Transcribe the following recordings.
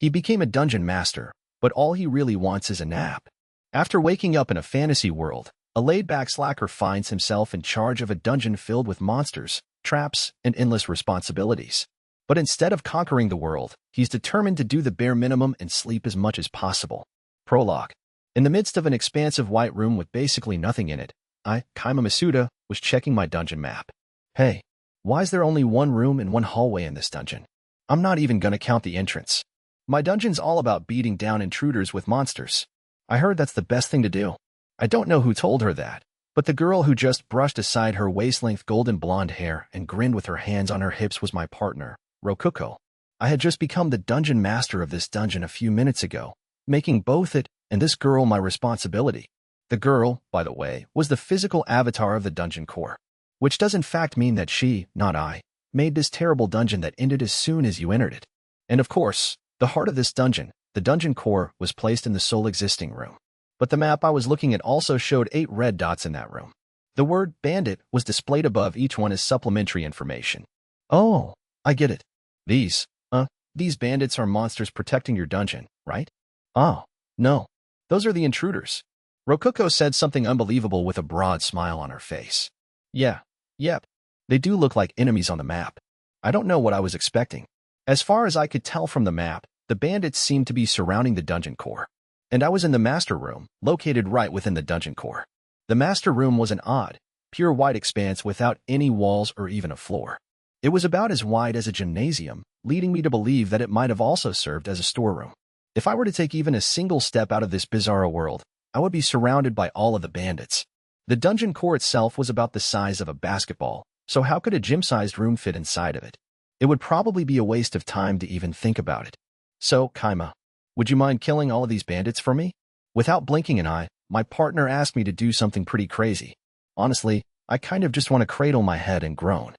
He became a dungeon master, but all he really wants is a nap. After waking up in a fantasy world, a laid-back slacker finds himself in charge of a dungeon filled with monsters, traps, and endless responsibilities. But instead of conquering the world, he's determined to do the bare minimum and sleep as much as possible. Prologue. In the midst of an expansive white room with basically nothing in it, Kaima Masuda, was checking my dungeon map. Hey, why is there only one room and one hallway in this dungeon? I'm not even gonna count the entrance. My dungeon's all about beating down intruders with monsters. I heard that's the best thing to do. I don't know who told her that, but the girl who just brushed aside her waist-length golden blonde hair and grinned with her hands on her hips was my partner, Rokuko. I had just become the dungeon master of this dungeon a few minutes ago, making both it and this girl my responsibility. The girl, by the way, was the physical avatar of the dungeon core, which does in fact mean that she, not I, made this terrible dungeon that ended as soon as you entered it. And of course, the heart of this dungeon, the dungeon core, was placed in the sole existing room. But the map I was looking at also showed 8 red dots in that room. The word bandit was displayed above each one as supplementary information. Oh, I get it. These bandits are monsters protecting your dungeon, right? Oh, no. Those are the intruders. Rokuko said something unbelievable with a broad smile on her face. Yep. They do look like enemies on the map. I don't know what I was expecting. As far as I could tell from the map, the bandits seemed to be surrounding the dungeon core. And I was in the master room, located right within the dungeon core. The master room was an odd, pure white expanse without any walls or even a floor. It was about as wide as a gymnasium, leading me to believe that it might have also served as a storeroom. If I were to take even a single step out of this bizarro world, I would be surrounded by all of the bandits. The dungeon core itself was about the size of a basketball, so how could a gym-sized room fit inside of it? It would probably be a waste of time to even think about it. So, Kaima, would you mind killing all of these bandits for me? Without blinking an eye, my partner asked me to do something pretty crazy. Honestly, I kind of just want to cradle my head and groan.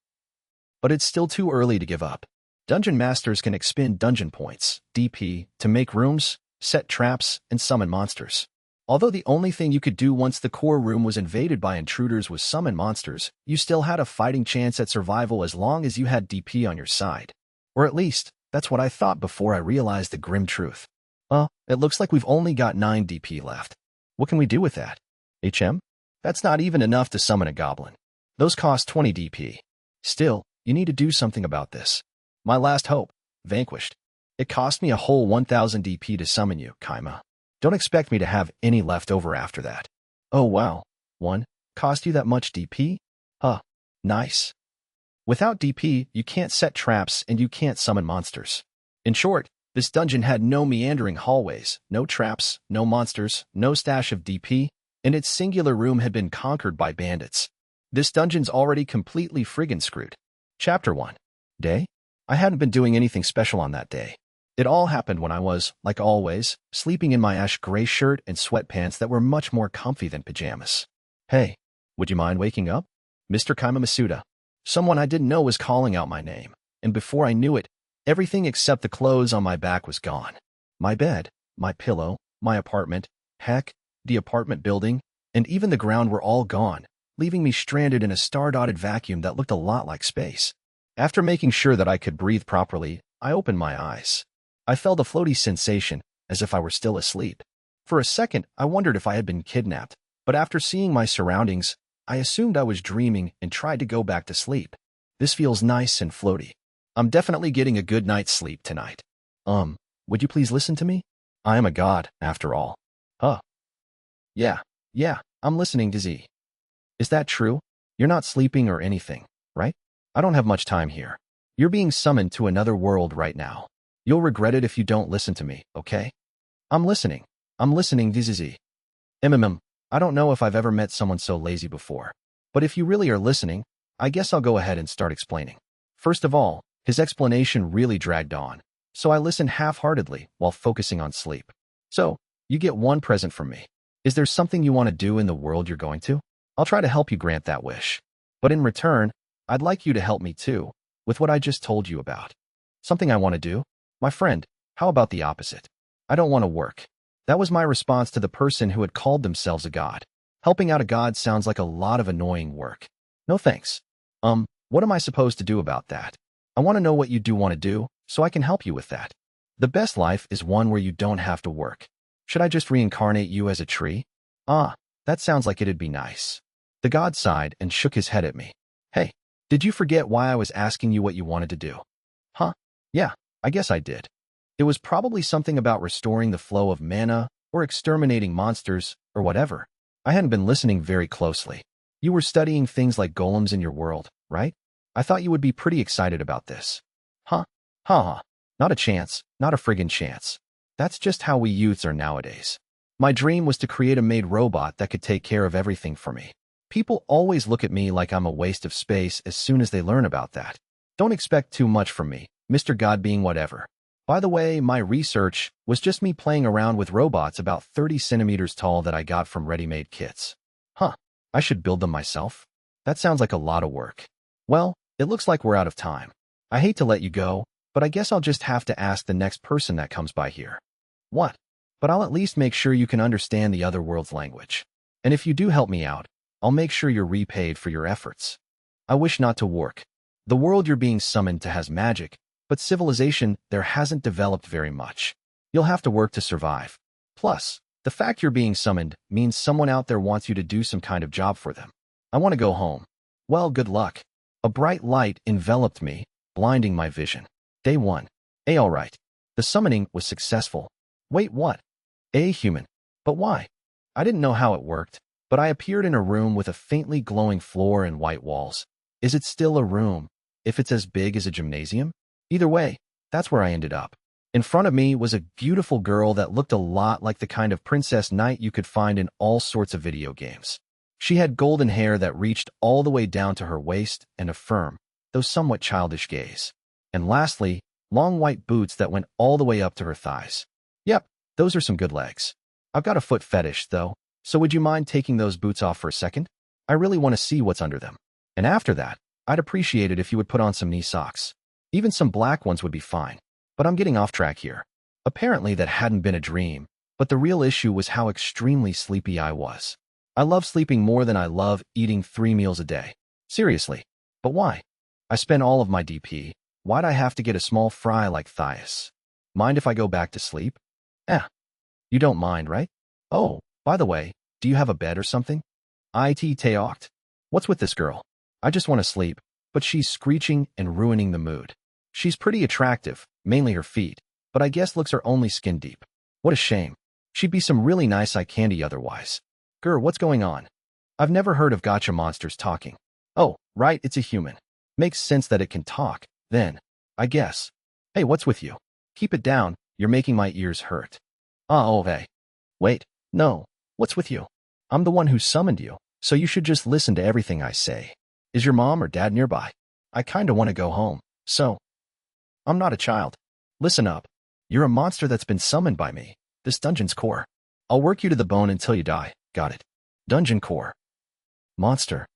But it's still too early to give up. Dungeon masters can expend dungeon points, DP, to make rooms, set traps, and summon monsters. Although the only thing you could do once the core room was invaded by intruders was summon monsters, you still had a fighting chance at survival as long as you had DP on your side. Or at least, that's what I thought before I realized the grim truth. It looks like we've only got 9 DP left. What can we do with that? HM? That's not even enough to summon a goblin. Those cost 20 DP. Still, you need to do something about this. My last hope, vanquished. It cost me a whole 1000 DP to summon you, Kaima. Don't expect me to have any left over after that. Oh wow, 1? Cost you that much DP? Nice. Without DP, you can't set traps and you can't summon monsters. In short, this dungeon had no meandering hallways, no traps, no monsters, no stash of DP, and its singular room had been conquered by bandits. This dungeon's already completely friggin' screwed. Chapter 1. Day? I hadn't been doing anything special on that day. It all happened when I was, like always, sleeping in my ash gray shirt and sweatpants that were much more comfy than pajamas. Hey, would you mind waking up? Mr. Kaima Masuda. Someone I didn't know was calling out my name, and before I knew it, everything except the clothes on my back was gone. My bed, my pillow, my apartment, heck, the apartment building, and even the ground were all gone, leaving me stranded in a star-dotted vacuum that looked a lot like space. After making sure that I could breathe properly, I opened my eyes. I felt a floaty sensation, as if I were still asleep. For a second, I wondered if I had been kidnapped, but after seeing my surroundings, I assumed I was dreaming and tried to go back to sleep. This feels nice and floaty. I'm definitely getting a good night's sleep tonight. Would you please listen to me? I am a god, after all. Yeah, I'm listening to Z. Is that true? You're not sleeping or anything, right? I don't have much time here. You're being summoned to another world right now. You'll regret it if you don't listen to me, okay? I'm listening, DZZ. I don't know if I've ever met someone so lazy before. But if you really are listening, I guess I'll go ahead and start explaining. First of all, his explanation really dragged on, so I listened half-heartedly while focusing on sleep. So, you get one present from me. Is there something you want to do in the world you're going to? I'll try to help you grant that wish. But in return, I'd like you to help me too, with what I just told you about. Something I want to do? My friend, how about the opposite? I don't want to work. That was my response to the person who had called themselves a god. Helping out a god sounds like a lot of annoying work. No thanks. What am I supposed to do about that? I want to know what you do want to do, so I can help you with that. The best life is one where you don't have to work. Should I just reincarnate you as a tree? Ah, that sounds like it'd be nice. The god sighed and shook his head at me. Hey, did you forget why I was asking you what you wanted to do? Huh? Yeah, I guess I did. It was probably something about restoring the flow of mana, or exterminating monsters, or whatever. I hadn't been listening very closely. You were studying things like golems in your world, right? I thought you would be pretty excited about this. Huh? Ha. Not a chance, not a friggin' chance. That's just how we youths are nowadays. My dream was to create a made robot that could take care of everything for me. People always look at me like I'm a waste of space as soon as they learn about that. Don't expect too much from me, Mr. God being whatever. By the way, my research was just me playing around with robots about 30 centimeters tall that I got from ready-made kits. Huh, I should build them myself? That sounds like a lot of work. Well, it looks like we're out of time. I hate to let you go, but I guess I'll just have to ask the next person that comes by here. What? But I'll at least make sure you can understand the other world's language. And if you do help me out, I'll make sure you're repaid for your efforts. I wish not to work. The world you're being summoned to has magic, but civilization there hasn't developed very much. You'll have to work to survive. Plus, the fact you're being summoned means someone out there wants you to do some kind of job for them. I want to go home. Well, good luck. A bright light enveloped me, blinding my vision. Day 1. All right. The summoning was successful. Wait, what? Human. But why? I didn't know how it worked, but I appeared in a room with a faintly glowing floor and white walls. Is it still a room, if it's as big as a gymnasium? Either way, that's where I ended up. In front of me was a beautiful girl that looked a lot like the kind of princess knight you could find in all sorts of video games. She had golden hair that reached all the way down to her waist and a firm, though somewhat childish gaze. And lastly, long white boots that went all the way up to her thighs. Yep, those are some good legs. I've got a foot fetish, though, so would you mind taking those boots off for a second? I really want to see what's under them. And after that, I'd appreciate it if you would put on some knee socks. Even some black ones would be fine. But I'm getting off track here. Apparently that hadn't been a dream, but the real issue was how extremely sleepy I was. I love sleeping more than I love eating 3 meals a day. Seriously. But why? I spent all of my DP. Why'd I have to get a small fry like Thias? Mind if I go back to sleep? You don't mind, right? Oh, by the way, do you have a bed or something? It Teoct. What's with this girl? I just want to sleep, but she's screeching and ruining the mood. She's pretty attractive, mainly her feet, but I guess looks are only skin deep. What a shame. She'd be some really nice eye candy otherwise. Grr, what's going on? I've never heard of gacha monsters talking. Oh, right, it's a human. Makes sense that it can talk, then, I guess. Hey, what's with you? Keep it down, you're making my ears hurt. Hey. Wait, no, what's with you? I'm the one who summoned you, so you should just listen to everything I say. Is your mom or dad nearby? I kinda want to go home, so. I'm not a child. Listen up. You're a monster that's been summoned by me. This dungeon's core. I'll work you to the bone until you die. Got it. Dungeon core. Monster.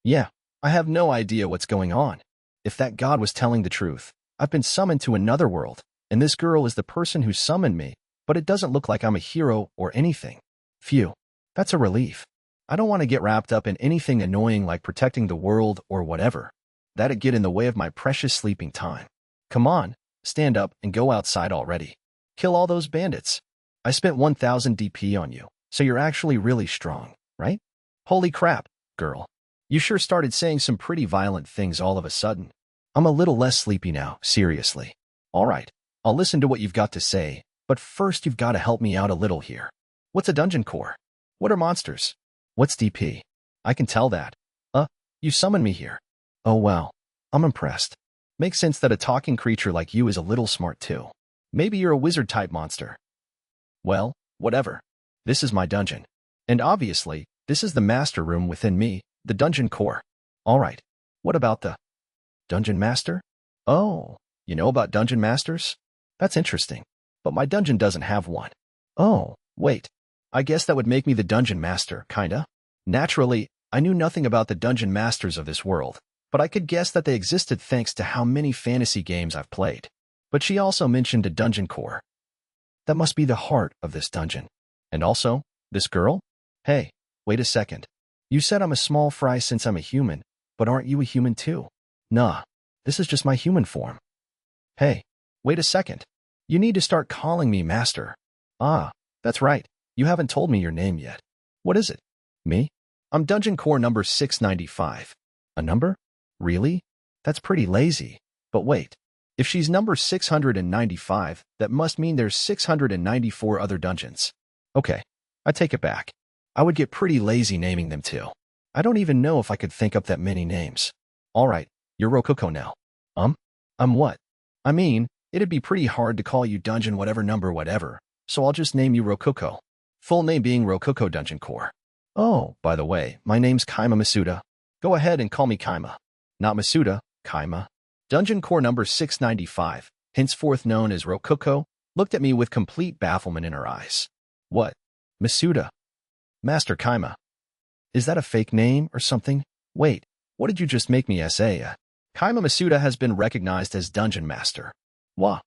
Yeah, I have no idea what's going on. If that god was telling the truth, I've been summoned to another world, and this girl is the person who summoned me, but it doesn't look like I'm a hero or anything. Phew. That's a relief. I don't want to get wrapped up in anything annoying like protecting the world or whatever. That'd get in the way of my precious sleeping time. Come on, stand up and go outside already. Kill all those bandits. I spent 1000 DP on you, so you're actually really strong, right? Holy crap, girl. You sure started saying some pretty violent things all of a sudden. I'm a little less sleepy now, seriously. All right, I'll listen to what you've got to say, but first you've got to help me out a little here. What's a dungeon core? What are monsters? What's DP? I can tell that. You summoned me here. Oh wow, I'm impressed. Makes sense that a talking creature like you is a little smart too. Maybe you're a wizard-type monster. Well, whatever. This is my dungeon. And obviously, this is the master room within me, the dungeon core. All right, what about the dungeon master? Oh, you know about dungeon masters? That's interesting, but my dungeon doesn't have one. Oh, wait. I guess that would make me the dungeon master, kinda. Naturally, I knew nothing about the dungeon masters of this world, but I could guess that they existed thanks to how many fantasy games I've played. But she also mentioned a dungeon core. That must be the heart of this dungeon. And also, this girl? Hey, wait a second. You said I'm a small fry since I'm a human, but aren't you a human too? Nah, this is just my human form. Hey, wait a second. You need to start calling me Master. Ah, that's right. You haven't told me your name yet. What is it? Me? I'm Dungeon Core number 695. A number? Really? That's pretty lazy. But wait. If she's number 695, that must mean there's 694 other dungeons. Okay, I take it back. I would get pretty lazy naming them too. I don't even know if I could think up that many names. Alright, you're Rococo now. What? I mean, it'd be pretty hard to call you Dungeon whatever number whatever, so I'll just name you Rococo. Full name being Rococo Dungeon Core. Oh, by the way, my name's Kaima Masuda. Go ahead and call me Kaima. Not Masuda, Kaima. Dungeon Core number 695, henceforth known as Rococo, looked at me with complete bafflement in her eyes. What? Masuda? Master Kaima. Is that a fake name or something? Wait, what did you just make me say? Kaima Masuda has been recognized as Dungeon Master. Wah.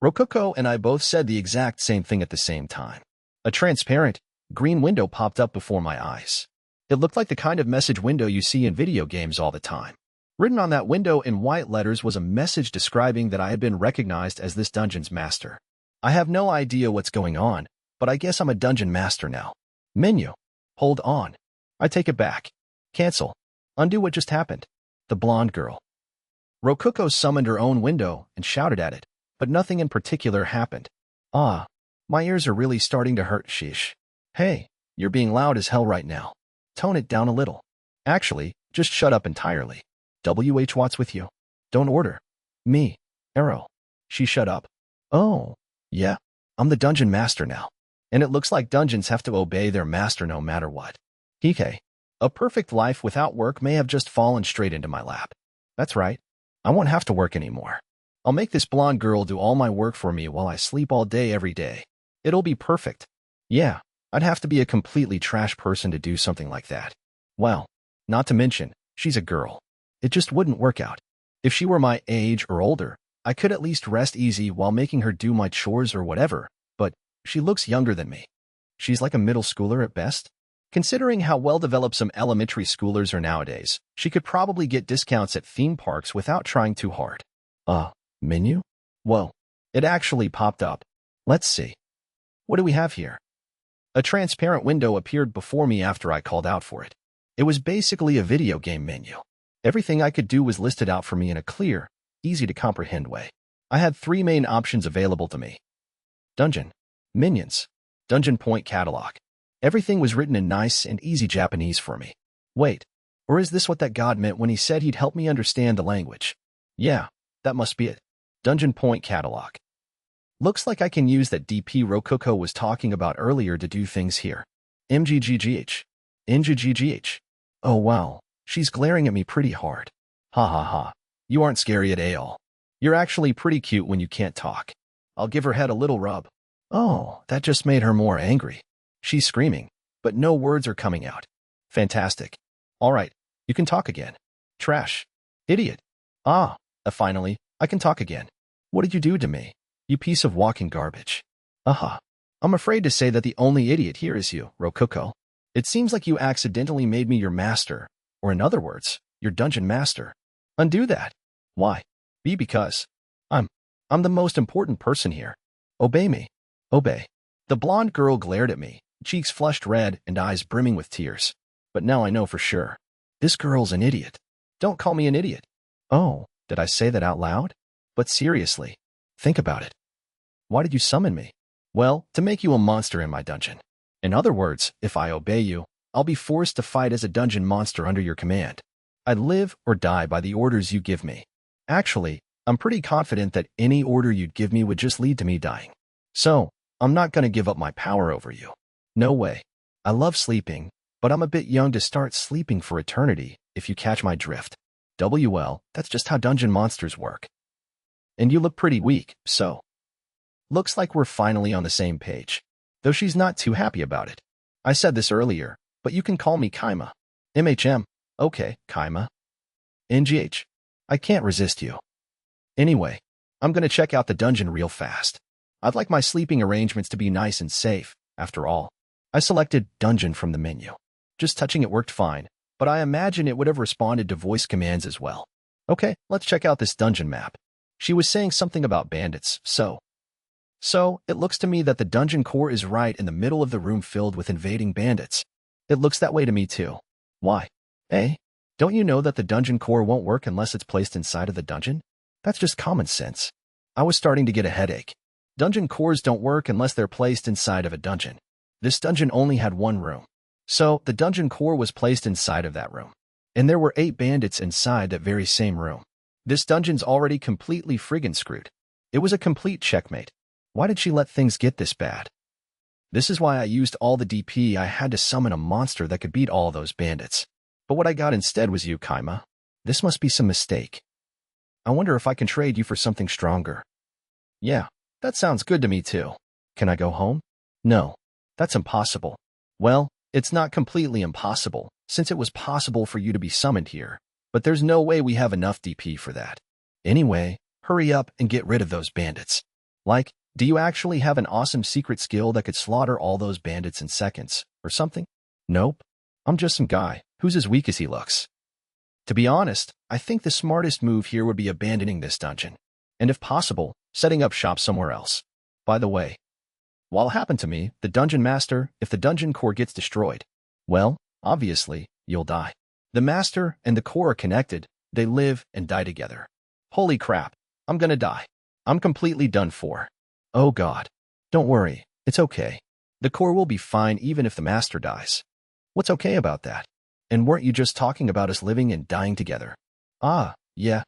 Rococo and I both said the exact same thing at the same time. A transparent, green window popped up before my eyes. It looked like the kind of message window you see in video games all the time. Written on that window in white letters was a message describing that I had been recognized as this dungeon's master. I have no idea what's going on, but I guess I'm a dungeon master now. Menu. Hold on. I take it back. Cancel. Undo what just happened. The blonde girl. Rococo summoned her own window and shouted at it, but nothing in particular happened. Ah, my ears are really starting to hurt, sheesh. Hey, you're being loud as hell right now. Tone it down a little. Actually, just shut up entirely. WH what's with you? Don't order. Me. Arrow. She shut up. Oh, yeah. I'm the dungeon master now. And it looks like dungeons have to obey their master no matter what. Hike. A perfect life without work may have just fallen straight into my lap. That's right. I won't have to work anymore. I'll make this blonde girl do all my work for me while I sleep all day every day. It'll be perfect. Yeah, I'd have to be a completely trash person to do something like that. Well, not to mention, she's a girl. It just wouldn't work out. If she were my age or older, I could at least rest easy while making her do my chores or whatever, but she looks younger than me. She's like a middle schooler at best. Considering how well-developed some elementary schoolers are nowadays, she could probably get discounts at theme parks without trying too hard. Menu? Whoa, it actually popped up. Let's see. What do we have here? A transparent window appeared before me after I called out for it. It was basically a video game menu. Everything I could do was listed out for me in a clear, easy-to-comprehend way. I had 3 main options available to me. Dungeon. Minions. Dungeon Point Catalog. Everything was written in nice and easy Japanese for me. Wait, or is this what that god meant when he said he'd help me understand the language? Yeah, that must be it. Dungeon Point Catalog. Looks like I can use that DP Rococo was talking about earlier to do things here. MGGGH. NGGGH. Oh wow, she's glaring at me pretty hard. Ha ha ha. You aren't scary at all. You're actually pretty cute when you can't talk. I'll give her head a little rub. Oh, that just made her more angry. She's screaming, but no words are coming out. Fantastic. All right, you can talk again. Trash. Idiot. Finally, I can talk again. What did you do to me? You piece of walking garbage. Aha. I'm afraid to say that the only idiot here is you, Rococo. It seems like you accidentally made me your master, or in other words, your dungeon master. Undo that. Why? Because I'm the most important person here. Obey me. Obey. The blonde girl glared at me, cheeks flushed red and eyes brimming with tears. But now I know for sure. This girl's an idiot. Don't call me an idiot. Oh, did I say that out loud? But seriously, think about it. Why did you summon me? Well, to make you a monster in my dungeon. In other words, if I obey you, I'll be forced to fight as a dungeon monster under your command. I'd live or die by the orders you give me. Actually, I'm pretty confident that any order you'd give me would just lead to me dying. So, I'm not going to give up my power over you. No way. I love sleeping, but I'm a bit young to start sleeping for eternity, if you catch my drift. WL, that's just how dungeon monsters work. And you look pretty weak, so. Looks like we're finally on the same page. Though she's not too happy about it. I said this earlier, but you can call me Kaima. MHM. Okay, Kaima. NGH. I can't resist you. Anyway, I'm gonna check out the dungeon real fast. I'd like my sleeping arrangements to be nice and safe, after all. I selected Dungeon from the menu. Just touching it worked fine, but I imagine it would have responded to voice commands as well. Okay, let's check out this dungeon map. She was saying something about bandits, so So, it looks to me that the dungeon core is right in the middle of the room filled with invading bandits. It looks that way to me too. Why? Eh? Don't you know that the dungeon core won't work unless it's placed inside of the dungeon? That's just common sense. I was starting to get a headache. Dungeon cores don't work unless they're placed inside of a dungeon. This dungeon only had one room. So, the dungeon core was placed inside of that room. And there were 8 bandits inside that very same room. This dungeon's already completely friggin' screwed. It was a complete checkmate. Why did she let things get this bad? This is why I used all the DP I had to summon a monster that could beat all those bandits. But what I got instead was you, Kaima. This must be some mistake. I wonder if I can trade you for something stronger. Yeah, that sounds good to me too. Can I go home? No, that's impossible. Well, it's not completely impossible, since it was possible for you to be summoned here. But there's no way we have enough DP for that. Anyway, hurry up and get rid of those bandits. Like, do you actually have an awesome secret skill that could slaughter all those bandits in seconds, or something? Nope. I'm just some guy who's as weak as he looks. To be honest, I think the smartest move here would be abandoning this dungeon. And if possible, setting up shop somewhere else. By the way, what'll happen to me, the dungeon master, if the dungeon core gets destroyed? Well, obviously, you'll die. The master and the core are connected. They live and die together. Holy crap, I'm gonna die. I'm completely done for. Oh god. Don't worry, it's okay. The core will be fine even if the master dies. What's okay about that? And weren't you just talking about us living and dying together? Ah, yeah.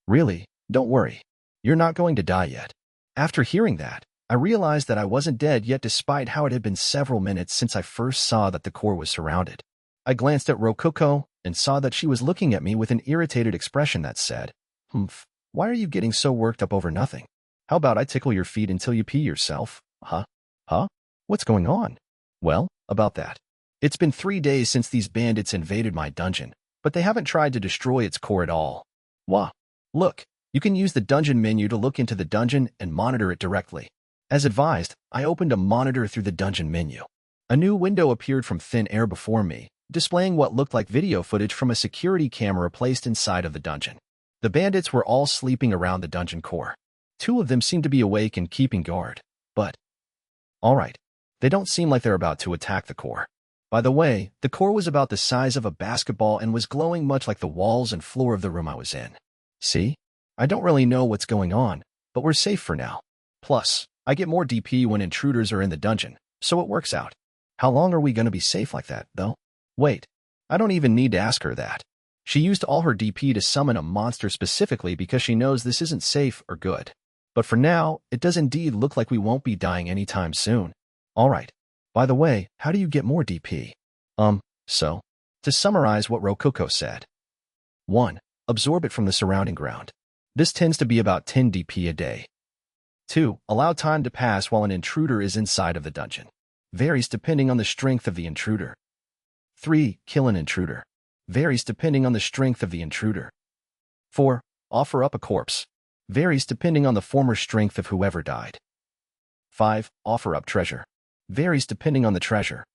Really, don't worry. You're not going to die yet. After hearing that, I realized that I wasn't dead yet despite how it had been several minutes since I first saw that the core was surrounded. I glanced at Rokuko and saw that she was looking at me with an irritated expression that said, "Humph, why are you getting so worked up over nothing? How about I tickle your feet until you pee yourself? Huh? Huh? What's going on?" Well, about that. It's been 3 days since these bandits invaded my dungeon, but they haven't tried to destroy its core at all. Wah. Look, you can use the dungeon menu to look into the dungeon and monitor it directly. As advised, I opened a monitor through the dungeon menu. A new window appeared from thin air before me, displaying what looked like video footage from a security camera placed inside of the dungeon. The bandits were all sleeping around the dungeon core. 2 of them seemed to be awake and keeping guard, but... Alright, they don't seem like they're about to attack the core. By the way, the core was about the size of a basketball and was glowing much like the walls and floor of the room I was in. See? I don't really know what's going on, but we're safe for now. Plus, I get more DP when intruders are in the dungeon, so it works out. How long are we going to be safe like that, though? Wait, I don't even need to ask her that. She used all her DP to summon a monster specifically because she knows this isn't safe or good. But for now, it does indeed look like we won't be dying anytime soon. Alright. By the way, how do you get more DP? So, to summarize what Rokuko said. 1. Absorb it from the surrounding ground. This tends to be about 10 DP a day. 2. Allow time to pass while an intruder is inside of the dungeon. Varies depending on the strength of the intruder. 3. Kill an intruder. Varies depending on the strength of the intruder. 4. Offer up a corpse. Varies depending on the former strength of whoever died. 5. Offer up treasure. Varies depending on the treasure.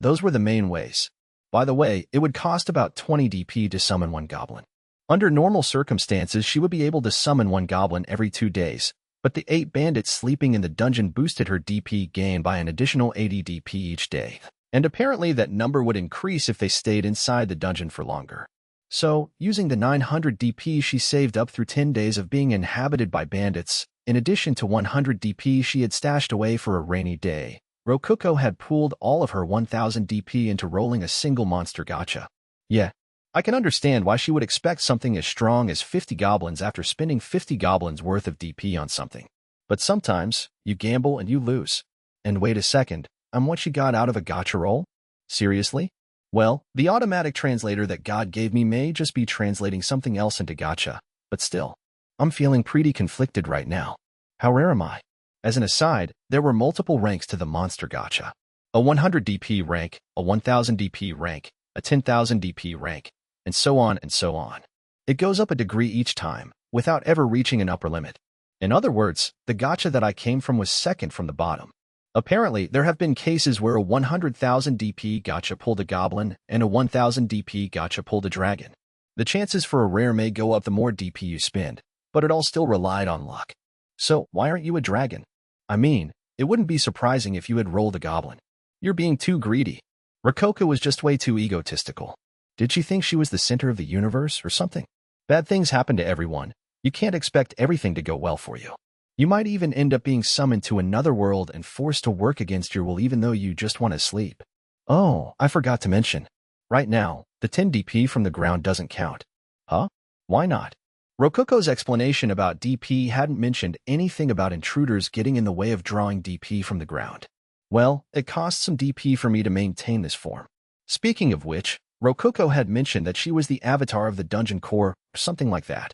Those were the main ways. By the way, it would cost about 20 DP to summon one goblin. Under normal circumstances, she would be able to summon one goblin every 2 days, but the 8 bandits sleeping in the dungeon boosted her DP gain by an additional 80 DP each day. And apparently that number would increase if they stayed inside the dungeon for longer. So, using the 900 DP she saved up through 10 days of being inhabited by bandits, in addition to 100 DP she had stashed away for a rainy day, Rokuko had pooled all of her 1000 DP into rolling a single monster gacha. Yeah, I can understand why she would expect something as strong as 50 goblins after spending 50 goblins worth of DP on something. But sometimes, you gamble and you lose. And wait a second, I'm what she got out of a gacha roll? Seriously? Well, the automatic translator that God gave me may just be translating something else into gacha, but still, I'm feeling pretty conflicted right now. How rare am I? As an aside, there were multiple ranks to the monster gacha. A 100 DP rank, a 1000 DP rank, a 10,000 DP rank, and so on and so on. It goes up a degree each time, without ever reaching an upper limit. In other words, the gacha that I came from was second from the bottom. Apparently, there have been cases where a 100,000 DP gacha pulled a goblin and a 1,000 DP gacha pulled a dragon. The chances for a rare may go up the more DP you spend, but it all still relied on luck. So, why aren't you a dragon? I mean, it wouldn't be surprising if you had rolled a goblin. You're being too greedy. Rococo was just way too egotistical. Did she think she was the center of the universe or something? Bad things happen to everyone. You can't expect everything to go well for you. You might even end up being summoned to another world and forced to work against your will even though you just want to sleep. Oh, I forgot to mention. Right now, the 10 DP from the ground doesn't count. Huh? Why not? Rococo's explanation about DP hadn't mentioned anything about intruders getting in the way of drawing DP from the ground. Well, it costs some DP for me to maintain this form. Speaking of which, Rococo had mentioned that she was the avatar of the dungeon core or something like that.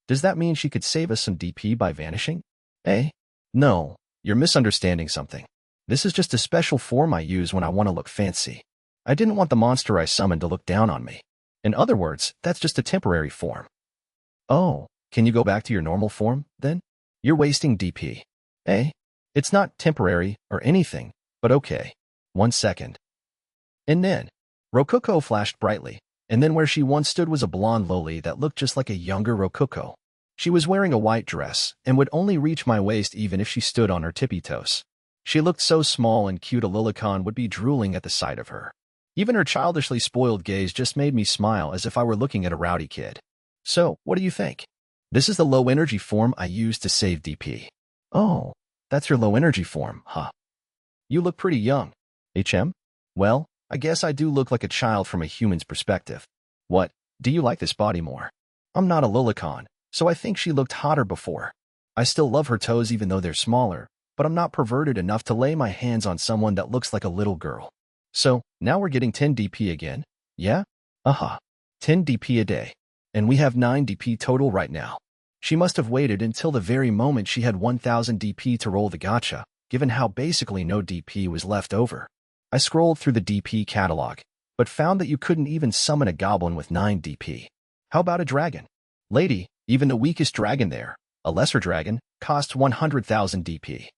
Does that mean she could save us some DP by vanishing? Eh? No, you're misunderstanding something. This is just a special form I use when I want to look fancy. I didn't want the monster I summoned to look down on me. In other words, that's just a temporary form. Oh, can you go back to your normal form, then? You're wasting DP. Eh? It's not temporary or anything, but okay. 1 second. And then, Rococo flashed brightly, and then where she once stood was a blonde loli that looked just like a younger Rococo. She was wearing a white dress and would only reach my waist even if she stood on her tippy toes. She looked so small and cute a Lilicon would be drooling at the sight of her. Even her childishly spoiled gaze just made me smile as if I were looking at a rowdy kid. So, what do you think? This is the low-energy form I use to save DP. Oh, that's your low-energy form, huh? You look pretty young. HM? Well, I guess I do look like a child from a human's perspective. What, do you like this body more? I'm not a Lilicon, so I think she looked hotter before. I still love her toes even though they're smaller, but I'm not perverted enough to lay my hands on someone that looks like a little girl. So, now we're getting 10 DP again? Yeah? 10 DP a day. And we have 9 DP total right now. She must have waited until the very moment she had 1000 DP to roll the gacha, given how basically no DP was left over. I scrolled through the DP catalog, but found that you couldn't even summon a goblin with 9 DP. How about a dragon? Lady, even the weakest dragon there, a lesser dragon, costs 100,000 DP.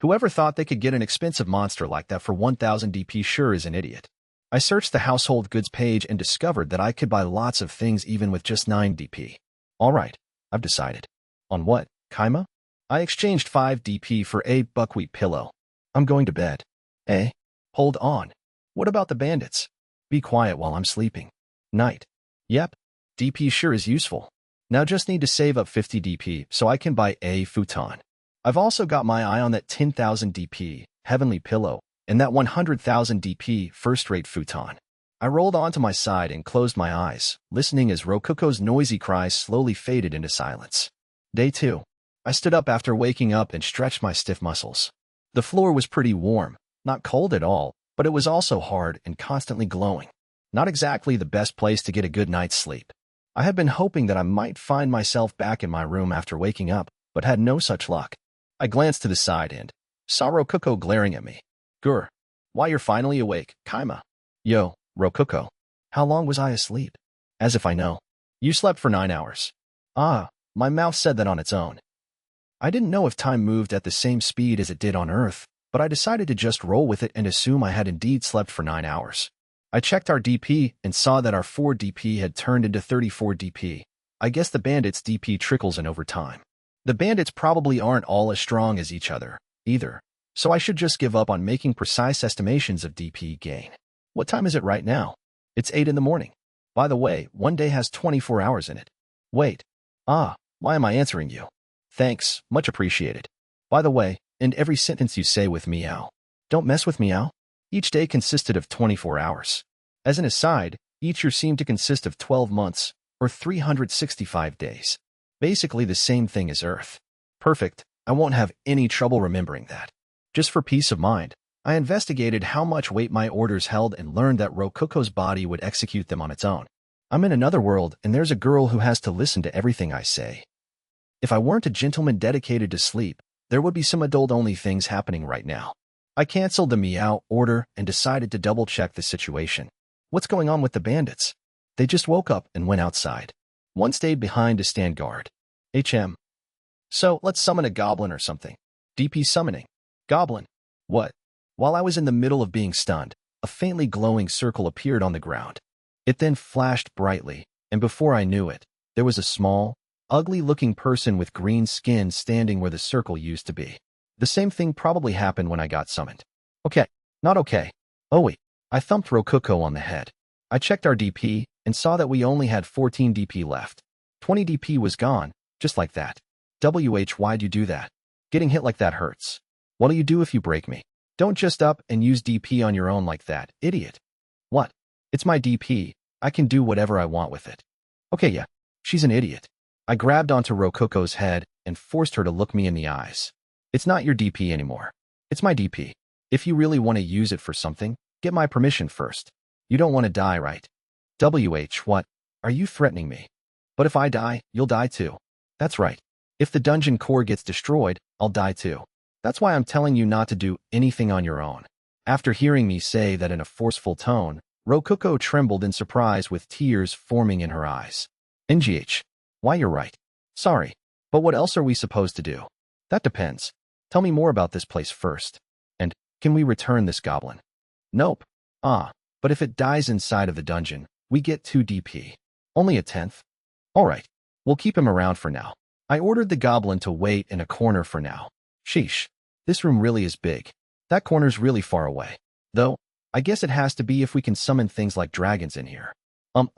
Whoever thought they could get an expensive monster like that for 1000 DP sure is an idiot. I searched the household goods page and discovered that I could buy lots of things even with just 9 DP. Alright, I've decided. On what, Kaima? I exchanged 5 DP for a buckwheat pillow. I'm going to bed. Eh? Hold on. What about the bandits? Be quiet while I'm sleeping. Night. Yep. DP sure is useful. Now just need to save up 50 DP so I can buy a futon. I've also got my eye on that 10,000 DP heavenly pillow and that 100,000 DP first-rate futon. I rolled onto my side and closed my eyes, listening as Rococo's noisy cries slowly faded into silence. Day 2. I stood up after waking up and stretched my stiff muscles. The floor was pretty warm, not cold at all, but it was also hard and constantly glowing. Not exactly the best place to get a good night's sleep. I had been hoping that I might find myself back in my room after waking up, but had no such luck. I glanced to the side and saw Rococo glaring at me. Grr. Why, you're finally awake, Kaima. Yo, Rococo. How long was I asleep? As if I know. You slept for 9 hours. Ah, my mouth said that on its own. I didn't know if time moved at the same speed as it did on Earth, but I decided to just roll with it and assume I had indeed slept for 9 hours. I checked our DP and saw that our 4 DP had turned into 34 DP. I guess the bandits' DP trickles in over time. The bandits probably aren't all as strong as each other, either, so I should just give up on making precise estimations of DP gain. What time is it right now? It's 8 in the morning. By the way, one day has 24 hours in it. Wait. Why am I answering you? Thanks, much appreciated. By the way, end every sentence you say with meow. Don't mess with meow. Each day consisted of 24 hours. As an aside, each year seemed to consist of 12 months, or 365 days. Basically the same thing as Earth. Perfect, I won't have any trouble remembering that. Just for peace of mind, I investigated how much weight my orders held and learned that Rococo's body would execute them on its own. I'm in another world and there's a girl who has to listen to everything I say. If I weren't a gentleman dedicated to sleep, there would be some adult-only things happening right now. I canceled the meow order and decided to double-check the situation. What's going on with the bandits? They just woke up and went outside. One stayed behind to stand guard. HM. So, let's summon a goblin or something. DP summoning. Goblin. What? While I was in the middle of being stunned, a faintly glowing circle appeared on the ground. It then flashed brightly, and before I knew it, there was a small, ugly-looking person with green skin standing where the circle used to be. The same thing probably happened when I got summoned. Okay, not okay. Oh wait, I thumped Rokuko on the head. I checked our DP and saw that we only had 14 DP left. 20 DP was gone, just like that. Why'd you do that? Getting hit like that hurts. What'll you do if you break me? Don't just up and use DP on your own like that, idiot. What? It's my DP. I can do whatever I want with it. Okay, yeah, she's an idiot. I grabbed onto Rokuko's head and forced her to look me in the eyes. It's not your DP anymore. It's my DP. If you really want to use it for something, get my permission first. You don't want to die, right? What? Are you threatening me? But if I die, you'll die too. That's right. If the dungeon core gets destroyed, I'll die too. That's why I'm telling you not to do anything on your own. After hearing me say that in a forceful tone, Rokuko trembled in surprise with tears forming in her eyes. Why you're right. Sorry, but what else are we supposed to do? That depends. Tell me more about this place first. And, can we return this goblin? Nope. But if it dies inside of the dungeon, we get 2 DP. Only a 10th? Alright, we'll keep him around for now. I ordered the goblin to wait in a corner for now. Sheesh. This room really is big. That corner's really far away. Though, I guess it has to be if we can summon things like dragons in here.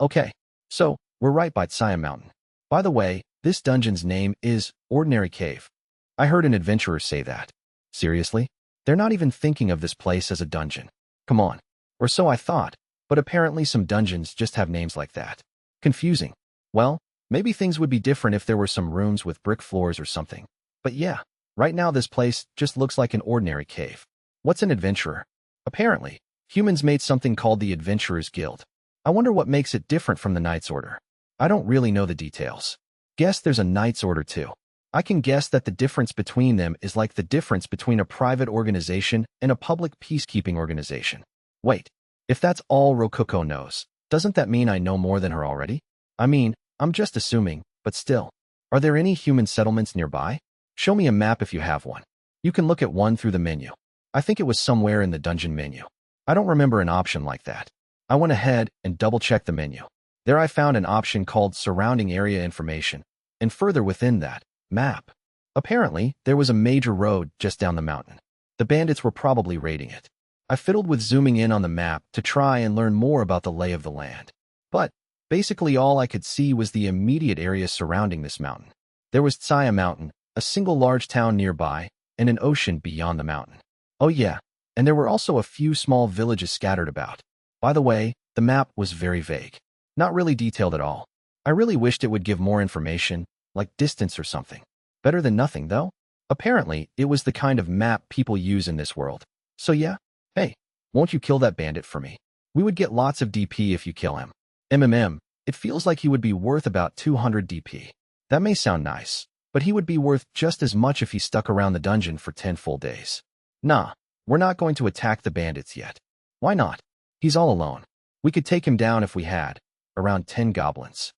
Okay. So, we're right by Tsaya Mountain. By the way, this dungeon's name is Ordinary Cave. I heard an adventurer say that. Seriously? They're not even thinking of this place as a dungeon. Come on. Or so I thought, but apparently some dungeons just have names like that. Confusing. Well, maybe things would be different if there were some rooms with brick floors or something. But yeah, right now this place just looks like an ordinary cave. What's an adventurer? Apparently, humans made something called the Adventurers Guild. I wonder what makes it different from the Knights Order. I don't really know the details. Guess there's a Knights Order too. I can guess that the difference between them is like the difference between a private organization and a public peacekeeping organization. Wait, if that's all Rokuko knows, doesn't that mean I know more than her already? I mean, I'm just assuming, but still. Are there any human settlements nearby? Show me a map if you have one. You can look at one through the menu. I think it was somewhere in the dungeon menu. I don't remember an option like that. I went ahead and double-checked the menu. There I found an option called Surrounding Area Information, and further within that, Map. Apparently, there was a major road just down the mountain. The bandits were probably raiding it. I fiddled with zooming in on the map to try and learn more about the lay of the land. But, basically all I could see was the immediate area surrounding this mountain. There was Tsaya Mountain, a single large town nearby, and an ocean beyond the mountain. Oh yeah, and there were also a few small villages scattered about. By the way, the map was very vague. Not really detailed at all. I really wished it would give more information, like distance or something. Better than nothing, though. Apparently, it was the kind of map people use in this world. So yeah, hey, won't you kill that bandit for me? We would get lots of DP if you kill him. It feels like he would be worth about 200 DP. That may sound nice, but he would be worth just as much if he stuck around the dungeon for 10 full days. Nah, we're not going to attack the bandits yet. Why not? He's all alone. We could take him down if we had around 10 goblins.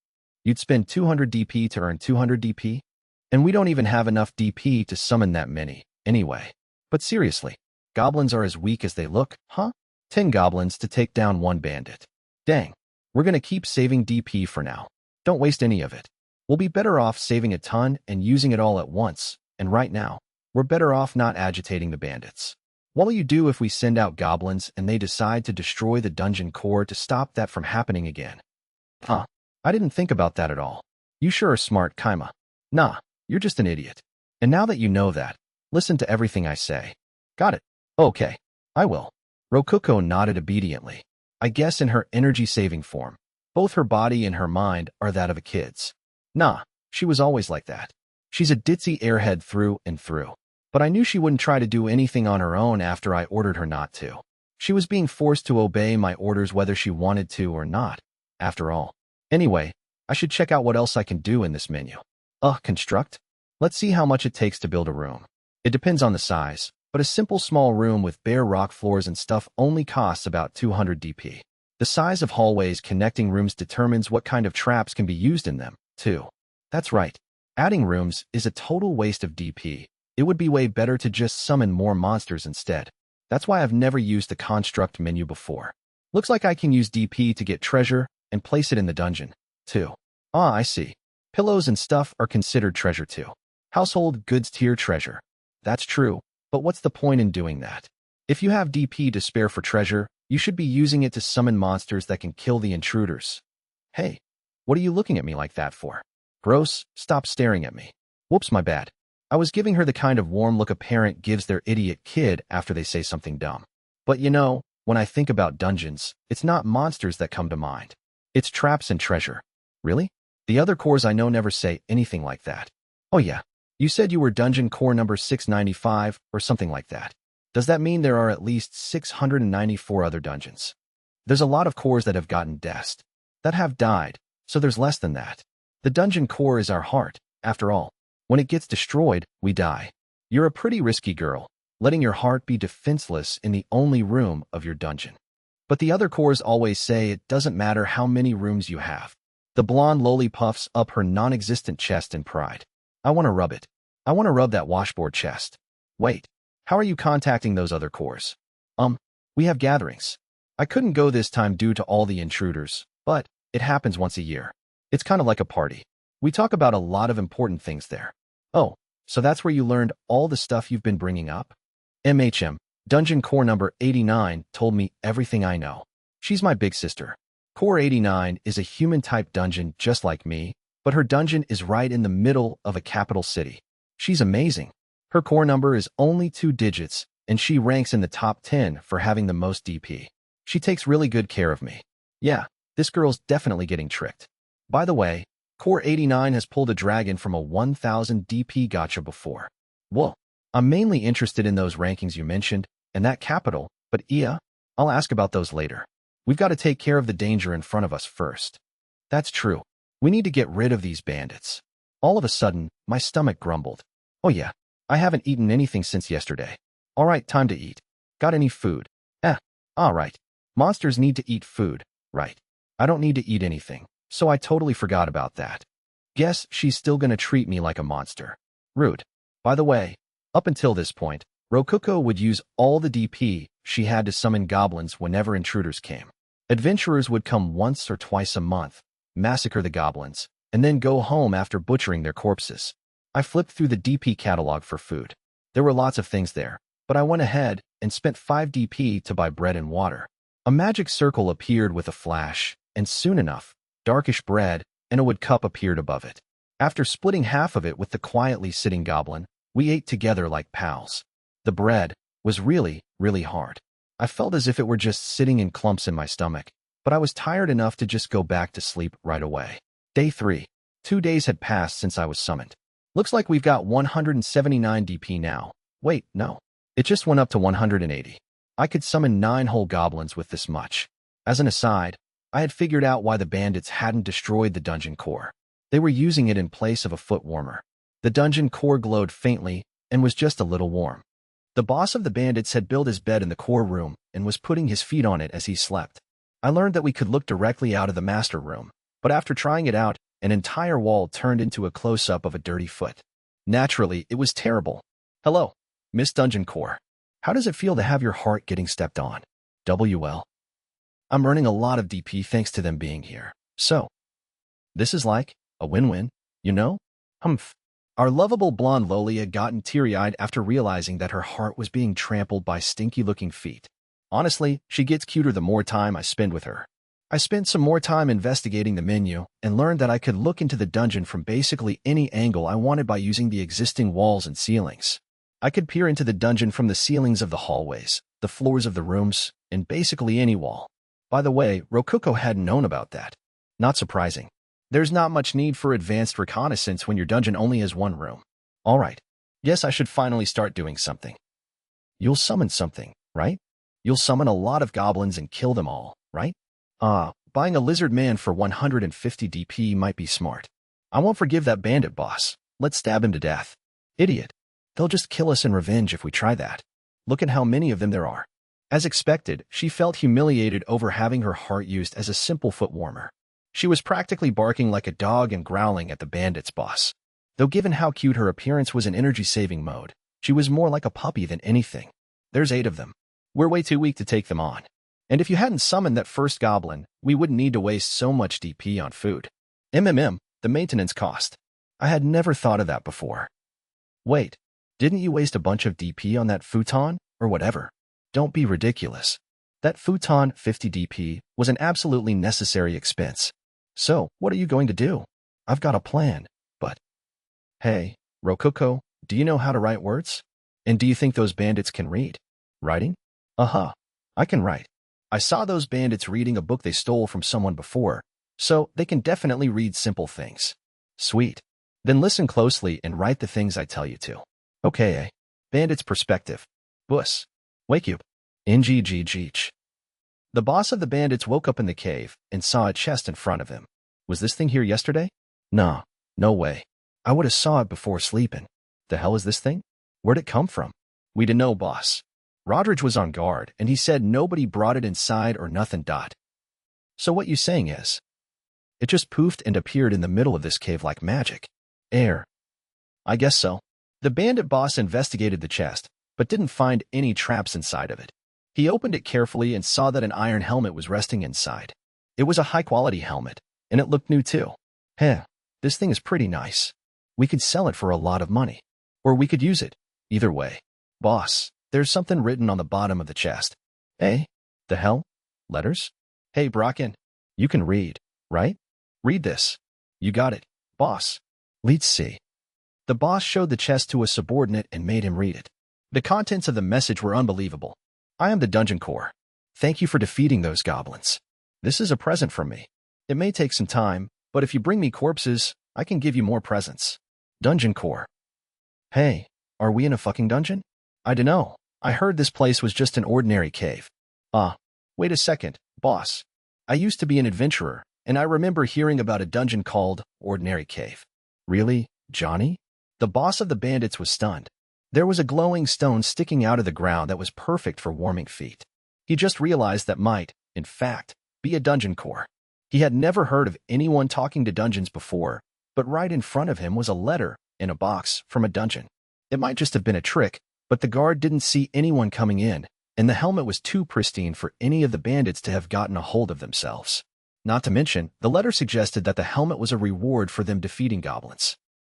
You'd spend 200 DP to earn 200 DP? And we don't even have enough DP to summon that many, anyway. But seriously, goblins are as weak as they look, huh? 10 goblins to take down 1 bandit. Dang, we're gonna keep saving DP for now. Don't waste any of it. We'll be better off saving a ton and using it all at once, and right now, we're better off not agitating the bandits. What'll you do if we send out goblins and they decide to destroy the dungeon core to stop that from happening again? Huh, I didn't think about that at all. You sure are smart, Kaima. Nah, you're just an idiot. And now that you know that, listen to everything I say. Got it? Okay, I will. Rokuko nodded obediently. I guess in her energy-saving form. Both her body and her mind are that of a kid's. Nah, she was always like that. She's a ditzy airhead through and through. But I knew she wouldn't try to do anything on her own after I ordered her not to. She was being forced to obey my orders whether she wanted to or not, after all. Anyway, I should check out what else I can do in this menu. Construct? Let's see how much it takes to build a room. It depends on the size, but a simple small room with bare rock floors and stuff only costs about 200 DP. The size of hallways connecting rooms determines what kind of traps can be used in them, too. That's right. Adding rooms is a total waste of DP. It would be way better to just summon more monsters instead. That's why I've never used the construct menu before. Looks like I can use DP to get treasure and place it in the dungeon, too. I see. Pillows and stuff are considered treasure too. Household goods tier treasure. That's true, But what's the point in doing that? If you have DP to spare for treasure, you should be using it to summon monsters that can kill the intruders. Hey, what are you looking at me like that for? Gross, stop staring at me. Whoops, my bad. I was giving her the kind of warm look a parent gives their idiot kid after they say something dumb. But you know, when I think about dungeons, it's not monsters that come to mind. It's traps and treasure. Really? The other cores I know never say anything like that. Oh yeah, you said you were dungeon core number 695 or something like that. Does that mean there are at least 694 other dungeons? There's a lot of cores that have gotten deaths, that have died, so there's less than that. The dungeon core is our heart, after all. When it gets destroyed, we die. You're a pretty risky girl, letting your heart be defenseless in the only room of your dungeon. But the other cores always say it doesn't matter how many rooms you have. The blonde loli puffs up her non-existent chest in pride. I want to rub it. I want to rub that washboard chest. Wait, how are you contacting those other cores? We have gatherings. I couldn't go this time due to all the intruders, but it happens once a year. It's kind of like a party. We talk about a lot of important things there. Oh, so that's where you learned all the stuff you've been bringing up? Dungeon Core number 89 told me everything I know. She's my big sister. Core 89 is a human-type dungeon just like me, but her dungeon is right in the middle of a capital city. She's amazing. Her core number is only 2 digits, and she ranks in the top 10 for having the most DP. She takes really good care of me. Yeah, this girl's definitely getting tricked. By the way, Core 89 has pulled a dragon from a 1000 DP gacha before. Whoa, I'm mainly interested in those rankings you mentioned, and that capital, but yeah, I'll ask about those later. We've got to take care of the danger in front of us first. That's true. We need to get rid of these bandits. All of a sudden, my stomach grumbled. Oh yeah, I haven't eaten anything since yesterday. All right, time to eat. Got any food? All right. Monsters need to eat food, right? I don't need to eat anything, so I totally forgot about that. Guess she's still gonna treat me like a monster. Rude. By the way, up until this point, Rokuko would use all the DP she had to summon goblins whenever intruders came. Adventurers would come once or twice a month, massacre the goblins, and then go home after butchering their corpses. I flipped through the DP catalog for food. There were lots of things there, but I went ahead and spent 5 DP to buy bread and water. A magic circle appeared with a flash, and soon enough, darkish bread and a wood cup appeared above it. After splitting half of it with the quietly sitting goblin, we ate together like pals. The bread was really, really hard. I felt as if it were just sitting in clumps in my stomach, but I was tired enough to just go back to sleep right away. Day 3. 2 days had passed since I was summoned. Looks like we've got 179 DP now. Wait, no. It just went up to 180. I could summon 9 whole goblins with this much. As an aside, I had figured out why the bandits hadn't destroyed the dungeon core. They were using it in place of a foot warmer. The dungeon core glowed faintly and was just a little warm. The boss of the bandits had built his bed in the core room and was putting his feet on it as he slept. I learned that we could look directly out of the master room, but after trying it out, an entire wall turned into a close-up of a dirty foot. Naturally, it was terrible. Hello, Miss Dungeon Core. How does it feel to have your heart getting stepped on? WL. I'm earning a lot of DP thanks to them being here. So, this is like a win-win, you know? Humph. Our lovable blonde Lolia gotten teary-eyed after realizing that her heart was being trampled by stinky-looking feet. Honestly, she gets cuter the more time I spend with her. I spent some more time investigating the menu and learned that I could look into the dungeon from basically any angle I wanted by using the existing walls and ceilings. I could peer into the dungeon from the ceilings of the hallways, the floors of the rooms, and basically any wall. By the way, Rokuko hadn't known about that. Not surprising. There's not much need for advanced reconnaissance when your dungeon only has 1 room. Alright. Yes, I should finally start doing something. You'll summon something, right? You'll summon a lot of goblins and kill them all, right? Buying a lizard man for 150 DP might be smart. I won't forgive that bandit boss. Let's stab him to death. Idiot. They'll just kill us in revenge if we try that. Look at how many of them there are. As expected, she felt humiliated over having her heart used as a simple foot warmer. She was practically barking like a dog and growling at the bandit's boss. Though given how cute her appearance was in energy-saving mode, she was more like a puppy than anything. There's 8 of them. We're way too weak to take them on. And if you hadn't summoned that first goblin, we wouldn't need to waste so much DP on food. The maintenance cost. I had never thought of that before. Wait, Didn't you waste a bunch of DP on that futon, or whatever? Don't be ridiculous. That futon 50 DP was an absolutely necessary expense. So, what are you going to do? I've got a plan, but... Hey, Rococo, do you know how to write words? And do you think those bandits can read? Writing? Uh-huh. I can write. I saw those bandits reading a book they stole from someone before, so they can definitely read simple things. Sweet. Then listen closely and write the things I tell you to. Okay, eh? Bandit's perspective. Bus. Wake up. Ngggg. The boss of the bandits woke up in the cave and saw a chest in front of him. Was this thing here yesterday? Nah, no way. I would have saw it before sleeping. The hell is this thing? Where'd it come from? We didn't know, boss. Rodridge was on guard, and he said nobody brought it inside or nothing. So what you saying is, it just poofed and appeared in the middle of this cave like magic. Air. I guess so. The bandit boss investigated the chest, but didn't find any traps inside of it. He opened it carefully and saw that an iron helmet was resting inside. It was a high-quality helmet, and it looked new too. Heh, this thing is pretty nice. We could sell it for a lot of money. Or we could use it. Either way. Boss, there's something written on the bottom of the chest. Eh? The hell? Letters? Hey, Brocken, you can read, right? Read this. You got it, boss. Let's see. The boss showed the chest to a subordinate and made him read it. The contents of the message were unbelievable. I am the Dungeon Core. Thank you for defeating those goblins. This is a present from me. It may take some time, but if you bring me corpses, I can give you more presents. Dungeon Core. Hey, are we in a fucking dungeon? I dunno. I heard this place was just an ordinary cave. Wait a second, boss. I used to be an adventurer, and I remember hearing about a dungeon called Ordinary Cave. Really, Johnny? The boss of the bandits was stunned. There was a glowing stone sticking out of the ground that was perfect for warming feet. He just realized that might, in fact, be a dungeon core. He had never heard of anyone talking to dungeons before, but right in front of him was a letter in a box from a dungeon. It might just have been a trick, but the guard didn't see anyone coming in, and the helmet was too pristine for any of the bandits to have gotten a hold of themselves. Not to mention, the letter suggested that the helmet was a reward for them defeating goblins.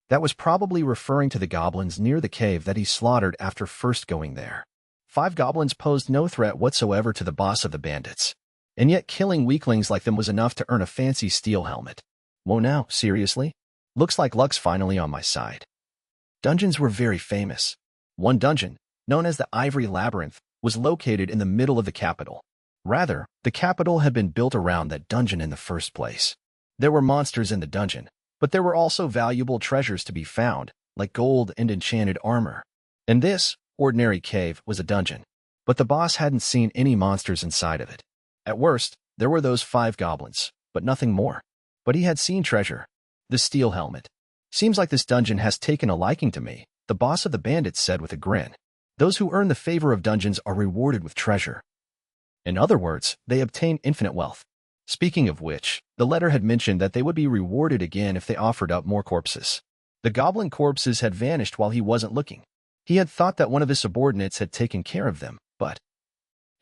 That was probably referring to the goblins near the cave that he slaughtered after first going there. 5 goblins posed no threat whatsoever to the boss of the bandits, and yet killing weaklings like them was enough to earn a fancy steel helmet. Whoa now, seriously? Looks like luck's finally on my side. Dungeons were very famous. One dungeon, known as the Ivory Labyrinth, was located in the middle of the capital. Rather, the capital had been built around that dungeon in the first place. There were monsters in the dungeon, but there were also valuable treasures to be found, like gold and enchanted armor. And this, Ordinary Cave, was a dungeon, but the boss hadn't seen any monsters inside of it. At worst, there were those 5 goblins, but nothing more. But he had seen treasure. The steel helmet. Seems like this dungeon has taken a liking to me, the boss of the bandits said with a grin. Those who earn the favor of dungeons are rewarded with treasure. In other words, they obtain infinite wealth. Speaking of which, the letter had mentioned that they would be rewarded again if they offered up more corpses. The goblin corpses had vanished while he wasn't looking. He had thought that one of his subordinates had taken care of them, but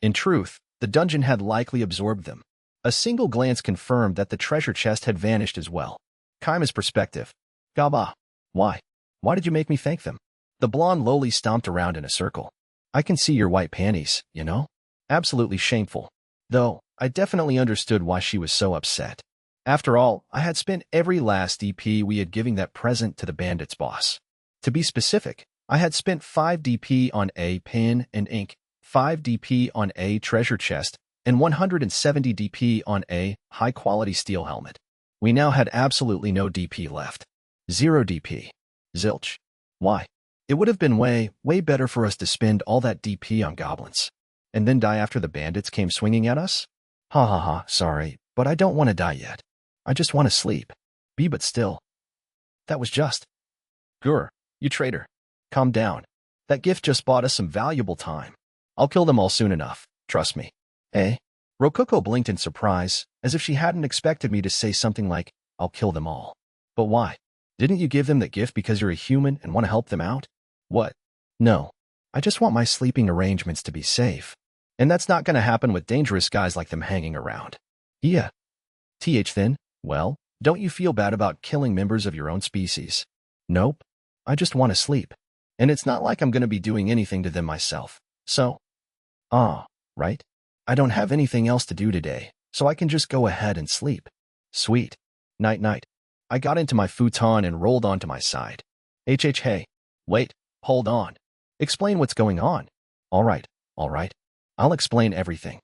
in truth, the dungeon had likely absorbed them. A single glance confirmed that the treasure chest had vanished as well. Kaima's perspective. Gaba. Why? Why did you make me thank them? The blonde lowly stomped around in a circle. I can see your white panties, you know? Absolutely shameful. Though, I definitely understood why she was so upset. After all, I had spent every last DP we had giving that present to the bandits boss. To be specific, I had spent 5 DP on a pen and ink, 5 DP on a treasure chest, and 170 DP on a high-quality steel helmet. We now had absolutely no DP left. 0 DP. Zilch. Why? It would have been way better for us to spend all that DP on goblins. And then die after the bandits came swinging at us? Ha ha ha, sorry, but I don't want to die yet. I just want to sleep. But still. That was just. Gur, you traitor. Calm down. That gift just bought us some valuable time. I'll kill them all soon enough, trust me. Eh? Rococo blinked in surprise, as if she hadn't expected me to say something like, I'll kill them all. But why? Didn't you give them that gift because you're a human and want to help them out? What? No. I just want my sleeping arrangements to be safe. And that's not going to happen with dangerous guys like them hanging around. Yeah. Then, well, don't you feel bad about killing members of your own species? Nope. I just want to sleep. And it's not like I'm gonna be doing anything to them myself. So, right? I don't have anything else to do today, so I can just go ahead and sleep. Sweet. Night-night. I got into my futon and rolled onto my side. Hey. Wait, hold on. Explain what's going on. All right. I'll explain everything.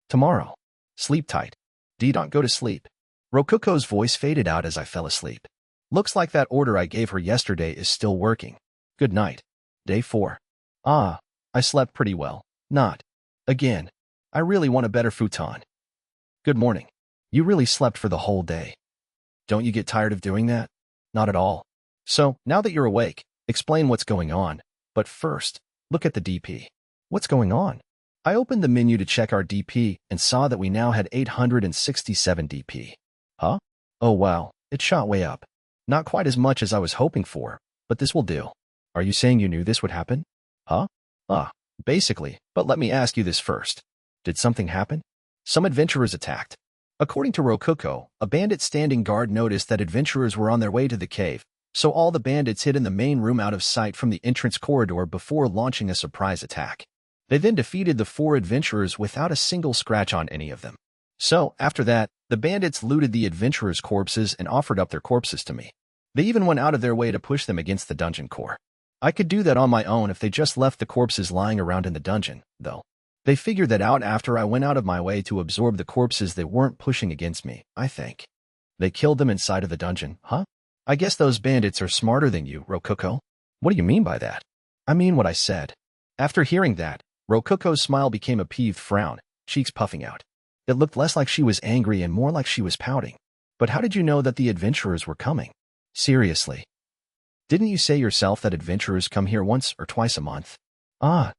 Tomorrow. Sleep tight. Don't go to sleep. Rokuko's voice faded out as I fell asleep. Looks like that order I gave her yesterday is still working. Good night. Day 4. I slept pretty well. Not. Again. I really want a better futon. Good morning. You really slept for the whole day. Don't you get tired of doing that? Not at all. So, now that you're awake, explain what's going on. But first, look at the DP. What's going on? I opened the menu to check our DP and saw that we now had 867 DP. Huh? Oh wow, it shot way up. Not quite as much as I was hoping for, but this will do. Are you saying you knew this would happen? Huh? Basically, but let me ask you this first. Did something happen? Some adventurers attacked. According to Rokuko, a bandit standing guard noticed that adventurers were on their way to the cave, so all the bandits hid in the main room out of sight from the entrance corridor before launching a surprise attack. They then defeated the 4 adventurers without a single scratch on any of them. So, after that, the bandits looted the adventurers' corpses and offered up their corpses to me. They even went out of their way to push them against the dungeon core. I could do that on my own if they just left the corpses lying around in the dungeon, though. They figured that out after I went out of my way to absorb the corpses they weren't pushing against me, I think. They killed them inside of the dungeon, huh? I guess those bandits are smarter than you, Rokuko. What do you mean by that? I mean what I said. After hearing that, Rokuko's smile became a peeved frown, cheeks puffing out. It looked less like she was angry and more like she was pouting. But how did you know that the adventurers were coming? Seriously. Didn't you say yourself that adventurers come here once or twice a month? Now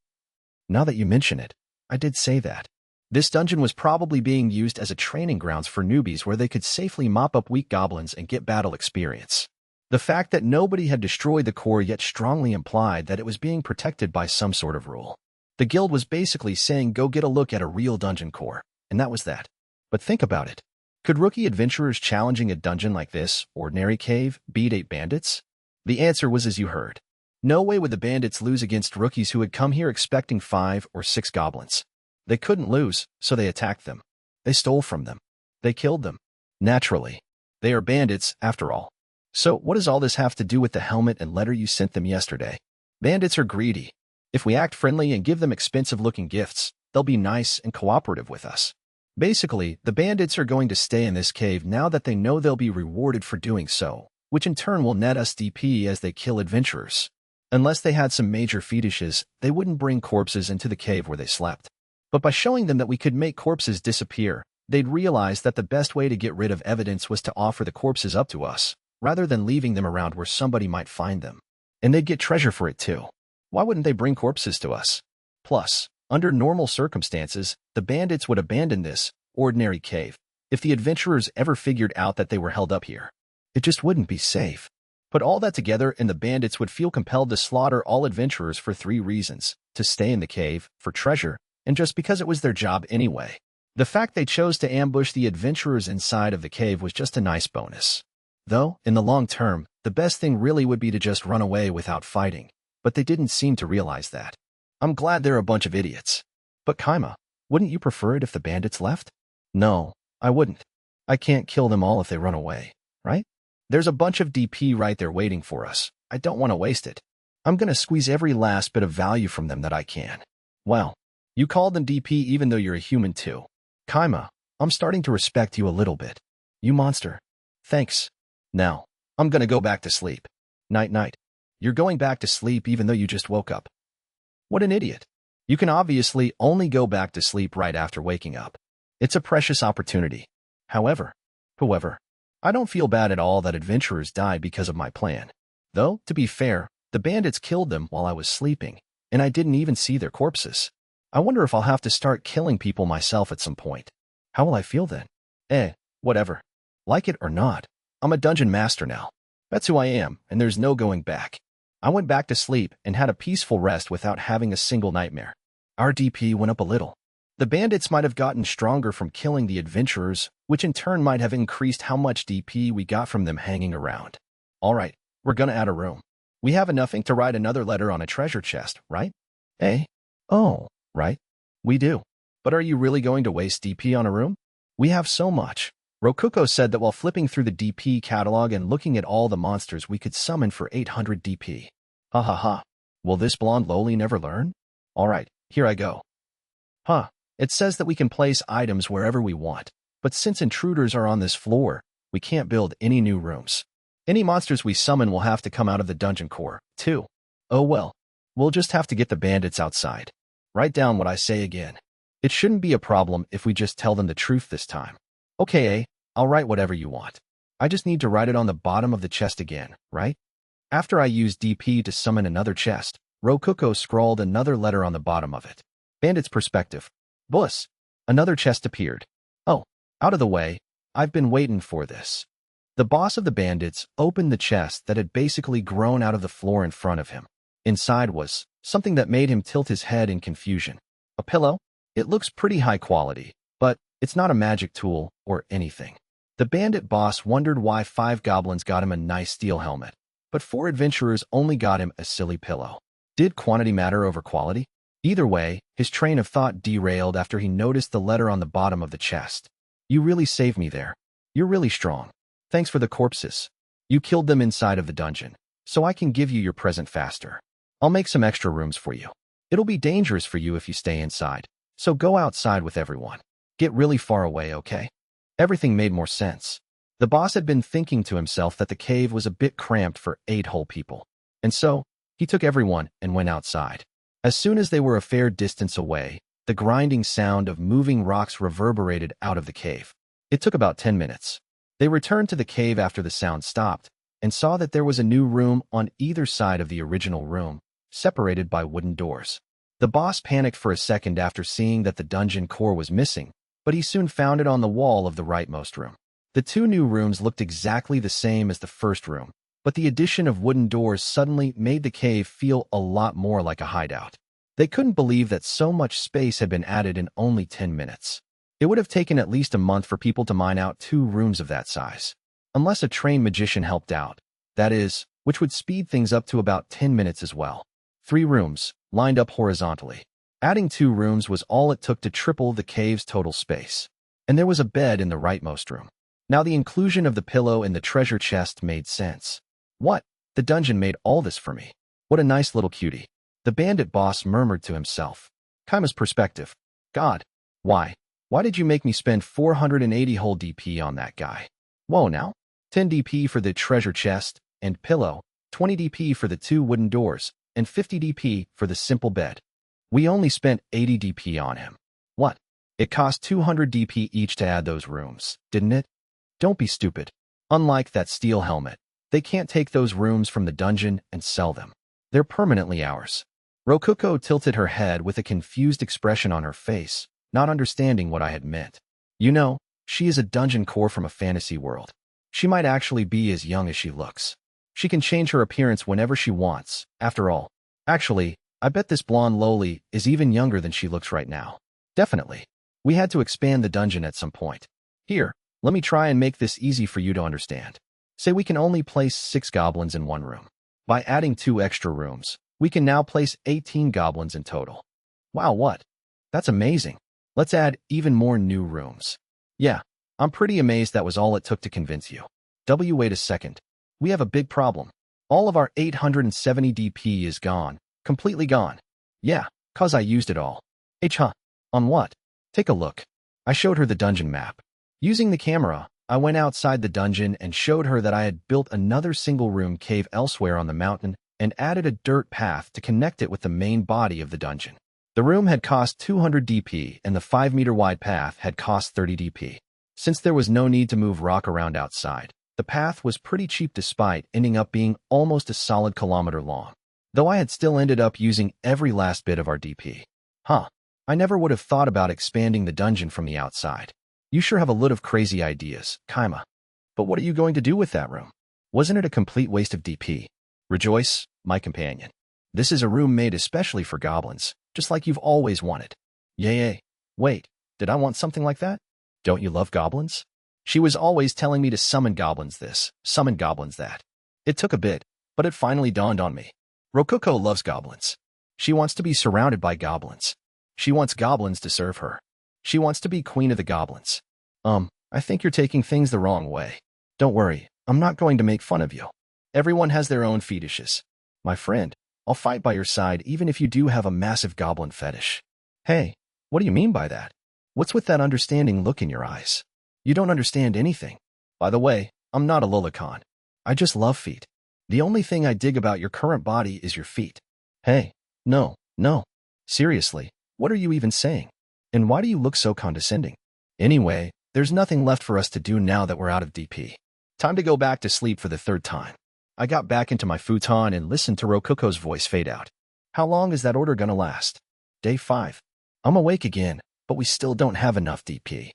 that you mention it, I did say that. This dungeon was probably being used as a training grounds for newbies where they could safely mop up weak goblins and get battle experience. The fact that nobody had destroyed the core yet strongly implied that it was being protected by some sort of rule. The guild was basically saying go get a look at a real dungeon core, and that was that. But think about it. Could rookie adventurers challenging a dungeon like this, ordinary cave, beat 8 bandits? The answer was as you heard. No way would the bandits lose against rookies who had come here expecting 5 or 6 goblins. They couldn't lose, so they attacked them. They stole from them. They killed them. Naturally. They are bandits, after all. So what does all this have to do with the helmet and letter you sent them yesterday? Bandits are greedy. If we act friendly and give them expensive-looking gifts, they'll be nice and cooperative with us. Basically, the bandits are going to stay in this cave now that they know they'll be rewarded for doing so, which in turn will net us DP as they kill adventurers. Unless they had some major fetishes, they wouldn't bring corpses into the cave where they slept. But by showing them that we could make corpses disappear, they'd realize that the best way to get rid of evidence was to offer the corpses up to us, rather than leaving them around where somebody might find them. And they'd get treasure for it too. Why wouldn't they bring corpses to us? Plus, under normal circumstances, the bandits would abandon this ordinary cave if the adventurers ever figured out that they were held up here. It just wouldn't be safe. Put all that together and the bandits would feel compelled to slaughter all adventurers for 3 reasons: to stay in the cave, for treasure, and just because it was their job anyway. The fact they chose to ambush the adventurers inside of the cave was just a nice bonus. Though, in the long term, the best thing really would be to just run away without fighting, but they didn't seem to realize that. I'm glad they're a bunch of idiots. But Kaima, wouldn't you prefer it if the bandits left? No, I wouldn't. I can't kill them all if they run away, right? There's a bunch of DP right there waiting for us. I don't want to waste it. I'm gonna squeeze every last bit of value from them that I can. Well, you called them DP even though you're a human too. Kaima, I'm starting to respect you a little bit. You monster. Thanks. Now, I'm gonna go back to sleep. Night-night. You're going back to sleep even though you just woke up. What an idiot. You can obviously only go back to sleep right after waking up. It's a precious opportunity. However, I don't feel bad at all that adventurers died because of my plan. Though, to be fair, the bandits killed them while I was sleeping, and I didn't even see their corpses. I wonder if I'll have to start killing people myself at some point. How will I feel then? Whatever. Like it or not, I'm a dungeon master now. That's who I am, and there's no going back. I went back to sleep and had a peaceful rest without having a single nightmare. Our DP went up a little. The bandits might have gotten stronger from killing the adventurers, which in turn might have increased how much DP we got from them hanging around. Alright, we're gonna add a room. We have enough ink to write another letter on a treasure chest, right? Eh? Oh, right. We do. But are you really going to waste DP on a room? We have so much. Rokuko said that while flipping through the DP catalog and looking at all the monsters we could summon for 800 DP. Ha ha ha. Will this blonde loli never learn? Alright, here I go. Huh. It says that we can place items wherever we want, but since intruders are on this floor, we can't build any new rooms. Any monsters we summon will have to come out of the dungeon core, too. Oh well. We'll just have to get the bandits outside. Write down what I say again. It shouldn't be a problem if we just tell them the truth this time. Okay, I'll write whatever you want. I just need to write it on the bottom of the chest again, right? After I used DP to summon another chest, Rokuko scrawled another letter on the bottom of it. Bandit's perspective. Bus. Another chest appeared. Oh, out of the way. I've been waiting for this. The boss of the bandits opened the chest that had basically grown out of the floor in front of him. Inside was something that made him tilt his head in confusion. A pillow? It looks pretty high quality, but it's not a magic tool or anything. The bandit boss wondered why 5 goblins got him a nice steel helmet, but 4 adventurers only got him a silly pillow. Did quantity matter over quality? Either way, his train of thought derailed after he noticed the letter on the bottom of the chest. You really saved me there. You're really strong. Thanks for the corpses. You killed them inside of the dungeon, so I can give you your present faster. I'll make some extra rooms for you. It'll be dangerous for you if you stay inside, so go outside with everyone. Get really far away, okay? Everything made more sense. The boss had been thinking to himself that the cave was a bit cramped for 8 whole people, and so he took everyone and went outside. As soon as they were a fair distance away, the grinding sound of moving rocks reverberated out of the cave. It took about 10 minutes. They returned to the cave after the sound stopped and saw that there was a new room on either side of the original room, separated by wooden doors. The boss panicked for a second after seeing that the dungeon core was missing, but he soon found it on the wall of the rightmost room. The 2 new rooms looked exactly the same as the first room, but the addition of wooden doors suddenly made the cave feel a lot more like a hideout. They couldn't believe that so much space had been added in only 10 minutes. It would have taken at least a month for people to mine out 2 rooms of that size. Unless a trained magician helped out, that is, which would speed things up to about 10 minutes as well. 3 rooms, lined up horizontally. Adding 2 rooms was all it took to triple the cave's total space. And there was a bed in the rightmost room. Now the inclusion of the pillow in the treasure chest made sense. What? The dungeon made all this for me. What a nice little cutie. The bandit boss murmured to himself. Kaima's perspective. God. Why? Why did you make me spend 480 whole DP on that guy? Whoa now. 10 DP for the treasure chest and pillow, 20 DP for the 2 wooden doors, and 50 DP for the simple bed. We only spent 80 DP on him. What? It cost 200 DP each to add those rooms, didn't it? Don't be stupid. Unlike that steel helmet, they can't take those rooms from the dungeon and sell them. They're permanently ours. Rokuko tilted her head with a confused expression on her face, not understanding what I had meant. You know, she is a dungeon core from a fantasy world. She might actually be as young as she looks. She can change her appearance whenever she wants, after all. Actually, I bet this blonde loli is even younger than she looks right now. Definitely. We had to expand the dungeon at some point. Here, let me try and make this easy for you to understand. Say we can only place 6 goblins in one room. By adding 2 extra rooms, we can now place 18 goblins in total. Wow, what? That's amazing. Let's add even more new rooms. Yeah, I'm pretty amazed that was all it took to convince you. Wait a second. We have a big problem. All of our 870 DP is gone. Completely gone. Yeah, 'cause I used it all. Huh? On what? Take a look. I showed her the dungeon map. Using the camera, I went outside the dungeon and showed her that I had built another single-room cave elsewhere on the mountain and added a dirt path to connect it with the main body of the dungeon. The room had cost 200 DP and the 5-meter-wide path had cost 30 DP. Since there was no need to move rock around outside, the path was pretty cheap despite ending up being almost a solid kilometer long. Though I had still ended up using every last bit of our DP. Huh. I never would have thought about expanding the dungeon from the outside. You sure have a lot of crazy ideas, Kaima. But what are you going to do with that room? Wasn't it a complete waste of DP? Rejoice, my companion. This is a room made especially for goblins, just like you've always wanted. Yay. Wait, did I want something like that? Don't you love goblins? She was always telling me to summon goblins this, summon goblins that. It took a bit, But it finally dawned on me. Rococo loves goblins. She wants to be surrounded by goblins. She wants goblins to serve her. She wants to be queen of the goblins. I think you're taking things the wrong way. Don't worry, I'm not going to make fun of you. Everyone has their own fetishes. My friend, I'll fight by your side even if you do have a massive goblin fetish. Hey, what do you mean by that? What's with that understanding look in your eyes? You don't understand anything. By the way, I'm not a lolicon. I just love feet. The only thing I dig about your current body is your feet. Hey, no. Seriously, what are you even saying? And why do you look so condescending? Anyway, there's nothing left for us to do now that we're out of DP. Time to go back to sleep for the third time. I got back into my futon and listened to Rococo's voice fade out. How long is that order gonna last? Day 5. I'm awake again, but we still don't have enough DP.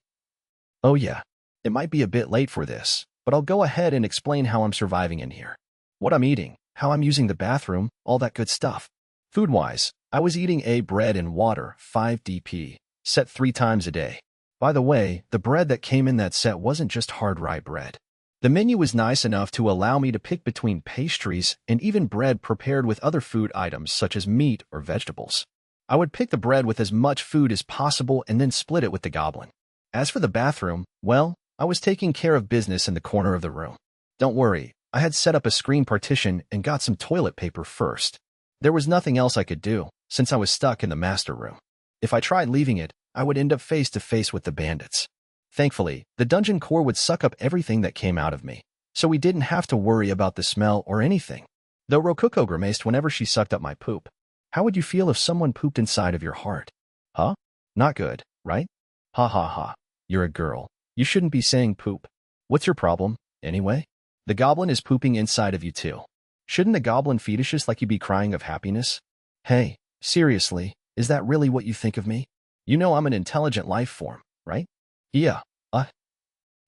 Oh yeah, it might be a bit late for this, but I'll go ahead and explain how I'm surviving in here. What I'm eating, how I'm using the bathroom, all that good stuff. Food-wise, I was eating bread and water, 5 DP, set 3 times a day. By the way, the bread that came in that set wasn't just hard rye bread. The menu was nice enough to allow me to pick between pastries and even bread prepared with other food items such as meat or vegetables. I would pick the bread with as much food as possible and then split it with the goblin. As for the bathroom, well, I was taking care of business in the corner of the room. Don't worry, I had set up a screen partition and got some toilet paper first. There was nothing else I could do, since I was stuck in the master room. If I tried leaving it, I would end up face to face with the bandits. Thankfully, the dungeon core would suck up everything that came out of me, so we didn't have to worry about the smell or anything. Though Rococo grimaced whenever she sucked up my poop. How would you feel if someone pooped inside of your heart? Huh? Not good, right? Ha ha ha. You're a girl. You shouldn't be saying poop. What's your problem, anyway? The goblin is pooping inside of you too. Shouldn't a goblin fetishes like you be crying of happiness? Hey, seriously, is that really what you think of me? You know I'm an intelligent life form, right? Yeah,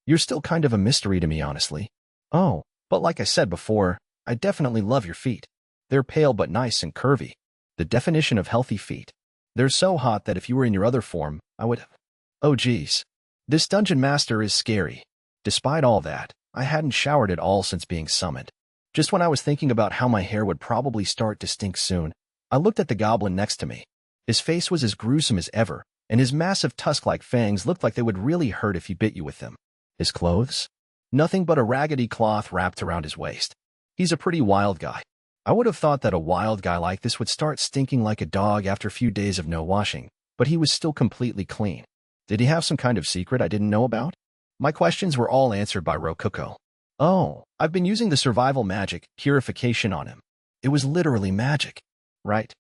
you're still kind of a mystery to me, honestly. Oh, but like I said before, I definitely love your feet. They're pale but nice and curvy. The definition of healthy feet. They're so hot that if you were in your other form, I would... Oh geez. This dungeon master is scary. Despite all that, I hadn't showered at all since being summoned. Just when I was thinking about how my hair would probably start to stink soon, I looked at the goblin next to me. His face was as gruesome as ever, and his massive tusk-like fangs looked like they would really hurt if he bit you with them. His clothes? Nothing but a raggedy cloth wrapped around his waist. He's a pretty wild guy. I would have thought that a wild guy like this would start stinking like a dog after a few days of no washing, but he was still completely clean. Did he have some kind of secret I didn't know about? My questions were all answered by Rococo. Oh, I've been using the survival magic, purification on him. It was literally magic. Right?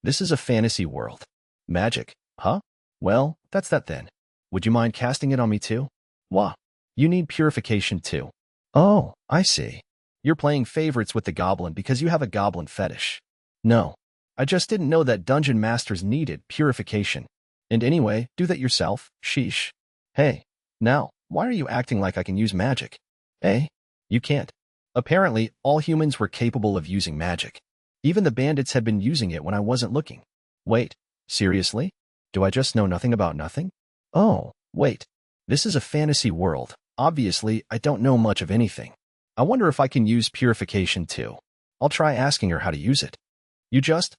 This is a fantasy world. Magic, huh? Well, that's that then. Would you mind casting it on me too? Wah. You need purification too. Oh, I see. You're playing favorites with the goblin because you have a goblin fetish. No, I just didn't know that dungeon masters needed purification. And anyway, do that yourself, sheesh. Hey, now, why are you acting like I can use magic? Eh? You can't. Apparently, all humans were capable of using magic. Even the bandits had been using it when I wasn't looking. Wait, seriously? Do I just know nothing about nothing? Oh, wait. This is a fantasy world. Obviously, I don't know much of anything. I wonder if I can use purification too. I'll try asking her how to use it. You just,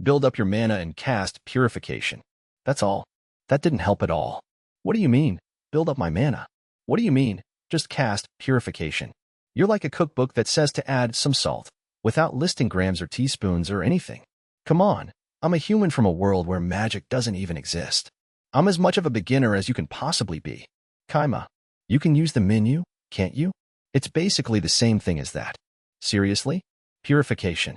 build up your mana and cast purification. That's all. That didn't help at all. What do you mean, build up my mana? What do you mean, just cast purification? You're like a cookbook that says to add some salt, without listing grams or teaspoons or anything. Come on, I'm a human from a world where magic doesn't even exist. I'm as much of a beginner as you can possibly be. Kaima, you can use the menu, can't you? It's basically the same thing as that. Seriously? Purification.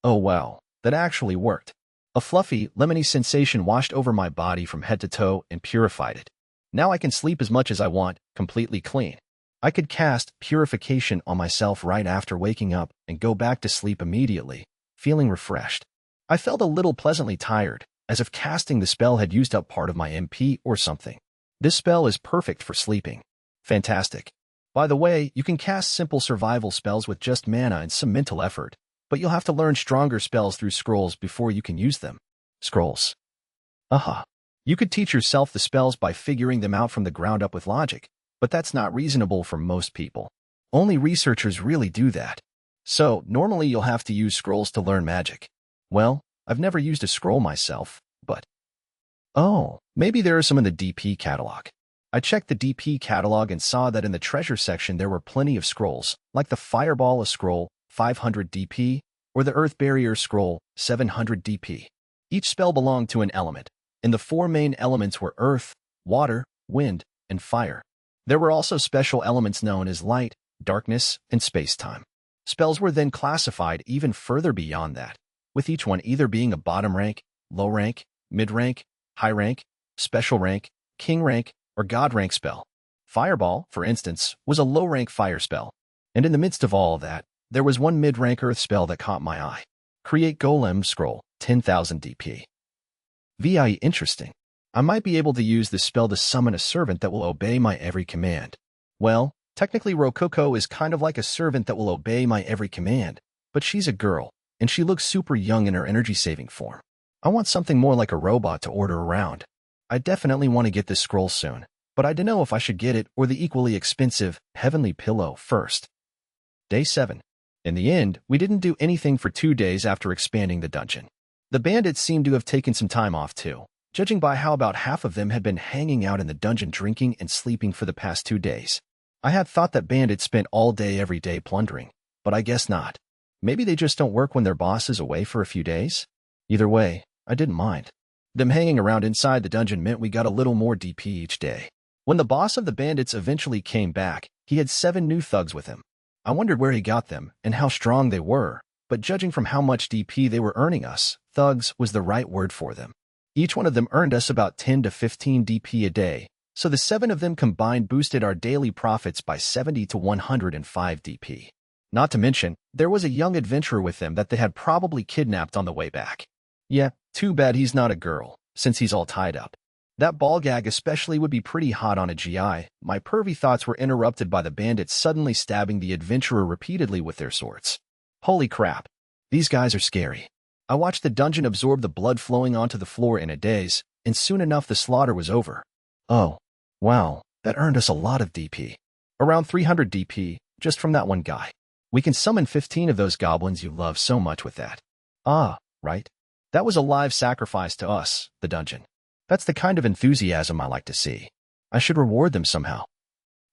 Oh wow, that actually worked. A fluffy, lemony sensation washed over my body from head to toe and purified it. Now I can sleep as much as I want, completely clean. I could cast purification on myself right after waking up and go back to sleep immediately, feeling refreshed. I felt a little pleasantly tired, as if casting the spell had used up part of my MP or something. This spell is perfect for sleeping. Fantastic. By the way, you can cast simple survival spells with just mana and some mental effort, but you'll have to learn stronger spells through scrolls before you can use them. Scrolls. Aha. You could teach yourself the spells by figuring them out from the ground up with logic, but that's not reasonable for most people. Only researchers really do that. So, normally you'll have to use scrolls to learn magic. Well, I've never used a scroll myself, but... Oh, maybe there are some in the DP catalog. I checked the DP catalog and saw that in the treasure section there were plenty of scrolls, like the Fireball scroll, 500 DP, or the Earth Barrier scroll, 700 DP. Each spell belonged to an element, and the four main elements were earth, water, wind, and fire. There were also special elements known as light, darkness, and space-time. Spells were then classified even further beyond that, with each one either being a bottom rank, low rank, mid rank, high rank, special rank, king rank, or god rank spell. Fireball, for instance, was a low rank fire spell. And in the midst of all of that, there was one mid rank earth spell that caught my eye. Create Golem Scroll, 10,000 DP. VI interesting. I might be able to use this spell to summon a servant that will obey my every command. Well, technically Rococo is kind of like a servant that will obey my every command, but she's a girl, and she looks super young in her energy-saving form. I want something more like a robot to order around. I definitely want to get this scroll soon, but I don't know if I should get it or the equally expensive Heavenly Pillow first. Day 7. In the end, we didn't do anything for 2 days after expanding the dungeon. The bandits seemed to have taken some time off too, judging by how about half of them had been hanging out in the dungeon drinking and sleeping for the past 2 days. I had thought that bandits spent all day every day plundering, but I guess not. Maybe they just don't work when their boss is away for a few days? Either way, I didn't mind. Them hanging around inside the dungeon meant we got a little more DP each day. When the boss of the bandits eventually came back, he had 7 new thugs with him. I wondered where he got them and how strong they were, but judging from how much DP they were earning us, thugs was the right word for them. Each one of them earned us about 10 to 15 DP a day, so the 7 of them combined boosted our daily profits by 70 to 105 DP. Not to mention, there was a young adventurer with them that they had probably kidnapped on the way back. Yeah, too bad he's not a girl, since he's all tied up. That ball gag especially would be pretty hot on a GI. My pervy thoughts were interrupted by the bandits suddenly stabbing the adventurer repeatedly with their swords. Holy crap. These guys are scary. I watched the dungeon absorb the blood flowing onto the floor in a daze, and soon enough the slaughter was over. Oh, wow, that earned us a lot of DP. Around 300 DP, just from that one guy. We can summon 15 of those goblins you love so much with that. Ah, right. That was a live sacrifice to us, the dungeon. That's the kind of enthusiasm I like to see. I should reward them somehow.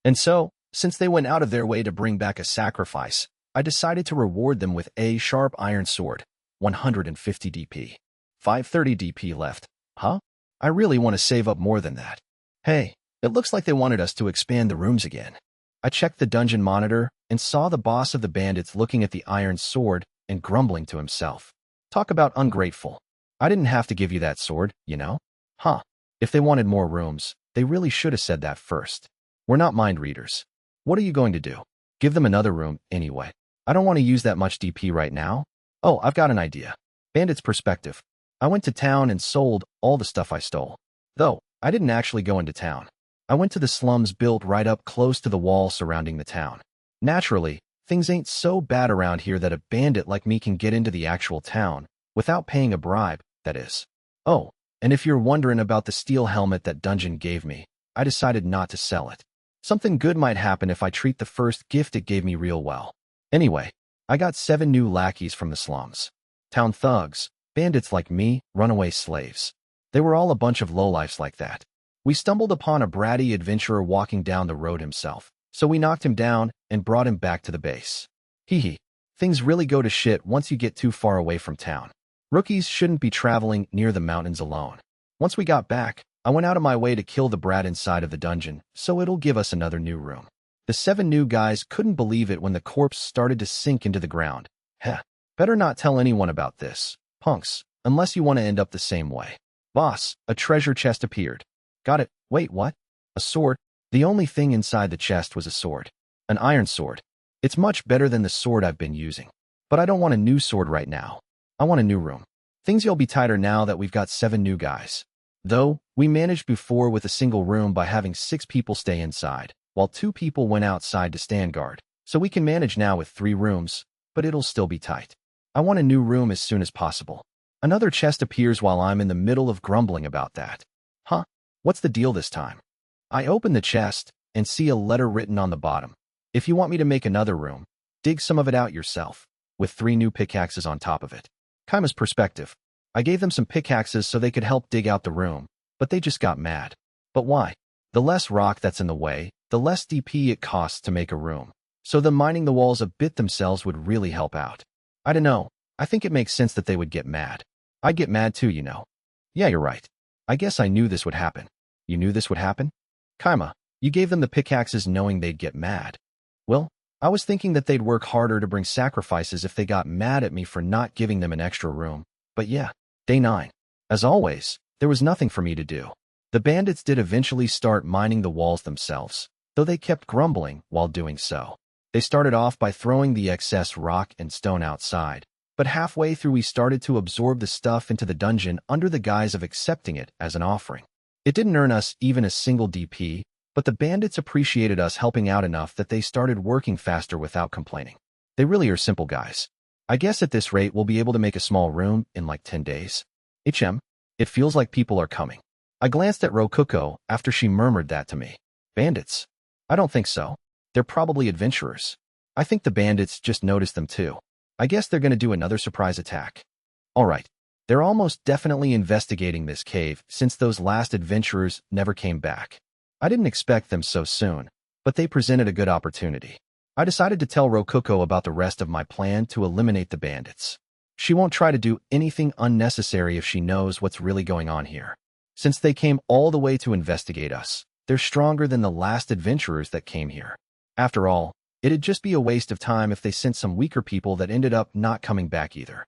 And so, since they went out of their way to bring back a sacrifice, I decided to reward them with a sharp iron sword, 150 DP. 530 DP left. Huh? I really want to save up more than that. Hey, it looks like they wanted us to expand the rooms again. I checked the dungeon monitor and saw the boss of the bandits looking at the iron sword and grumbling to himself. Talk about ungrateful. I didn't have to give you that sword, you know? Huh. If they wanted more rooms, they really should have said that first. We're not mind readers. What are you going to do? Give them another room, anyway. I don't want to use that much DP right now. Oh, I've got an idea. Bandit's perspective. I went to town and sold all the stuff I stole. Though, I didn't actually go into town. I went to the slums built right up close to the wall surrounding the town. Naturally, things ain't so bad around here that a bandit like me can get into the actual town, without paying a bribe, that is. Oh, and if you're wondering about the steel helmet that dungeon gave me, I decided not to sell it. Something good might happen if I treat the first gift it gave me real well. Anyway, I got 7 new lackeys from the slums. Town thugs, bandits like me, runaway slaves. They were all a bunch of lowlifes like that. We stumbled upon a bratty adventurer walking down the road himself, so we knocked him down and brought him back to the base. Hee hee. Things really go to shit once you get too far away from town. Rookies shouldn't be traveling near the mountains alone. Once we got back, I went out of my way to kill the brat inside of the dungeon, so it'll give us another new room. The 7 new guys couldn't believe it when the corpse started to sink into the ground. Heh. Better not tell anyone about this, punks, unless you want to end up the same way. Boss, a treasure chest appeared. Got it. Wait, what? A sword? The only thing inside the chest was a sword. An iron sword. It's much better than the sword I've been using. But I don't want a new sword right now. I want a new room. Things will be tighter now that we've got 7 new guys. Though, we managed before with a single room by having 6 people stay inside, while 2 people went outside to stand guard. So we can manage now with 3 rooms, but it'll still be tight. I want a new room as soon as possible. Another chest appears while I'm in the middle of grumbling about that. Huh? What's the deal this time? I open the chest and see a letter written on the bottom. If you want me to make another room, dig some of it out yourself, with 3 new pickaxes on top of it. Kaima's perspective. I gave them some pickaxes so they could help dig out the room, but they just got mad. But why? The less rock that's in the way, the less DP it costs to make a room. So them mining the walls a bit themselves would really help out. I don't know. I think it makes sense that they would get mad. I'd get mad too, you know. Yeah, you're right. I guess I knew this would happen. You knew this would happen? Kaima, you gave them the pickaxes knowing they'd get mad. Well, I was thinking that they'd work harder to bring sacrifices if they got mad at me for not giving them an extra room. But yeah, day 9. As always, there was nothing for me to do. The bandits did eventually start mining the walls themselves, though they kept grumbling while doing so. They started off by throwing the excess rock and stone outside, but halfway through we started to absorb the stuff into the dungeon under the guise of accepting it as an offering. It didn't earn us even a single DP, but the bandits appreciated us helping out enough that they started working faster without complaining. They really are simple guys. I guess at this rate we'll be able to make a small room in like 10 days. It feels like people are coming. I glanced at Rokuko after she murmured that to me. Bandits? I don't think so. They're probably adventurers. I think the bandits just noticed them too. I guess they're going to do another surprise attack. Alright. They're almost definitely investigating this cave since those last adventurers never came back. I didn't expect them so soon, but they presented a good opportunity. I decided to tell Rokuko about the rest of my plan to eliminate the bandits. She won't try to do anything unnecessary if she knows what's really going on here. Since they came all the way to investigate us, they're stronger than the last adventurers that came here. After all, it'd just be a waste of time if they sent some weaker people that ended up not coming back either.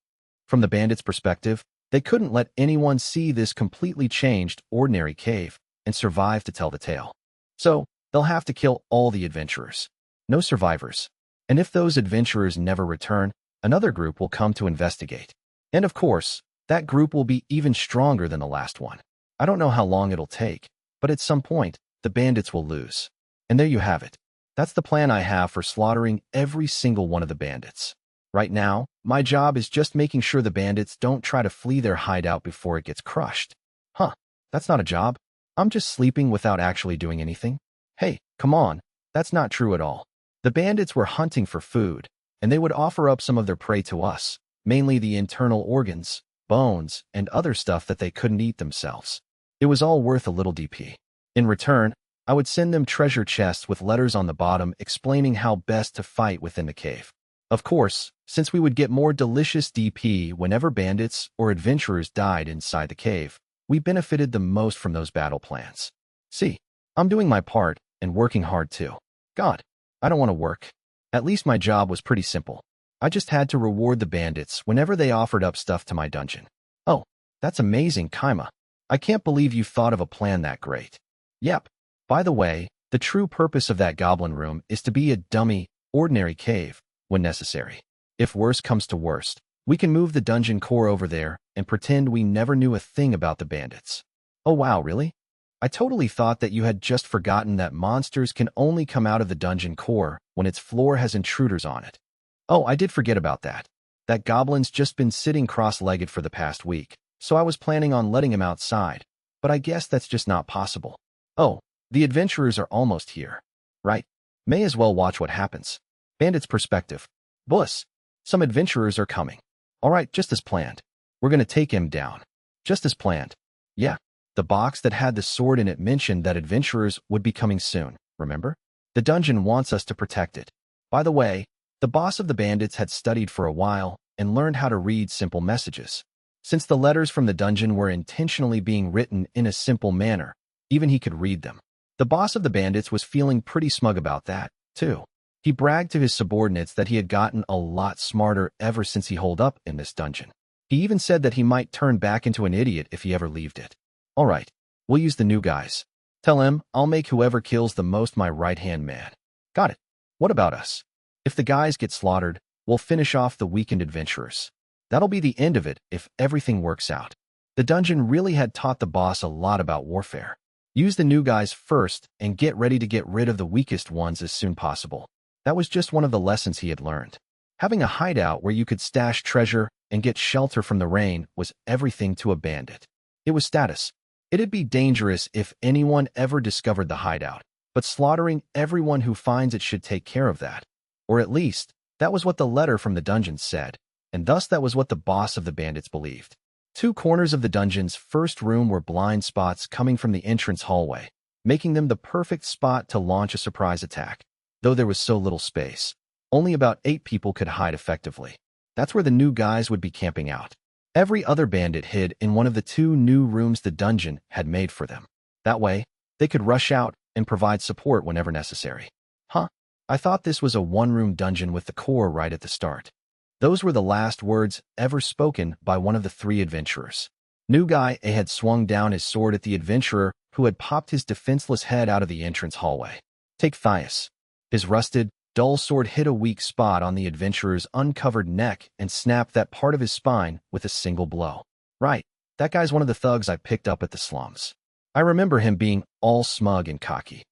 From the bandits' perspective, they couldn't let anyone see this completely changed, ordinary cave and survive to tell the tale. So, they'll have to kill all the adventurers. No survivors. And if those adventurers never return, another group will come to investigate. And of course, that group will be even stronger than the last one. I don't know how long it'll take, but at some point, the bandits will lose. And there you have it. That's the plan I have for slaughtering every single one of the bandits. Right now, my job is just making sure the bandits don't try to flee their hideout before it gets crushed. Huh, that's not a job. I'm just sleeping without actually doing anything. Hey, come on, that's not true at all. The bandits were hunting for food, and they would offer up some of their prey to us, mainly the internal organs, bones, and other stuff that they couldn't eat themselves. It was all worth a little DP. In return, I would send them treasure chests with letters on the bottom explaining how best to fight within the cave. Of course, since we would get more delicious DP whenever bandits or adventurers died inside the cave, we benefited the most from those battle plans. See, I'm doing my part and working hard too. God, I don't want to work. At least my job was pretty simple. I just had to reward the bandits whenever they offered up stuff to my dungeon. Oh, that's amazing, Kaima. I can't believe you thought of a plan that great. Yep. By the way, the true purpose of that goblin room is to be a dummy, ordinary cave, when necessary. If worse comes to worst, we can move the dungeon core over there and pretend we never knew a thing about the bandits. Oh wow, really? I totally thought that you had just forgotten that monsters can only come out of the dungeon core when its floor has intruders on it. Oh, I did forget about that. That goblin's just been sitting cross-legged for the past week, so I was planning on letting him outside, but I guess that's just not possible. Oh, the adventurers are almost here. Right. May as well watch what happens. Bandit's perspective. Boss, some adventurers are coming. Alright, just as planned. We're gonna take him down. Just as planned. Yeah, the box that had the sword in it mentioned that adventurers would be coming soon, remember? The dungeon wants us to protect it. By the way, the boss of the bandits had studied for a while and learned how to read simple messages. Since the letters from the dungeon were intentionally being written in a simple manner, even he could read them. The boss of the bandits was feeling pretty smug about that, too. He bragged to his subordinates that he had gotten a lot smarter ever since he holed up in this dungeon. He even said that he might turn back into an idiot if he ever left it. Alright, we'll use the new guys. Tell him I'll make whoever kills the most my right-hand man. Got it. What about us? If the guys get slaughtered, we'll finish off the weakened adventurers. That'll be the end of it if everything works out. The dungeon really had taught the boss a lot about warfare. Use the new guys first and get ready to get rid of the weakest ones as soon possible. That was just one of the lessons he had learned. Having a hideout where you could stash treasure and get shelter from the rain was everything to a bandit. It was status. It'd be dangerous if anyone ever discovered the hideout, but slaughtering everyone who finds it should take care of that. Or at least, That was what the letter from the dungeon said, and thus that was what the boss of the bandits believed. Two corners of the dungeon's first room were blind spots coming from the entrance hallway, making them the perfect spot to launch a surprise attack. Though there was so little space, only about 8 people could hide effectively. That's where the new guys would be camping out. Every other bandit hid in one of the 2 new rooms the dungeon had made for them. That way, they could rush out and provide support whenever necessary. Huh? I thought this was a one-room dungeon with the core right at the start. Those were the last words ever spoken by one of the 3 adventurers. New Guy A had swung down his sword at the adventurer who had popped his defenseless head out of the entrance hallway. Take Thias. His rusted, dull sword hit a weak spot on the adventurer's uncovered neck and snapped that part of his spine with a single blow. Right, that guy's one of the thugs I picked up at the slums. I remember him being all smug and cocky.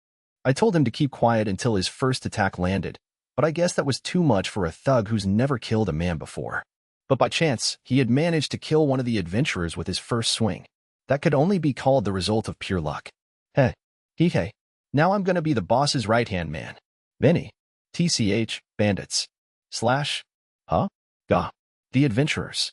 I told him to keep quiet until his first attack landed, but I guess that was too much for a thug who's never killed a man before. But by chance, he had managed to kill one of the adventurers with his first swing. That could only be called the result of pure luck. Hey, now I'm gonna be the boss's right-hand man. Benny. TCH, bandits. / Huh? Gah. The adventurers.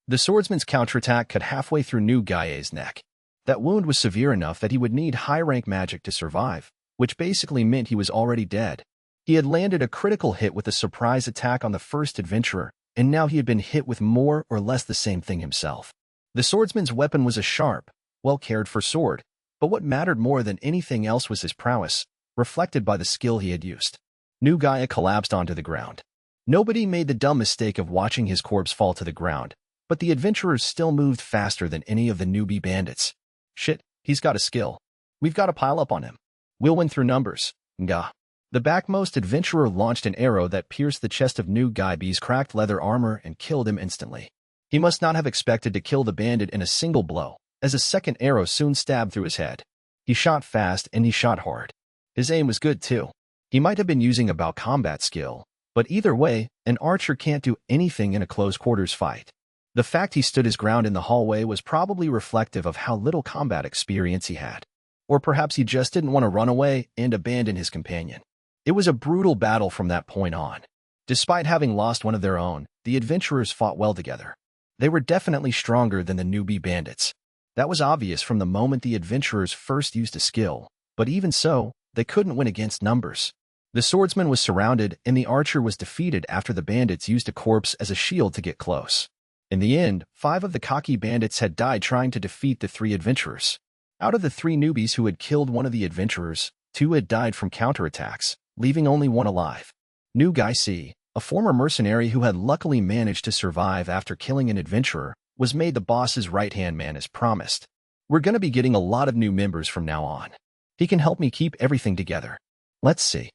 The swordsman's counterattack cut halfway through New Guy A's neck. That wound was severe enough that he would need high-rank magic to survive, which basically meant he was already dead. He had landed a critical hit with a surprise attack on the first adventurer, and now he had been hit with more or less the same thing himself. The swordsman's weapon was a sharp, well-cared-for sword, but what mattered more than anything else was his prowess, reflected by the skill he had used. New Gaia collapsed onto the ground. Nobody made the dumb mistake of watching his corpse fall to the ground, but the adventurers still moved faster than any of the newbie bandits. Shit, he's got a skill. We've got to pile up on him. We'll win through numbers. Gah. The backmost adventurer launched an arrow that pierced the chest of New Guy B's cracked leather armor and killed him instantly. He must not have expected to kill the bandit in a single blow, as a second arrow soon stabbed through his head. He shot fast and he shot hard. His aim was good too. He might have been using a bow combat skill, but either way, an archer can't do anything in a close-quarters fight. The fact he stood his ground in the hallway was probably reflective of how little combat experience he had. Or perhaps he just didn't want to run away and abandon his companion. It was a brutal battle from that point on. Despite having lost one of their own, the adventurers fought well together. They were definitely stronger than the newbie bandits. That was obvious from the moment the adventurers first used a skill, but even so, they couldn't win against numbers. The swordsman was surrounded and the archer was defeated after the bandits used a corpse as a shield to get close. In the end, 5 of the cocky bandits had died trying to defeat the 3 adventurers. Out of the 3 newbies who had killed one of the adventurers, 2 had died from counterattacks, leaving only 1 alive. New Guy C, a former mercenary who had luckily managed to survive after killing an adventurer, was made the boss's right-hand man as promised. We're gonna be getting a lot of new members from now on. He can help me keep everything together. Let's see.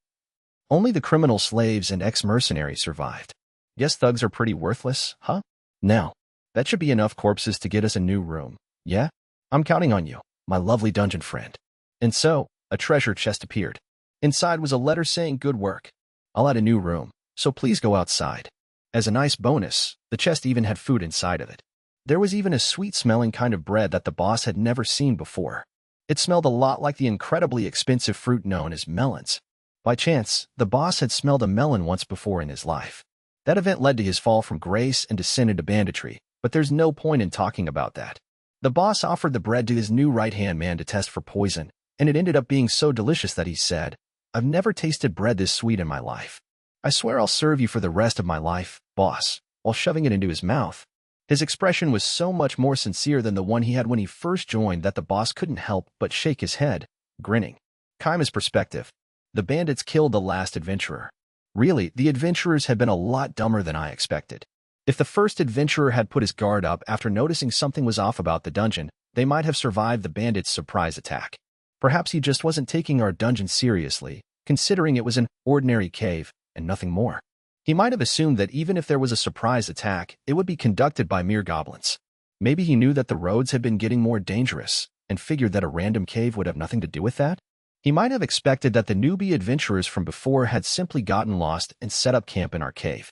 Only the criminal slaves and ex-mercenaries survived. Guess thugs are pretty worthless, huh? Now, that should be enough corpses to get us a new room, yeah? I'm counting on you, my lovely dungeon friend. And so, a treasure chest appeared. Inside was a letter saying good work. I'll add a new room, so please go outside. As a nice bonus, the chest even had food inside of it. There was even a sweet-smelling kind of bread that the boss had never seen before. It smelled a lot like the incredibly expensive fruit known as melons. By chance, the boss had smelled a melon once before in his life. That event led to his fall from grace and descent into banditry, but there's no point in talking about that. The boss offered the bread to his new right-hand man to test for poison, and it ended up being so delicious that he said, "I've never tasted bread this sweet in my life. I swear I'll serve you for the rest of my life, boss," while shoving it into his mouth. His expression was so much more sincere than the one he had when he first joined that the boss couldn't help but shake his head, grinning. Kaima's perspective. The bandits killed the last adventurer. Really, the adventurers had been a lot dumber than I expected. If the first adventurer had put his guard up after noticing something was off about the dungeon, they might have survived the bandits' surprise attack. Perhaps he just wasn't taking our dungeon seriously, considering it was an ordinary cave and nothing more. He might have assumed that even if there was a surprise attack, it would be conducted by mere goblins. Maybe he knew that the roads had been getting more dangerous and figured that a random cave would have nothing to do with that. He might have expected that the newbie adventurers from before had simply gotten lost and set up camp in our cave.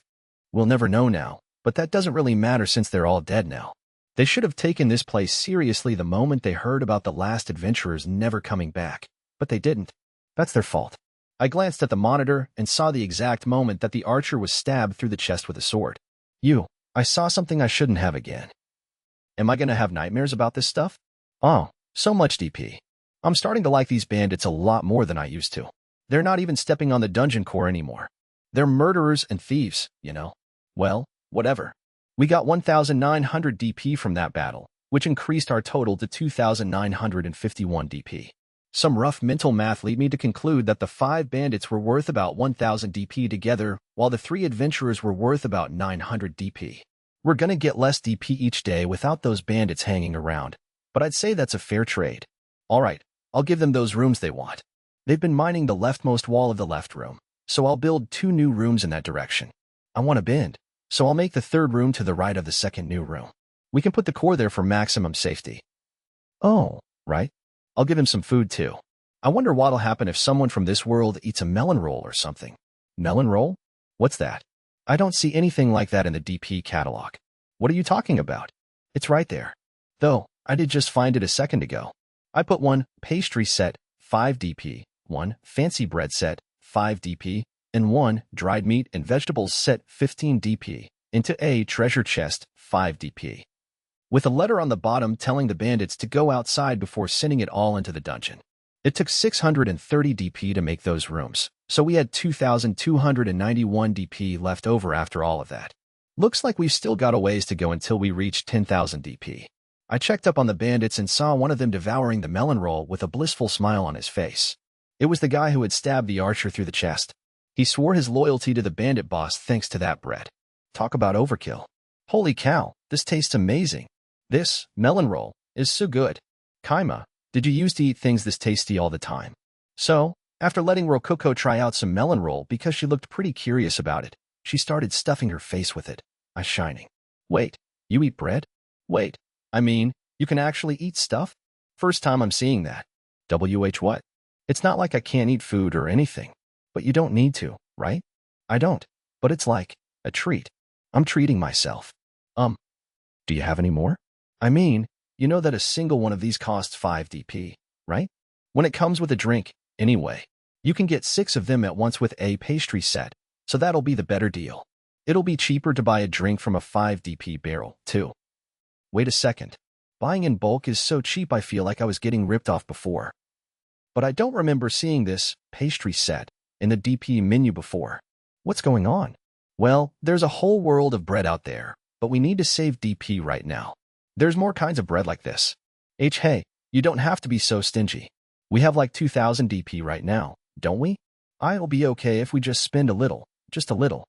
We'll never know now, but that doesn't really matter since they're all dead now. They should have taken this place seriously the moment they heard about the last adventurers never coming back, but they didn't. That's their fault. I glanced at the monitor and saw the exact moment that the archer was stabbed through the chest with a sword. I saw something I shouldn't have again. Am I gonna have nightmares about this stuff? Oh, so much DP. I'm starting to like these bandits a lot more than I used to. They're not even stepping on the dungeon core anymore. They're murderers and thieves, you know. Well, whatever. We got 1,900 DP from that battle, which increased our total to 2,951 DP. Some rough mental math lead me to conclude that the 5 bandits were worth about 1,000 DP together, while the 3 adventurers were worth about 900 DP. We're gonna get less DP each day without those bandits hanging around, but I'd say that's a fair trade. Alright, I'll give them those rooms they want. They've been mining the leftmost wall of the left room, so I'll build 2 new rooms in that direction. I want a bend, so I'll make the 3rd room to the right of the 2nd new room. We can put the core there for maximum safety. Oh, right. I'll give him some food too. I wonder what'll happen if someone from this world eats a melon roll or something. Melon roll? What's that? I don't see anything like that in the DP catalog. What are you talking about? It's right there. Though, I did just find it a second ago. I put 1 pastry set, 5 DP, 1 fancy bread set, 5 DP, and 1 dried meat and vegetables set, 15 DP, into a treasure chest, 5 DP. With a letter on the bottom telling the bandits to go outside before sending it all into the dungeon. It took 630 DP to make those rooms, so we had 2,291 DP left over after all of that. Looks like we've still got a ways to go until we reach 10,000 DP. I checked up on the bandits and saw one of them devouring the melon roll with a blissful smile on his face. It was the guy who had stabbed the archer through the chest. He swore his loyalty to the bandit boss thanks to that bread. Talk about overkill. Holy cow, this tastes amazing. This melon roll is so good. Kaima, did you used to eat things this tasty all the time? So, after letting Rococo try out some melon roll because she looked pretty curious about it, she started stuffing her face with it, eyes shining. Wait, you eat bread? Wait, I mean, you can actually eat stuff? First time I'm seeing that. WH what? It's not like I can't eat food or anything, but you don't need to, right? I don't, but it's like a treat. I'm treating myself. Do you have any more? I mean, you know that a single one of these costs 5 DP, right? When it comes with a drink, anyway. You can get 6 of them at once with a pastry set, so that'll be the better deal. It'll be cheaper to buy a drink from a 5 DP barrel, too. Wait a second. Buying in bulk is so cheap I feel like I was getting ripped off before. But I don't remember seeing this pastry set in the DP menu before. What's going on? Well, there's a whole world of bread out there, but we need to save DP right now. There's more kinds of bread like this. Hey, you don't have to be so stingy. We have like 2,000 DP right now, don't we? I'll be okay if we just spend a little, just a little.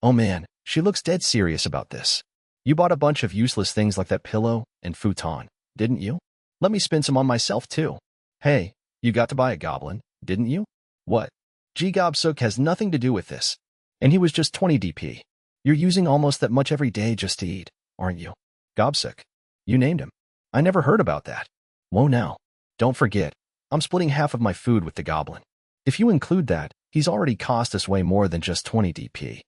Oh man, she looks dead serious about this. You bought a bunch of useless things like that pillow and futon, didn't you? Let me spend some on myself too. Hey, you got to buy a goblin, didn't you? What? Gobsuk has nothing to do with this. And he was just 20 DP. You're using almost that much every day just to eat, aren't you? Gobsuk. You named him. I never heard about that. Whoa now. Don't forget, I'm splitting half of my food with the goblin. If you include that, he's already cost us way more than just 20 DP.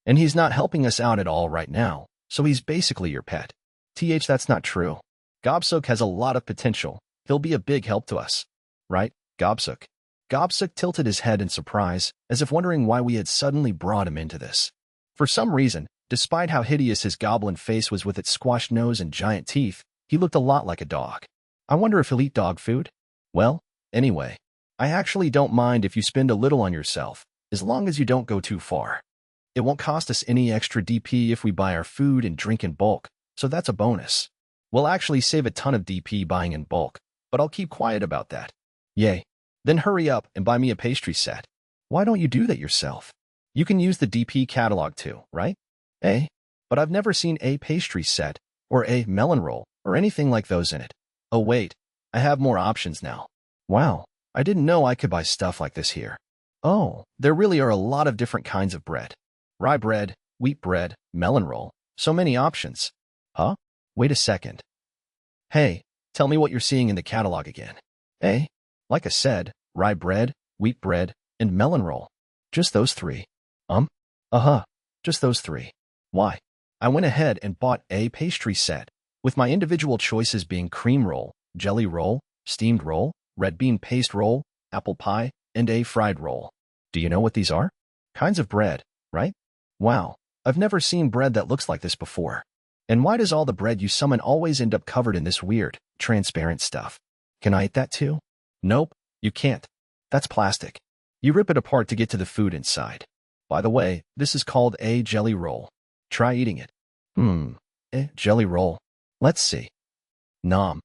And he's not helping us out at all right now, so he's basically your pet. That's not true. Gobsuk has a lot of potential. He'll be a big help to us. Right, Gobsuk? Gobsuk tilted his head in surprise, as if wondering why we had suddenly brought him into this. For some reason, despite how hideous his goblin face was with its squashed nose and giant teeth, he looked a lot like a dog. I wonder if he'll eat dog food? Well, anyway, I actually don't mind if you spend a little on yourself, as long as you don't go too far. It won't cost us any extra DP if we buy our food and drink in bulk, so that's a bonus. We'll actually save a ton of DP buying in bulk, but I'll keep quiet about that. Yay. Then hurry up and buy me a pastry set. Why don't you do that yourself? You can use the DP catalog too, right? But I've never seen a pastry set, or a melon roll, or anything like those in it. Oh wait, I have more options now. Wow, I didn't know I could buy stuff like this here. Oh, there really are a lot of different kinds of bread. Rye bread, wheat bread, melon roll, so many options. Huh? Wait a second. Hey, tell me what you're seeing in the catalog again. Like I said, rye bread, wheat bread, and melon roll. Just those 3. Just those 3. Why? I went ahead and bought a pastry set, with my individual choices being cream roll, jelly roll, steamed roll, red bean paste roll, apple pie, and a fried roll. Do you know what these are? Kinds of bread, right? Wow, I've never seen bread that looks like this before. And why does all the bread you summon always end up covered in this weird, transparent stuff? Can I eat that too? Nope, you can't. That's plastic. You rip it apart to get to the food inside. By the way, this is called a jelly roll. Try eating it. Jelly roll. Let's see. Nom.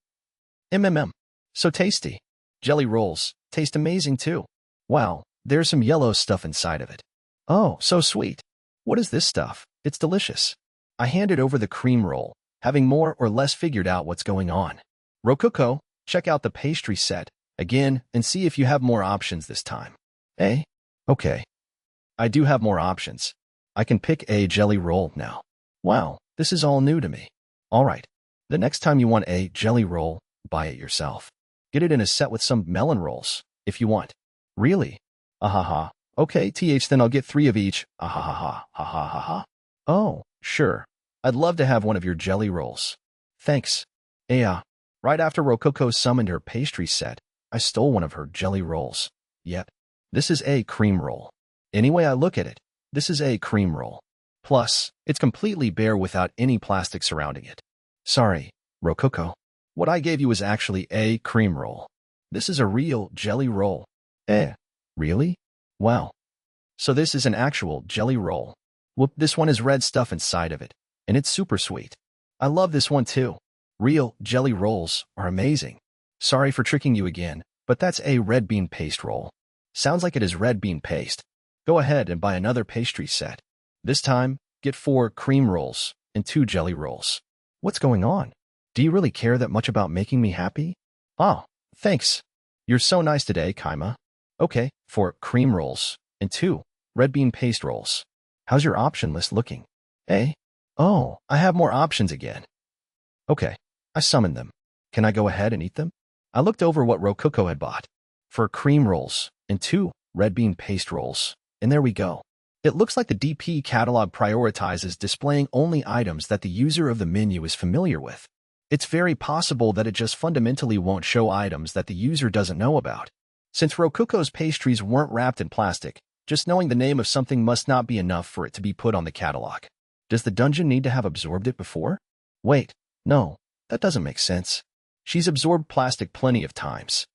So tasty. Jelly rolls taste amazing too. Wow, there's some yellow stuff inside of it. Oh, so sweet. What is this stuff? It's delicious. I handed over the cream roll, having more or less figured out what's going on. Rococo, check out the pastry set again and see if you have more options this time. Eh? Okay. I do have more options. I can pick a jelly roll now. Wow, this is all new to me. All right. The next time you want a jelly roll, buy it yourself. Get it in a set with some melon rolls, if you want. Really? Ahaha. Okay, then I'll get 3 of each. Ahaha. Ha. Oh, sure. I'd love to have one of your jelly rolls. Thanks. Right after Rococo summoned her pastry set, I stole one of her jelly rolls. Yep. This is a cream roll. Any way I look at it, this is a cream roll. Plus, it's completely bare without any plastic surrounding it. Sorry, Rococo. What I gave you was actually a cream roll. This is a real jelly roll. Really? Wow. So this is an actual jelly roll. Whoop, this one has red stuff inside of it, and it's super sweet. I love this one too. Real jelly rolls are amazing. Sorry for tricking you again, but that's a red bean paste roll. Sounds like it is red bean paste. Go ahead and buy another pastry set. This time, get 4 cream rolls and 2 jelly rolls. What's going on? Do you really care that much about making me happy? Oh, thanks. You're so nice today, Kaima. Okay, 4 cream rolls and 2 red bean paste rolls. How's your option list looking? Oh, I have more options again. Okay, I summoned them. Can I go ahead and eat them? I looked over what Rococo had bought. 4 cream rolls and 2 red bean paste rolls. And there we go. It looks like the DP catalog prioritizes displaying only items that the user of the menu is familiar with. It's very possible that it just fundamentally won't show items that the user doesn't know about. Since Rococo's pastries weren't wrapped in plastic, just knowing the name of something must not be enough for it to be put on the catalog. Does the dungeon need to have absorbed it before? Wait, no, that doesn't make sense. She's absorbed plastic plenty of times.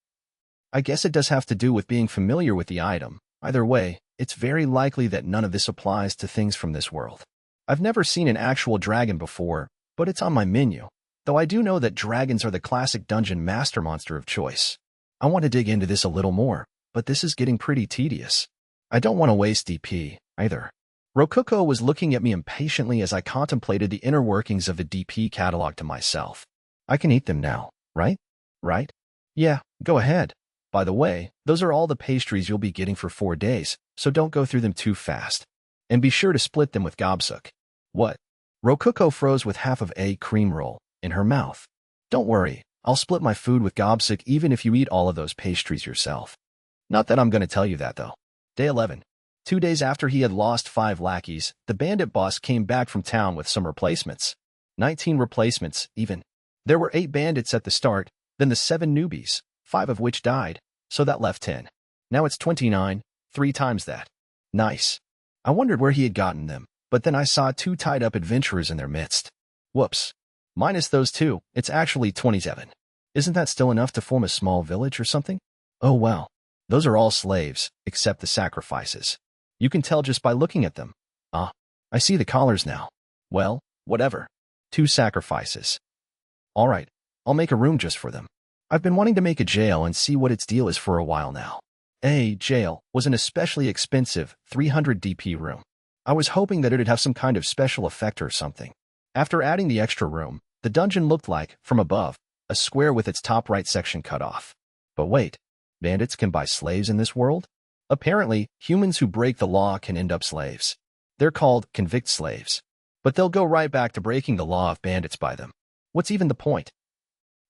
I guess it does have to do with being familiar with the item. Either way, it's very likely that none of this applies to things from this world. I've never seen an actual dragon before, but it's on my menu, though I do know that dragons are the classic dungeon master monster of choice. I want to dig into this a little more, but this is getting pretty tedious. I don't want to waste DP, either. Rococo was looking at me impatiently as I contemplated the inner workings of the DP catalog to myself. I can eat them now, right? Right? Yeah, go ahead. By the way, those are all the pastries you'll be getting for 4 days, so don't go through them too fast. And be sure to split them with Gobsuk. What? Rococo froze with half of a cream roll in her mouth. Don't worry, I'll split my food with Gobsuk even if you eat all of those pastries yourself. Not that I'm going to tell you that, though. Day 11. 2 days after he had lost 5 lackeys, the bandit boss came back from town with some replacements. 19 replacements, even. There were 8 bandits at the start, then the 7 newbies, 5 of which died, so that left 10. Now it's 29, 3 times that. Nice. I wondered where he had gotten them, but then I saw 2 tied-up adventurers in their midst. Whoops. Minus those 2, it's actually 27. Isn't that still enough to form a small village or something? Oh well. Those are all slaves, except the sacrifices. You can tell just by looking at them. Ah, I see the collars now. Well, whatever. 2 sacrifices. All right, I'll make a room just for them. I've been wanting to make a jail and see what its deal is for a while now. A jail was an especially expensive 300 DP room. I was hoping that it'd have some kind of special effect or something. After adding the extra room, the dungeon looked like, from above, a square with its top right section cut off. But wait, bandits can buy slaves in this world? Apparently, humans who break the law can end up slaves. They're called convict slaves. But they'll go right back to breaking the law if bandits buy them. What's even the point?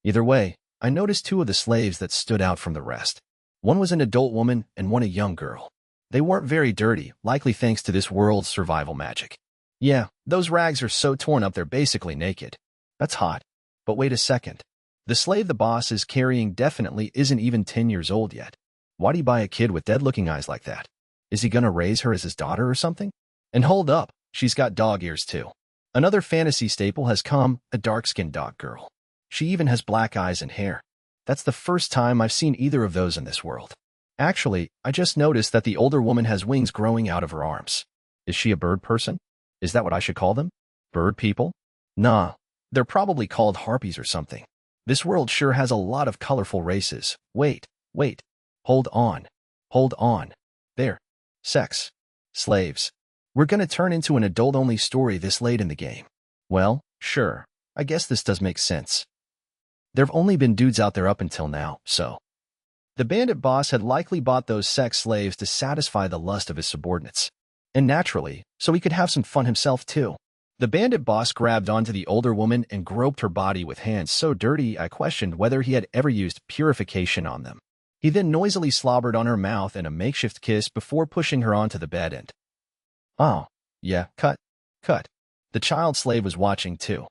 Either way, I noticed 2 of the slaves that stood out from the rest. One was an adult woman and one a young girl. They weren't very dirty, likely thanks to this world's survival magic. Yeah, those rags are so torn up they're basically naked. That's hot. But wait a second. The slave the boss is carrying definitely isn't even 10 years old yet. Why'd he buy a kid with dead-looking eyes like that? Is he gonna raise her as his daughter or something? And hold up, she's got dog ears too. Another fantasy staple has come, a dark-skinned dog girl. She even has black eyes and hair. That's the first time I've seen either of those in this world. Actually, I just noticed that the older woman has wings growing out of her arms. Is she a bird person? Is that what I should call them? Bird people? Nah, they're probably called harpies or something. This world sure has a lot of colorful races. Wait. Hold on. There. Sex. Slaves. We're gonna turn into an adult-only story this late in the game. Well, sure. I guess this does make sense. There've only been dudes out there up until now, so. The bandit boss had likely bought those sex slaves to satisfy the lust of his subordinates. And naturally, so he could have some fun himself too. The bandit boss grabbed onto the older woman and groped her body with hands so dirty I questioned whether he had ever used purification on them. He then noisily slobbered on her mouth in a makeshift kiss before pushing her onto the bed and... Oh, yeah, cut. The child slave was watching too.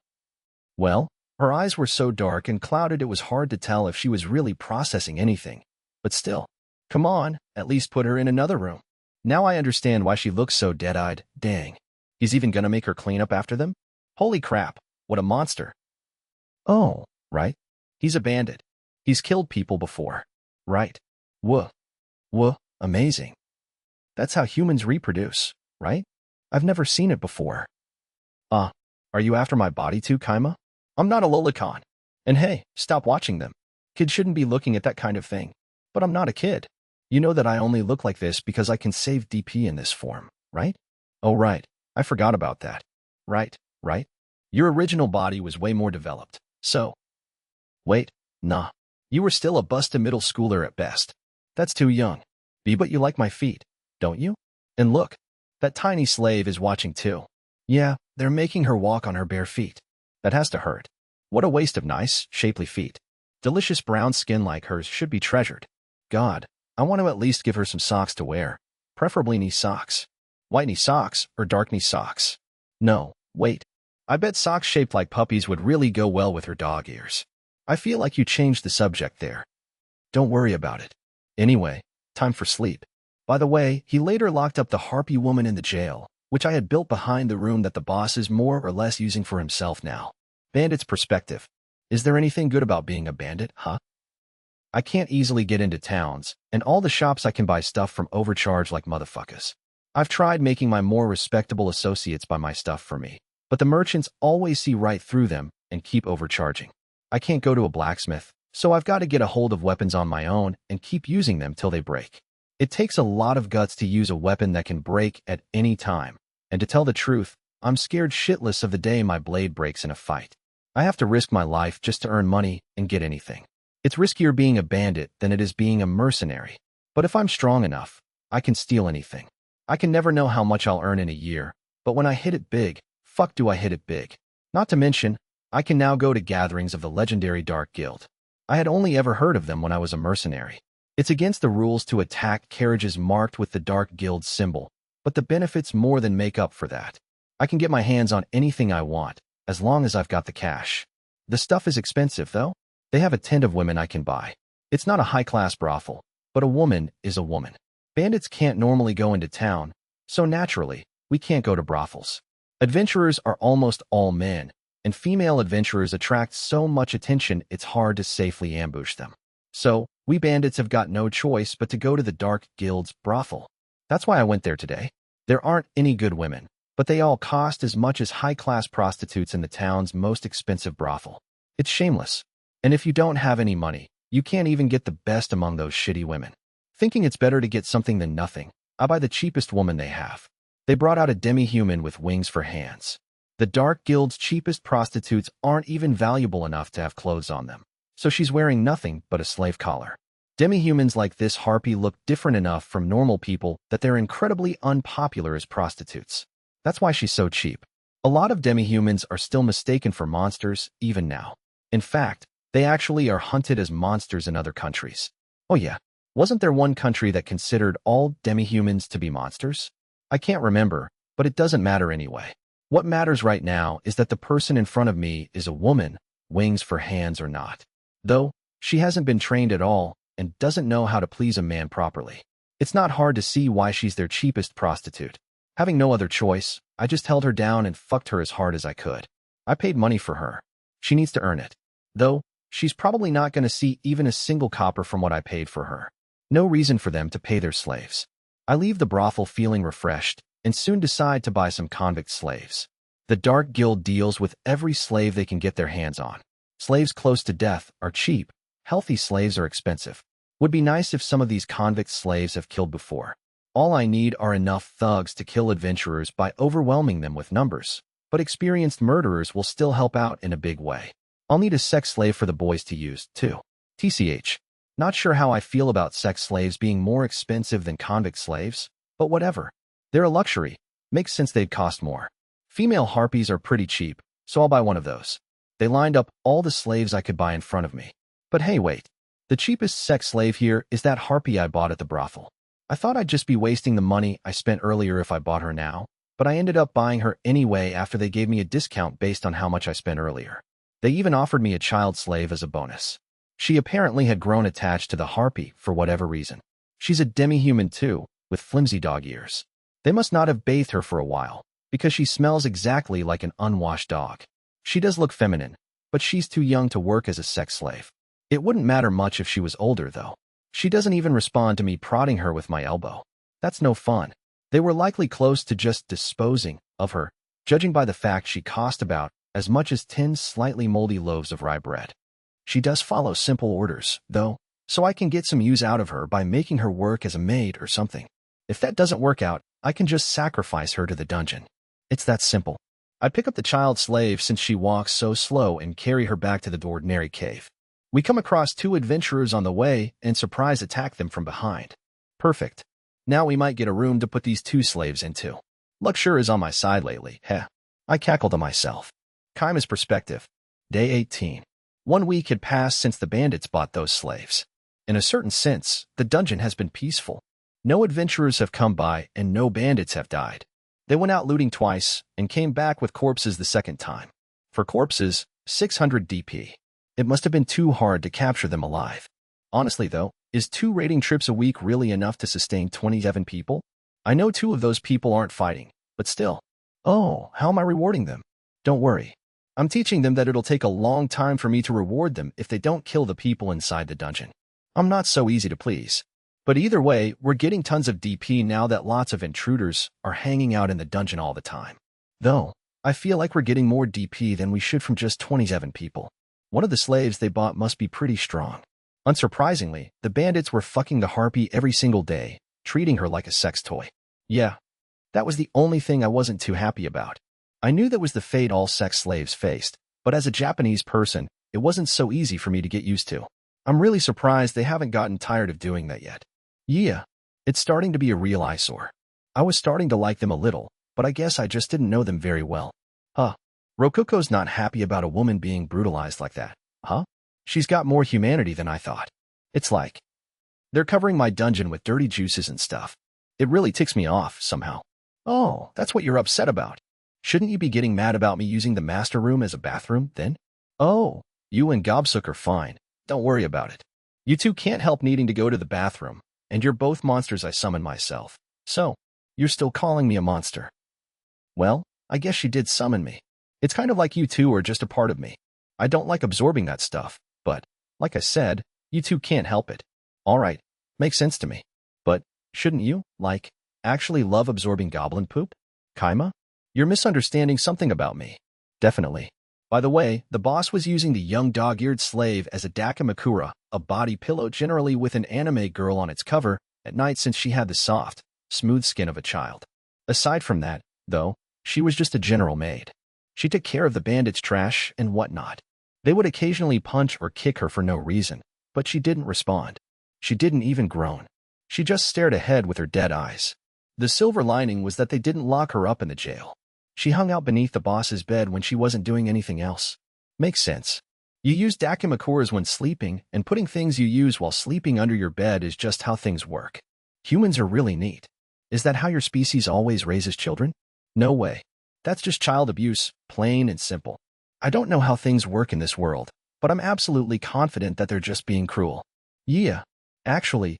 Well, her eyes were so dark and clouded it was hard to tell if she was really processing anything. But still, come on, at least put her in another room. Now I understand why she looks so dead-eyed. Dang. He's even gonna make her clean up after them? Holy crap, what a monster. Oh, right. He's a bandit. He's killed people before. Right. Whoa, amazing. That's how humans reproduce, right? I've never seen it before. Are you after my body too, Kaima? I'm not a lolicon. And hey, stop watching them. Kids shouldn't be looking at that kind of thing. But I'm not a kid. You know that I only look like this because I can save DP in this form, right? Oh, right. I forgot about that. Right. Your original body was way more developed. So. Wait, nah. You were still a busted middle schooler at best. That's too young. But you like my feet, don't you? And look, that tiny slave is watching too. Yeah, they're making her walk on her bare feet. That has to hurt. What a waste of nice, shapely feet. Delicious brown skin like hers should be treasured. God, I want to at least give her some socks to wear. Preferably knee socks. White knee socks or dark knee socks. No, wait. I bet socks shaped like puppies would really go well with her dog ears. I feel like you changed the subject there. Don't worry about it. Anyway, time for sleep. By the way, he later locked up the harpy woman in the jail, which I had built behind the room that the boss is more or less using for himself now. Bandit's perspective. Is there anything good about being a bandit, huh? I can't easily get into towns, and all the shops I can buy stuff from overcharge like motherfuckers. I've tried making my more respectable associates buy my stuff for me, but the merchants always see right through them and keep overcharging. I can't go to a blacksmith, so I've got to get a hold of weapons on my own and keep using them till they break. It takes a lot of guts to use a weapon that can break at any time, and to tell the truth, I'm scared shitless of the day my blade breaks in a fight. I have to risk my life just to earn money and get anything. It's riskier being a bandit than it is being a mercenary. But if I'm strong enough, I can steal anything. I can never know how much I'll earn in a year, but when I hit it big, fuck do I hit it big. Not to mention, I can now go to gatherings of the legendary Dark Guild. I had only ever heard of them when I was a mercenary. It's against the rules to attack carriages marked with the Dark Guild symbol, but the benefits more than make up for that. I can get my hands on anything I want, as long as I've got the cash. The stuff is expensive, though. They have a tent of women I can buy. It's not a high-class brothel, but a woman is a woman. Bandits can't normally go into town, so naturally, we can't go to brothels. Adventurers are almost all men, and female adventurers attract so much attention it's hard to safely ambush them. So, we bandits have got no choice but to go to the Dark Guild's brothel. That's why I went there today. There aren't any good women, but they all cost as much as high-class prostitutes in the town's most expensive brothel. It's shameless. And if you don't have any money, you can't even get the best among those shitty women. Thinking it's better to get something than nothing, I buy the cheapest woman they have. They brought out a demi-human with wings for hands. The Dark Guild's cheapest prostitutes aren't even valuable enough to have clothes on them, so she's wearing nothing but a slave collar. Demi-humans like this harpy look different enough from normal people that they're incredibly unpopular as prostitutes. That's why she's so cheap. A lot of demi-humans are still mistaken for monsters, even now. In fact, they actually are hunted as monsters in other countries. Oh yeah, wasn't there one country that considered all demi-humans to be monsters? I can't remember, but it doesn't matter anyway. What matters right now is that the person in front of me is a woman, wings for hands or not. Though, she hasn't been trained at all, and doesn't know how to please a man properly. It's not hard to see why she's their cheapest prostitute. Having no other choice, I just held her down and fucked her as hard as I could. I paid money for her. She needs to earn it. Though, she's probably not going to see even a single copper from what I paid for her. No reason for them to pay their slaves. I leave the brothel feeling refreshed, and soon decide to buy some convict slaves. The Dark Guild deals with every slave they can get their hands on. Slaves close to death are cheap. Healthy slaves are expensive. Would be nice if some of these convict slaves have killed before. All I need are enough thugs to kill adventurers by overwhelming them with numbers, but experienced murderers will still help out in a big way. I'll need a sex slave for the boys to use, too. TCH. Not sure how I feel about sex slaves being more expensive than convict slaves, but whatever. They're a luxury. Makes sense they'd cost more. Female harpies are pretty cheap, so I'll buy one of those. They lined up all the slaves I could buy in front of me. But hey, wait. The cheapest sex slave here is that harpy I bought at the brothel. I thought I'd just be wasting the money I spent earlier if I bought her now, but I ended up buying her anyway after they gave me a discount based on how much I spent earlier. They even offered me a child slave as a bonus. She apparently had grown attached to the harpy for whatever reason. She's a demi-human too, with flimsy dog ears. They must not have bathed her for a while, because she smells exactly like an unwashed dog. She does look feminine, but she's too young to work as a sex slave. It wouldn't matter much if she was older, though. She doesn't even respond to me prodding her with my elbow. That's no fun. They were likely close to just disposing of her, judging by the fact she cost about as much as 10 slightly moldy loaves of rye bread. She does follow simple orders, though, so I can get some use out of her by making her work as a maid or something. If that doesn't work out, I can just sacrifice her to the dungeon. It's that simple. I'd pick up the child slave since she walks so slow and carry her back to the ordinary cave. We come across 2 adventurers on the way and surprise attack them from behind. Perfect. Now we might get a room to put these 2 slaves into. Luck sure is on my side lately, heh. I cackled to myself. Kaima's perspective. Day 18. 1 week had passed since the bandits bought those slaves. In a certain sense, the dungeon has been peaceful. No adventurers have come by and no bandits have died. They went out looting twice and came back with corpses the second time. For corpses, 600 DP. It must have been too hard to capture them alive. Honestly though, is 2 raiding trips a week really enough to sustain 27 people? I know 2 of those people aren't fighting, but still. Oh, how am I rewarding them? Don't worry. I'm teaching them that it'll take a long time for me to reward them if they don't kill the people inside the dungeon. I'm not so easy to please. But either way, we're getting tons of DP now that lots of intruders are hanging out in the dungeon all the time. Though, I feel like we're getting more DP than we should from just 27 people. One of the slaves they bought must be pretty strong. Unsurprisingly, the bandits were fucking the harpy every single day, treating her like a sex toy. Yeah, that was the only thing I wasn't too happy about. I knew that was the fate all sex slaves faced, but as a Japanese person, it wasn't so easy for me to get used to. I'm really surprised they haven't gotten tired of doing that yet. Yeah, it's starting to be a real eyesore. I was starting to like them a little, but I guess I just didn't know them very well. Huh. Rokuko's not happy about a woman being brutalized like that. Huh? She's got more humanity than I thought. It's like they're covering my dungeon with dirty juices and stuff. It really ticks me off, somehow. Oh, that's what you're upset about. Shouldn't you be getting mad about me using the master room as a bathroom, then? Oh, you and Gobsuk are fine. Don't worry about it. You 2 can't help needing to go to the bathroom, and you're both monsters I summon myself. So, you're still calling me a monster. Well, I guess she did summon me. It's kind of like you 2 are just a part of me. I don't like absorbing that stuff, but, like I said, you 2 can't help it. Alright, makes sense to me. But, shouldn't you, actually love absorbing goblin poop? Kaima? You're misunderstanding something about me. Definitely. By the way, the boss was using the young dog-eared slave as a dakimakura, a body pillow generally with an anime girl on its cover, at night since she had the soft, smooth skin of a child. Aside from that, though, she was just a general maid. She took care of the bandits' trash and whatnot. They would occasionally punch or kick her for no reason, but she didn't respond. She didn't even groan. She just stared ahead with her dead eyes. The silver lining was that they didn't lock her up in the jail. She hung out beneath the boss's bed when she wasn't doing anything else. Makes sense. You use dakimakuras when sleeping, and putting things you use while sleeping under your bed is just how things work. Humans are really neat. Is that how your species always raises children? No way. That's just child abuse, plain and simple. I don't know how things work in this world, but I'm absolutely confident that they're just being cruel. Yeah. Actually,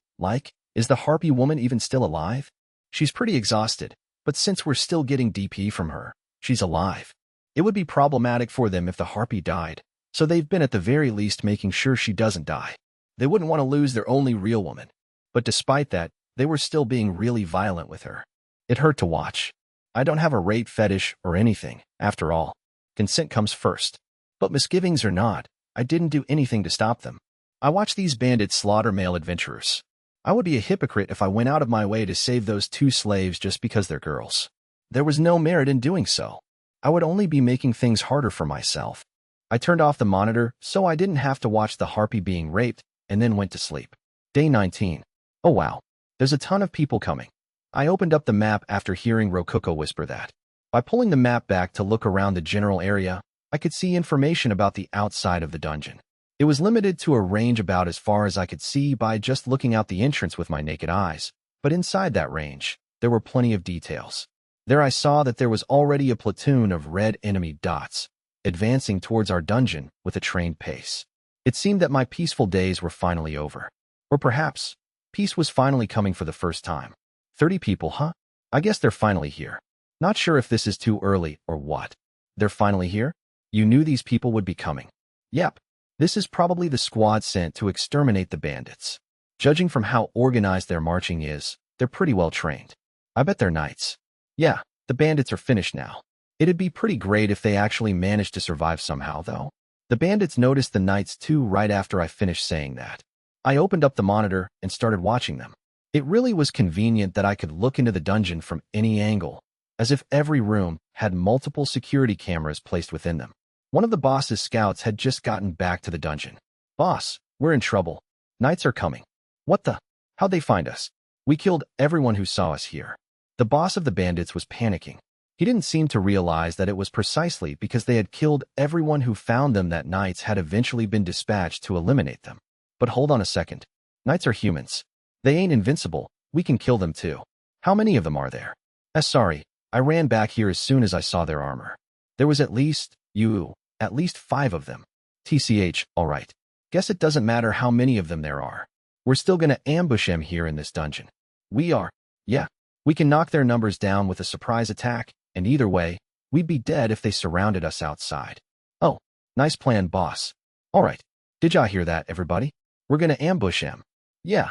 is the harpy woman even still alive? She's pretty exhausted, but since we're still getting DP from her, she's alive. It would be problematic for them if the harpy died, so they've been at the very least making sure she doesn't die. They wouldn't want to lose their only real woman. But despite that, they were still being really violent with her. It hurt to watch. I don't have a rape fetish or anything, after all. Consent comes first. But misgivings or not, I didn't do anything to stop them. I watched these bandits slaughter male adventurers. I would be a hypocrite if I went out of my way to save those two slaves just because they're girls. There was no merit in doing so. I would only be making things harder for myself. I turned off the monitor so I didn't have to watch the harpy being raped, and then went to sleep. Day 19. Oh wow, there's a ton of people coming. I opened up the map after hearing Rococo whisper that. By pulling the map back to look around the general area, I could see information about the outside of the dungeon. It was limited to a range about as far as I could see by just looking out the entrance with my naked eyes, but inside that range, there were plenty of details. There I saw that there was already a platoon of red enemy dots, advancing towards our dungeon with a trained pace. It seemed that my peaceful days were finally over. Or perhaps, peace was finally coming for the first time. 30 people, huh? I guess they're finally here. Not sure if this is too early or what. They're finally here? You knew these people would be coming. Yep. This is probably the squad sent to exterminate the bandits. Judging from how organized their marching is, they're pretty well trained. I bet they're knights. Yeah, the bandits are finished now. It'd be pretty great if they actually managed to survive somehow, though. The bandits noticed the knights too right after I finished saying that. I opened up the monitor and started watching them. It really was convenient that I could look into the dungeon from any angle, as if every room had multiple security cameras placed within them. One of the boss's scouts had just gotten back to the dungeon. Boss, we're in trouble. Knights are coming. What the? How'd they find us? We killed everyone who saw us here. The boss of the bandits was panicking. He didn't seem to realize that it was precisely because they had killed everyone who found them that knights had eventually been dispatched to eliminate them. But hold on a second. Knights are humans. They ain't invincible. We can kill them too. How many of them are there? Sorry. I ran back here as soon as I saw their armor. There was at least 5 of them. TCH, alright. Guess it doesn't matter how many of them there are. We're still gonna ambush them here in this dungeon. We are. Yeah. We can knock their numbers down with a surprise attack, and either way, we'd be dead if they surrounded us outside. Oh, nice plan, boss. Alright. Did y'all hear that, everybody? We're gonna ambush them. Yeah.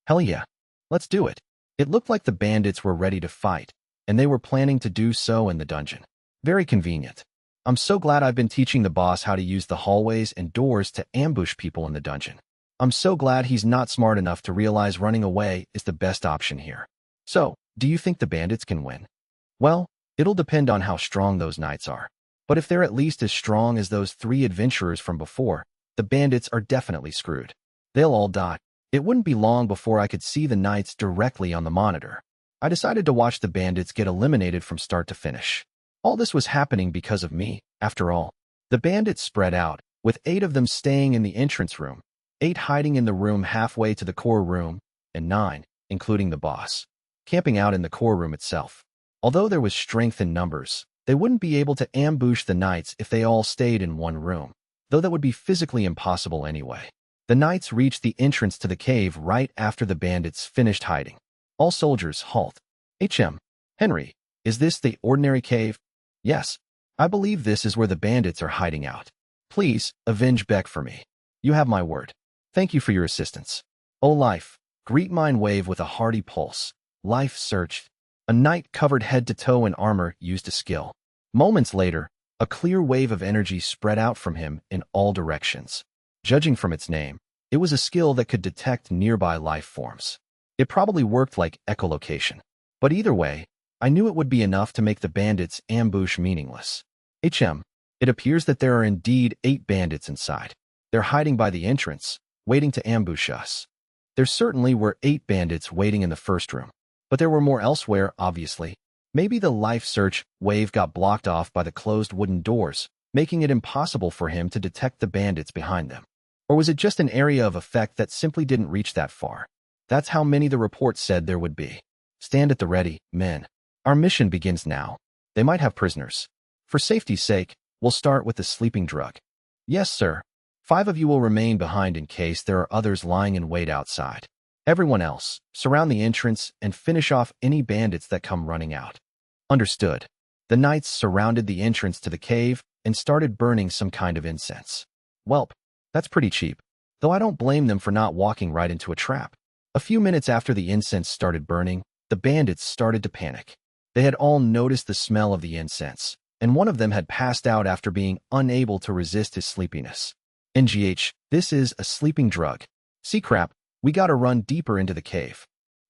Hell yeah. Let's do it. It looked like the bandits were ready to fight, and they were planning to do so in the dungeon. Very convenient. I'm so glad I've been teaching the boss how to use the hallways and doors to ambush people in the dungeon. I'm so glad he's not smart enough to realize running away is the best option here. So, do you think the bandits can win? Well, it'll depend on how strong those knights are. But if they're at least as strong as those 3 adventurers from before, the bandits are definitely screwed. They'll all die. It wouldn't be long before I could see the knights directly on the monitor. I decided to watch the bandits get eliminated from start to finish. All this was happening because of me, after all. The bandits spread out, with 8 of them staying in the entrance room, 8 hiding in the room halfway to the core room, and 9, including the boss, camping out in the core room itself. Although there was strength in numbers, they wouldn't be able to ambush the knights if they all stayed in one room, though that would be physically impossible anyway. The knights reached the entrance to the cave right after the bandits finished hiding. All soldiers, halt. Henry, is this the ordinary cave? Yes. I believe this is where the bandits are hiding out. Please, avenge Beck for me. You have my word. Thank you for your assistance. Oh life, greet mine wave with a hearty pulse. Life searched. A knight covered head to toe in armor used a skill. Moments later, a clear wave of energy spread out from him in all directions. Judging from its name, it was a skill that could detect nearby life forms. It probably worked like echolocation. But either way, I knew it would be enough to make the bandits' ambush meaningless. It appears that there are indeed 8 bandits inside. They're hiding by the entrance, waiting to ambush us. There certainly were 8 bandits waiting in the first room, but there were more elsewhere, obviously. Maybe the life search wave got blocked off by the closed wooden doors, making it impossible for him to detect the bandits behind them. Or was it just an area of effect that simply didn't reach that far? That's how many the report said there would be. Stand at the ready, men. Our mission begins now. They might have prisoners. For safety's sake, we'll start with the sleeping drug. Yes, sir. 5 of you will remain behind in case there are others lying in wait outside. Everyone else, surround the entrance and finish off any bandits that come running out. Understood. The knights surrounded the entrance to the cave and started burning some kind of incense. Welp, that's pretty cheap, though I don't blame them for not walking right into a trap. A few minutes after the incense started burning, the bandits started to panic. They had all noticed the smell of the incense, and one of them had passed out after being unable to resist his sleepiness. NGH, this is a sleeping drug. See crap, we gotta run deeper into the cave.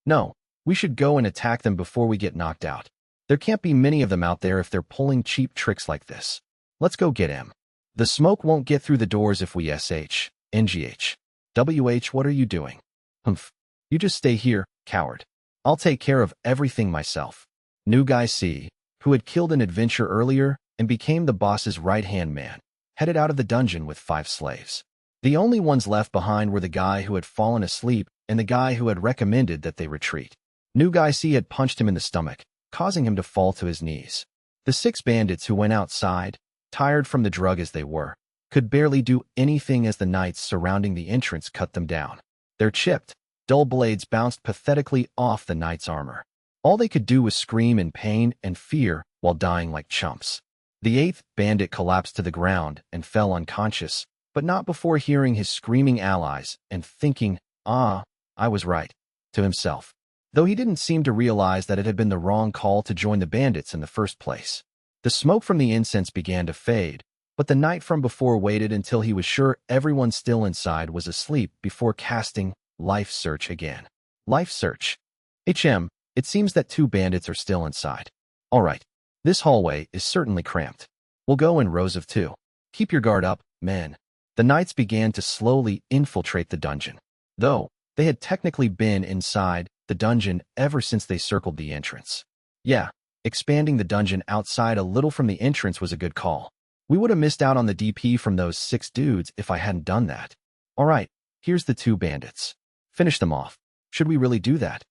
No, we should go and attack them before we get knocked out. There can't be many of them out there if they're pulling cheap tricks like this. Let's go get him. The smoke won't get through the doors if we SH. NGH. WH, what are you doing? Humph. You just stay here, coward. I'll take care of everything myself. New guy C, who had killed an adventurer earlier and became the boss's right-hand man, headed out of the dungeon with 5 slaves. The only ones left behind were the guy who had fallen asleep and the guy who had recommended that they retreat. New guy C had punched him in the stomach, causing him to fall to his knees. The 6 bandits who went outside, tired from the drug as they were, could barely do anything as the knights surrounding the entrance cut them down. Their chipped, dull blades bounced pathetically off the knights' armor. All they could do was scream in pain and fear while dying like chumps. The 8th bandit collapsed to the ground and fell unconscious, but not before hearing his screaming allies and thinking, "Ah, I was right," to himself, though he didn't seem to realize that it had been the wrong call to join the bandits in the first place. The smoke from the incense began to fade, but the knight from before waited until he was sure everyone still inside was asleep before casting Life Search again. Life Search. It seems that 2 bandits are still inside. All right, this hallway is certainly cramped. We'll go in rows of 2. Keep your guard up, men. The knights began to slowly infiltrate the dungeon, though they had technically been inside the dungeon ever since they circled the entrance. Yeah, expanding the dungeon outside a little from the entrance was a good call. We would have missed out on the DP from those 6 dudes if I hadn't done that. All right, here's the 2 bandits. Finish them off. Should we really do that?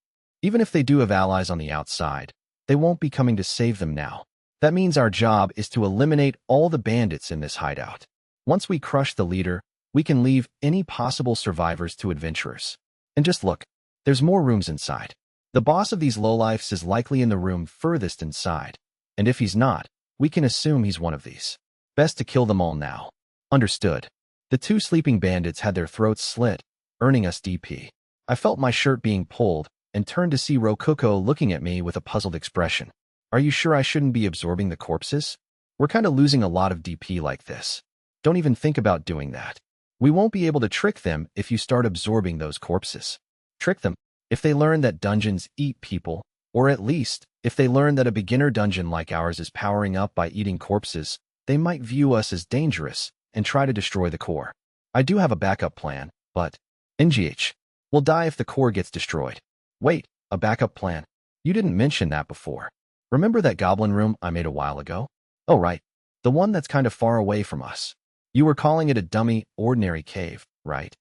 Even if they do have allies on the outside, they won't be coming to save them now. That means our job is to eliminate all the bandits in this hideout. Once we crush the leader, we can leave any possible survivors to adventurers. And just look, there's more rooms inside. The boss of these lowlifes is likely in the room furthest inside, and if he's not, we can assume he's one of these. Best to kill them all now. Understood. The 2 sleeping bandits had their throats slit, earning us DP. I felt my shirt being pulled and turned to see Rococo looking at me with a puzzled expression. Are you sure I shouldn't be absorbing the corpses? We're kind of losing a lot of DP like this. Don't even think about doing that. We won't be able to trick them if you start absorbing those corpses. Trick them if they learn that dungeons eat people, or at least if they learn that a beginner dungeon like ours is powering up by eating corpses, they might view us as dangerous and try to destroy the core. I do have a backup plan, but NGH, we'll die if the core gets destroyed. Wait, a backup plan? You didn't mention that before. Remember that goblin room I made a while ago? Oh right, the one that's kind of far away from us. You were calling it a dummy, ordinary cave, right?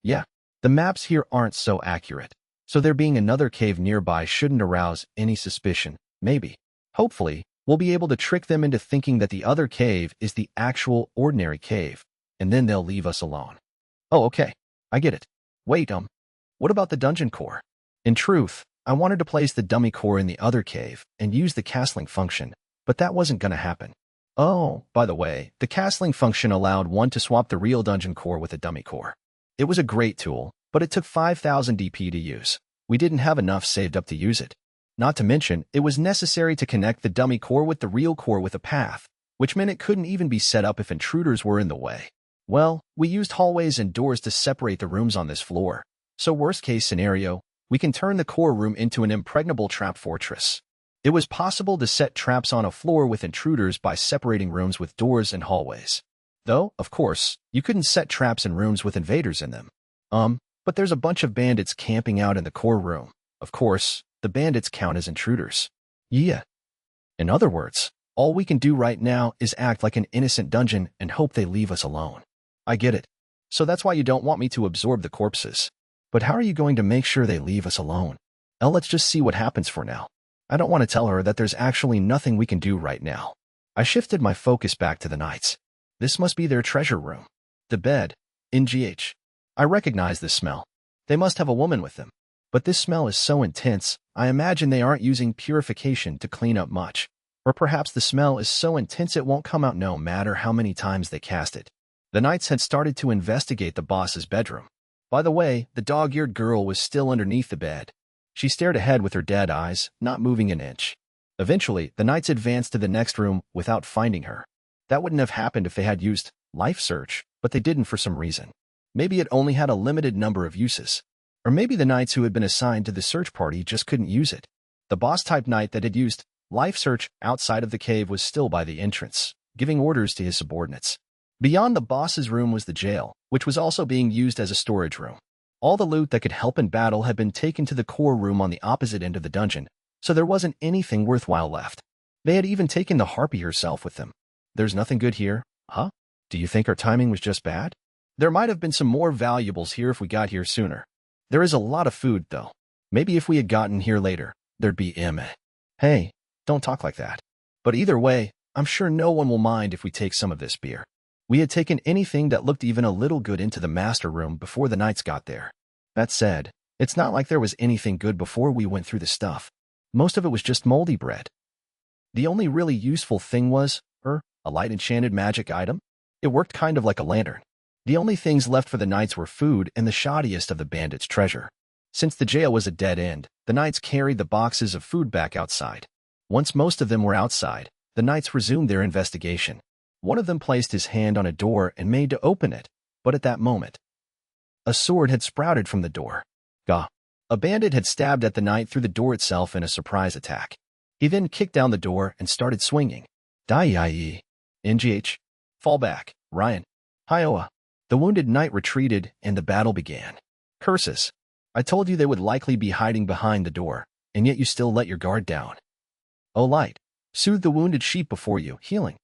Yeah, the maps here aren't so accurate, so there being another cave nearby shouldn't arouse any suspicion, maybe. Hopefully, we'll be able to trick them into thinking that the other cave is the actual ordinary cave, and then they'll leave us alone. Oh, okay, I get it. Wait, what about the dungeon core? In truth, I wanted to place the dummy core in the other cave and use the castling function, but that wasn't going to happen. Oh, by the way, the castling function allowed one to swap the real dungeon core with a dummy core. It was a great tool, but it took 5,000 DP to use. We didn't have enough saved up to use it. Not to mention, it was necessary to connect the dummy core with the real core with a path, which meant it couldn't even be set up if intruders were in the way. Well, we used hallways and doors to separate the rooms on this floor, so worst case scenario, we can turn the core room into an impregnable trap fortress. It was possible to set traps on a floor with intruders by separating rooms with doors and hallways. Though, of course, you couldn't set traps in rooms with invaders in them. But there's a bunch of bandits camping out in the core room. Of course, the bandits count as intruders. Yeah. In other words, all we can do right now is act like an innocent dungeon and hope they leave us alone. I get it. So that's why you don't want me to absorb the corpses. But how are you going to make sure they leave us alone? Let's just see what happens for now. I don't want to tell her that there's actually nothing we can do right now. I shifted my focus back to the knights. This must be their treasure room. The bed. NGH. I recognize this smell. They must have a woman with them. But this smell is so intense, I imagine they aren't using purification to clean up much. Or perhaps the smell is so intense it won't come out no matter how many times they cast it. The knights had started to investigate the boss's bedroom. By the way, the dog-eared girl was still underneath the bed. She stared ahead with her dead eyes, not moving an inch. Eventually, the knights advanced to the next room without finding her. That wouldn't have happened if they had used Life Search, but they didn't for some reason. Maybe it only had a limited number of uses. Or maybe the knights who had been assigned to the search party just couldn't use it. The boss-type knight that had used Life Search outside of the cave was still by the entrance, giving orders to his subordinates. Beyond the boss's room was the jail, which was also being used as a storage room. All the loot that could help in battle had been taken to the core room on the opposite end of the dungeon, so there wasn't anything worthwhile left. They had even taken the harpy herself with them. There's nothing good here, huh? Do you think our timing was just bad? There might have been some more valuables here if we got here sooner. There is a lot of food, though. Maybe if we had gotten here later, there'd be Hey, don't talk like that. But either way, I'm sure no one will mind if we take some of this beer. We had taken anything that looked even a little good into the master room before the knights got there. That said, it's not like there was anything good before we went through the stuff. Most of it was just moldy bread. The only really useful thing was, a light enchanted magic item. It worked kind of like a lantern. The only things left for the knights were food and the shoddiest of the bandits' treasure. Since the jail was a dead end, the knights carried the boxes of food back outside. Once most of them were outside, the knights resumed their investigation. One of them placed his hand on a door and made to open it, but at that moment, a sword had sprouted from the door. Gah! A bandit had stabbed at the knight through the door itself in a surprise attack. He then kicked down the door and started swinging. Die. NGH. Fall back, Ryan. Hioa. The wounded knight retreated and the battle began. Curses. I told you they would likely be hiding behind the door, and yet you still let your guard down. Oh, light. Soothe the wounded sheep before you, healing.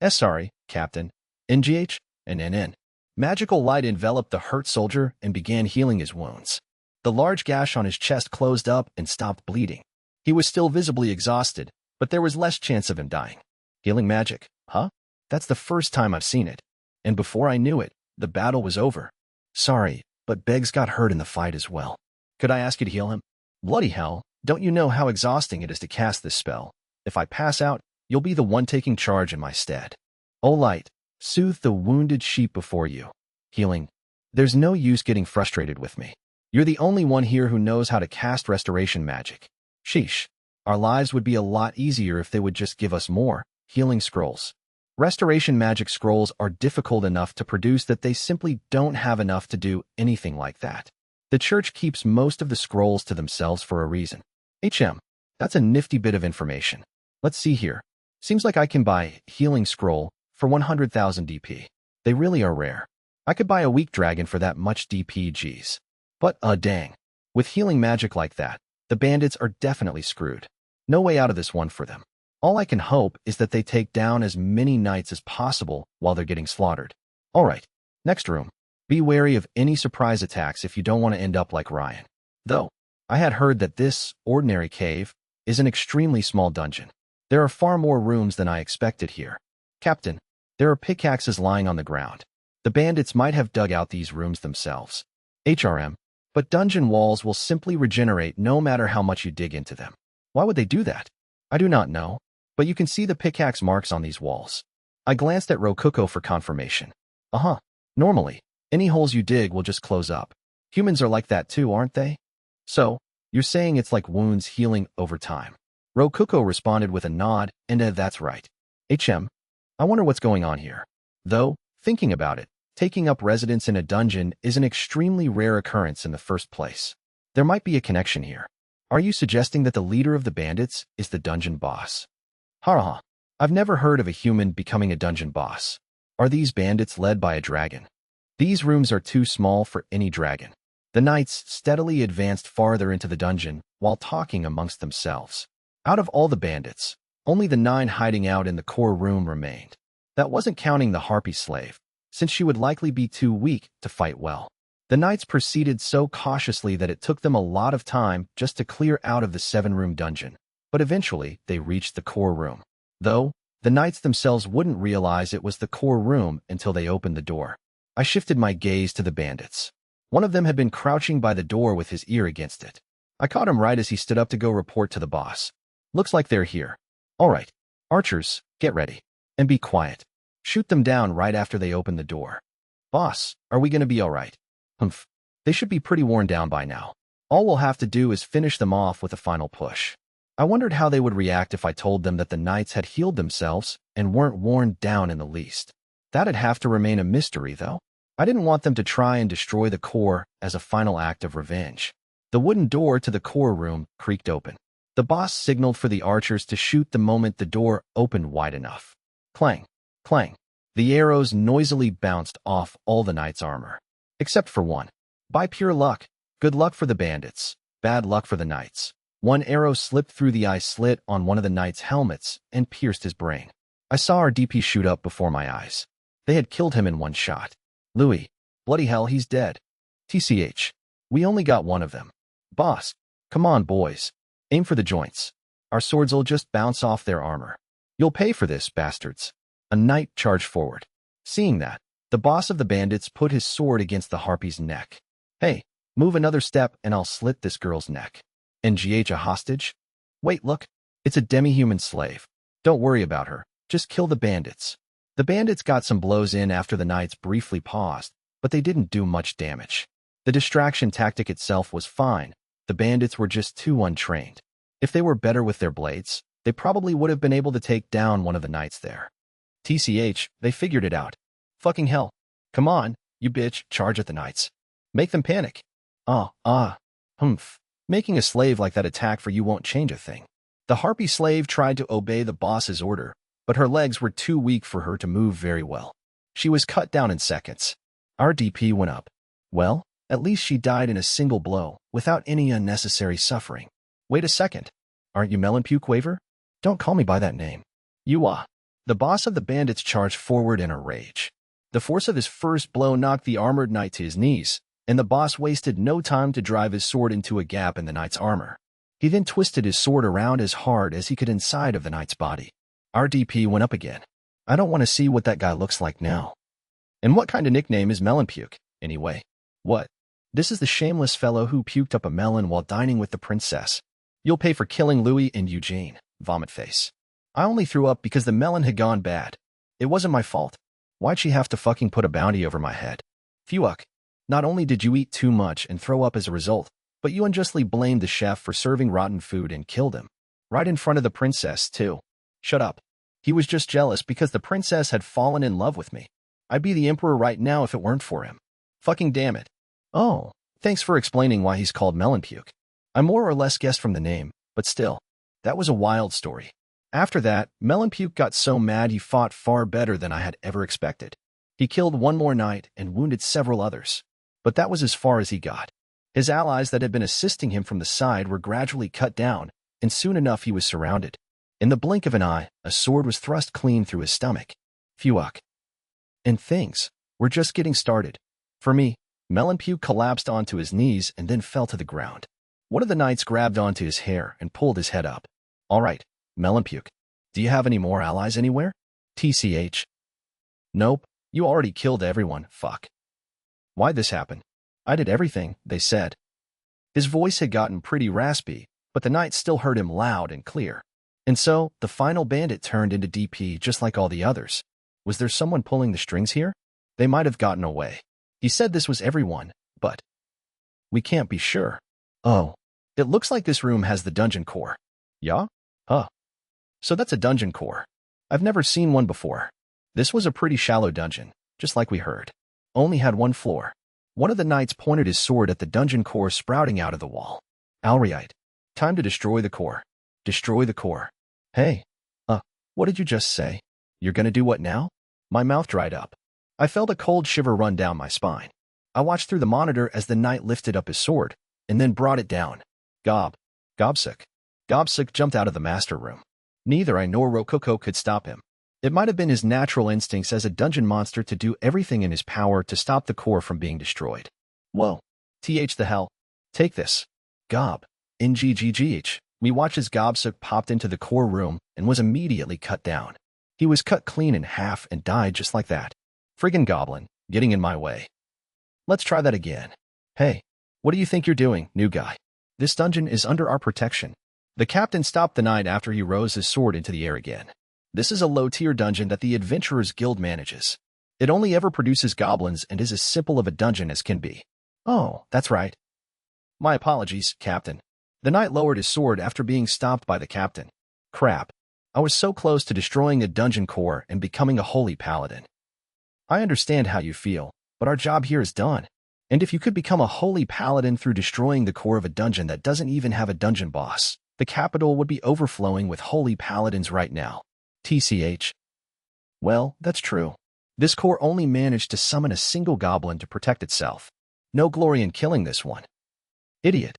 Sorry, Captain. NGH and NN. Magical light enveloped the hurt soldier and began healing his wounds. The large gash on his chest closed up and stopped bleeding. He was still visibly exhausted, but there was less chance of him dying. Healing magic, huh? That's the first time I've seen it. And before I knew it, the battle was over. Sorry, but Beggs got hurt in the fight as well. Could I ask you to heal him? Bloody hell, don't you know how exhausting it is to cast this spell? If I pass out, you'll be the one taking charge in my stead. Oh, light, soothe the wounded sheep before you. Healing. There's no use getting frustrated with me. You're the only one here who knows how to cast restoration magic. Sheesh. Our lives would be a lot easier if they would just give us more healing scrolls. Restoration magic scrolls are difficult enough to produce that they simply don't have enough to do anything like that. The church keeps most of the scrolls to themselves for a reason. That's a nifty bit of information. Let's see here. Seems like I can buy healing scroll for 100,000 DP. They really are rare. I could buy a weak dragon for that much DPGs. But dang. With healing magic like that, the bandits are definitely screwed. No way out of this one for them. All I can hope is that they take down as many knights as possible while they're getting slaughtered. Alright, next room. Be wary of any surprise attacks if you don't want to end up like Ryan. Though, I had heard that this ordinary cave is an extremely small dungeon. There are far more rooms than I expected here. Captain, there are pickaxes lying on the ground. The bandits might have dug out these rooms themselves. But dungeon walls will simply regenerate no matter how much you dig into them. Why would they do that? I do not know, but you can see the pickaxe marks on these walls. I glanced at Rococo for confirmation. Normally, any holes you dig will just close up. Humans are like that too, aren't they? So, you're saying it's like wounds healing over time. Rococo responded with a nod, and that's right. I wonder what's going on here. Though, thinking about it, taking up residence in a dungeon is an extremely rare occurrence in the first place. There might be a connection here. Are you suggesting that the leader of the bandits is the dungeon boss? I've never heard of a human becoming a dungeon boss. Are these bandits led by a dragon? These rooms are too small for any dragon. The knights steadily advanced farther into the dungeon while talking amongst themselves. Out of all the bandits, only the 9 hiding out in the core room remained. That wasn't counting the harpy slave, since she would likely be too weak to fight well. The knights proceeded so cautiously that it took them a lot of time just to clear out of the 7-room dungeon, but eventually they reached the core room. Though, the knights themselves wouldn't realize it was the core room until they opened the door. I shifted my gaze to the bandits. One of them had been crouching by the door with his ear against it. I caught him right as he stood up to go report to the boss. Looks like they're here. All right, archers, get ready. And be quiet. Shoot them down right after they open the door. Boss, are we gonna be all right? Humph. They should be pretty worn down by now. All we'll have to do is finish them off with a final push. I wondered how they would react if I told them that the knights had healed themselves and weren't worn down in the least. That'd have to remain a mystery, though. I didn't want them to try and destroy the core as a final act of revenge. The wooden door to the core room creaked open. The boss signaled for the archers to shoot the moment the door opened wide enough. Clang, clang. The arrows noisily bounced off all the knights' armor. Except for one. By pure luck. Good luck for the bandits. Bad luck for the knights. One arrow slipped through the eye slit on one of the knights' helmets and pierced his brain. I saw our DP shoot up before my eyes. They had killed him in one shot. Louis. Bloody hell, he's dead. TCH. We only got one of them. Boss. Come on, boys. Aim for the joints. Our swords'll just bounce off their armor. You'll pay for this, bastards. A knight charged forward. Seeing that, the boss of the bandits put his sword against the harpy's neck. Hey, move another step and I'll slit this girl's neck. NGH a hostage? Wait, look. It's a demi-human slave. Don't worry about her. Just kill the bandits. The bandits got some blows in after the knights briefly paused, but they didn't do much damage. The distraction tactic itself was fine. The bandits were just too untrained. If they were better with their blades, they probably would have been able to take down one of the knights there. TCH, they figured it out. Fucking hell. Come on, you bitch, charge at the knights. Make them panic. Humph. Making a slave like that attack for you won't change a thing. The harpy slave tried to obey the boss's order, but her legs were too weak for her to move very well. She was cut down in seconds. Our DP went up. Well, at least she died in a single blow, without any unnecessary suffering. Wait a second. Aren't you Melon Puke Waver? Don't call me by that name. You are. The boss of the bandits charged forward in a rage. The force of his first blow knocked the armored knight to his knees, and the boss wasted no time to drive his sword into a gap in the knight's armor. He then twisted his sword around as hard as he could inside of the knight's body. Our DP went up again. I don't want to see what that guy looks like now. And what kind of nickname is Melon Puke, anyway? What? This is the shameless fellow who puked up a melon while dining with the princess. You'll pay for killing Louis and Eugene, vomit face. I only threw up because the melon had gone bad. It wasn't my fault. Why'd she have to fucking put a bounty over my head? Fuck. Not only did you eat too much and throw up as a result, but you unjustly blamed the chef for serving rotten food and killed him. Right in front of the princess, too. Shut up. He was just jealous because the princess had fallen in love with me. I'd be the emperor right now if it weren't for him. Fucking damn it. Oh, thanks for explaining why he's called Melon Puke. I more or less guessed from the name, but still, that was a wild story. After that, Melon Puke got so mad he fought far better than I had ever expected. He killed one more knight and wounded several others. But that was as far as he got. His allies that had been assisting him from the side were gradually cut down, and soon enough he was surrounded. In the blink of an eye, a sword was thrust clean through his stomach. Fuck. And things were just getting started. For me, Melon Puke collapsed onto his knees and then fell to the ground. One of the knights grabbed onto his hair and pulled his head up. All right, Melon Puke, do you have any more allies anywhere? TCH. Nope, you already killed everyone, fuck. Why'd this happen? I did everything, they said. His voice had gotten pretty raspy, but the knight still heard him loud and clear. And so, the final bandit turned into DP just like all the others. Was there someone pulling the strings here? They might have gotten away. He said this was everyone, but we can't be sure. Oh, it looks like this room has the dungeon core. Yeah? Huh. So that's a dungeon core. I've never seen one before. This was a pretty shallow dungeon, just like we heard. Only had one floor. One of the knights pointed his sword at the dungeon core sprouting out of the wall. Alright. Time to destroy the core. Destroy the core. Hey. What did you just say? You're gonna do what now? My mouth dried up. I felt a cold shiver run down my spine. I watched through the monitor as the knight lifted up his sword, and then brought it down. Gobsuk. Gobsuk jumped out of the master room. Neither I nor Rococo could stop him. It might have been his natural instincts as a dungeon monster to do everything in his power to stop the core from being destroyed. Whoa. The hell. Take this. Gob. NGGGH. We watched as Gobsuk popped into the core room and was immediately cut down. He was cut clean in half and died just like that. Friggin' goblin, getting in my way. Let's try that again. Hey, what do you think you're doing, new guy? This dungeon is under our protection. The captain stopped the knight after he rose his sword into the air again. This is a low-tier dungeon that the Adventurers Guild manages. It only ever produces goblins and is as simple of a dungeon as can be. Oh, that's right. My apologies, Captain. The knight lowered his sword after being stopped by the captain. Crap. I was so close to destroying a dungeon core and becoming a holy paladin. I understand how you feel, but our job here is done. And if you could become a holy paladin through destroying the core of a dungeon that doesn't even have a dungeon boss, the capital would be overflowing with holy paladins right now. TCH. Well, that's true. This core only managed to summon a single goblin to protect itself. No glory in killing this one. Idiot.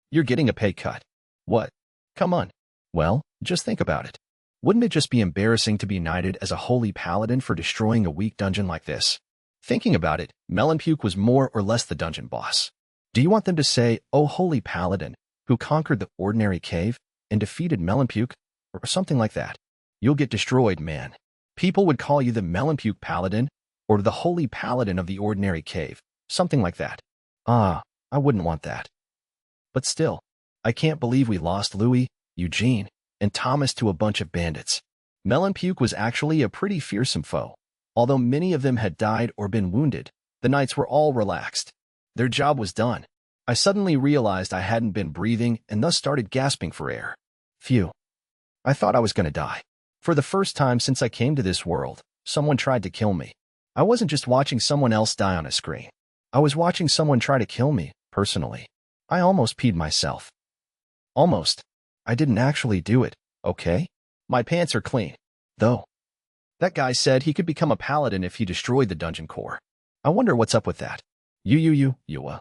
You're getting a pay cut. What? Come on. Well, just think about it. Wouldn't it just be embarrassing to be knighted as a holy paladin for destroying a weak dungeon like this? Thinking about it, Melonpuke was more or less the dungeon boss. Do you want them to say, "Oh, holy paladin, who conquered the ordinary cave and defeated Melonpuke," or something like that? You'll get destroyed, man. People would call you the Melonpuke paladin, or the holy paladin of the ordinary cave, something like that. I wouldn't want that. But still, I can't believe we lost Louis, Eugene, and Thomas to a bunch of bandits. Melonpuke was actually a pretty fearsome foe. Although many of them had died or been wounded, the knights were all relaxed. Their job was done. I suddenly realized I hadn't been breathing and thus started gasping for air. Phew. I thought I was going to die. For the first time since I came to this world, someone tried to kill me. I wasn't just watching someone else die on a screen. I was watching someone try to kill me, personally. I almost peed myself. Almost. I didn't actually do it, okay? My pants are clean. Though. That guy said he could become a paladin if he destroyed the dungeon core. I wonder what's up with that. Yua.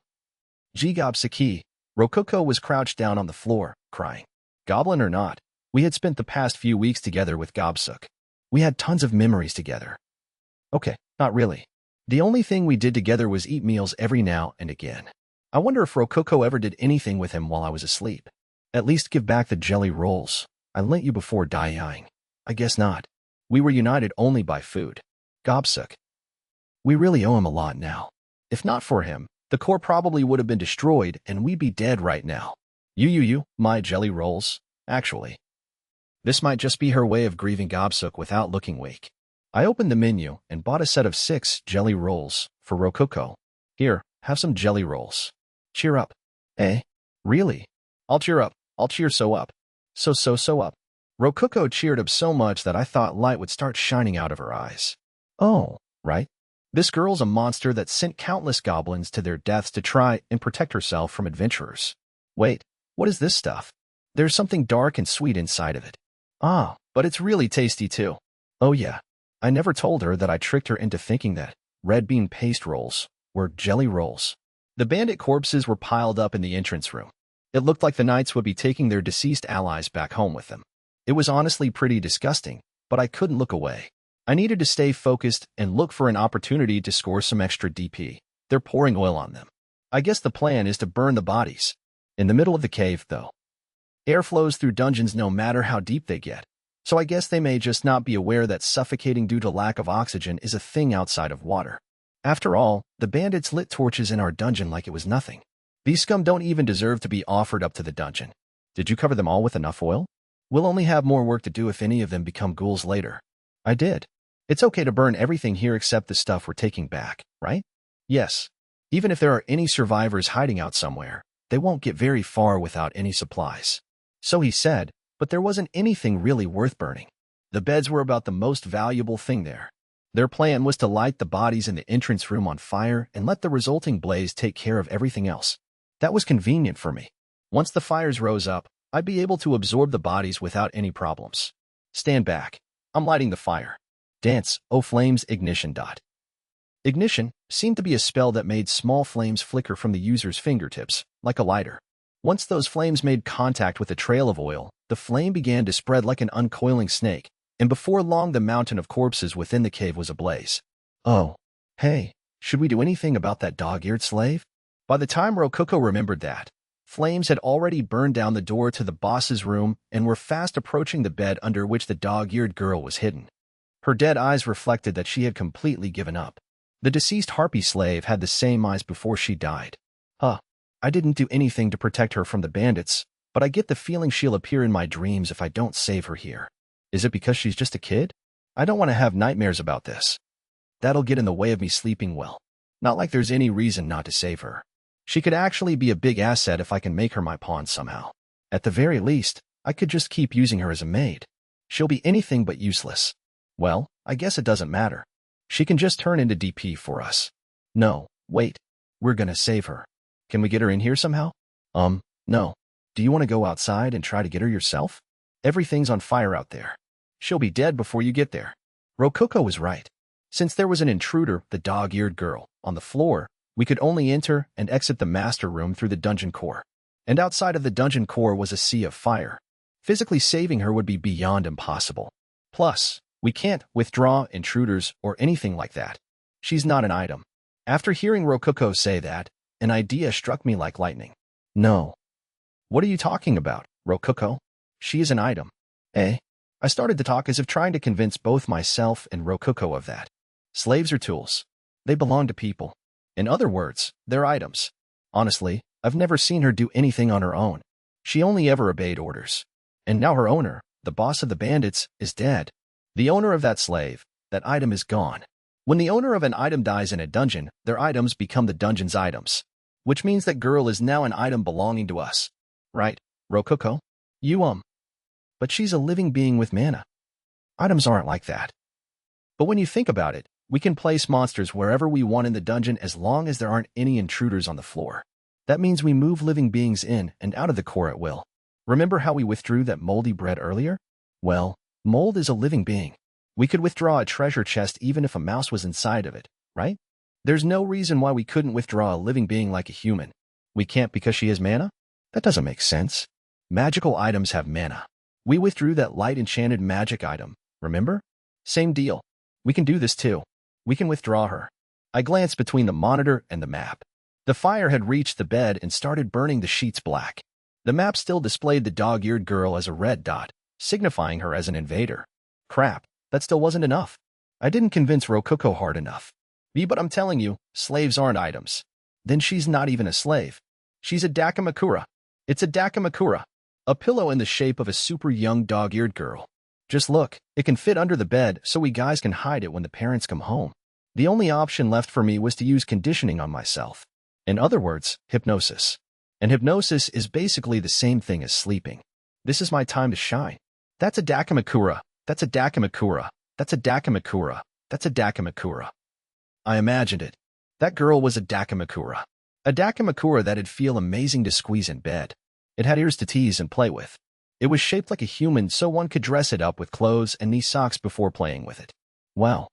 Jigobsaki. Rococo was crouched down on the floor, crying. Goblin or not, we had spent the past few weeks together with Gobsuk. We had tons of memories together. Okay, not really. The only thing we did together was eat meals every now and again. I wonder if Rococo ever did anything with him while I was asleep. At least give back the jelly rolls I lent you before dying. I guess not. We were united only by food. Gobsuk. We really owe him a lot now. If not for him, the core probably would have been destroyed and we'd be dead right now. My jelly rolls. Actually. This might just be her way of grieving Gobsuk without looking weak. I opened the menu and bought a set of 6 jelly rolls for Rococo. Here, have some jelly rolls. Cheer up. Eh? Really? I'll cheer up. I'll cheer so up. So up. Rococo cheered up so much that I thought light would start shining out of her eyes. Oh, right. This girl's a monster that sent countless goblins to their deaths to try and protect herself from adventurers. Wait, what is this stuff? There's something dark and sweet inside of it. But it's really tasty too. Oh yeah. I never told her that I tricked her into thinking that red bean paste rolls were jelly rolls. The bandit corpses were piled up in the entrance room. It looked like the knights would be taking their deceased allies back home with them. It was honestly pretty disgusting, but I couldn't look away. I needed to stay focused and look for an opportunity to score some extra DP. They're pouring oil on them. I guess the plan is to burn the bodies. In the middle of the cave, though. Air flows through dungeons no matter how deep they get, so I guess they may just not be aware that suffocating due to lack of oxygen is a thing outside of water. After all, the bandits lit torches in our dungeon like it was nothing. These scum don't even deserve to be offered up to the dungeon. Did you cover them all with enough oil? We'll only have more work to do if any of them become ghouls later. I did. It's okay to burn everything here except the stuff we're taking back, right? Yes. Even if there are any survivors hiding out somewhere, they won't get very far without any supplies. So he said, but there wasn't anything really worth burning. The beds were about the most valuable thing there. Their plan was to light the bodies in the entrance room on fire and let the resulting blaze take care of everything else. That was convenient for me. Once the fires rose up, I'd be able to absorb the bodies without any problems. Stand back. I'm lighting the fire. Dance, oh flames, ignition. Ignition seemed to be a spell that made small flames flicker from the user's fingertips, like a lighter. Once those flames made contact with a trail of oil, the flame began to spread like an uncoiling snake, and before long the mountain of corpses within the cave was ablaze. Oh, hey, should we do anything about that dog-eared slave? By the time Rococo remembered that, flames had already burned down the door to the boss's room and were fast approaching the bed under which the dog-eared girl was hidden. Her dead eyes reflected that she had completely given up. The deceased harpy slave had the same eyes before she died. I didn't do anything to protect her from the bandits, but I get the feeling she'll appear in my dreams if I don't save her here. Is it because she's just a kid? I don't want to have nightmares about this. That'll get in the way of me sleeping well. Not like there's any reason not to save her. She could actually be a big asset if I can make her my pawn somehow. At the very least, I could just keep using her as a maid. She'll be anything but useless. Well, I guess it doesn't matter. She can just turn into DP for us. No, wait. We're gonna save her. Can we get her in here somehow? No. Do you want to go outside and try to get her yourself? Everything's on fire out there. She'll be dead before you get there. Rococo was right. Since there was an intruder, the dog-eared girl, on the floor, we could only enter and exit the master room through the dungeon core. And outside of the dungeon core was a sea of fire. Physically saving her would be beyond impossible. Plus, we can't withdraw intruders or anything like that. She's not an item. After hearing Rococo say that, an idea struck me like lightning. No. What are you talking about, Rococo? She is an item. Eh? I started to talk as if trying to convince both myself and Rococo of that. Slaves are tools. They belong to people. In other words, they're items. Honestly, I've never seen her do anything on her own. She only ever obeyed orders. And now her owner, the boss of the bandits, is dead. The owner of that slave, that item is gone. When the owner of an item dies in a dungeon, their items become the dungeon's items. Which means that girl is now an item belonging to us. Right, Rococo? But she's a living being with mana. Items aren't like that. But when you think about it, we can place monsters wherever we want in the dungeon as long as there aren't any intruders on the floor. That means we move living beings in and out of the core at will. Remember how we withdrew that moldy bread earlier? Well, mold is a living being. We could withdraw a treasure chest even if a mouse was inside of it, right? There's no reason why we couldn't withdraw a living being like a human. We can't because she has mana? That doesn't make sense. Magical items have mana. We withdrew that light enchanted magic item, remember? Same deal. We can do this too. We can withdraw her. I glanced between the monitor and the map. The fire had reached the bed and started burning the sheets black. The map still displayed the dog-eared girl as a red dot, signifying her as an invader. Crap, that still wasn't enough. I didn't convince Rococo hard enough. But I'm telling you, slaves aren't items. Then she's not even a slave. She's a Dakamakura. It's a Dakamakura. A pillow in the shape of a super young dog-eared girl. Just look, it can fit under the bed so we guys can hide it when the parents come home. The only option left for me was to use conditioning on myself. In other words, hypnosis. And hypnosis is basically the same thing as sleeping. This is my time to shine. That's a Dakamakura. That's a Dakamakura. That's a Dakamakura. That's a Dakamakura. I imagined it. That girl was a Dakamakura. A Dakamakura that'd feel amazing to squeeze in bed. It had ears to tease and play with. It was shaped like a human so one could dress it up with clothes and knee socks before playing with it. Wow.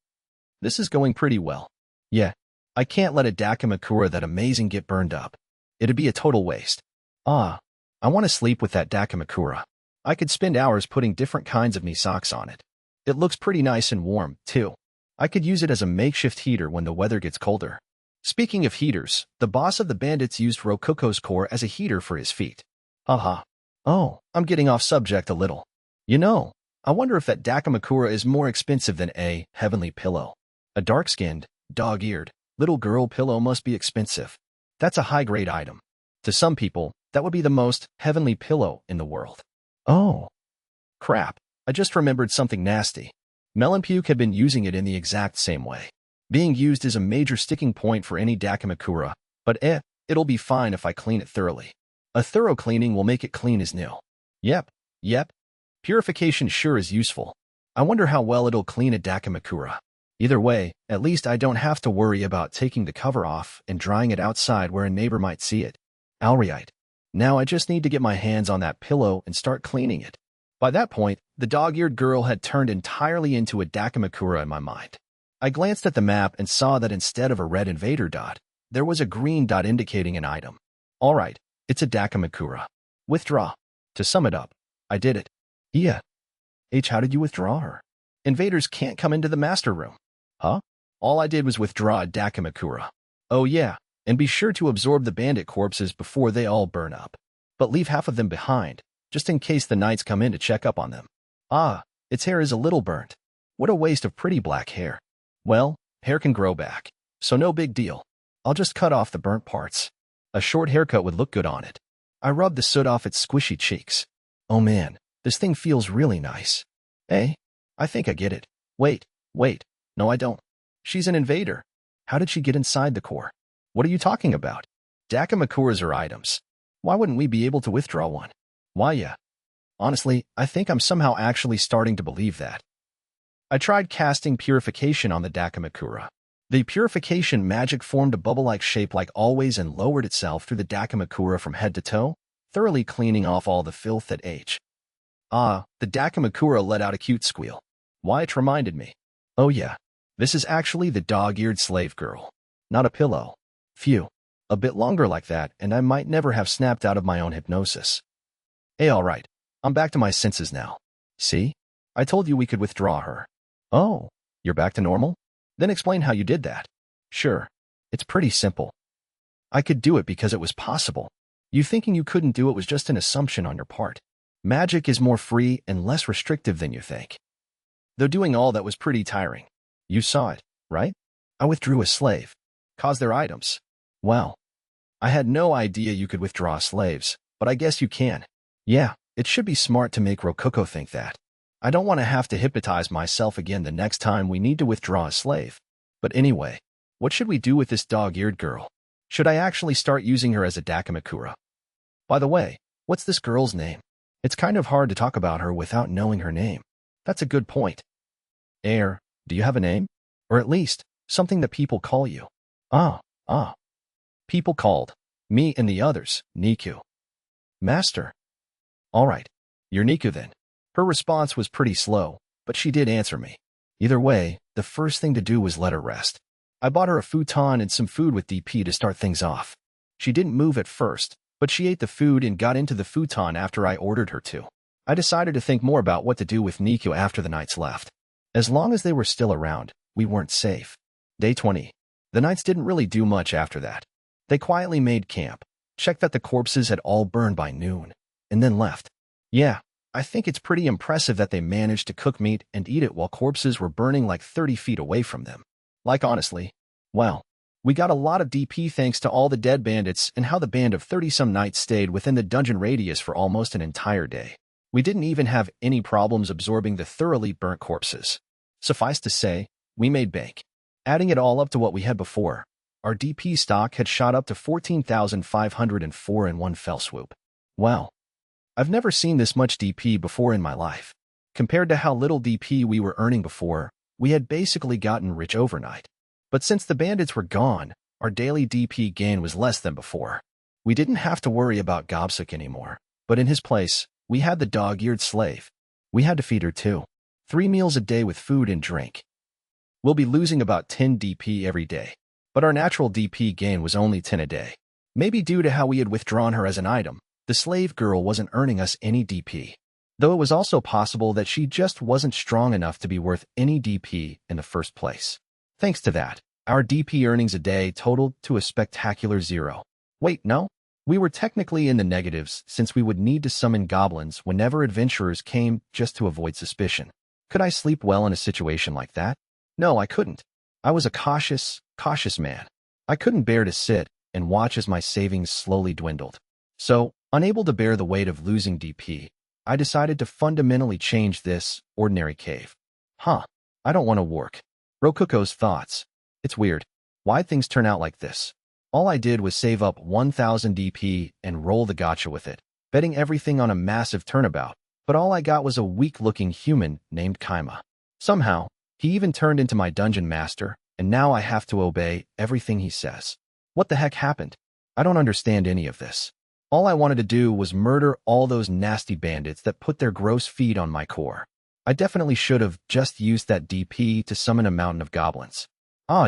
This is going pretty well. Yeah. I can't let a Dakamakura that amazing get burned up. It'd be a total waste. I want to sleep with that Dakamakura. I could spend hours putting different kinds of knee socks on it. It looks pretty nice and warm, too. I could use it as a makeshift heater when the weather gets colder. Speaking of heaters, the boss of the bandits used Rococo's core as a heater for his feet. Haha. Oh, I'm getting off subject a little. You know, I wonder if that Dakamakura is more expensive than a heavenly pillow. A dark-skinned, dog-eared, little girl pillow must be expensive. That's a high-grade item. To some people, that would be the most heavenly pillow in the world. Oh. Crap, I just remembered something nasty. Melon Puke had been using it in the exact same way. Being used is a major sticking point for any Dakamakura, but it'll be fine if I clean it thoroughly. A thorough cleaning will make it clean as new. Yep. Purification sure is useful. I wonder how well it'll clean a Dakamakura. Either way, at least I don't have to worry about taking the cover off and drying it outside where a neighbor might see it. Alright. Now I just need to get my hands on that pillow and start cleaning it. By that point, the dog-eared girl had turned entirely into a Dakamakura in my mind. I glanced at the map and saw that instead of a red invader dot, there was a green dot indicating an item. Alright. It's a Dakamakura. Withdraw. To sum it up, I did it. Yeah. How did you withdraw her? Invaders can't come into the master room. Huh? All I did was withdraw a Dakamakura. Oh yeah, and be sure to absorb the bandit corpses before they all burn up. But leave half of them behind, just in case the knights come in to check up on them. Its hair is a little burnt. What a waste of pretty black hair. Well, hair can grow back, so no big deal. I'll just cut off the burnt parts. A short haircut would look good on it. I rubbed the soot off its squishy cheeks. Oh man, this thing feels really nice. Eh? I think I get it. Wait. No, I don't. She's an invader. How did she get inside the core? What are you talking about? Dakimakuras are items. Why wouldn't we be able to withdraw one? Why, yeah. Honestly, I think I'm somehow actually starting to believe that. I tried casting purification on the Dakimakura. The purification magic formed a bubble-like shape like always and lowered itself through the Dakimakura from head to toe, thoroughly cleaning off all the filth at age. Ah, the Dakimakura let out a cute squeal. Why, it reminded me. Oh yeah, this is actually the dog-eared slave girl. Not a pillow. Phew. A bit longer like that, and I might never have snapped out of my own hypnosis. Hey, alright. I'm back to my senses now. See? I told you we could withdraw her. Oh, you're back to normal? Then explain how you did that. Sure. It's pretty simple. I could do it because it was possible. You thinking you couldn't do it was just an assumption on your part. Magic is more free and less restrictive than you think. Though doing all that was pretty tiring. You saw it, right? I withdrew a slave. Caused their items. Well, I had no idea you could withdraw slaves, but I guess you can. Yeah, it should be smart to make Rococo think that. I don't want to have to hypnotize myself again the next time we need to withdraw a slave. But anyway, what should we do with this dog-eared girl? Should I actually start using her as a Dakimakura? By the way, what's this girl's name? It's kind of hard to talk about her without knowing her name. That's a good point. Do you have a name? Or at least, something that people call you? People called me and the others Niku. Master. All right, you're Niku then. Her response was pretty slow, but she did answer me. Either way, the first thing to do was let her rest. I bought her a futon and some food with DP to start things off. She didn't move at first, but she ate the food and got into the futon after I ordered her to. I decided to think more about what to do with Niku after the knights left. As long as they were still around, we weren't safe. Day 20. The knights didn't really do much after that. They quietly made camp, checked that the corpses had all burned by noon, and then left. Yeah, I think it's pretty impressive that they managed to cook meat and eat it while corpses were burning like 30 feet away from them. Like honestly, well, we got a lot of DP thanks to all the dead bandits and how the band of 30-some knights stayed within the dungeon radius for almost an entire day. We didn't even have any problems absorbing the thoroughly burnt corpses. Suffice to say, we made bank. Adding it all up to what we had before, our DP stock had shot up to 14,504 in one fell swoop. Wow. I've never seen this much DP before in my life. Compared to how little DP we were earning before, we had basically gotten rich overnight. But since the bandits were gone, our daily DP gain was less than before. We didn't have to worry about Gobsuk anymore, but in his place, we had the dog-eared slave. We had to feed her too. 3 meals a day with food and drink. We'll be losing about 10 DP every day, but our natural DP gain was only 10 a day. Maybe due to how we had withdrawn her as an item, the slave girl wasn't earning us any DP. Though it was also possible that she just wasn't strong enough to be worth any DP in the first place. Thanks to that, our DP earnings a day totaled to a spectacular 0. Wait, no? We were technically in the negatives since we would need to summon goblins whenever adventurers came just to avoid suspicion. Could I sleep well in a situation like that? No, I couldn't. I was a cautious man. I couldn't bear to sit and watch as my savings slowly dwindled. So, unable to bear the weight of losing DP, I decided to fundamentally change this ordinary cave. I don't want to work. Rokuko's thoughts. It's weird. Why'd things turn out like this? All I did was save up 1,000 DP and roll the gacha with it, betting everything on a massive turnabout, but all I got was a weak-looking human named Kaima. Somehow, he even turned into my dungeon master, and now I have to obey everything he says. What the heck happened? I don't understand any of this. All I wanted to do was murder all those nasty bandits that put their gross feet on my core. I definitely should have just used that DP to summon a mountain of goblins.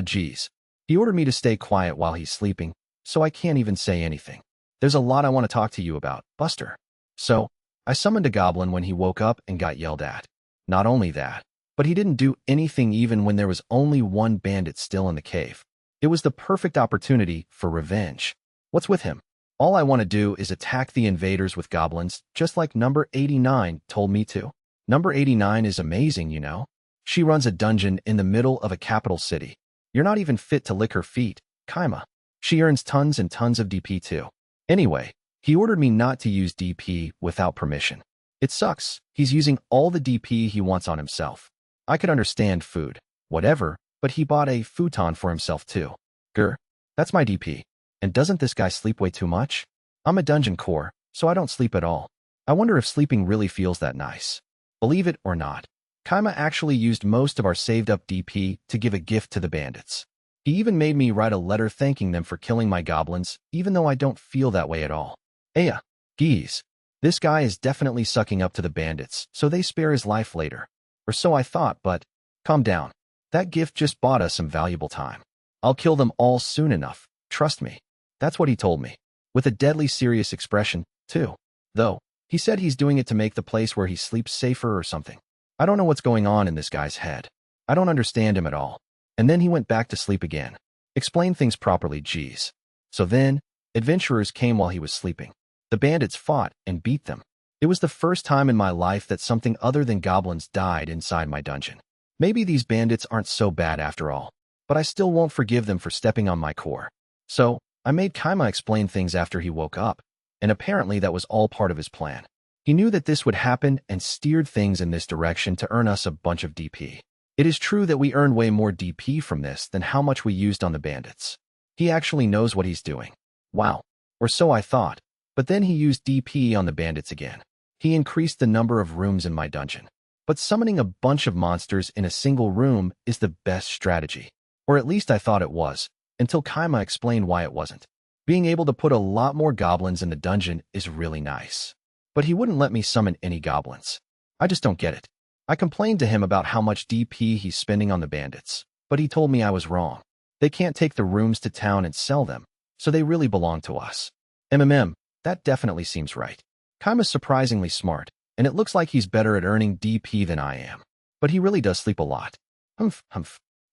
Geez. He ordered me to stay quiet while he's sleeping, so I can't even say anything. There's a lot I want to talk to you about, Buster. So, I summoned a goblin when he woke up and got yelled at. Not only that, but he didn't do anything even when there was only one bandit still in the cave. It was the perfect opportunity for revenge. What's with him? All I want to do is attack the invaders with goblins, just like number 89 told me to. Number 89 is amazing, you know. She runs a dungeon in the middle of a capital city. You're not even fit to lick her feet, Kaima. She earns tons and tons of DP too. Anyway, he ordered me not to use DP without permission. It sucks. He's using all the DP he wants on himself. I could understand food, whatever, but he bought a futon for himself too. Grr, that's my DP. And doesn't this guy sleep way too much? I'm a dungeon core, so I don't sleep at all. I wonder if sleeping really feels that nice. Believe it or not, Kaima actually used most of our saved up DP to give a gift to the bandits. He even made me write a letter thanking them for killing my goblins, even though I don't feel that way at all. Aya, geez. This guy is definitely sucking up to the bandits, so they spare his life later. Or so I thought, but calm down. That gift just bought us some valuable time. I'll kill them all soon enough, trust me. That's what he told me. With a deadly serious expression, too. Though, he said he's doing it to make the place where he sleeps safer or something. I don't know what's going on in this guy's head. I don't understand him at all. And then he went back to sleep again. Explain things properly, geez. So then, adventurers came while he was sleeping. The bandits fought and beat them. It was the first time in my life that something other than goblins died inside my dungeon. Maybe these bandits aren't so bad after all, but I still won't forgive them for stepping on my core. So, I made Kaima explain things after he woke up, and apparently that was all part of his plan. He knew that this would happen and steered things in this direction to earn us a bunch of DP. It is true that we earned way more DP from this than how much we used on the bandits. He actually knows what he's doing. Wow. Or so I thought. But then he used DP on the bandits again. He increased the number of rooms in my dungeon. But summoning a bunch of monsters in a single room is the best strategy. Or at least I thought it was, until Kaima explained why it wasn't. Being able to put a lot more goblins in the dungeon is really nice. But he wouldn't let me summon any goblins. I just don't get it. I complained to him about how much DP he's spending on the bandits, but he told me I was wrong. They can't take the rooms to town and sell them, so they really belong to us. That definitely seems right. Kaima's surprisingly smart, and it looks like he's better at earning DP than I am. But he really does sleep a lot. Humph.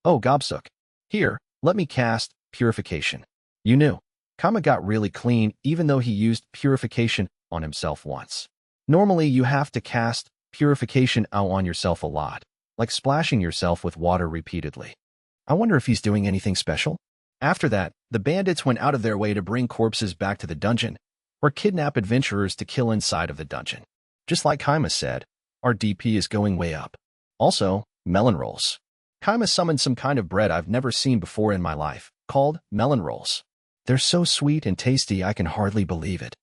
Oh, Gobsuk. Here, let me cast Purification. You knew. Kaima got really clean even though he used Purification on himself once. Normally, you have to cast Purification out on yourself a lot, like splashing yourself with water repeatedly. I wonder if he's doing anything special? After that, the bandits went out of their way to bring corpses back to the dungeon, or kidnap adventurers to kill inside of the dungeon. Just like Kaima said, our DP is going way up. Also, melon rolls. Kaima summoned some kind of bread I've never seen before in my life, called melon rolls. They're so sweet and tasty I can hardly believe it.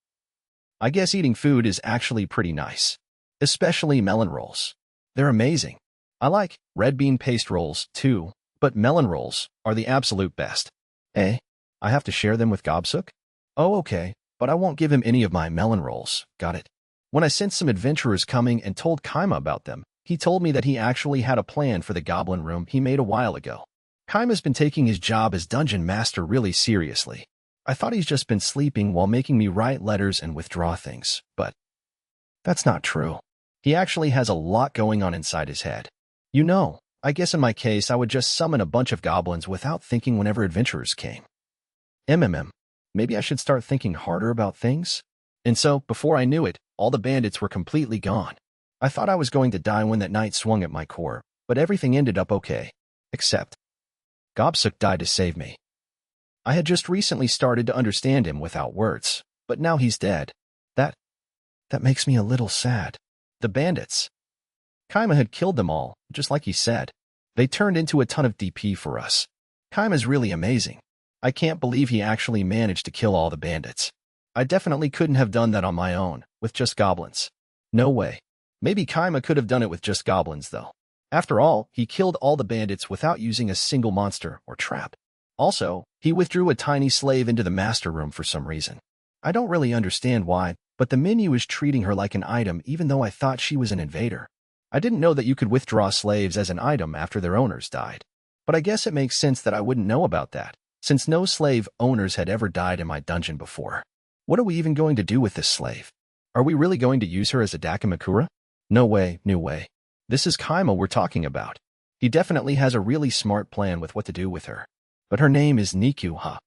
I guess eating food is actually pretty nice. Especially melon rolls. They're amazing. I like red bean paste rolls, too, but melon rolls are the absolute best. I have to share them with Gobsuk? Oh, okay, but I won't give him any of my melon rolls, got it? When I sensed some adventurers coming and told Kaima about them, he told me that he actually had a plan for the goblin room he made a while ago. Kaima's been taking his job as dungeon master really seriously. I thought he's just been sleeping while making me write letters and withdraw things, but that's not true. He actually has a lot going on inside his head. You know, I guess in my case I would just summon a bunch of goblins without thinking whenever adventurers came. Maybe I should start thinking harder about things? And so, before I knew it, all the bandits were completely gone. I thought I was going to die when that knight swung at my core, but everything ended up okay. Except, Gobsuk died to save me. I had just recently started to understand him without words, but now he's dead. That makes me a little sad. The bandits. Kaima had killed them all, just like he said. They turned into a ton of DP for us. Kaima's really amazing. I can't believe he actually managed to kill all the bandits. I definitely couldn't have done that on my own, with just goblins. No way. Maybe Kaima could have done it with just goblins, though. After all, he killed all the bandits without using a single monster or trap. Also, he withdrew a tiny slave into the master room for some reason. I don't really understand why, but the menu is treating her like an item even though I thought she was an invader. I didn't know that you could withdraw slaves as an item after their owners died. But I guess it makes sense that I wouldn't know about that, since no slave owners had ever died in my dungeon before. What are we even going to do with this slave? Are we really going to use her as a Dakimakura? No way, new way. This is Kaima we're talking about. He definitely has a really smart plan with what to do with her. But her name is Niku, huh?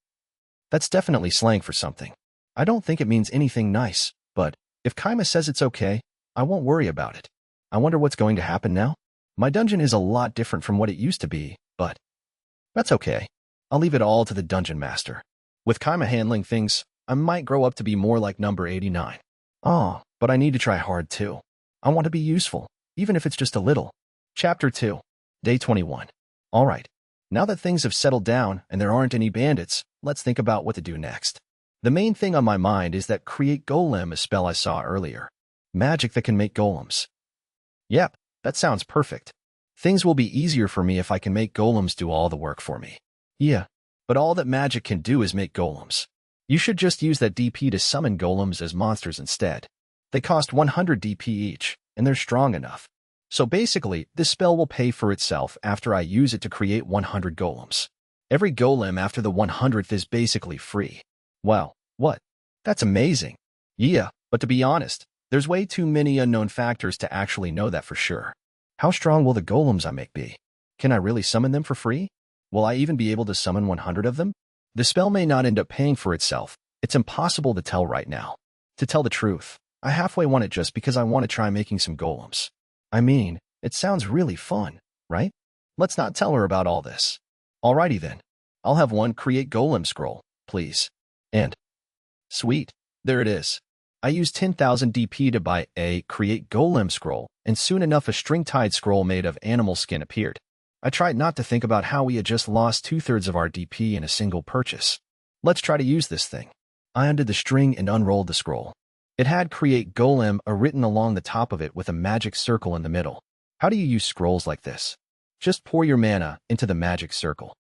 That's definitely slang for something. I don't think it means anything nice, but if Kaima says it's okay, I won't worry about it. I wonder what's going to happen now? My dungeon is a lot different from what it used to be, but that's okay. I'll leave it all to the dungeon master. With Kaima handling things, I might grow up to be more like number 89. Oh, but I need to try hard too. I want to be useful, even if it's just a little. Chapter 2. Day 21. Alright, now that things have settled down and there aren't any bandits, let's think about what to do next. The main thing on my mind is that create golem, a spell I saw earlier. Magic that can make golems. Yep, that sounds perfect. Things will be easier for me if I can make golems do all the work for me. Yeah, but all that magic can do is make golems. You should just use that DP to summon golems as monsters instead. They cost 100 DP each, and they're strong enough. So basically, this spell will pay for itself after I use it to create 100 golems. Every golem after the 100th is basically free. Wow, what? That's amazing. Yeah, but to be honest, there's way too many unknown factors to actually know that for sure. How strong will the golems I make be? Can I really summon them for free? Will I even be able to summon 100 of them? The spell may not end up paying for itself. It's impossible to tell right now. To tell the truth, I halfway want it just because I want to try making some golems. I mean, it sounds really fun, right? Let's not tell her about all this. Alrighty then. I'll have one create golem scroll, please. And sweet, there it is. I used 10,000 DP to buy a create golem scroll, and soon enough a string-tied scroll made of animal skin appeared. I tried not to think about how we had just lost 2/3 of our DP in a single purchase. Let's try to use this thing. I undid the string and unrolled the scroll. It had create golem written along the top of it with a magic circle in the middle. How do you use scrolls like this? Just pour your mana into the magic circle.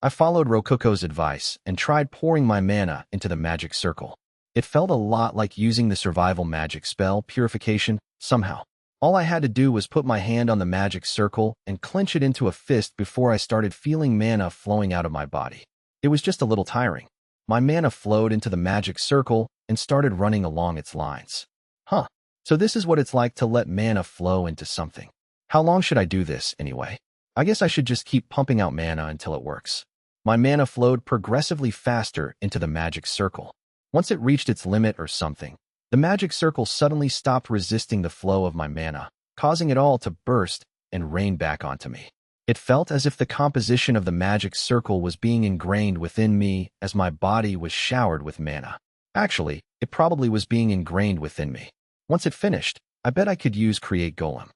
I followed Rokuko's advice and tried pouring my mana into the magic circle. It felt a lot like using the survival magic spell, Purification, somehow. All I had to do was put my hand on the magic circle and clench it into a fist before I started feeling mana flowing out of my body. It was just a little tiring. My mana flowed into the magic circle and started running along its lines. Huh, so this is what it's like to let mana flow into something. How long should I do this, anyway? I guess I should just keep pumping out mana until it works. My mana flowed progressively faster into the magic circle. Once it reached its limit or something, the magic circle suddenly stopped resisting the flow of my mana, causing it all to burst and rain back onto me. It felt as if the composition of the magic circle was being ingrained within me as my body was showered with mana. Actually, it probably was being ingrained within me. Once it finished, I bet I could use Create Golem.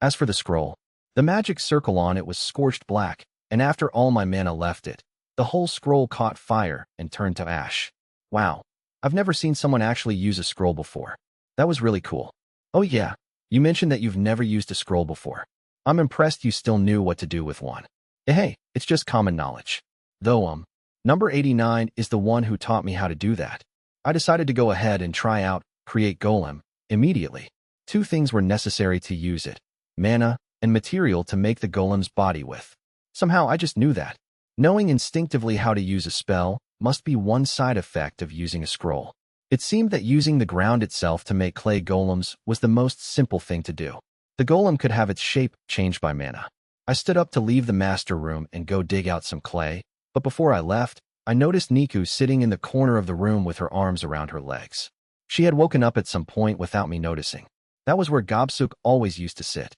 As for the scroll, the magic circle on it was scorched black, and after all my mana left it, the whole scroll caught fire and turned to ash. Wow, I've never seen someone actually use a scroll before. That was really cool. Oh yeah, you mentioned that you've never used a scroll before. I'm impressed you still knew what to do with one. Hey, it's just common knowledge. Though, number 89 is the one who taught me how to do that. I decided to go ahead and try out Create Golem immediately. Two things were necessary to use it: mana and material to make the golem's body with. Somehow I just knew that. Knowing instinctively how to use a spell must be one side effect of using a scroll. It seemed that using the ground itself to make clay golems was the most simple thing to do. The golem could have its shape changed by mana. I stood up to leave the master room and go dig out some clay, but before I left, I noticed Niku sitting in the corner of the room with her arms around her legs. She had woken up at some point without me noticing. That was where Gobsuk always used to sit.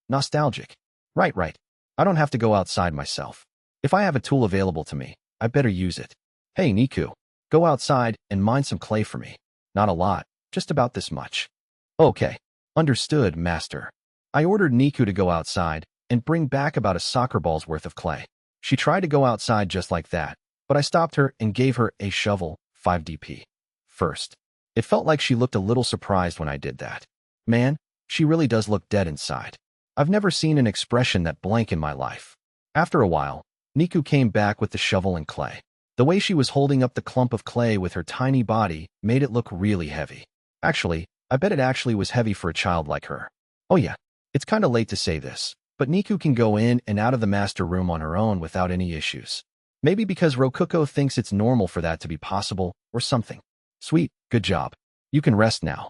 Nostalgic. Right. I don't have to go outside myself. If I have a tool available to me, I better use it. Hey, Niku, go outside and mine some clay for me. Not a lot, just about this much. Okay. Understood, master. I ordered Niku to go outside and bring back about a soccer ball's worth of clay. She tried to go outside just like that, but I stopped her and gave her a shovel, 5 DP. First, it felt like she looked a little surprised when I did that. Man, she really does look dead inside. I've never seen an expression that blank in my life. After a while, Niku came back with the shovel and clay. The way she was holding up the clump of clay with her tiny body made it look really heavy. Actually, I bet it actually was heavy for a child like her. Oh yeah, it's kinda late to say this, but Niku can go in and out of the master room on her own without any issues. Maybe because Rokuko thinks it's normal for that to be possible, or something. Sweet, good job. You can rest now.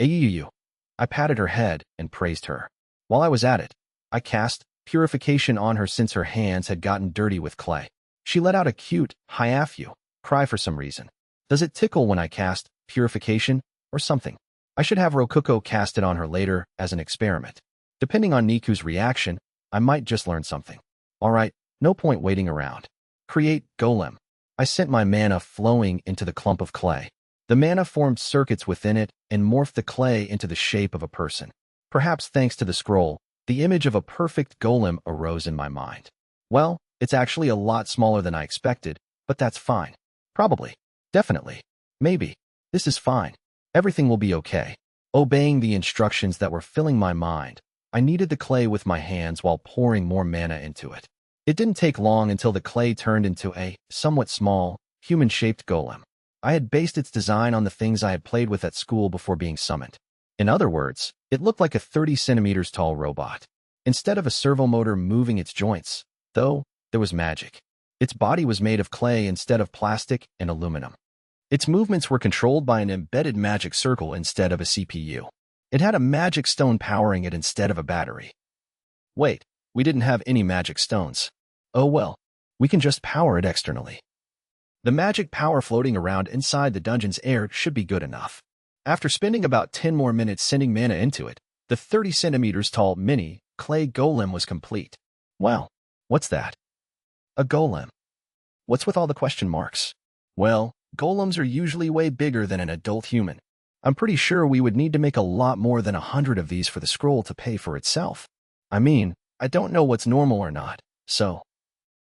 Ayuyu. I patted her head and praised her. While I was at it, I cast Purification on her since her hands had gotten dirty with clay. She let out a cute, hiafu cry for some reason. Does it tickle when I cast Purification, or something? I should have Rokuko cast it on her later as an experiment. Depending on Niku's reaction, I might just learn something. Alright, no point waiting around. Create Golem. I sent my mana flowing into the clump of clay. The mana formed circuits within it and morphed the clay into the shape of a person. Perhaps thanks to the scroll, the image of a perfect golem arose in my mind. Well, it's actually a lot smaller than I expected, but that's fine. Probably. Definitely. Maybe. This is fine. Everything will be okay. Obeying the instructions that were filling my mind, I kneaded the clay with my hands while pouring more mana into it. It didn't take long until the clay turned into a somewhat small, human-shaped golem. I had based its design on the things I had played with at school before being summoned. In other words, it looked like a 30 centimeters tall robot. Instead of a servomotor moving its joints, though, there was magic. Its body was made of clay instead of plastic and aluminum. Its movements were controlled by an embedded magic circle instead of a CPU. It had a magic stone powering it instead of a battery. Wait, we didn't have any magic stones. Oh well, we can just power it externally. The magic power floating around inside the dungeon's air should be good enough. After spending about 10 more minutes sending mana into it, the 30 centimeters tall mini clay golem was complete. Wow, what's that? A golem. What's with all the question marks? Well, golems are usually way bigger than an adult human. I'm pretty sure we would need to make a lot more than 100 of these for the scroll to pay for itself. I mean, I don't know what's normal or not, so.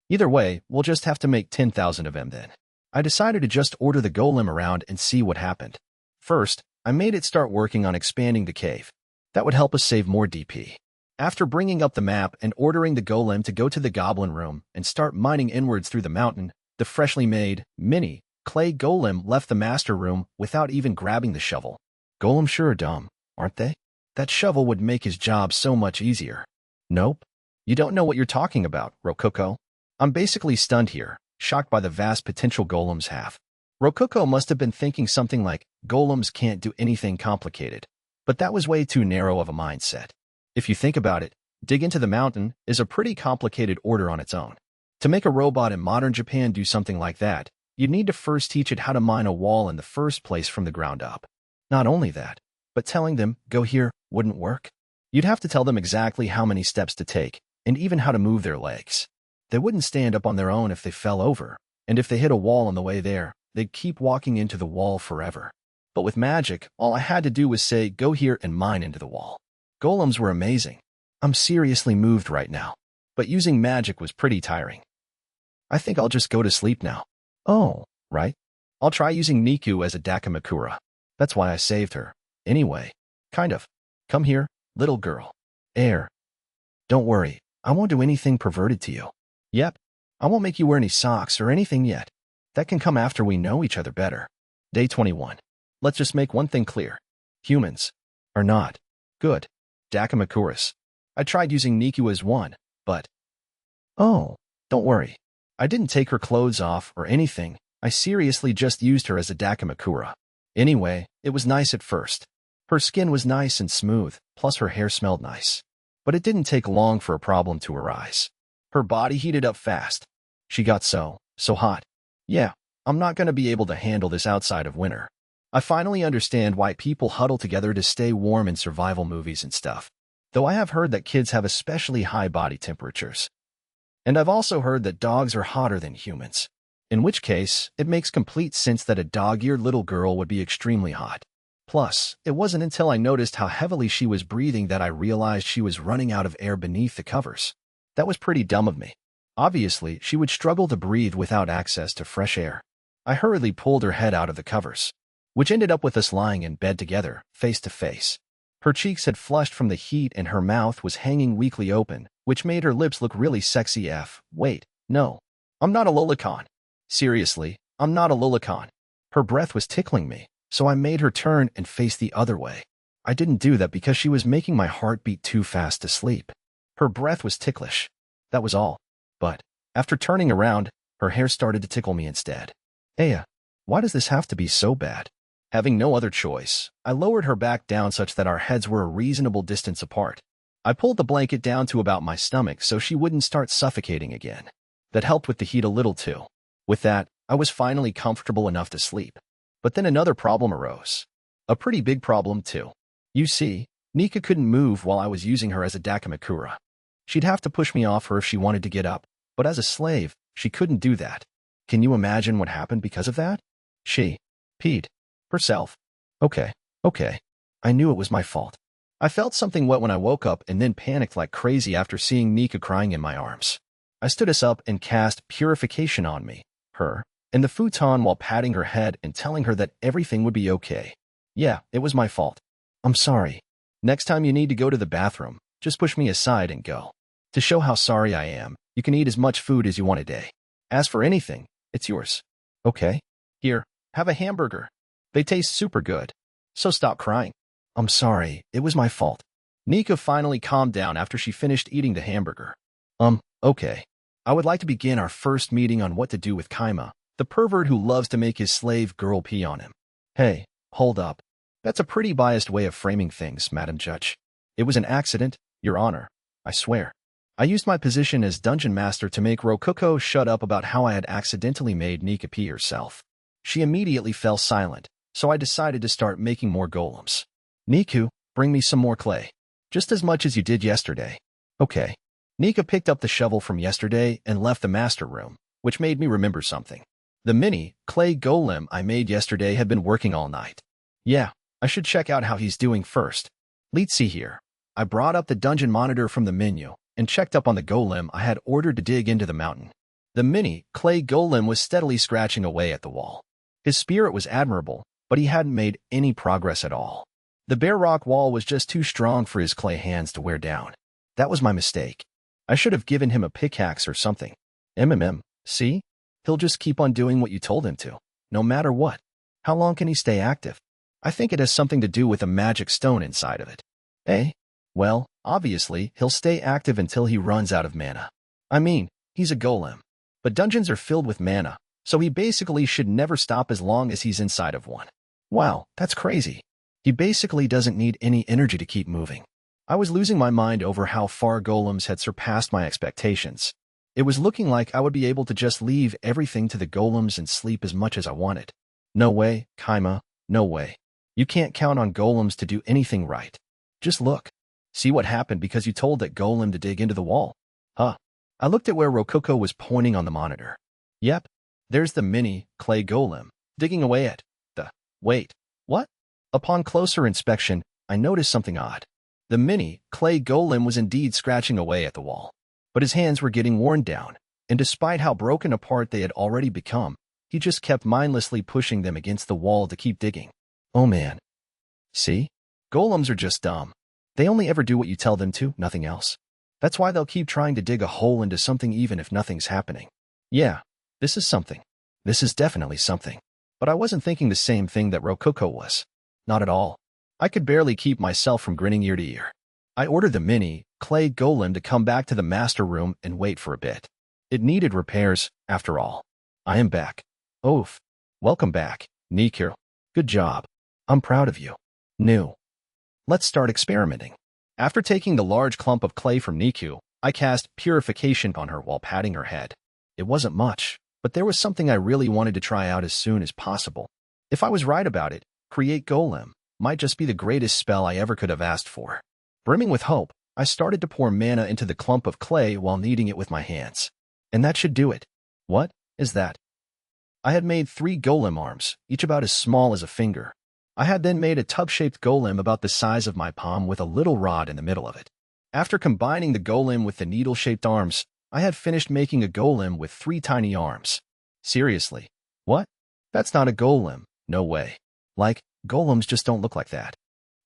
Either way, we'll just have to make 10,000 of them then. I decided to just order the golem around and see what happened. First, I made it start working on expanding the cave. That would help us save more DP. After bringing up the map and ordering the golem to go to the goblin room and start mining inwards through the mountain, the freshly made, mini, clay golem left the master room without even grabbing the shovel. Golems sure are dumb, aren't they? That shovel would make his job so much easier. Nope. You don't know what you're talking about, Rococo. I'm basically stunned here, shocked by the vast potential golems have. Rococo must have been thinking something like, golems can't do anything complicated. But that was way too narrow of a mindset. If you think about it, dig into the mountain is a pretty complicated order on its own. To make a robot in modern Japan do something like that, you'd need to first teach it how to mine a wall in the first place from the ground up. Not only that, but telling them, go here, wouldn't work. You'd have to tell them exactly how many steps to take, and even how to move their legs. They wouldn't stand up on their own if they fell over, and if they hit a wall on the way there, they'd keep walking into the wall forever. But with magic, all I had to do was say, go here and mine into the wall. Golems were amazing. I'm seriously moved right now. But using magic was pretty tiring. I think I'll just go to sleep now. Oh, right. I'll try using Niku as a Dakamakura. That's why I saved her. Anyway, kind of. Come here, little girl. Air. Don't worry, I won't do anything perverted to you. Yep, I won't make you wear any socks or anything yet. That can come after we know each other better. Day 21. Let's just make one thing clear. Humans are not good Dakamakuras. I tried using Niku as one, but... Oh, don't worry. I didn't take her clothes off or anything. I seriously just used her as a Dakamakura. Anyway, it was nice at first. Her skin was nice and smooth, plus her hair smelled nice. But it didn't take long for a problem to arise. Her body heated up fast. She got so hot. Yeah, I'm not going to be able to handle this outside of winter. I finally understand why people huddle together to stay warm in survival movies and stuff. Though I have heard that kids have especially high body temperatures. And I've also heard that dogs are hotter than humans. In which case, it makes complete sense that a dog-eared little girl would be extremely hot. Plus, it wasn't until I noticed how heavily she was breathing that I realized she was running out of air beneath the covers. That was pretty dumb of me. Obviously, she would struggle to breathe without access to fresh air. I hurriedly pulled her head out of the covers, which ended up with us lying in bed together, face to face. Her cheeks had flushed from the heat and her mouth was hanging weakly open, which made her lips look really sexy f. Wait, no. I'm not a lolicon. Seriously, I'm not a lolicon. Her breath was tickling me, so I made her turn and face the other way. I didn't do that because she was making my heart beat too fast to sleep. Her breath was ticklish. That was all. But, after turning around, her hair started to tickle me instead. Aya, why does this have to be so bad? Having no other choice, I lowered her back down such that our heads were a reasonable distance apart. I pulled the blanket down to about my stomach so she wouldn't start suffocating again. That helped with the heat a little too. With that, I was finally comfortable enough to sleep. But then another problem arose. A pretty big problem too. You see, Nika couldn't move while I was using her as a Dakamakura. She'd have to push me off her if she wanted to get up, but as a slave, she couldn't do that. Can you imagine what happened because of that? She peed herself. Okay, okay. I knew it was my fault. I felt something wet when I woke up and then panicked like crazy after seeing Nika crying in my arms. I stood us up and cast purification on me, her, and the futon while patting her head and telling her that everything would be okay. Yeah, it was my fault. I'm sorry. Next time you need to go to the bathroom, just push me aside and go. To show how sorry I am, you can eat as much food as you want a day. As for anything, it's yours. Okay? Here, have a hamburger. They taste super good. So stop crying. I'm sorry, it was my fault. Nika finally calmed down after she finished eating the hamburger. Okay. I would like to begin our first meeting on what to do with Kaima, the pervert who loves to make his slave girl pee on him. Hey, hold up. That's a pretty biased way of framing things, Madam Judge. It was an accident, Your Honor. I swear. I used my position as dungeon master to make Rokuko shut up about how I had accidentally made Nika pee herself. She immediately fell silent, so I decided to start making more golems. Niku, bring me some more clay. Just as much as you did yesterday. Okay. Nika picked up the shovel from yesterday and left the master room, which made me remember something. The mini clay golem I made yesterday had been working all night. Yeah, I should check out how he's doing first. Let's see here. I brought up the dungeon monitor from the menu and checked up on the golem I had ordered to dig into the mountain. The mini clay golem was steadily scratching away at the wall. His spirit was admirable, but he hadn't made any progress at all. The bare rock wall was just too strong for his clay hands to wear down. That was my mistake. I should have given him a pickaxe or something. See? He'll just keep on doing what you told him to, no matter what. How long can he stay active? I think it has something to do with a magic stone inside of it. Eh? Well, obviously, he'll stay active until he runs out of mana. I mean, he's a golem. But dungeons are filled with mana, so he basically should never stop as long as he's inside of one. Wow, that's crazy. He basically doesn't need any energy to keep moving. I was losing my mind over how far golems had surpassed my expectations. It was looking like I would be able to just leave everything to the golems and sleep as much as I wanted. No way, Kaima, no way. You can't count on golems to do anything right. Just look. See what happened because you told that golem to dig into the wall. Huh. I looked at where Rokuko was pointing on the monitor. Yep. There's the mini clay golem digging away at the... Wait, what? Upon closer inspection, I noticed something odd. The mini clay golem was indeed scratching away at the wall, but his hands were getting worn down, and despite how broken apart they had already become, he just kept mindlessly pushing them against the wall to keep digging. Oh man. See? Golems are just dumb. They only ever do what you tell them to, nothing else. That's why they'll keep trying to dig a hole into something even if nothing's happening. Yeah, this is something. This is definitely something. But I wasn't thinking the same thing that Rokuko was. Not at all. I could barely keep myself from grinning ear to ear. I ordered the mini clay golem to come back to the master room and wait for a bit. It needed repairs, after all. I am back. Oof. Welcome back, Niku. Good job. I'm proud of you. New. Let's start experimenting. After taking the large clump of clay from Niku, I cast purification on her while patting her head. It wasn't much, but there was something I really wanted to try out as soon as possible. If I was right about it, create golem might just be the greatest spell I ever could have asked for. Brimming with hope, I started to pour mana into the clump of clay while kneading it with my hands. And that should do it. What is that? I had made 3 golem arms, each about as small as a finger. I had then made a tub-shaped golem about the size of my palm with a little rod in the middle of it. After combining the golem with the needle-shaped arms, I had finished making a golem with 3 tiny arms. Seriously? What? That's not a golem. No way. Like, golems just don't look like that.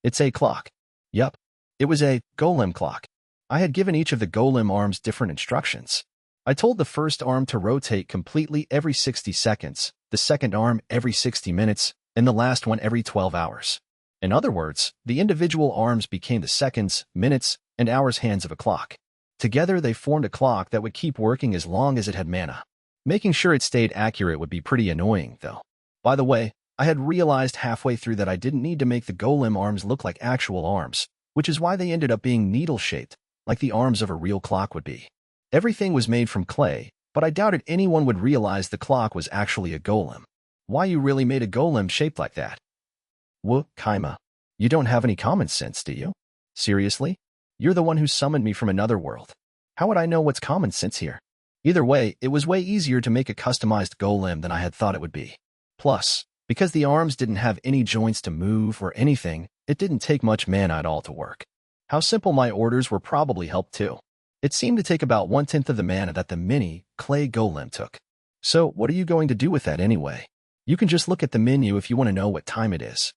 It's a clock. Yup. It was a golem clock. I had given each of the golem arms different instructions. I told the first arm to rotate completely every 60 seconds, the second arm every 60 minutes, and the last one every 12 hours. In other words, the individual arms became the seconds, minutes, and hours hands of a clock. Together they formed a clock that would keep working as long as it had mana. Making sure it stayed accurate would be pretty annoying, though. By the way, I had realized halfway through that I didn't need to make the golem arms look like actual arms, which is why they ended up being needle-shaped, like the arms of a real clock would be. Everything was made from clay, but I doubted anyone would realize the clock was actually a golem. Why you really made a golem shaped like that? Kaima, you don't have any common sense, do you? Seriously? You're the one who summoned me from another world. How would I know what's common sense here? Either way, it was way easier to make a customized golem than I had thought it would be. Plus, because the arms didn't have any joints to move or anything, it didn't take much mana at all to work. How simple my orders were probably helped too. It seemed to take about 1/10 of the mana that the mini clay golem took. So what are you going to do with that anyway? You can just look at the menu if you want to know what time it is.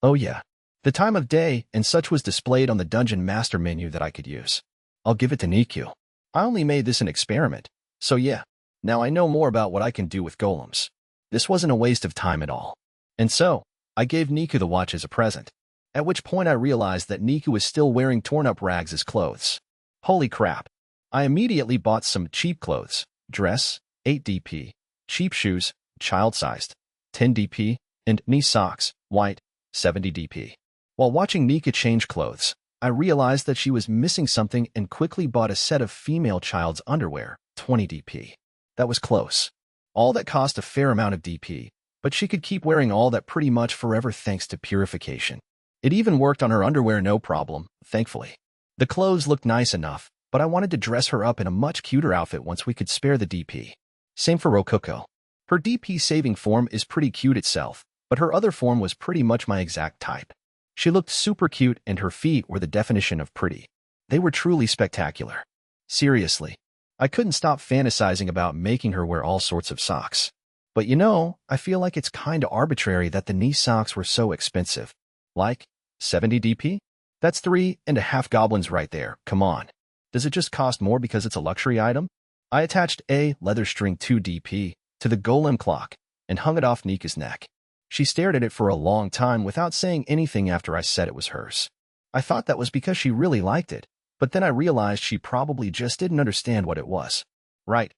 Oh yeah. The time of day and such was displayed on the Dungeon Master menu that I could use. I'll give it to Niku. I only made this an experiment, so yeah, now I know more about what I can do with golems. This wasn't a waste of time at all. And so, I gave Niku the watch as a present, at which point I realized that Niku was still wearing torn-up rags as clothes. Holy crap. I immediately bought some cheap clothes, dress, 8 DP, cheap shoes, child-sized, 10 DP, and knee socks, white, 70 DP. While watching Nika change clothes, I realized that she was missing something and quickly bought a set of female child's underwear, 20 DP. That was close. All that cost a fair amount of DP, but she could keep wearing all that pretty much forever thanks to purification. It even worked on her underwear no problem, thankfully. The clothes looked nice enough, but I wanted to dress her up in a much cuter outfit once we could spare the DP. Same for Rococo. Her DP saving form is pretty cute itself, but her other form was pretty much my exact type. She looked super cute and her feet were the definition of pretty. They were truly spectacular. Seriously, I couldn't stop fantasizing about making her wear all sorts of socks. But you know, I feel like it's kinda arbitrary that the knee socks were so expensive. Like, 70 DP? That's 3.5 goblins right there, come on. Does it just cost more because it's a luxury item? I attached a leather string 2 DP to the golem clock and hung it off Nika's neck. She stared at it for a long time without saying anything after I said it was hers. I thought that was because she really liked it, but then I realized she probably just didn't understand what it was. Right,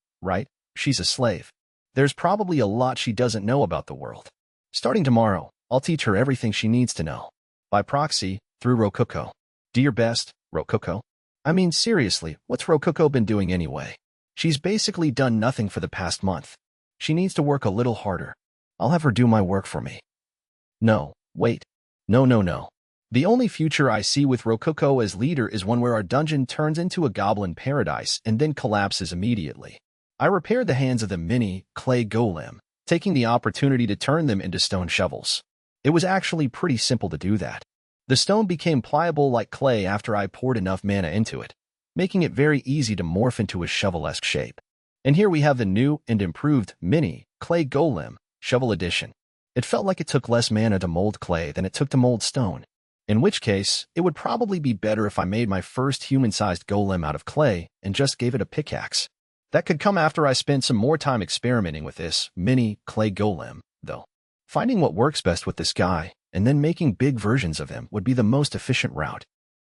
she's a slave. There's probably a lot she doesn't know about the world. Starting tomorrow, I'll teach her everything she needs to know. By proxy, through Rococo. Do your best, Rococo. I mean, seriously, what's Rococo been doing anyway? She's basically done nothing for the past month. She needs to work a little harder. I'll have her do my work for me. No, wait. No. The only future I see with Rococo as leader is one where our dungeon turns into a goblin paradise and then collapses immediately. I repaired the hands of the mini clay golem, taking the opportunity to turn them into stone shovels. It was actually pretty simple to do that. The stone became pliable like clay after I poured enough mana into it, making it very easy to morph into a shovel-esque shape. And here we have the new and improved mini clay golem shovel edition. It felt like it took less mana to mold clay than it took to mold stone, in which case, it would probably be better if I made my first human-sized golem out of clay and just gave it a pickaxe. That could come after I spent some more time experimenting with this mini clay golem, though. Finding what works best with this guy and then making big versions of him would be the most efficient route.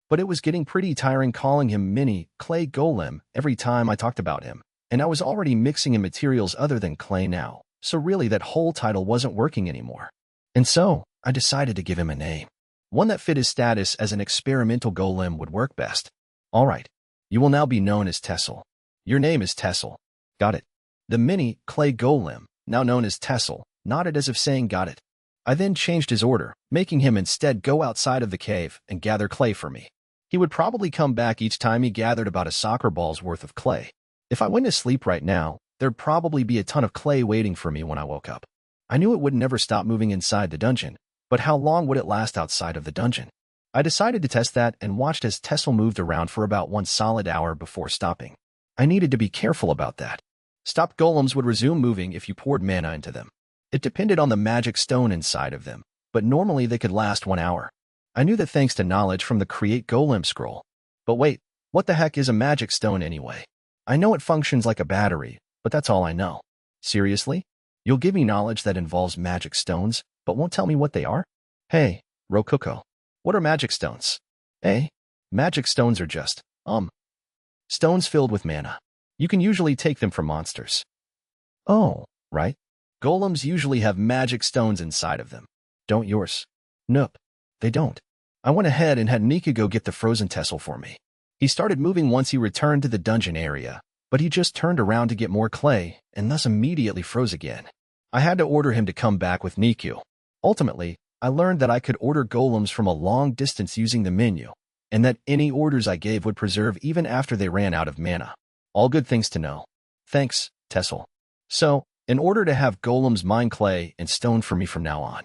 But it was getting pretty tiring calling him mini clay golem every time I talked about him, and I was already mixing in materials other than clay now. So really that whole title wasn't working anymore. And so, I decided to give him a name. One that fit his status as an experimental golem would work best. Alright, you will now be known as Tessel. Your name is Tessel. Got it. The mini clay golem, now known as Tessel, nodded as if saying got it. I then changed his order, making him instead go outside of the cave and gather clay for me. He would probably come back each time he gathered about a soccer ball's worth of clay. If I went to sleep right now, there'd probably be a ton of clay waiting for me when I woke up. I knew it would never stop moving inside the dungeon, but how long would it last outside of the dungeon? I decided to test that and watched as Tessel moved around for about 1 solid hour before stopping. I needed to be careful about that. Stopped golems would resume moving if you poured mana into them. It depended on the magic stone inside of them, but normally they could last 1 hour. I knew that thanks to knowledge from the Create Golem scroll. But wait, what the heck is a magic stone anyway? I know it functions like a battery, but that's all I know. Seriously? You'll give me knowledge that involves magic stones, but won't tell me what they are? Hey, Rococo. What are magic stones? Magic stones are just, stones filled with mana. You can usually take them from monsters. Oh, right. Golems usually have magic stones inside of them. Don't yours? Nope, they don't. I went ahead and had Nika go get the frozen Tessel for me. He started moving once he returned to the dungeon area, but he just turned around to get more clay and thus immediately froze again. I had to order him to come back with Niku. Ultimately, I learned that I could order golems from a long distance using the menu, and that any orders I gave would preserve even after they ran out of mana. All good things to know. Thanks, Tessel. So, in order to have golems mine clay and stone for me from now on,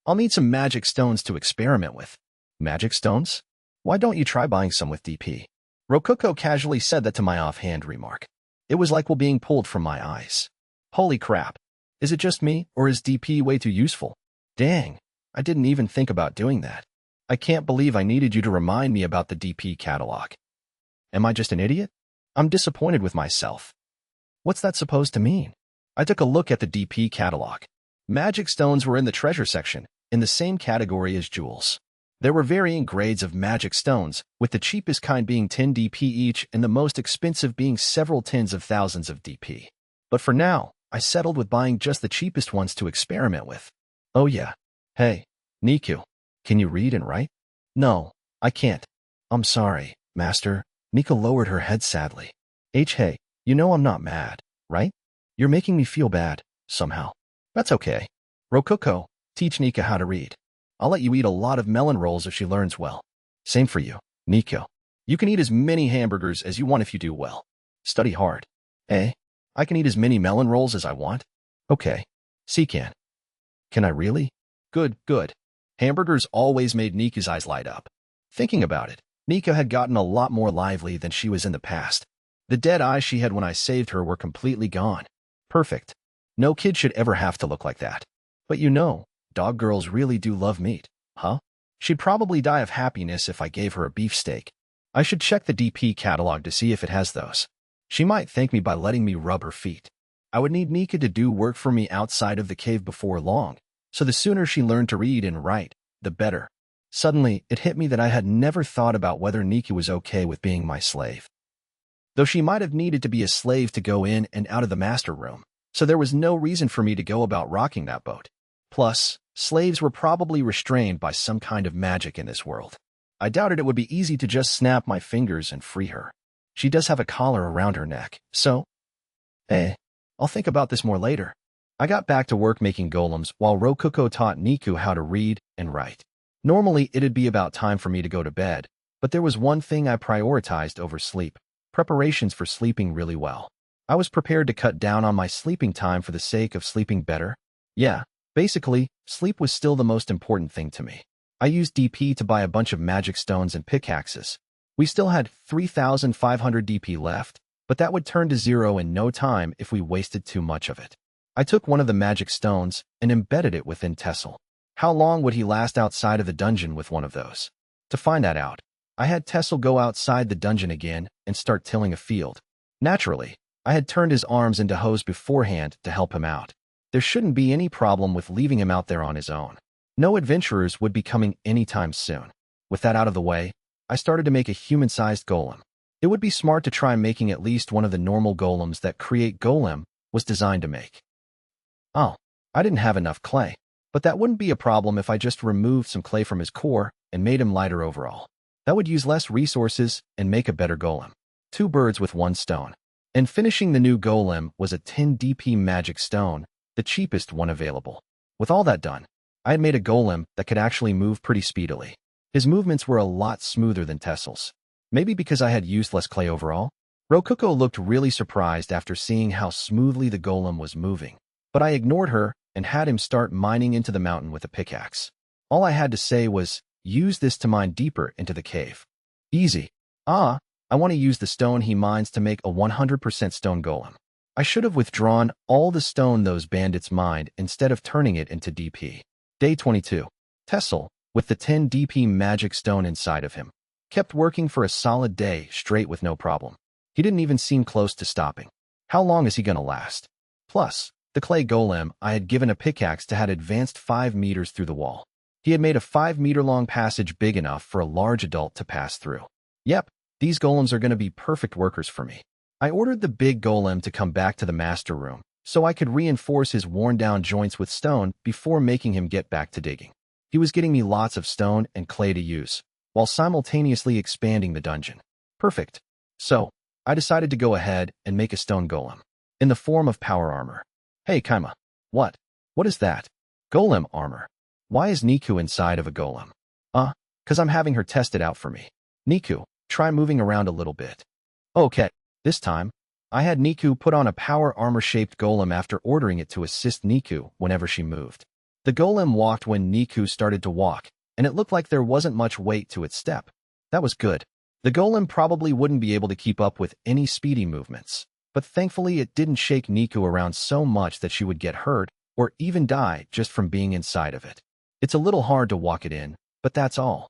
I'll need some magic stones to experiment with. Magic stones? Why don't you try buying some with DP? Rococo casually said that to my offhand remark. It was like being pulled from my eyes. Holy crap. Is it just me, or is DP way too useful? Dang, I didn't even think about doing that. I can't believe I needed you to remind me about the DP catalog. Am I just an idiot? I'm disappointed with myself. What's that supposed to mean? I took a look at the DP catalog. Magic stones were in the treasure section, in the same category as jewels. There were varying grades of magic stones, with the cheapest kind being 10 DP each and the most expensive being several tens of thousands of DP. But for now, I settled with buying just the cheapest ones to experiment with. Oh yeah. Hey, Niku, can you read and write? No, I can't. I'm sorry, Master. Nika lowered her head sadly. Hey, you know I'm not mad, right? You're making me feel bad, somehow. That's okay. Rococo, teach Nika how to read. I'll let you eat a lot of melon rolls if she learns well. Same for you, Nico. You can eat as many hamburgers as you want if you do well. Study hard. I can eat as many melon rolls as I want? Okay. Can I really? Good. Hamburgers always made Nika's eyes light up. Thinking about it, Nika had gotten a lot more lively than she was in the past. The dead eyes she had when I saved her were completely gone. Perfect. No kid should ever have to look like that. But you know, dog girls really do love meat, huh? She'd probably die of happiness if I gave her a beefsteak. I should check the DP catalog to see if it has those. She might thank me by letting me rub her feet. I would need Nika to do work for me outside of the cave before long, so the sooner she learned to read and write, the better. Suddenly, it hit me that I had never thought about whether Nika was okay with being my slave. Though she might have needed to be a slave to go in and out of the master room, so there was no reason for me to go about rocking that boat. Plus, slaves were probably restrained by some kind of magic in this world. I doubted it would be easy to just snap my fingers and free her. She does have a collar around her neck, so... I'll think about this more later. I got back to work making golems while Rococo taught Niku how to read and write. Normally, it'd be about time for me to go to bed, but there was one thing I prioritized over sleep: preparations for sleeping really well. I was prepared to cut down on my sleeping time for the sake of sleeping better. Yeah, basically, sleep was still the most important thing to me. I used DP to buy a bunch of magic stones and pickaxes. We still had 3,500 DP left, but that would turn to zero in no time if we wasted too much of it. I took one of the magic stones and embedded it within Tessel. How long would he last outside of the dungeon with one of those? To find that out, I had Tessel go outside the dungeon again and start tilling a field. Naturally, I had turned his arms into hoes beforehand to help him out. There shouldn't be any problem with leaving him out there on his own. No adventurers would be coming anytime soon. With that out of the way, I started to make a human-sized golem. It would be smart to try making at least one of the normal golems that Create Golem was designed to make. Oh, I didn't have enough clay, but that wouldn't be a problem if I just removed some clay from his core and made him lighter overall. That would use less resources and make a better golem. 2 birds with 1 stone. And finishing the new golem was a 10 DP magic stone, the cheapest one available. With all that done, I had made a golem that could actually move pretty speedily. His movements were a lot smoother than Tessel's. Maybe because I had used less clay overall? Rococo looked really surprised after seeing how smoothly the golem was moving, but I ignored her and had him start mining into the mountain with a pickaxe. All I had to say was, use this to mine deeper into the cave. Easy. I want to use the stone he mines to make a 100% stone golem. I should have withdrawn all the stone those bandits mined instead of turning it into DP. Day 22. Tessel, with the 10 DP magic stone inside of him, kept working for a solid day straight with no problem. He didn't even seem close to stopping. How long is he gonna last? Plus, the clay golem I had given a pickaxe to had advanced 5 meters through the wall. He had made a 5-meter-long passage big enough for a large adult to pass through. Yep, these golems are gonna be perfect workers for me. I ordered the big golem to come back to the master room, so I could reinforce his worn-down joints with stone before making him get back to digging. He was getting me lots of stone and clay to use, while simultaneously expanding the dungeon. Perfect. So, I decided to go ahead and make a stone golem, in the form of power armor. Hey, Kaima. What? What is that? Golem armor. Why is Niku inside of a golem? 'Cause I'm having her test it out for me. Niku, try moving around a little bit. Okay. This time, I had Niku put on a power armor-shaped golem after ordering it to assist Niku whenever she moved. The golem walked when Niku started to walk, and it looked like there wasn't much weight to its step. That was good. The golem probably wouldn't be able to keep up with any speedy movements, but thankfully it didn't shake Niku around so much that she would get hurt or even die just from being inside of it. It's a little hard to walk it in, but that's all.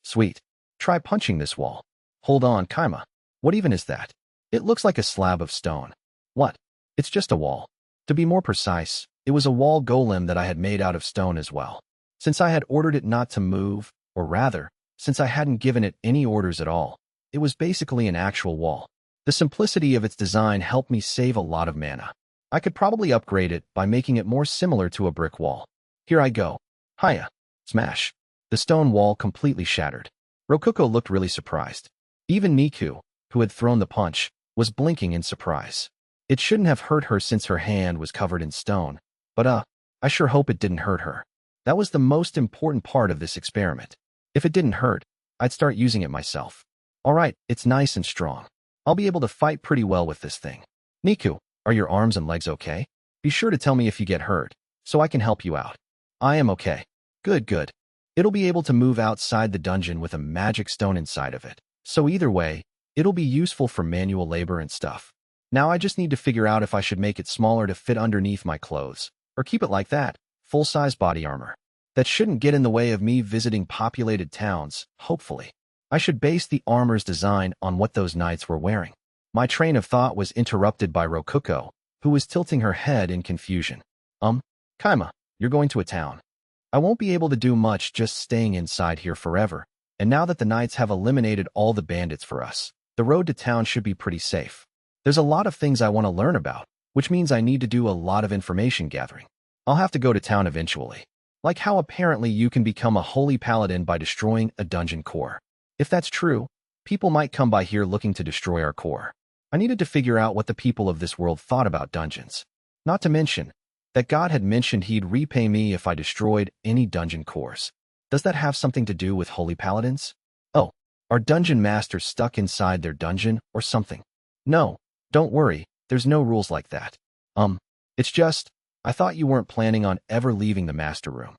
Sweet. Try punching this wall. Hold on, Kaima. What even is that? It looks like a slab of stone. What? It's just a wall. To be more precise, it was a wall golem that I had made out of stone as well. Since I had ordered it not to move, or rather, since I hadn't given it any orders at all, it was basically an actual wall. The simplicity of its design helped me save a lot of mana. I could probably upgrade it by making it more similar to a brick wall. Here I go. Hiya. Smash. The stone wall completely shattered. Rokuko looked really surprised. Even Niku, who had thrown the punch, was blinking in surprise. It shouldn't have hurt her since her hand was covered in stone, but I sure hope it didn't hurt her. That was the most important part of this experiment. If it didn't hurt, I'd start using it myself. Alright, it's nice and strong. I'll be able to fight pretty well with this thing. Niku, are your arms and legs okay? Be sure to tell me if you get hurt, so I can help you out. I am okay. Good, good. It'll be able to move outside the dungeon with a magic stone inside of it. So either way, it'll be useful for manual labor and stuff. Now I just need to figure out if I should make it smaller to fit underneath my clothes, or keep it like that, full-size body armor. That shouldn't get in the way of me visiting populated towns, hopefully. I should base the armor's design on what those knights were wearing. My train of thought was interrupted by Rokuko, who was tilting her head in confusion. Kaima, you're going to a town. I won't be able to do much just staying inside here forever, and now that the knights have eliminated all the bandits for us, the road to town should be pretty safe. There's a lot of things I want to learn about, which means I need to do a lot of information gathering. I'll have to go to town eventually. Like how apparently you can become a holy paladin by destroying a dungeon core. If that's true, people might come by here looking to destroy our core. I needed to figure out what the people of this world thought about dungeons. Not to mention that God had mentioned he'd repay me if I destroyed any dungeon cores. Does that have something to do with holy paladins? Oh, are dungeon masters stuck inside their dungeon or something? No, don't worry, there's no rules like that. It's just, I thought you weren't planning on ever leaving the master room.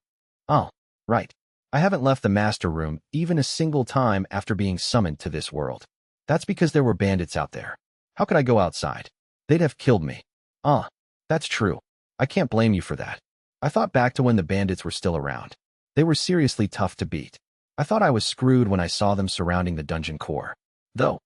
Oh, right. I haven't left the master room even a single time after being summoned to this world. That's because there were bandits out there. How could I go outside? They'd have killed me. That's true. I can't blame you for that. I thought back to when the bandits were still around. They were seriously tough to beat. I thought I was screwed when I saw them surrounding the dungeon core. Though,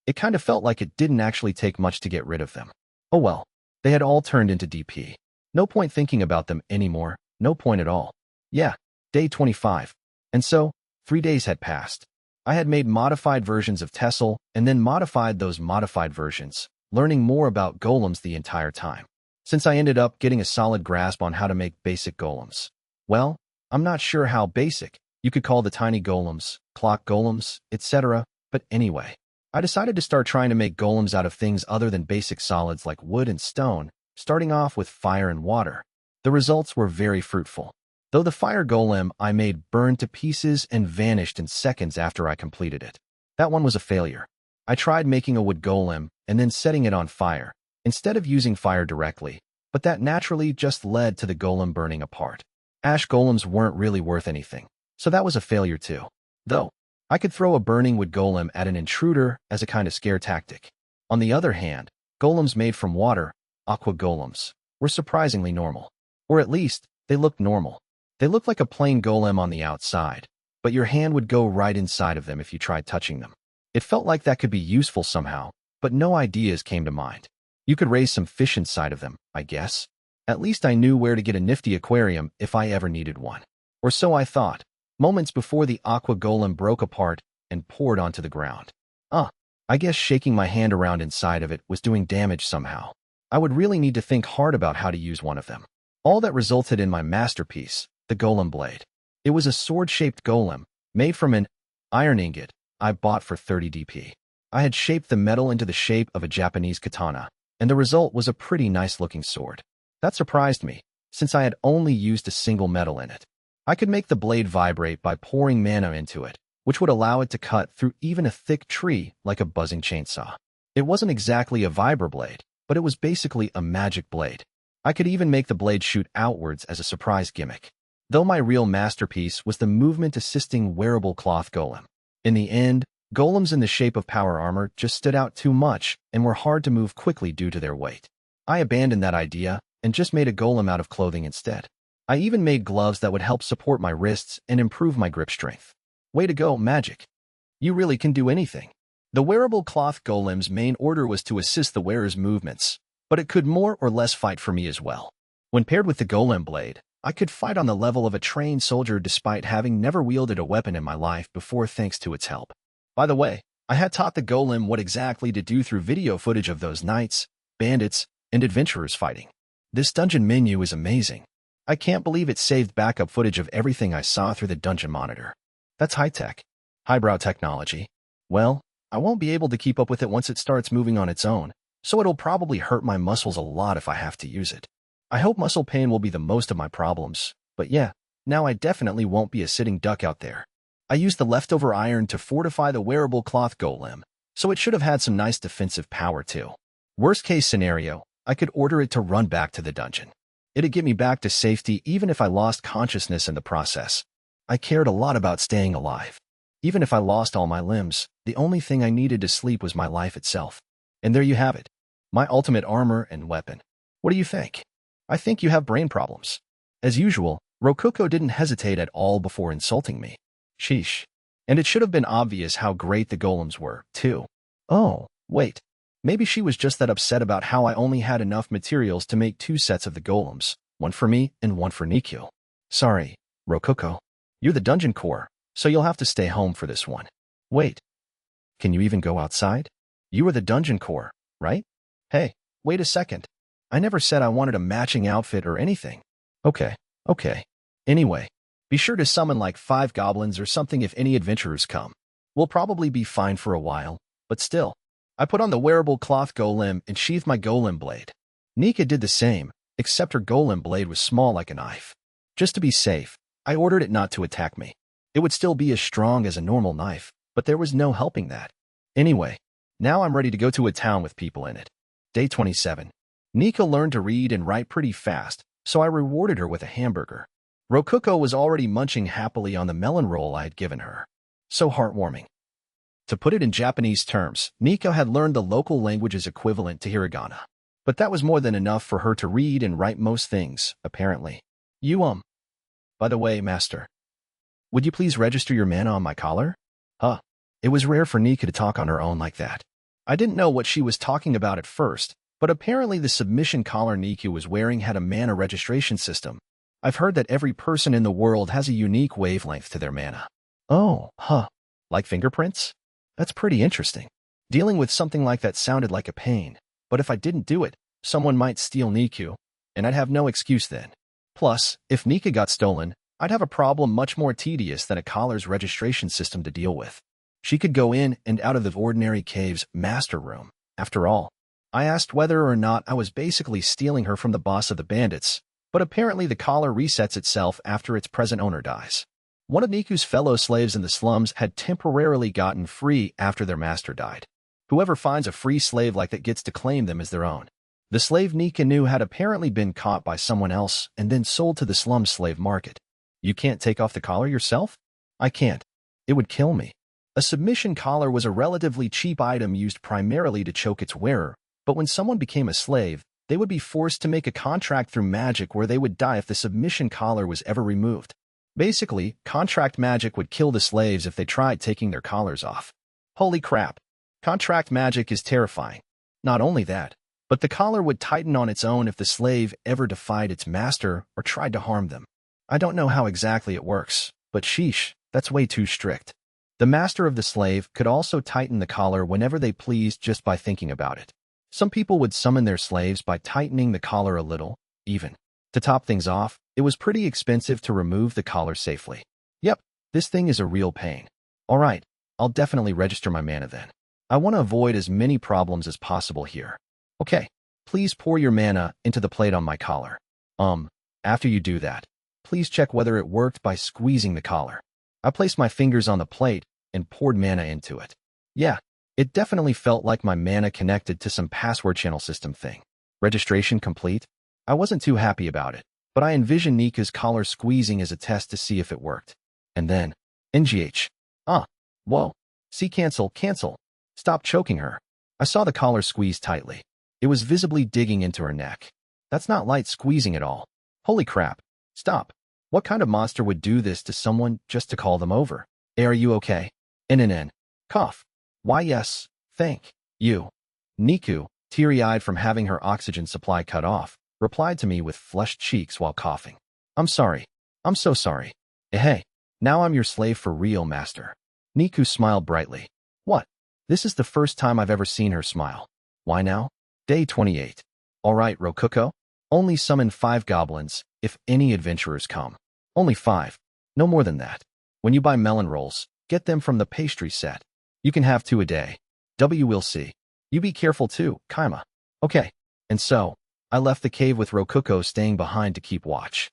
it kind of felt like it didn't actually take much to get rid of them. Oh well, they had all turned into DP. No point thinking about them anymore, no point at all. Yeah, day 25. And so, 3 days had passed. I had made modified versions of Tessel and then modified those modified versions, learning more about golems the entire time. Since I ended up getting a solid grasp on how to make basic golems. Well, I'm not sure how basic. You could call the tiny golems, clock golems, etc. But anyway, I decided to start trying to make golems out of things other than basic solids like wood and stone, starting off with fire and water. The results were very fruitful. Though the fire golem I made burned to pieces and vanished in seconds after I completed it. That one was a failure. I tried making a wood golem and then setting it on fire, instead of using fire directly, but that naturally just led to the golem burning apart. Ash golems weren't really worth anything, so that was a failure too. Though, I could throw a burning wood golem at an intruder as a kind of scare tactic. On the other hand, golems made from water, aqua golems, were surprisingly normal. Or at least, they looked normal. They looked like a plain golem on the outside, but your hand would go right inside of them if you tried touching them. It felt like that could be useful somehow, but no ideas came to mind. You could raise some fish inside of them, I guess. At least I knew where to get a nifty aquarium if I ever needed one. Or so I thought, moments before the aqua golem broke apart and poured onto the ground. I guess shaking my hand around inside of it was doing damage somehow. I would really need to think hard about how to use one of them. All that resulted in my masterpiece, the golem blade. It was a sword-shaped golem, made from an iron ingot I bought for 30 DP. I had shaped the metal into the shape of a Japanese katana, and the result was a pretty nice-looking sword. That surprised me, since I had only used a single metal in it. I could make the blade vibrate by pouring mana into it, which would allow it to cut through even a thick tree like a buzzing chainsaw. It wasn't exactly a vibroblade, but it was basically a magic blade. I could even make the blade shoot outwards as a surprise gimmick. Though my real masterpiece was the movement-assisting wearable cloth golem. In the end, golems in the shape of power armor just stood out too much and were hard to move quickly due to their weight. I abandoned that idea and just made a golem out of clothing instead. I even made gloves that would help support my wrists and improve my grip strength. Way to go, Magic. You really can do anything. The wearable cloth golem's main order was to assist the wearer's movements, but it could more or less fight for me as well. When paired with the golem blade, I could fight on the level of a trained soldier despite having never wielded a weapon in my life before thanks to its help. By the way, I had taught the golem what exactly to do through video footage of those knights, bandits, and adventurers fighting. This dungeon menu is amazing. I can't believe it saved backup footage of everything I saw through the dungeon monitor. That's high-tech. Highbrow technology. Well, I won't be able to keep up with it once it starts moving on its own, so it'll probably hurt my muscles a lot if I have to use it. I hope muscle pain will be the most of my problems, but yeah, now I definitely won't be a sitting duck out there. I used the leftover iron to fortify the wearable cloth golem, so it should have had some nice defensive power too. Worst case scenario, I could order it to run back to the dungeon. It'd get me back to safety even if I lost consciousness in the process. I cared a lot about staying alive. Even if I lost all my limbs, the only thing I needed to sleep was my life itself. And there you have it. My ultimate armor and weapon. What do you think? I think you have brain problems. As usual, Rococo didn't hesitate at all before insulting me. Sheesh. And it should have been obvious how great the golems were, too. Oh, wait. Maybe she was just that upset about how I only had enough materials to make 2 sets of the golems, one for me and one for Nikyo. Sorry, Rococo. You're the dungeon core, so you'll have to stay home for this one. Wait. Can you even go outside? You are the dungeon core, right? Hey, wait a second. I never said I wanted a matching outfit or anything. Okay. Anyway, be sure to summon like 5 goblins or something if any adventurers come. We'll probably be fine for a while, but still. I put on the wearable cloth golem and sheathed my golem blade. Nika did the same, except her golem blade was small like a knife. Just to be safe, I ordered it not to attack me. It would still be as strong as a normal knife, but there was no helping that. Anyway, now I'm ready to go to a town with people in it. Day 27. Nika learned to read and write pretty fast, so I rewarded her with a hamburger. Rococo was already munching happily on the melon roll I had given her. So heartwarming. To put it in Japanese terms, Nika had learned the local language's equivalent to hiragana. But that was more than enough for her to read and write most things, apparently. By the way, Master. Would you please register your mana on my collar? Huh. It was rare for Nika to talk on her own like that. I didn't know what she was talking about at first, but apparently the submission collar Nika was wearing had a mana registration system. I've heard that every person in the world has a unique wavelength to their mana. Oh, huh. Like fingerprints? That's pretty interesting. Dealing with something like that sounded like a pain, but if I didn't do it, someone might steal Niku, and I'd have no excuse then. Plus, if Nika got stolen, I'd have a problem much more tedious than a collar's registration system to deal with. She could go in and out of the ordinary cave's master room. After all, I asked whether or not I was basically stealing her from the boss of the bandits, but apparently the collar resets itself after its present owner dies. One of Niku's fellow slaves in the slums had temporarily gotten free after their master died. Whoever finds a free slave like that gets to claim them as their own. The slave Nika knew had apparently been caught by someone else and then sold to the slum slave market. You can't take off the collar yourself? I can't. It would kill me. A submission collar was a relatively cheap item used primarily to choke its wearer, but when someone became a slave, they would be forced to make a contract through magic where they would die if the submission collar was ever removed. Basically, contract magic would kill the slaves if they tried taking their collars off. Holy crap. Contract magic is terrifying. Not only that, but the collar would tighten on its own if the slave ever defied its master or tried to harm them. I don't know how exactly it works, but sheesh, that's way too strict. The master of the slave could also tighten the collar whenever they pleased just by thinking about it. Some people would summon their slaves by tightening the collar a little, even. To top things off, it was pretty expensive to remove the collar safely. Yep, this thing is a real pain. Alright, I'll definitely register my mana then. I want to avoid as many problems as possible here. Okay, please pour your mana into the plate on my collar. After you do that, please check whether it worked by squeezing the collar. I placed my fingers on the plate and poured mana into it. Yeah, It definitely felt like my mana connected to some password channel system thing. Registration complete? I wasn't too happy about it, but I envisioned Nika's collar squeezing as a test to see if it worked. And then, NGH. Whoa. See, cancel. Stop choking her. I saw the collar squeeze tightly. It was visibly digging into her neck. That's not light squeezing at all. Holy crap. Stop. What kind of monster would do this to someone just to call them over? Hey, are you okay? NNN. Cough. Why yes, thank you. Niku, teary-eyed from having her oxygen supply cut off, replied to me with flushed cheeks while coughing. I'm sorry. I'm so sorry. Hey, now I'm your slave for real, master. Niku smiled brightly. What? This is the first time I've ever seen her smile. Why now? Day 28. All right, Rokuko. Only summon 5 goblins, if any adventurers come. Only 5. No more than that. When you buy melon rolls, get them from the pastry set. You can have 2 a day. Will see. You be careful too, Kaima. Okay. And so, I left the cave with Rokuko staying behind to keep watch.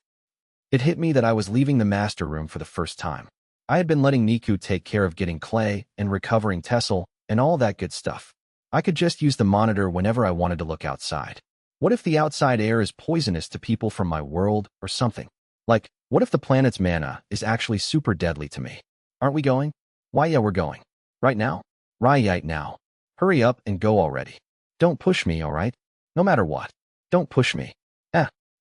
It hit me that I was leaving the master room for the first time. I had been letting Niku take care of getting clay and recovering Tessel and all that good stuff. I could just use the monitor whenever I wanted to look outside. What if the outside air is poisonous to people from my world or something? Like, what if the planet's mana is actually super deadly to me? Aren't we going? Why, yeah, we're going. Right now? Right now. Hurry up and go already. Don't push me, all right? No matter what. Don't push me.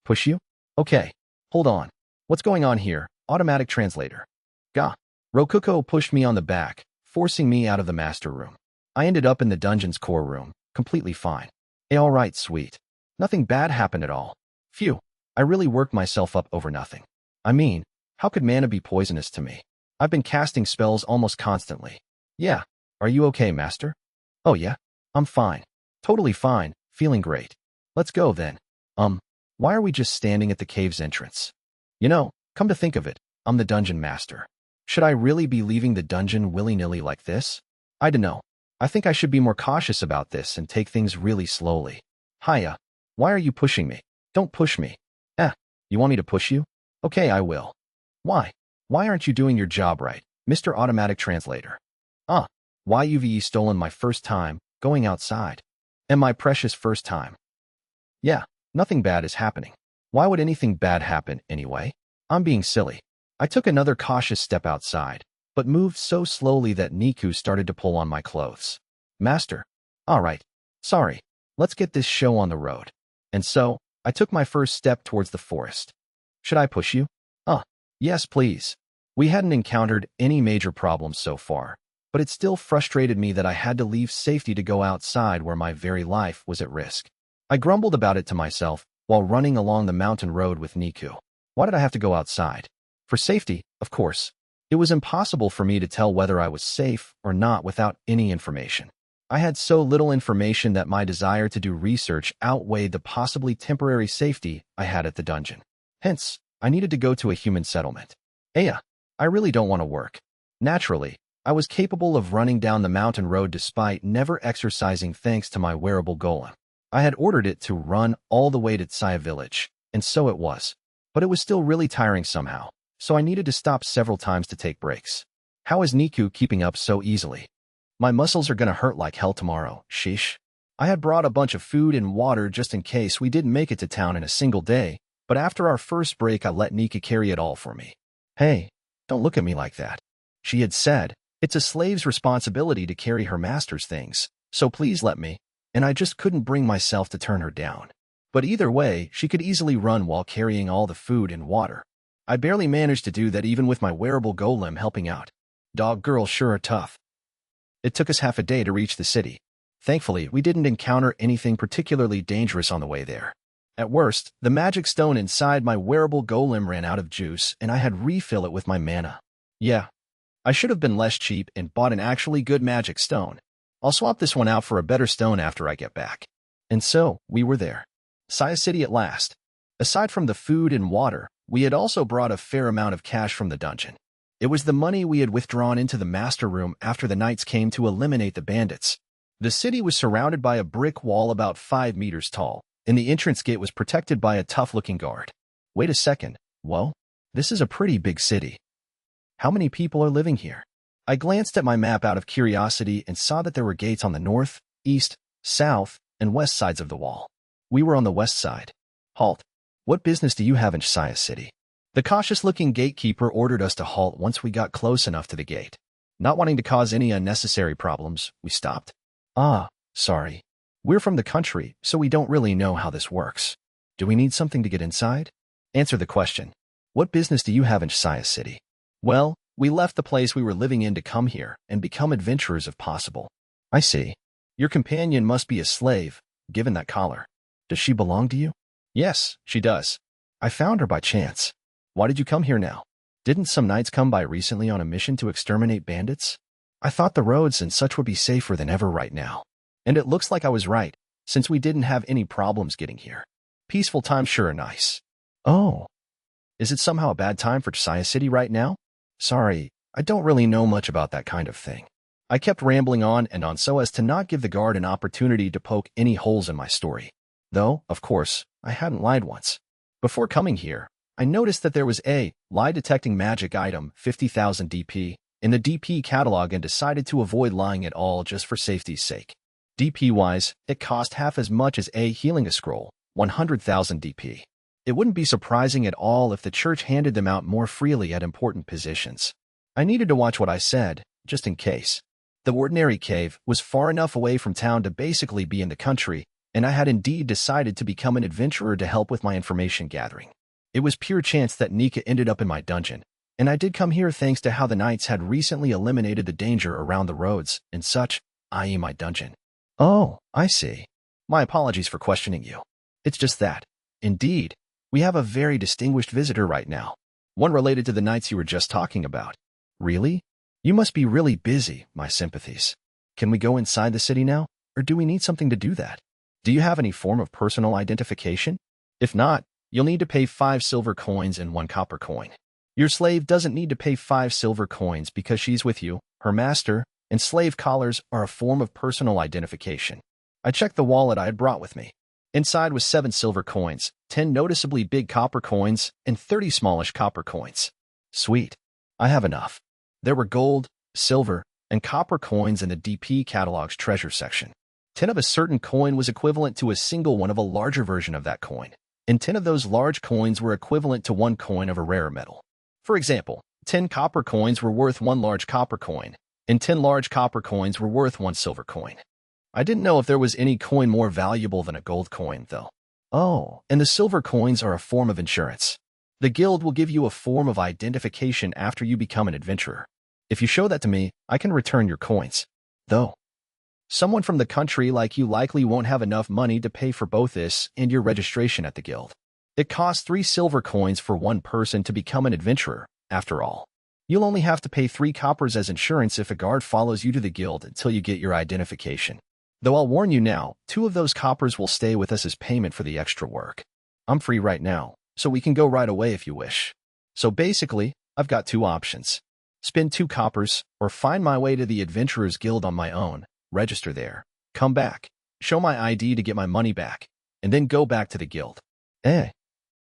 Push you? Okay. Hold on. What's going on here? Automatic translator. Gah. Rokuko pushed me on the back, forcing me out of the master room. I ended up in the dungeon's core room, completely fine. Hey, all right, sweet. Nothing bad happened at all. Phew. I really worked myself up over nothing. I mean, how could mana be poisonous to me? I've been casting spells almost constantly. Yeah. Are you okay, master? Oh yeah? I'm fine. Totally fine. Feeling great. Let's go then. Why are we just standing at the cave's entrance? You know, come to think of it, I'm the dungeon master. Should I really be leaving the dungeon willy-nilly like this? I dunno. I think I should be more cautious about this and take things really slowly. Hiya. Why are you pushing me? Don't push me. You want me to push you? Okay, I will. Why? Why aren't you doing your job right, Mr. Automatic Translator? Why you've stolen my first time going outside? And my precious first time. Yeah, nothing bad is happening. Why would anything bad happen anyway? I'm being silly. I took another cautious step outside, but moved so slowly that Niku started to pull on my clothes. Master. All right. Sorry. Let's get this show on the road. And so, I took my first step towards the forest. Should I push you? Yes, please. We hadn't encountered any major problems so far, but it still frustrated me that I had to leave safety to go outside where my very life was at risk. I grumbled about it to myself while running along the mountain road with Niku. Why did I have to go outside? For safety, of course. It was impossible for me to tell whether I was safe or not without any information. I had so little information that my desire to do research outweighed the possibly temporary safety I had at the dungeon. Hence, I needed to go to a human settlement. I really don't want to work. Naturally, I was capable of running down the mountain road despite never exercising thanks to my wearable golem. I had ordered it to run all the way to Tsaya village, and so it was. But it was still really tiring somehow, so I needed to stop several times to take breaks. How is Niku keeping up so easily? My muscles are gonna hurt like hell tomorrow, sheesh. I had brought a bunch of food and water just in case we didn't make it to town in a single day, but after our first break I let Nika carry it all for me. Hey, don't look at me like that. She had said, it's a slave's responsibility to carry her master's things, so please let me, and I just couldn't bring myself to turn her down. But either way, she could easily run while carrying all the food and water. I barely managed to do that even with my wearable golem helping out. Dog girls sure are tough. It took us half a day to reach the city. Thankfully, we didn't encounter anything particularly dangerous on the way there. At worst, the magic stone inside my wearable golem ran out of juice and I had to refill it with my mana. Yeah, I should have been less cheap and bought an actually good magic stone. I'll swap this one out for a better stone after I get back. And so, we were there. Saya City at last. Aside from the food and water, we had also brought a fair amount of cash from the dungeon. It was the money we had withdrawn into the master room after the knights came to eliminate the bandits. The city was surrounded by a brick wall about 5 meters tall, and the entrance gate was protected by a tough-looking guard. Wait a second. Whoa, this is a pretty big city. How many people are living here? I glanced at my map out of curiosity and saw that there were gates on the north, east, south, and west sides of the wall. We were on the west side. Halt. What business do you have in Shia City? The cautious-looking gatekeeper ordered us to halt once we got close enough to the gate. Not wanting to cause any unnecessary problems, we stopped. Ah, sorry. We're from the country, so we don't really know how this works. Do we need something to get inside? Answer the question. What business do you have in Shia City? Well, we left the place we were living in to come here and become adventurers if possible. I see. Your companion must be a slave, given that collar. Does she belong to you? Yes, she does. I found her by chance. Why did you come here now? Didn't some knights come by recently on a mission to exterminate bandits? I thought the roads and such would be safer than ever right now. And it looks like I was right, since we didn't have any problems getting here. Peaceful times sure are nice. Oh. Is it somehow a bad time for Shia City right now? Sorry, I don't really know much about that kind of thing. I kept rambling on and on so as to not give the guard an opportunity to poke any holes in my story. Though, of course, I hadn't lied once. Before coming here, I noticed that there was a lie-detecting magic item, 50,000 DP, in the DP catalog and decided to avoid lying at all just for safety's sake. DP-wise, it cost half as much as a healing a scroll, 100,000 DP. It wouldn't be surprising at all if the church handed them out more freely at important positions. I needed to watch what I said, just in case. The ordinary cave was far enough away from town to basically be in the country, and I had indeed decided to become an adventurer to help with my information gathering. It was pure chance that Nika ended up in my dungeon, and I did come here thanks to how the knights had recently eliminated the danger around the roads and such, i.e. my dungeon. Oh, I see. My apologies for questioning you. It's just that, indeed, we have a very distinguished visitor right now, one related to the knights you were just talking about. Really? You must be really busy, my sympathies. Can we go inside the city now, or do we need something to do that? Do you have any form of personal identification? If not, you'll need to pay 5 silver coins and 1 copper coin. Your slave doesn't need to pay 5 silver coins because she's with you, her master, and slave collars are a form of personal identification. I checked the wallet I had brought with me. Inside was 7 silver coins, 10 noticeably big copper coins, and 30 smallish copper coins. Sweet. I have enough. There were gold, silver, and copper coins in the DP catalog's treasure section. 10 of a certain coin was equivalent to a single one of a larger version of that coin, and 10 of those large coins were equivalent to 1 coin of a rarer metal. For example, 10 copper coins were worth 1 large copper coin, and 10 large copper coins were worth 1 silver coin. I didn't know if there was any coin more valuable than a gold coin, though. Oh, and the silver coins are a form of insurance. The guild will give you a form of identification after you become an adventurer. If you show that to me, I can return your coins. Though, someone from the country like you likely won't have enough money to pay for both this and your registration at the guild. It costs 3 silver coins for 1 person to become an adventurer, after all. You'll only have to pay 3 coppers as insurance if a guard follows you to the guild until you get your identification. Though I'll warn you now, 2 of those coppers will stay with us as payment for the extra work. I'm free right now, so we can go right away if you wish. So basically, I've got 2 options. Spend 2 coppers, or find my way to the Adventurers Guild on my own, register there, come back, show my ID to get my money back, and then go back to the guild.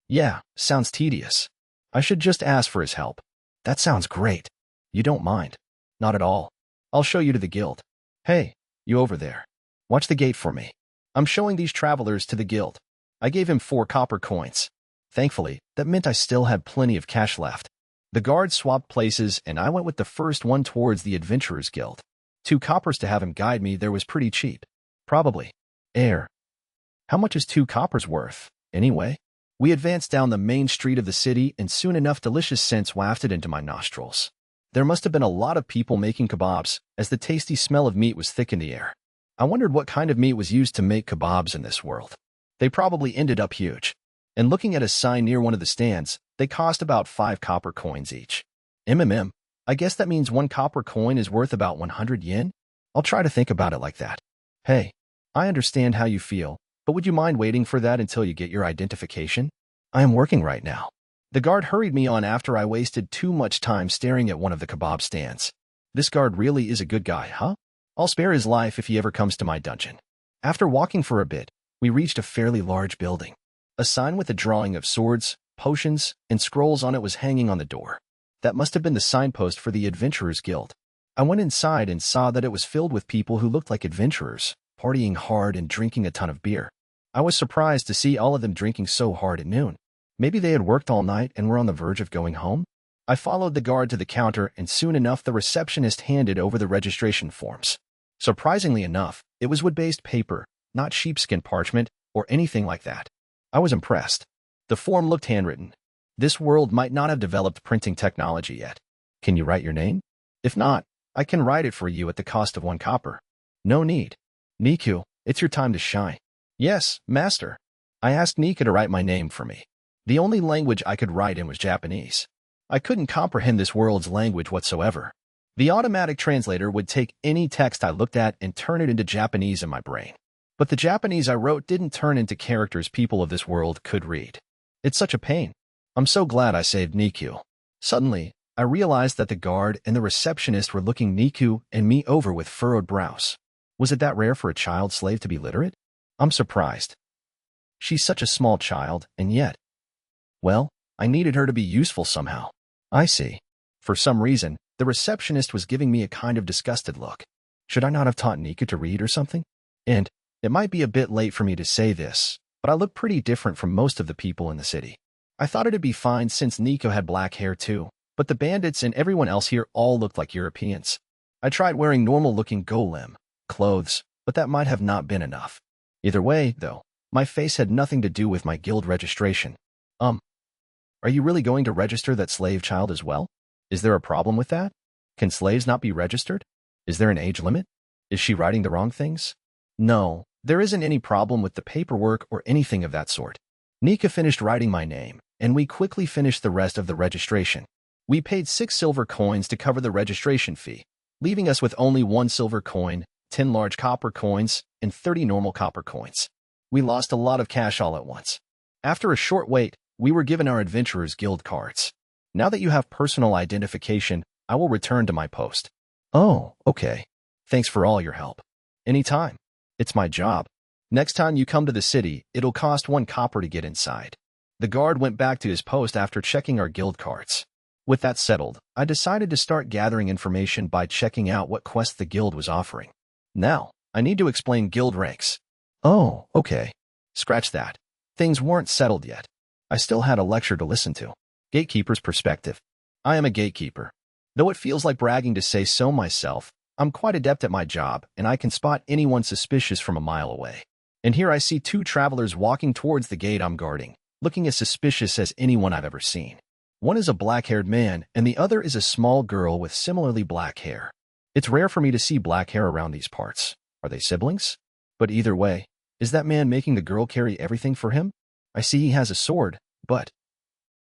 Yeah, sounds tedious. I should just ask for his help. That sounds great. You don't mind? Not at all. I'll show you to the guild. Hey, you over there. Watch the gate for me. I'm showing these travelers to the guild. I gave him 4 copper coins. Thankfully, that meant I still had plenty of cash left. The guard swapped places, and I went with the first one towards the Adventurers Guild. 2 coppers to have him guide me there was pretty cheap. Probably. How much is 2 coppers worth, anyway? We advanced down the main street of the city, and soon enough delicious scents wafted into my nostrils. There must have been a lot of people making kebabs, as the tasty smell of meat was thick in the air. I wondered what kind of meat was used to make kebabs in this world. They probably ended up huge. And looking at a sign near one of the stands, they cost about 5 copper coins each. I guess that means 1 copper coin is worth about 100 yen? I'll try to think about it like that. Hey, I understand how you feel, but would you mind waiting for that until you get your identification? I am working right now. The guard hurried me on after I wasted too much time staring at one of the kebab stands. This guard really is a good guy, huh? I'll spare his life if he ever comes to my dungeon. After walking for a bit, we reached a fairly large building. A sign with a drawing of swords, potions, and scrolls on it was hanging on the door. That must have been the signpost for the Adventurers Guild. I went inside and saw that it was filled with people who looked like adventurers, partying hard and drinking a ton of beer. I was surprised to see all of them drinking so hard at noon. Maybe they had worked all night and were on the verge of going home? I followed the guard to the counter, and soon enough the receptionist handed over the registration forms. Surprisingly enough, it was wood-based paper, not sheepskin parchment or anything like that. I was impressed. The form looked handwritten. This world might not have developed printing technology yet. Can you write your name? If not, I can write it for you at the cost of 1 copper. No need. Niku, it's your time to shine. Yes, master. I asked Nika to write my name for me. The only language I could write in was Japanese. I couldn't comprehend this world's language whatsoever. The automatic translator would take any text I looked at and turn it into Japanese in my brain. But the Japanese I wrote didn't turn into characters people of this world could read. It's such a pain. I'm so glad I saved Niku. Suddenly, I realized that the guard and the receptionist were looking Niku and me over with furrowed brows. Was it that rare for a child slave to be literate? I'm surprised. She's such a small child, and yet... Well, I needed her to be useful somehow. I see. For some reason, the receptionist was giving me a kind of disgusted look. Should I not have taught Niku to read or something? And it might be a bit late for me to say this, but I look pretty different from most of the people in the city. I thought it'd be fine since Nico had black hair too, but the bandits and everyone else here all looked like Europeans. I tried wearing normal-looking golem clothes, but that might have not been enough. Either way, though, my face had nothing to do with my guild registration. Are you really going to register that slave child as well? Is there a problem with that? Can slaves not be registered? Is there an age limit? Is she writing the wrong things? No, there isn't any problem with the paperwork or anything of that sort. Nika finished writing my name, and we quickly finished the rest of the registration. We paid 6 silver coins to cover the registration fee, leaving us with only 1 silver coin, 10 large copper coins, and 30 normal copper coins. We lost a lot of cash all at once. After a short wait, we were given our Adventurers Guild cards. Now that you have personal identification, I will return to my post. Oh, okay. Thanks for all your help. Anytime. It's my job. Next time you come to the city, it'll cost 1 copper to get inside. The guard went back to his post after checking our guild cards. With that settled, I decided to start gathering information by checking out what quests the guild was offering. Now, I need to explain guild ranks. Oh, okay. Scratch that. Things weren't settled yet. I still had a lecture to listen to. Gatekeeper's perspective. I am a gatekeeper. Though it feels like bragging to say so myself, I'm quite adept at my job, and I can spot anyone suspicious from a mile away. And here I see 2 travelers walking towards the gate I'm guarding, looking as suspicious as anyone I've ever seen. One is a black-haired man, and the other is a small girl with similarly black hair. It's rare for me to see black hair around these parts. Are they siblings? But either way, is that man making the girl carry everything for him? I see he has a sword, but...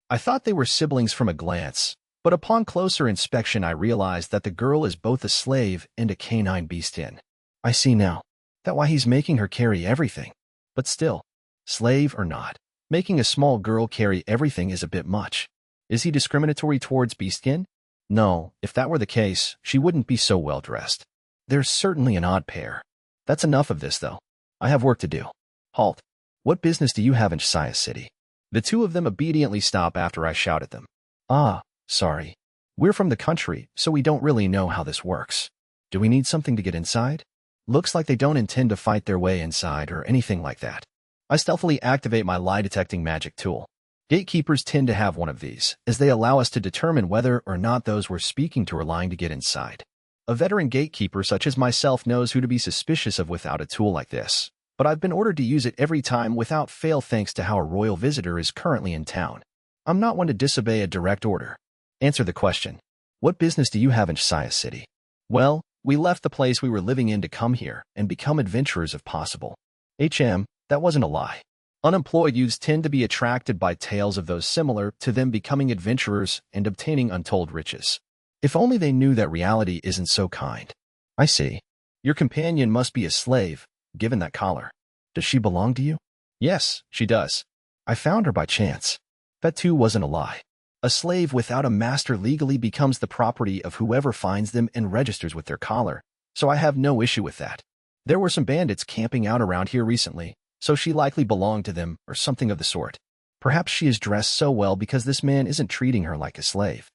I thought they were siblings from a glance, but upon closer inspection I realized that the girl is both a slave and a canine beastin. I see now. That's why he's making her carry everything. But still, slave or not, making a small girl carry everything is a bit much. Is he discriminatory towards beastin? No, if that were the case, she wouldn't be so well dressed. There's certainly an odd pair. That's enough of this, though. I have work to do. Halt. What business do you have in Shia City? The 2 of them obediently stop after I shout at them. Ah, sorry. We're from the country, so we don't really know how this works. Do we need something to get inside? Looks like they don't intend to fight their way inside or anything like that. I stealthily activate my lie-detecting magic tool. Gatekeepers tend to have one of these, as they allow us to determine whether or not those we're speaking to are lying to get inside. A veteran gatekeeper such as myself knows who to be suspicious of without a tool like this, but I've been ordered to use it every time without fail thanks to how a royal visitor is currently in town. I'm not one to disobey a direct order. Answer the question. What business do you have in Shia City? Well, we left the place we were living in to come here and become adventurers if possible. That wasn't a lie. Unemployed youths tend to be attracted by tales of those similar to them becoming adventurers and obtaining untold riches. If only they knew that reality isn't so kind. I see. Your companion must be a slave, given that collar. Does she belong to you? Yes, she does. I found her by chance. That too wasn't a lie. A slave without a master legally becomes the property of whoever finds them and registers with their collar, so I have no issue with that. There were some bandits camping out around here recently, so she likely belonged to them or something of the sort. Perhaps she is dressed so well because this man isn't treating her like a slave.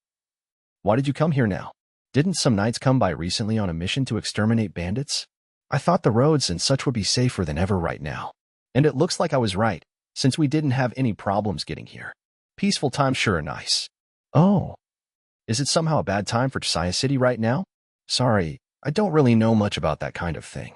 Why did you come here now? Didn't some knights come by recently on a mission to exterminate bandits? I thought the roads and such would be safer than ever right now. And it looks like I was right, since we didn't have any problems getting here. Peaceful time sure are nice. Oh. Is it somehow a bad time for Laziest City right now? Sorry, I don't really know much about that kind of thing.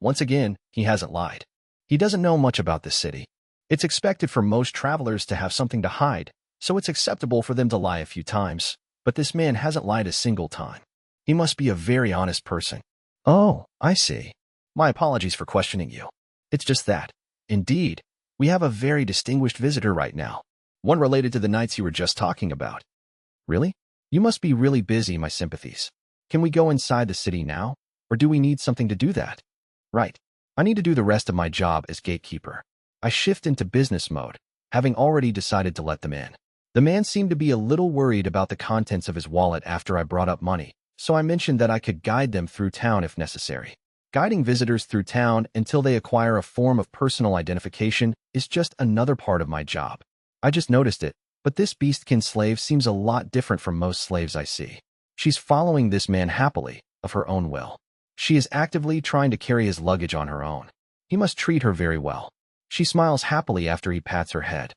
Once again, he hasn't lied. He doesn't know much about this city. It's expected for most travelers to have something to hide, so it's acceptable for them to lie a few times, but this man hasn't lied a single time. He must be a very honest person. Oh, I see. My apologies for questioning you. It's just that, indeed, we have a very distinguished visitor right now, one related to the knights you were just talking about. Really? You must be really busy, my sympathies. Can we go inside the city now, or do we need something to do that? Right. I need to do the rest of my job as gatekeeper. I shift into business mode, having already decided to let them in. The man seemed to be a little worried about the contents of his wallet after I brought up money, so I mentioned that I could guide them through town if necessary. Guiding visitors through town until they acquire a form of personal identification is just another part of my job. I just noticed it, but this beastkin slave seems a lot different from most slaves I see. She's following this man happily, of her own will. She is actively trying to carry his luggage on her own. He must treat her very well. She smiles happily after he pats her head.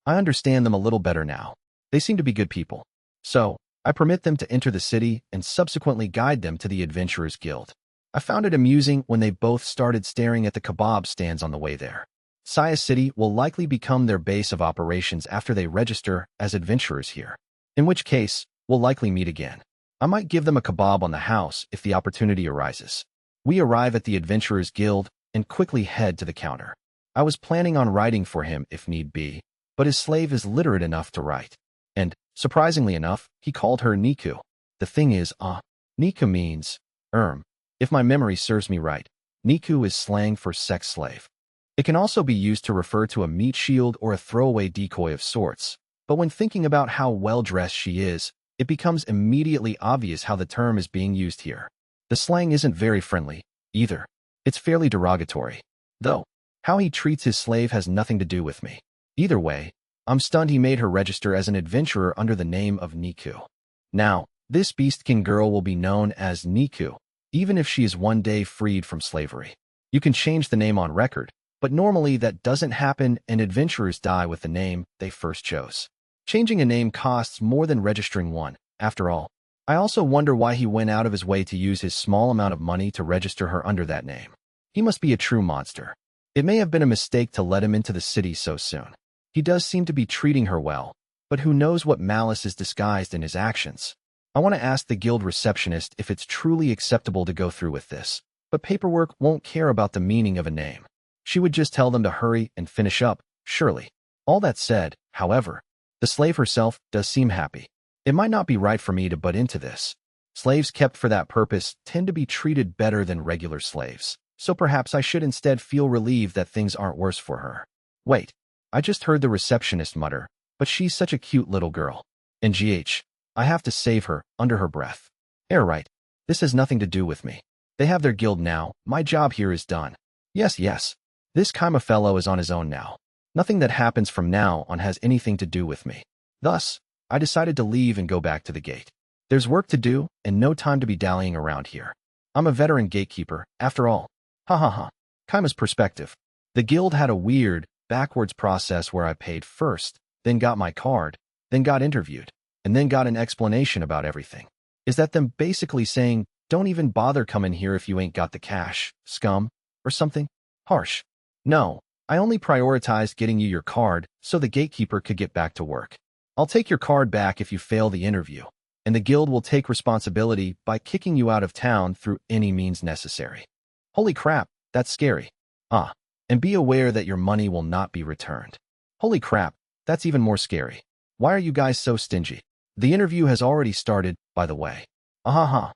I understand them a little better now. They seem to be good people. So, I permit them to enter the city and subsequently guide them to the Adventurers Guild. I found it amusing when they both started staring at the kebab stands on the way there. Laziest City will likely become their base of operations after they register as adventurers here. In which case, we'll likely meet again. I might give them a kebab on the house if the opportunity arises. We arrive at the Adventurers Guild and quickly head to the counter. I was planning on writing for him if need be, but his slave is literate enough to write. And, surprisingly enough, he called her Niku. The thing is, Niku means, if my memory serves me right, Niku is slang for sex slave. It can also be used to refer to a meat shield or a throwaway decoy of sorts, but when thinking about how well-dressed she is, it becomes immediately obvious how the term is being used here. The slang isn't very friendly, either. It's fairly derogatory. Though, how he treats his slave has nothing to do with me. Either way, I'm stunned he made her register as an adventurer under the name of Niku. Now, this beastkin girl will be known as Niku, even if she is one day freed from slavery. You can change the name on record, but normally that doesn't happen and adventurers die with the name they first chose. Changing a name costs more than registering one, after all. I also wonder why he went out of his way to use his small amount of money to register her under that name. He must be a true monster. It may have been a mistake to let him into the city so soon. He does seem to be treating her well, but who knows what malice is disguised in his actions. I want to ask the guild receptionist if it's truly acceptable to go through with this, but paperwork won't care about the meaning of a name. She would just tell them to hurry and finish up, surely. All that said, however, the slave herself does seem happy. It might not be right for me to butt into this. Slaves kept for that purpose tend to be treated better than regular slaves, so perhaps I should instead feel relieved that things aren't worse for her. Wait, I just heard the receptionist mutter, but she's such a cute little girl. And I have to save her, under her breath. Right, this has nothing to do with me. They have their guild now, my job here is done. Yes, this Kaima fellow is on his own now. Nothing that happens from now on has anything to do with me. Thus, I decided to leave and go back to the gate. There's work to do and no time to be dallying around here. I'm a veteran gatekeeper, after all. Kaima's perspective. The guild had a weird, backwards process where I paid first, then got my card, then got interviewed, and then got an explanation about everything. Is that them basically saying, don't even bother coming here if you ain't got the cash, scum, or something? Harsh. No, I only prioritized getting you your card so the gatekeeper could get back to work. I'll take your card back if you fail the interview, and the guild will take responsibility by kicking you out of town through any means necessary. Holy crap, that's scary. And be aware that your money will not be returned. Holy crap, that's even more scary. Why are you guys so stingy? The interview has already started, by the way. I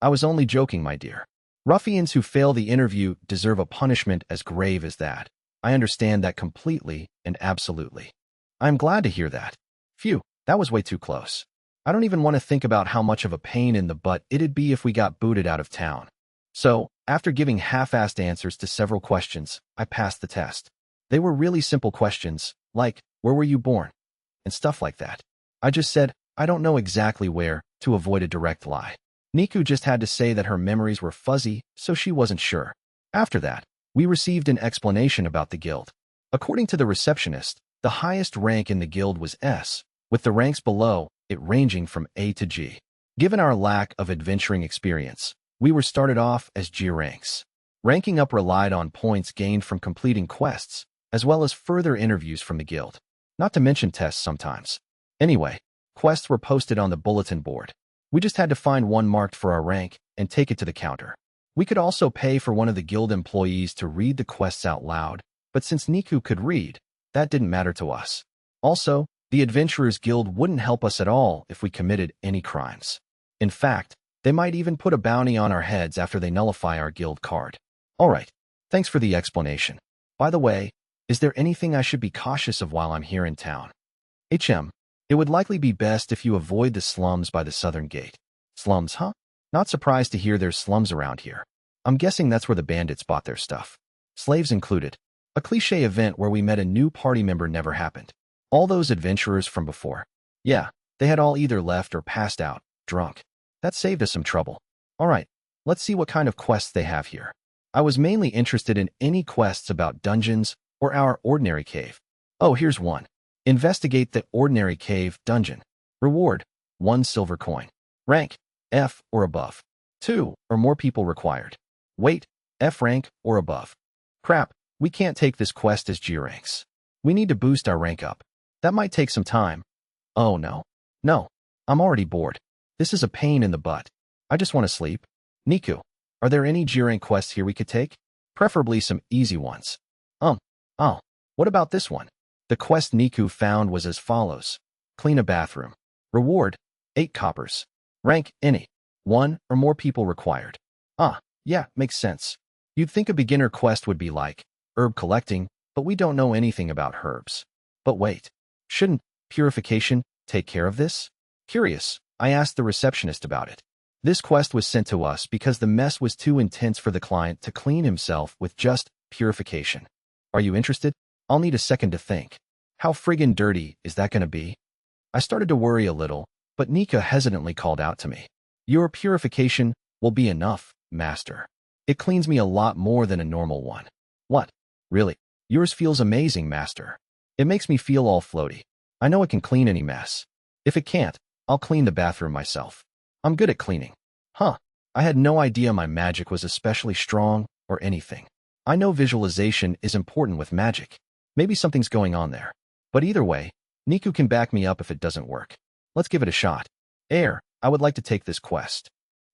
was only joking, my dear. Ruffians who fail the interview deserve a punishment as grave as that. I understand that completely and absolutely. I'm glad to hear that. Phew, that was way too close. I don't even want to think about how much of a pain in the butt it'd be if we got booted out of town. So, after giving half-assed answers to several questions, I passed the test. They were really simple questions, like, where were you born? And stuff like that. I just said, I don't know exactly where, to avoid a direct lie. Niku just had to say that her memories were fuzzy, so she wasn't sure. After that, we received an explanation about the guild. According to the receptionist, the highest rank in the guild was S, with the ranks below it ranging from A to G. Given our lack of adventuring experience, we were started off as G ranks. Ranking up relied on points gained from completing quests, as well as further interviews from the guild, not to mention tests sometimes. Anyway, quests were posted on the bulletin board. We just had to find one marked for our rank and take it to the counter. We could also pay for one of the guild employees to read the quests out loud, but since Niku could read, that didn't matter to us. Also, the Adventurers Guild wouldn't help us at all if we committed any crimes. In fact, they might even put a bounty on our heads after they nullify our guild card. Alright, thanks for the explanation. By the way, is there anything I should be cautious of while I'm here in town? It would likely be best if you avoid the slums by the southern gate. Slums, huh? Not surprised to hear there's slums around here. I'm guessing that's where the bandits bought their stuff. Slaves included. A cliché event where we met a new party member never happened. All those adventurers from before. Yeah, they had all either left or passed out, drunk. That saved us some trouble. Alright, let's see what kind of quests they have here. I was mainly interested in any quests about dungeons or our ordinary cave. Oh, here's one. Investigate the ordinary cave dungeon. Reward, 1 silver coin. Rank, F or above. 2 or more people required. Weight, F rank or above. Crap, we can't take this quest as G ranks. We need to boost our rank up. That might take some time. Oh no. No, I'm already bored. This is a pain in the butt. I just want to sleep. Niku, are there any G rank quests here we could take? Preferably some easy ones. Oh, what about this one? The quest Niku found was as follows. Clean a bathroom. Reward, 8 coppers. Rank, any. 1 or more people required. Yeah, makes sense. You'd think a beginner quest would be like herb collecting, but we don't know anything about herbs. But wait, shouldn't purification take care of this? Curious, I asked the receptionist about it. This quest was sent to us because the mess was too intense for the client to clean himself with just purification. Are you interested? I'll need a second to think. How friggin' dirty is that gonna be? I started to worry a little, but Nika hesitantly called out to me. Your purification will be enough, master. It cleans me a lot more than a normal one. What? Really? Yours feels amazing, master. It makes me feel all floaty. I know it can clean any mess. If it can't, I'll clean the bathroom myself. I'm good at cleaning. Huh. I had no idea my magic was especially strong or anything. I know visualization is important with magic. Maybe something's going on there. But either way, Niku can back me up if it doesn't work. Let's give it a shot. I would like to take this quest.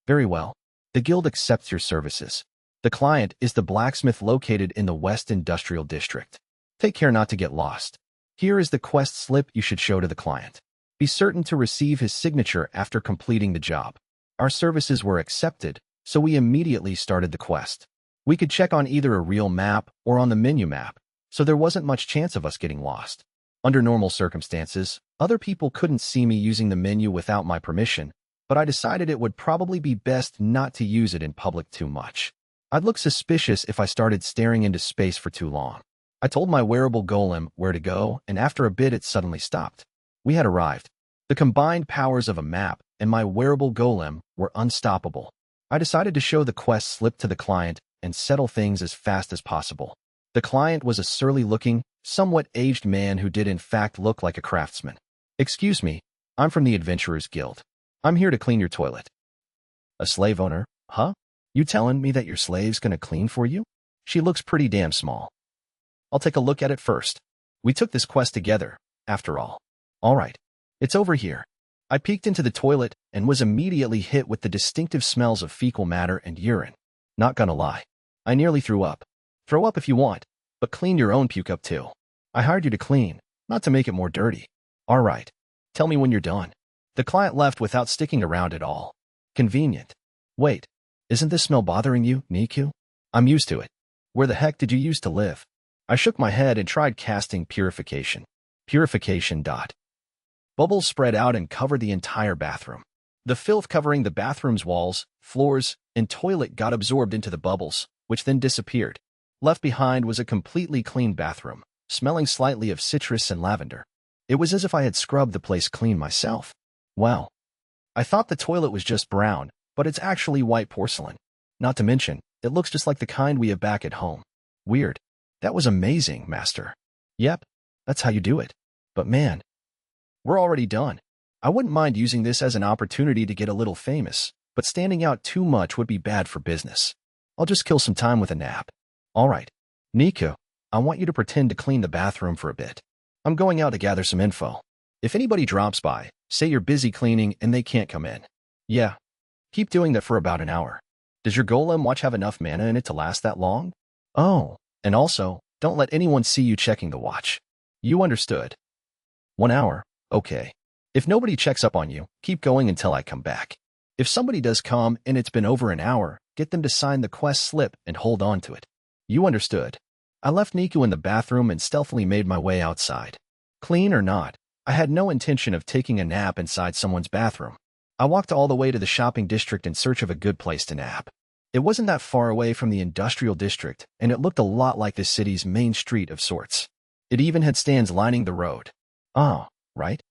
Very well. The guild accepts your services. The client is the blacksmith located in the West Industrial District. Take care not to get lost. Here is the quest slip you should show to the client. Be certain to receive his signature after completing the job. Our services were accepted, so we immediately started the quest. We could check on either a real map or on the menu map, so there wasn't much chance of us getting lost. Under normal circumstances, other people couldn't see me using the menu without my permission, but I decided it would probably be best not to use it in public too much. I'd look suspicious if I started staring into space for too long. I told my wearable golem where to go, and after a bit it suddenly stopped. We had arrived. The combined powers of a map and my wearable golem were unstoppable. I decided to show the quest slip to the client and settle things as fast as possible. The client was a surly-looking, somewhat aged man who did in fact look like a craftsman. Excuse me, I'm from the Adventurers Guild. I'm here to clean your toilet. A slave owner, huh? You telling me that your slave's gonna clean for you? She looks pretty damn small. I'll take a look at it first. We took this quest together, after all. Alright, it's over here. I peeked into the toilet and was immediately hit with the distinctive smells of fecal matter and urine. Not gonna lie. I nearly threw up. Throw up if you want, but clean your own puke up too. I hired you to clean, not to make it more dirty. Alright, tell me when you're done. The client left without sticking around at all. Convenient. Wait, isn't this smell bothering you, Niku? I'm used to it. Where the heck did you used to live? I shook my head and tried casting purification. Purification. Bubbles spread out and covered the entire bathroom. The filth covering the bathroom's walls, floors, and toilet got absorbed into the bubbles, which then disappeared. Left behind was a completely clean bathroom, smelling slightly of citrus and lavender. It was as if I had scrubbed the place clean myself. Wow. I thought the toilet was just brown, but it's actually white porcelain. Not to mention, it looks just like the kind we have back at home. Weird. That was amazing, Master. Yep, that's how you do it. But man, we're already done. I wouldn't mind using this as an opportunity to get a little famous, but standing out too much would be bad for business. I'll just kill some time with a nap. All right. Nico, I want you to pretend to clean the bathroom for a bit. I'm going out to gather some info. If anybody drops by, say you're busy cleaning and they can't come in. Yeah. Keep doing that for about an hour. Does your golem watch have enough mana in it to last that long? Oh, and also, don't let anyone see you checking the watch. You understood. 1 hour, okay. If nobody checks up on you, keep going until I come back. If somebody does come and it's been over an hour, get them to sign the quest slip and hold on to it. You understood. I left Nico in the bathroom and stealthily made my way outside. Clean or not, I had no intention of taking a nap inside someone's bathroom. I walked all the way to the shopping district in search of a good place to nap. It wasn't that far away from the industrial district, and it looked a lot like the city's main street of sorts. It even had stands lining the road. Oh, right?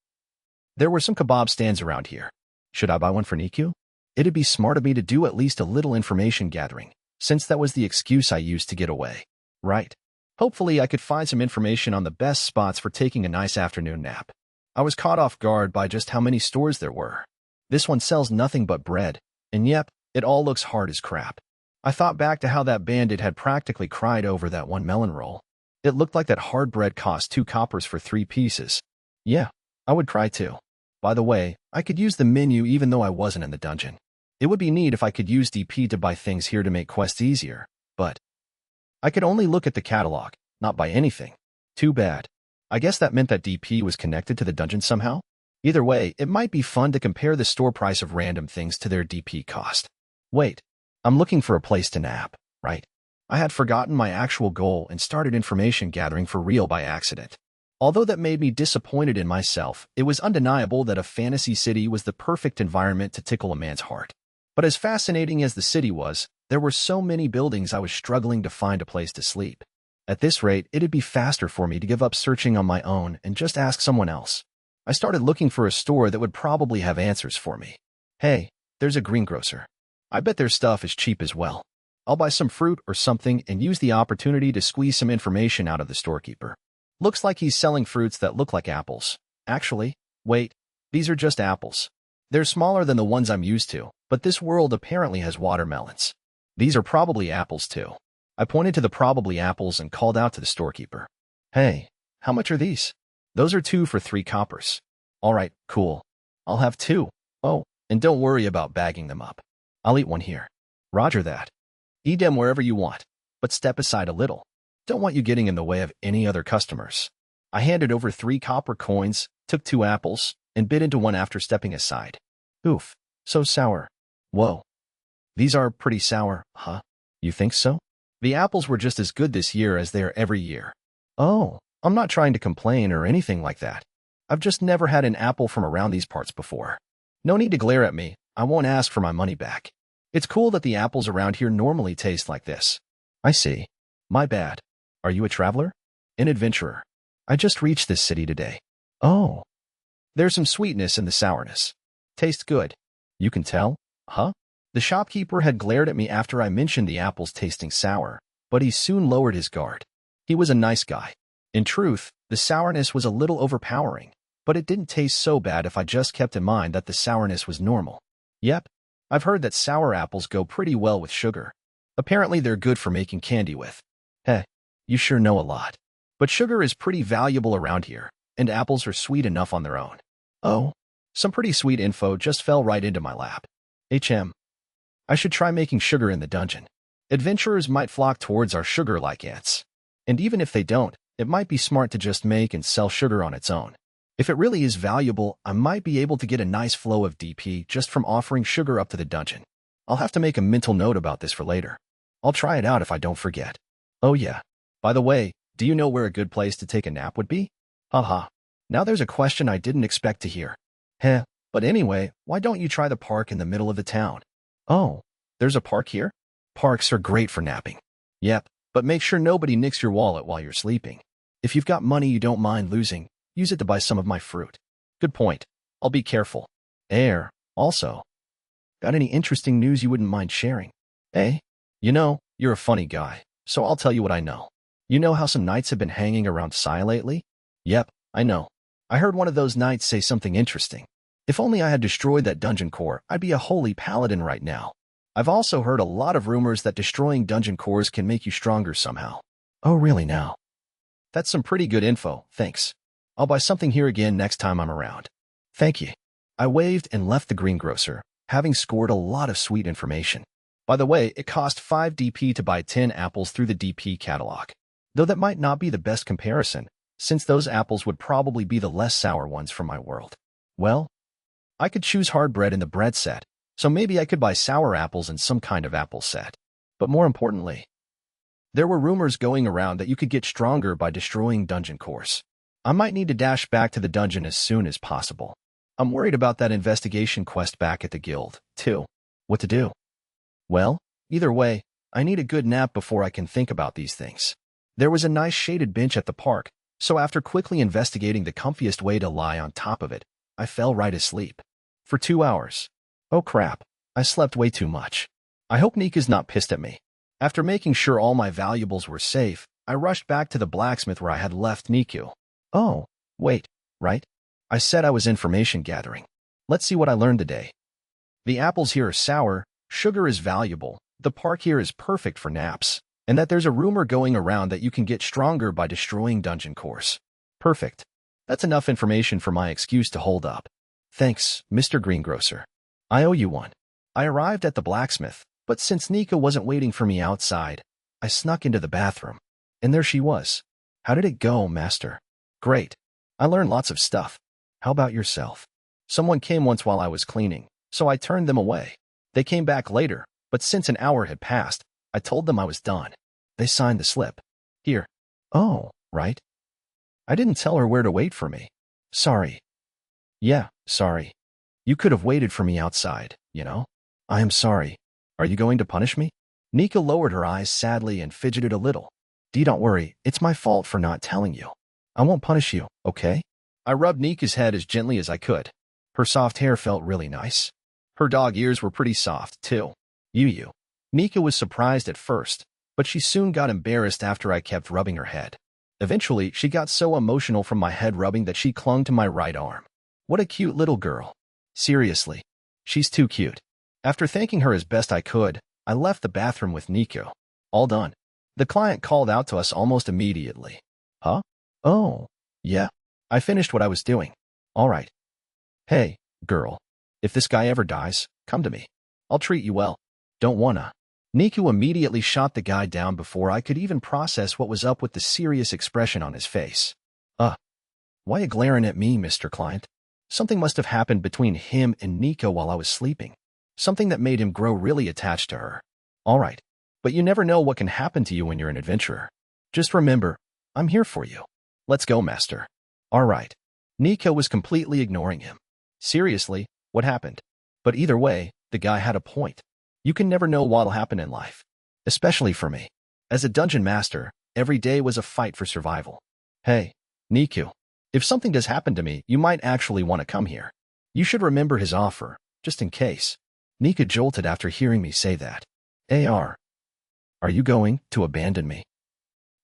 There were some kebab stands around here. Should I buy one for Nico? It'd be smart of me to do at least a little information gathering, since that was the excuse I used to get away. Right. Hopefully I could find some information on the best spots for taking a nice afternoon nap. I was caught off guard by just how many stores there were. This one sells nothing but bread, and yep, it all looks hard as crap. I thought back to how that bandit had practically cried over that one melon roll. It looked like that hard bread cost 2 coppers for 3 pieces. Yeah, I would cry too. By the way, I could use the menu even though I wasn't in the dungeon. It would be neat if I could use DP to buy things here to make quests easier, but I could only look at the catalog, not buy anything. Too bad. I guess that meant that DP was connected to the dungeon somehow? Either way, it might be fun to compare the store price of random things to their DP cost. Wait, I'm looking for a place to nap, right? I had forgotten my actual goal and started information gathering for real by accident. Although that made me disappointed in myself, it was undeniable that a fantasy city was the perfect environment to tickle a man's heart. But as fascinating as the city was, there were so many buildings I was struggling to find a place to sleep. At this rate, it'd be faster for me to give up searching on my own and just ask someone else. I started looking for a store that would probably have answers for me. Hey, there's a greengrocer. I bet their stuff is cheap as well. I'll buy some fruit or something and use the opportunity to squeeze some information out of the storekeeper. Looks like he's selling fruits that look like apples. Actually, wait, these are just apples. They're smaller than the ones I'm used to, but this world apparently has watermelons. These are probably apples too. I pointed to the probably apples and called out to the storekeeper. Hey, how much are these? Those are 2 for 3 coppers. All right, cool. I'll have 2. Oh, and don't worry about bagging them up. I'll eat one here. Roger that. Eat them wherever you want, but step aside a little. Don't want you getting in the way of any other customers. I handed over 3 copper coins, took 2 apples, and bit into one after stepping aside. Oof, so sour. Whoa. These are pretty sour, huh? You think so? The apples were just as good this year as they are every year. Oh, I'm not trying to complain or anything like that. I've just never had an apple from around these parts before. No need to glare at me. I won't ask for my money back. It's cool that the apples around here normally taste like this. I see. My bad. Are you a traveler? An adventurer? I just reached this city today. Oh. There's some sweetness in the sourness. Tastes good. You can tell? Huh? The shopkeeper had glared at me after I mentioned the apples tasting sour, but he soon lowered his guard. He was a nice guy. In truth, the sourness was a little overpowering, but it didn't taste so bad if I just kept in mind that the sourness was normal. Yep, I've heard that sour apples go pretty well with sugar. Apparently they're good for making candy with. Heh, you sure know a lot. But sugar is pretty valuable around here, and apples are sweet enough on their own. Oh, some pretty sweet info just fell right into my lap. I should try making sugar in the dungeon. Adventurers might flock towards our sugar like ants. And even if they don't, it might be smart to just make and sell sugar on its own. If it really is valuable, I might be able to get a nice flow of DP just from offering sugar up to the dungeon. I'll have to make a mental note about this for later. I'll try it out if I don't forget. Oh yeah. By the way, do you know where a good place to take a nap would be? Haha. Now there's a question I didn't expect to hear. Heh, but anyway, why don't you try the park in the middle of the town? Oh, there's a park here? Parks are great for napping. Yep, but make sure nobody nicks your wallet while you're sleeping. If you've got money you don't mind losing, use it to buy some of my fruit. Good point. I'll be careful. Also, got any interesting news you wouldn't mind sharing? Eh? You know, you're a funny guy, so I'll tell you what I know. You know how some knights have been hanging around Sai lately? Yep, I know. I heard one of those knights say something interesting. If only I had destroyed that dungeon core, I'd be a holy paladin right now. I've also heard a lot of rumors that destroying dungeon cores can make you stronger somehow. Oh, really now? That's some pretty good info, thanks. I'll buy something here again next time I'm around. Thank you. I waved and left the greengrocer, having scored a lot of sweet information. By the way, it cost 5 DP to buy 10 apples through the DP catalog. Though that might not be the best comparison, since those apples would probably be the less sour ones from my world. Well, I could choose hard bread in the bread set, so maybe I could buy sour apples in some kind of apple set. But more importantly, there were rumors going around that you could get stronger by destroying dungeon cores. I might need to dash back to the dungeon as soon as possible. I'm worried about that investigation quest back at the guild, too. What to do? Well, either way, I need a good nap before I can think about these things. There was a nice shaded bench at the park, so after quickly investigating the comfiest way to lie on top of it, I fell right asleep. For 2 hours. Oh crap, I slept way too much. I hope Nika's not pissed at me. After making sure all my valuables were safe, I rushed back to the blacksmith where I had left Niku. Oh, wait, right? I said I was information gathering. Let's see what I learned today. The apples here are sour, sugar is valuable, the park here is perfect for naps, and that there's a rumor going around that you can get stronger by destroying dungeon cores. Perfect. That's enough information for my excuse to hold up. Thanks, Mr. Greengrocer. I owe you one. I arrived at the blacksmith, but since Nika wasn't waiting for me outside, I snuck into the bathroom. And there she was. How did it go, master? Great. I learned lots of stuff. How about yourself? Someone came once while I was cleaning, so I turned them away. They came back later, but since an hour had passed, I told them I was done. They signed the slip. Here. Oh, right. I didn't tell her where to wait for me. Sorry. Yeah, sorry. You could have waited for me outside, you know? I am sorry. Are you going to punish me? Nika lowered her eyes sadly and fidgeted a little. Dee, don't worry, it's my fault for not telling you. I won't punish you, okay? I rubbed Nika's head as gently as I could. Her soft hair felt really nice. Her dog ears were pretty soft, too. You. Nika was surprised at first, but she soon got embarrassed after I kept rubbing her head. Eventually, she got so emotional from my head rubbing that she clung to my right arm. What a cute little girl. Seriously. She's too cute. After thanking her as best I could, I left the bathroom with Nico. All done. The client called out to us almost immediately. Huh? Oh, yeah. I finished what I was doing. All right. Hey, girl. If this guy ever dies, come to me. I'll treat you well. Don't wanna. Niku immediately shot the guy down before I could even process what was up with the serious expression on his face. Why you glaring at me, Mr. Client? Something must have happened between him and Nico while I was sleeping. Something that made him grow really attached to her. All right. But you never know what can happen to you when you're an adventurer. Just remember, I'm here for you. Let's go, master. All right. Nico was completely ignoring him. Seriously, what happened? But either way, the guy had a point. You can never know what'll happen in life. Especially for me. As a dungeon master, every day was a fight for survival. Hey, Nico. If something does happen to me, you might actually want to come here. You should remember his offer, just in case. Nika jolted after hearing me say that. Are you going to abandon me?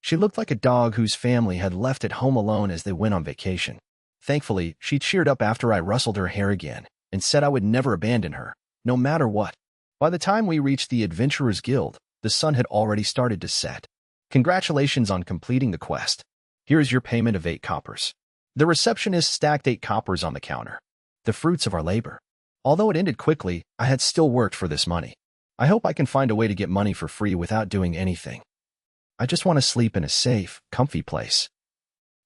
She looked like a dog whose family had left it home alone as they went on vacation. Thankfully, she cheered up after I rustled her hair again and said I would never abandon her, no matter what. By the time we reached the Adventurers Guild, the sun had already started to set. Congratulations on completing the quest. Here is your payment of 8 coppers. The receptionist stacked 8 coppers on the counter. The fruits of our labor. Although it ended quickly, I had still worked for this money. I hope I can find a way to get money for free without doing anything. I just want to sleep in a safe, comfy place.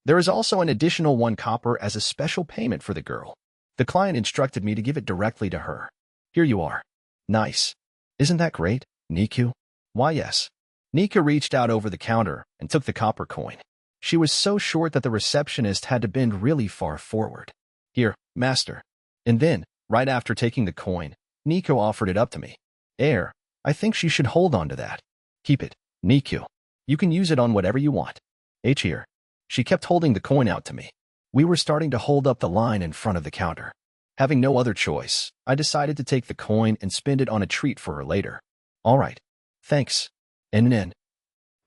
There is also an additional 1 copper as a special payment for the girl. The client instructed me to give it directly to her. Here you are. Nice. Isn't that great, Niku? Why, yes. Nika reached out over the counter and took the copper coin. She was so short that the receptionist had to bend really far forward. Here, master. And then, right after taking the coin, Nico offered it up to me. I think she should hold on to that. Keep it, Nico. You can use it on whatever you want. Here. She kept holding the coin out to me. We were starting to hold up the line in front of the counter. Having no other choice, I decided to take the coin and spend it on a treat for her later. All right. Thanks. And then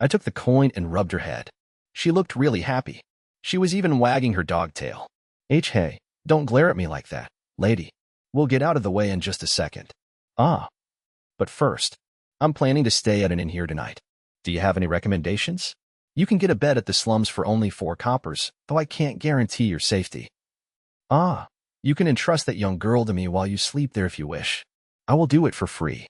I took the coin and rubbed her head. She looked really happy. She was even wagging her dog tail. Hey, don't glare at me like that, lady. We'll get out of the way in just a second. Ah. But first, I'm planning to stay at an inn here tonight. Do you have any recommendations? You can get a bed at the slums for only 4 coppers, though I can't guarantee your safety. Ah. You can entrust that young girl to me while you sleep there if you wish. I will do it for free.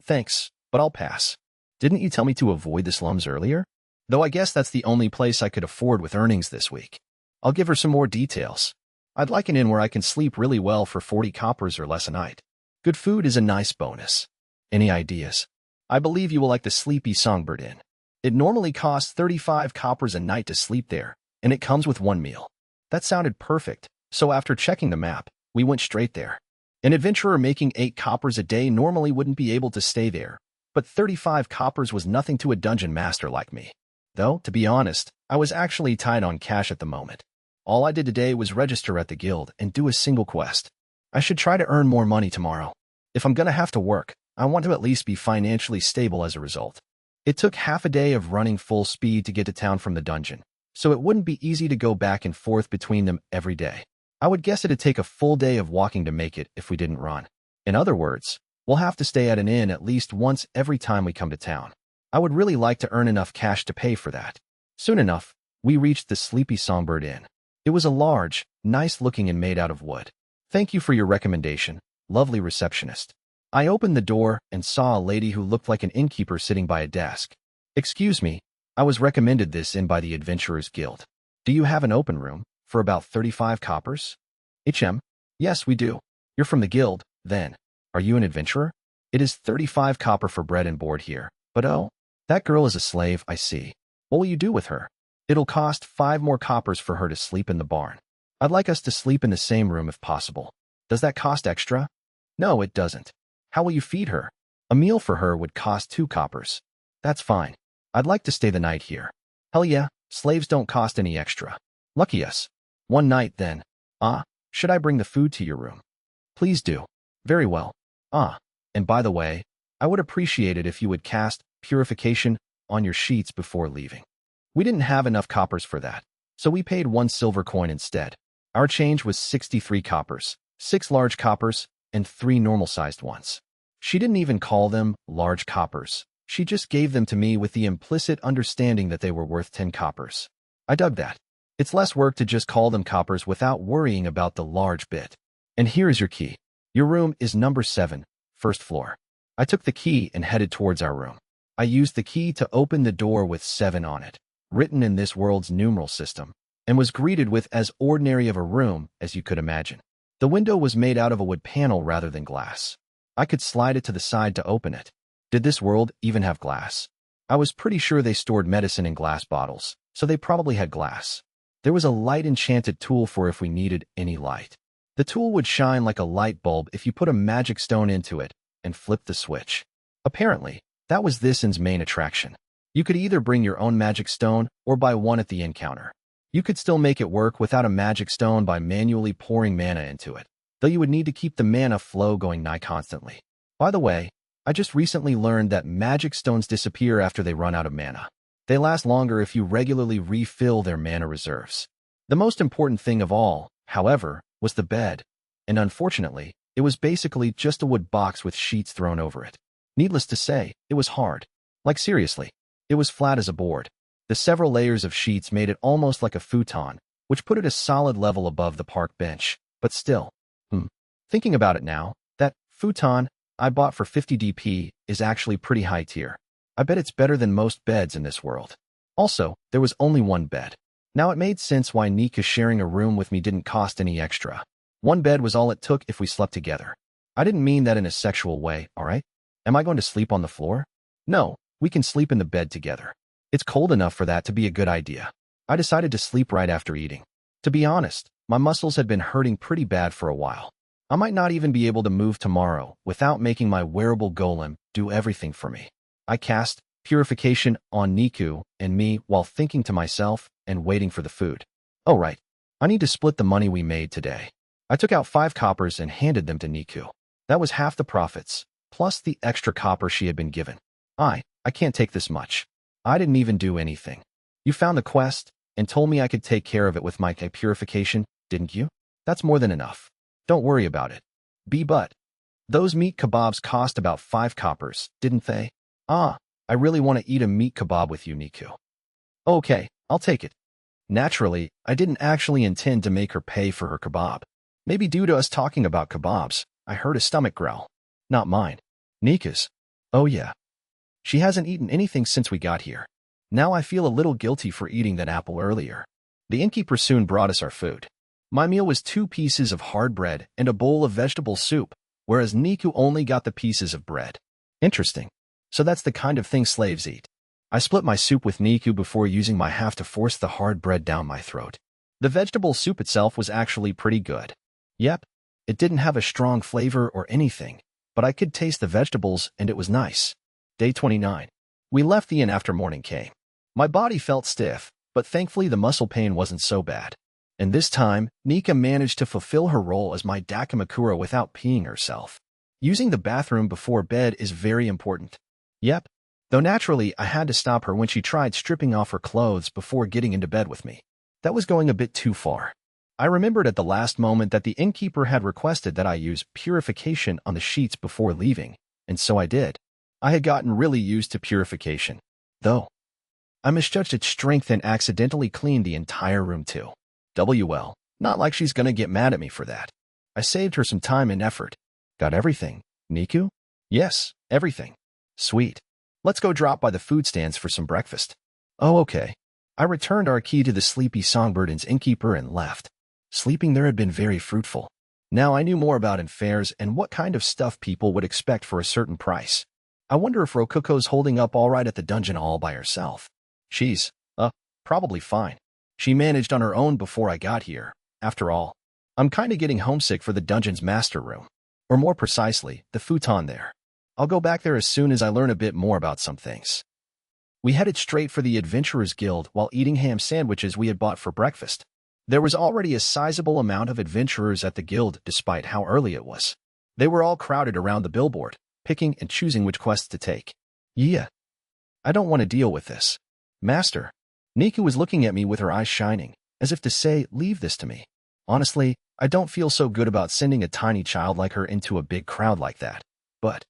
Thanks, but I'll pass. Didn't you tell me to avoid the slums earlier? Though I guess that's the only place I could afford with earnings this week. I'll give her some more details. I'd like an inn where I can sleep really well for 40 coppers or less a night. Good food is a nice bonus. Any ideas? I believe you will like the Sleepy Songbird Inn. It normally costs 35 coppers a night to sleep there, and it comes with 1 meal. That sounded perfect, so after checking the map, we went straight there. An adventurer making 8 coppers a day normally wouldn't be able to stay there, but 35 coppers was nothing to a dungeon master like me. Though, to be honest, I was actually tight on cash at the moment. All I did today was register at the guild and do a single quest. I should try to earn more money tomorrow. If I'm gonna have to work, I want to at least be financially stable as a result. It took half a day of running full speed to get to town from the dungeon, so it wouldn't be easy to go back and forth between them every day. I would guess it'd take a full day of walking to make it if we didn't run. In other words, we'll have to stay at an inn at least once every time we come to town. I would really like to earn enough cash to pay for that. Soon enough, we reached the Sleepy Songbird Inn. It was a large, nice-looking and made out of wood. Thank you for your recommendation, lovely receptionist. I opened the door and saw a lady who looked like an innkeeper sitting by a desk. Excuse me, I was recommended this inn by the Adventurers Guild. Do you have an open room for about 35 coppers? Yes, we do. You're from the guild, then. Are you an adventurer? It is 35 copper for bread and board here, but oh, that girl is a slave, I see. What will you do with her? It'll cost 5 more coppers for her to sleep in the barn. I'd like us to sleep in the same room if possible. Does that cost extra? No, it doesn't. How will you feed her? A meal for her would cost 2 coppers. That's fine. I'd like to stay the night here. Hell yeah, slaves don't cost any extra. Lucky us. One night then. Should I bring the food to your room? Please do. Very well. And by the way, I would appreciate it if you would cast purification on your sheets before leaving. We didn't have enough coppers for that, so we paid 1 silver coin instead. Our change was 63 coppers, 6 large coppers, and 3 normal-sized ones. She didn't even call them large coppers. She just gave them to me with the implicit understanding that they were worth 10 coppers. I dug that. It's less work to just call them coppers without worrying about the large bit. And here is your key. Your room is number 7, first floor. I took the key and headed towards our room. I used the key to open the door with 7 on it, written in this world's numeral system, and was greeted with as ordinary of a room as you could imagine. The window was made out of a wood panel rather than glass. I could slide it to the side to open it. Did this world even have glass? I was pretty sure they stored medicine in glass bottles, so they probably had glass. There was a light enchanted tool for if we needed any light. The tool would shine like a light bulb if you put a magic stone into it and flipped the switch. Apparently, that was this inn's main attraction. You could either bring your own magic stone or buy one at the inn counter. You could still make it work without a magic stone by manually pouring mana into it, though you would need to keep the mana flow going nigh constantly. By the way, I just recently learned that magic stones disappear after they run out of mana. They last longer if you regularly refill their mana reserves. The most important thing of all, however, was the bed, and unfortunately, it was basically just a wood box with sheets thrown over it. Needless to say, it was hard. Like seriously, it was flat as a board. The several layers of sheets made it almost like a futon, which put it a solid level above the park bench, but still. Thinking about it now, that futon I bought for 50 DP is actually pretty high tier. I bet it's better than most beds in this world. Also, there was only one bed. Now it made sense why Nika sharing a room with me didn't cost any extra. One bed was all it took if we slept together. I didn't mean that in a sexual way, alright? Am I going to sleep on the floor? No, we can sleep in the bed together. It's cold enough for that to be a good idea. I decided to sleep right after eating. To be honest, my muscles had been hurting pretty bad for a while. I might not even be able to move tomorrow without making my wearable golem do everything for me. I cast purification on Niku and me while thinking to myself and waiting for the food. Oh right, I need to split the money we made today. I took out 5 coppers and handed them to Niku. That was half the profits, plus the extra copper she had been given. I can't take this much. I didn't even do anything. You found the quest and told me I could take care of it with my purification, didn't you? That's more than enough. Don't worry about it. But those meat kebabs cost about 5 coppers, didn't they? I really want to eat a meat kebab with you, Niku. Okay, I'll take it. Naturally, I didn't actually intend to make her pay for her kebab. Maybe due to us talking about kebabs, I heard a stomach growl. Not mine. Nika's. Oh yeah. She hasn't eaten anything since we got here. Now I feel a little guilty for eating that apple earlier. The innkeeper soon brought us our food. My meal was 2 pieces of hard bread and a bowl of vegetable soup, whereas Niku only got the pieces of bread. Interesting. So that's the kind of thing slaves eat. I split my soup with Niku before using my half to force the hard bread down my throat. The vegetable soup itself was actually pretty good. Yep, it didn't have a strong flavor or anything, but I could taste the vegetables and it was nice. Day 29. We left the inn after morning came. My body felt stiff, but thankfully the muscle pain wasn't so bad. And this time, Nika managed to fulfill her role as my Dakamakura without peeing herself. Using the bathroom before bed is very important. Yep. Though naturally, I had to stop her when she tried stripping off her clothes before getting into bed with me. That was going a bit too far. I remembered at the last moment that the innkeeper had requested that I use purification on the sheets before leaving, and so I did. I had gotten really used to purification, though. I misjudged its strength and accidentally cleaned the entire room too. Well, not like she's gonna get mad at me for that. I saved her some time and effort. Got everything, Niku? Yes, everything. Sweet. Let's go drop by the food stands for some breakfast. Oh, okay. I returned our key to the sleepy Songbirden's innkeeper and left. Sleeping there had been very fruitful. Now I knew more about invaders and what kind of stuff people would expect for a certain price. I wonder if Rokuko's holding up all right at the dungeon all by herself. She's, probably fine. She managed on her own before I got here. After all, I'm kinda getting homesick for the dungeon's master room. Or more precisely, the futon there. I'll go back there as soon as I learn a bit more about some things. We headed straight for the Adventurers Guild while eating ham sandwiches we had bought for breakfast. There was already a sizable amount of adventurers at the guild despite how early it was. They were all crowded around the billboard, picking and choosing which quests to take. Yeah. I don't want to deal with this. Master. Niku was looking at me with her eyes shining, as if to say, leave this to me. Honestly, I don't feel so good about sending a tiny child like her into a big crowd like that. But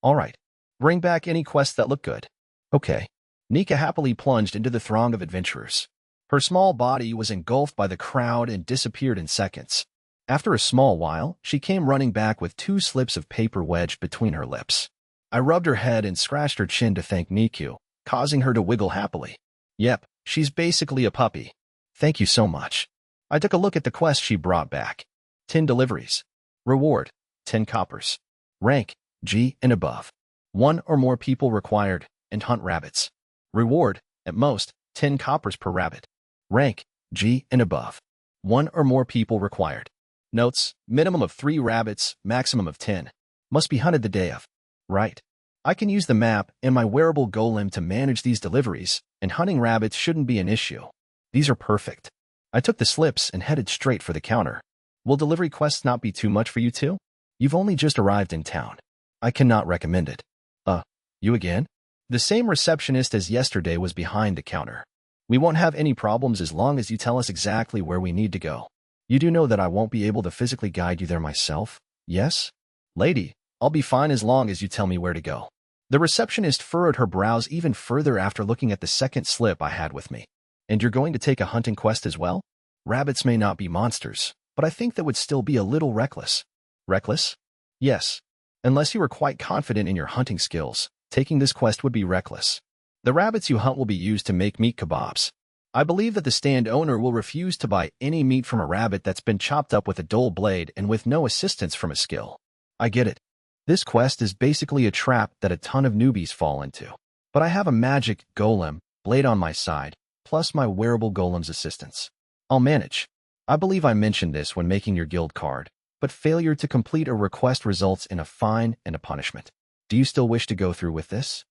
alright. Bring back any quests that look good. Okay. Nika happily plunged into the throng of adventurers. Her small body was engulfed by the crowd and disappeared in seconds. After a small while, she came running back with 2 slips of paper wedged between her lips. I rubbed her head and scratched her chin to thank Niku, causing her to wiggle happily. Yep, she's basically a puppy. Thank you so much. I took a look at the quest she brought back. 10 deliveries. Reward, 10 coppers. Rank, G and above. 1 or more people required, and hunt rabbits. Reward, at most, 10 coppers per rabbit. Rank, G and above. 1 or more people required. Notes, minimum of 3 rabbits, maximum of 10. Must be hunted the day of. Right. I can use the map and my wearable golem to manage these deliveries, and hunting rabbits shouldn't be an issue. These are perfect. I took the slips and headed straight for the counter. Will delivery quests not be too much for you two? You've only just arrived in town. I cannot recommend it. You again? The same receptionist as yesterday was behind the counter. We won't have any problems as long as you tell us exactly where we need to go. You do know that I won't be able to physically guide you there myself, yes? Lady, I'll be fine as long as you tell me where to go. The receptionist furrowed her brows even further after looking at the second slip I had with me. And you're going to take a hunting quest as well? Rabbits may not be monsters, but I think that would still be a little reckless. Reckless? Yes. Unless you are quite confident in your hunting skills, taking this quest would be reckless. The rabbits you hunt will be used to make meat kebabs. I believe that the stand owner will refuse to buy any meat from a rabbit that's been chopped up with a dull blade and with no assistance from a skill. I get it. This quest is basically a trap that a ton of newbies fall into. But I have a magic golem blade on my side, plus my wearable golem's assistance. I'll manage. I believe I mentioned this when making your guild card, but failure to complete a request results in a fine and a punishment. Do you still wish to go through with this?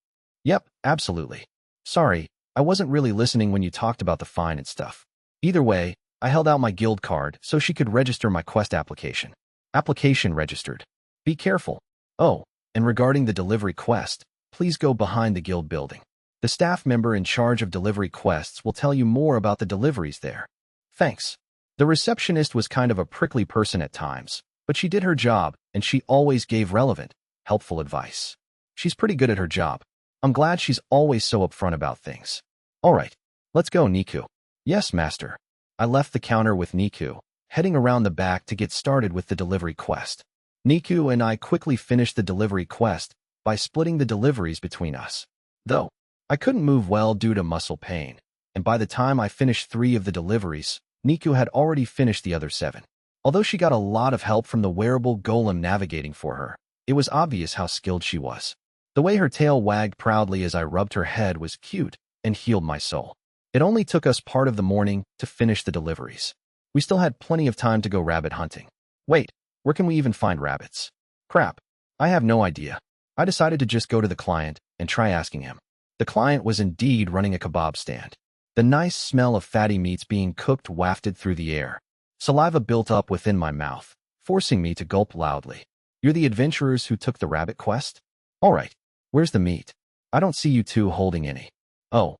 Yep, absolutely. Sorry, I wasn't really listening when you talked about the fine and stuff. Either way, I held out my guild card so she could register my quest application. Application registered. Be careful. Oh, and regarding the delivery quest, please go behind the guild building. The staff member in charge of delivery quests will tell you more about the deliveries there. Thanks. The receptionist was kind of a prickly person at times, but she did her job and she always gave relevant, helpful advice. She's pretty good at her job. I'm glad she's always so upfront about things. All right, let's go, Niku. Yes, master. I left the counter with Niku, heading around the back to get started with the delivery quest. Niku and I quickly finished the delivery quest by splitting the deliveries between us. Though, I couldn't move well due to muscle pain, and by the time I finished 3 of the deliveries, Niku had already finished the other 7. Although she got a lot of help from the wearable golem navigating for her, it was obvious how skilled she was. The way her tail wagged proudly as I rubbed her head was cute and healed my soul. It only took us part of the morning to finish the deliveries. We still had plenty of time to go rabbit hunting. Wait, where can we even find rabbits? Crap, I have no idea. I decided to just go to the client and try asking him. The client was indeed running a kebab stand. The nice smell of fatty meats being cooked wafted through the air. Saliva built up within my mouth, forcing me to gulp loudly. You're the adventurers who took the rabbit quest? All right, where's the meat? I don't see you two holding any. Oh,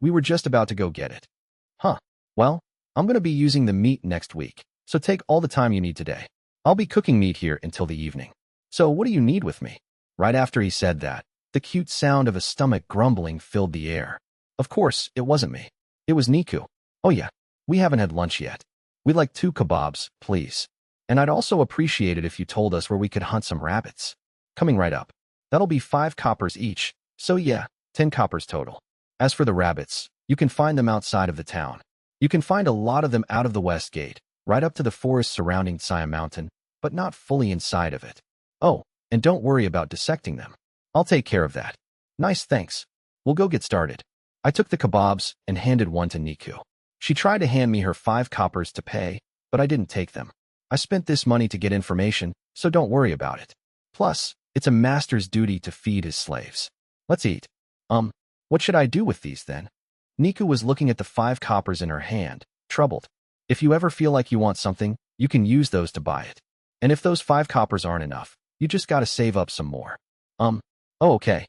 we were just about to go get it. Huh, well, I'm going to be using the meat next week, so take all the time you need today. I'll be cooking meat here until the evening. So what do you need with me? Right after he said that, the cute sound of a stomach grumbling filled the air. Of course, it wasn't me. It was Niku. Oh yeah, we haven't had lunch yet. We'd like 2 kebabs, please. And I'd also appreciate it if you told us where we could hunt some rabbits. Coming right up. That'll be 5 coppers each, so yeah, 10 coppers total. As for the rabbits, you can find them outside of the town. You can find a lot of them out of the west gate, right up to the forest surrounding Siam Mountain, but not fully inside of it. Oh, and don't worry about dissecting them. I'll take care of that. Nice, thanks. We'll go get started. I took the kebabs and handed one to Niku. She tried to hand me her 5 coppers to pay, but I didn't take them. I spent this money to get information, so don't worry about it. Plus, it's a master's duty to feed his slaves. Let's eat. What should I do with these then? Niku was looking at the 5 coppers in her hand, troubled. If you ever feel like you want something, you can use those to buy it. And if those 5 coppers aren't enough, you just gotta save up some more. Oh, okay.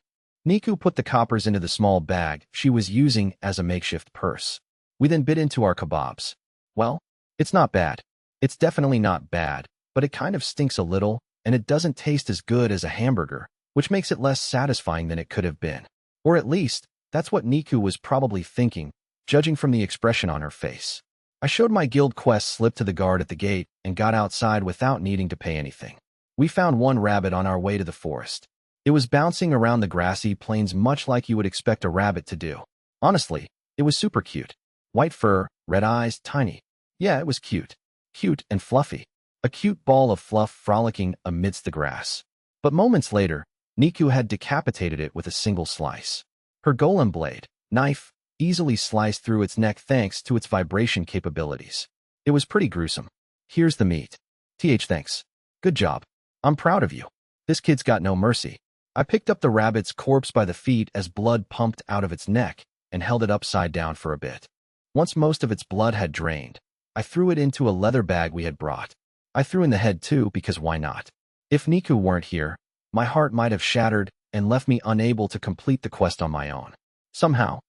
Niku put the coppers into the small bag she was using as a makeshift purse. We then bit into our kebabs. Well, it's not bad. It's definitely not bad, but it kind of stinks a little, and it doesn't taste as good as a hamburger, which makes it less satisfying than it could have been. Or at least, that's what Niku was probably thinking, judging from the expression on her face. I showed my guild quest slip to the guard at the gate and got outside without needing to pay anything. We found 1 rabbit on our way to the forest. It was bouncing around the grassy plains much like you would expect a rabbit to do. Honestly, it was super cute. White fur, red eyes, tiny. Yeah, it was cute. Cute and fluffy. A cute ball of fluff frolicking amidst the grass. But moments later, Niku had decapitated it with a single slice. Her golem blade, knife, easily sliced through its neck thanks to its vibration capabilities. It was pretty gruesome. Here's the meat. Thanks. Good job. I'm proud of you. This kid's got no mercy. I picked up the rabbit's corpse by the feet as blood pumped out of its neck and held it upside down for a bit. Once most of its blood had drained, I threw it into a leather bag we had brought. I threw in the head too because why not? If Niku weren't here, my heart might have shattered and left me unable to complete the quest on my own. Somehow,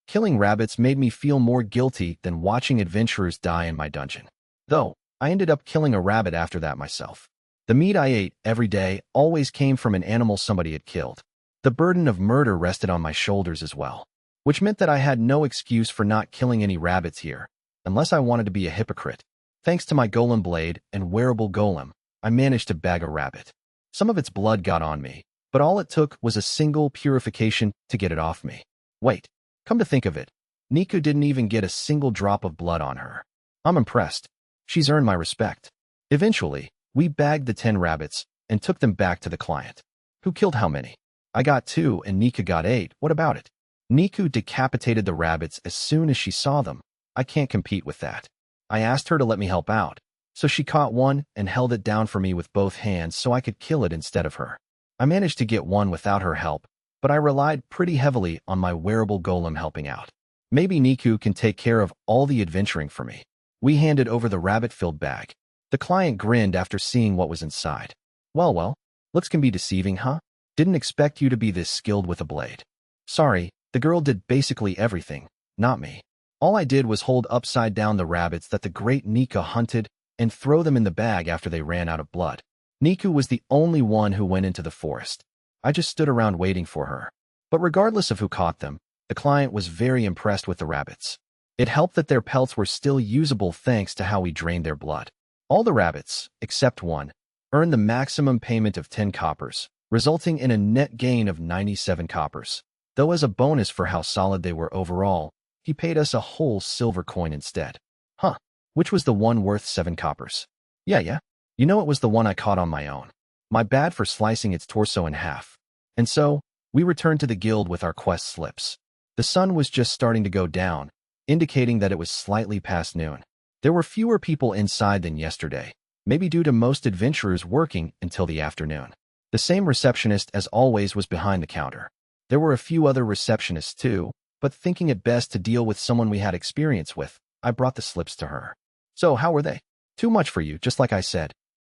killing rabbits made me feel more guilty than watching adventurers die in my dungeon. Though, I ended up killing a rabbit after that myself. The meat I ate every day always came from an animal somebody had killed. The burden of murder rested on my shoulders as well, which meant that I had no excuse for not killing any rabbits here, unless I wanted to be a hypocrite. Thanks to my golem blade and wearable golem, I managed to bag a rabbit. Some of its blood got on me, but all it took was a single purification to get it off me. Wait, come to think of it, Niku didn't even get a single drop of blood on her. I'm impressed. She's earned my respect. Eventually, we bagged the 10 rabbits and took them back to the client. Who killed how many? I got 2 and Niku got 8. What about it? Niku decapitated the rabbits as soon as she saw them. I can't compete with that. I asked her to let me help out, so she caught one and held it down for me with both hands so I could kill it instead of her. I managed to get one without her help, but I relied pretty heavily on my wearable golem helping out. Maybe Niku can take care of all the adventuring for me. We handed over the rabbit-filled bag. The client grinned after seeing what was inside. Well, looks can be deceiving, huh? Didn't expect you to be this skilled with a blade. Sorry, the girl did basically everything, not me. All I did was hold upside down the rabbits that the great Nika hunted and throw them in the bag after they ran out of blood. Niku was the only one who went into the forest. I just stood around waiting for her. But regardless of who caught them, the client was very impressed with the rabbits. It helped that their pelts were still usable thanks to how we drained their blood. All the rabbits, except one, earned the maximum payment of 10 coppers, resulting in a net gain of 97 coppers. Though as a bonus for how solid they were overall, he paid us a whole silver coin instead. Huh, which was the one worth 7 coppers? Yeah. You know it was the one I caught on my own. My bad for slicing its torso in half. And so, we returned to the guild with our quest slips. The sun was just starting to go down, indicating that it was slightly past noon. There were fewer people inside than yesterday, maybe due to most adventurers working until the afternoon. The same receptionist as always was behind the counter. There were a few other receptionists too, but thinking it best to deal with someone we had experience with, I brought the slips to her. So how were they? Too much for you, just like I said.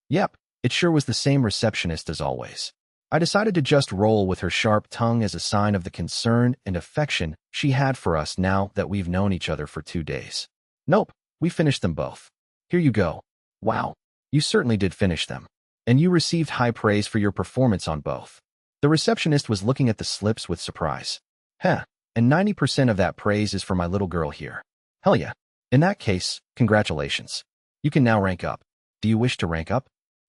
Yep, it sure was the same receptionist as always. I decided to just roll with her sharp tongue as a sign of the concern and affection she had for us now that we've known each other for 2 days. Nope, we finished them both. Here you go. Wow, you certainly did finish them. And you received high praise for your performance on both. The receptionist was looking at the slips with surprise. And 90% of that praise is for my little girl here. Hell yeah. In that case, congratulations. You can now rank up. Do you wish to rank up?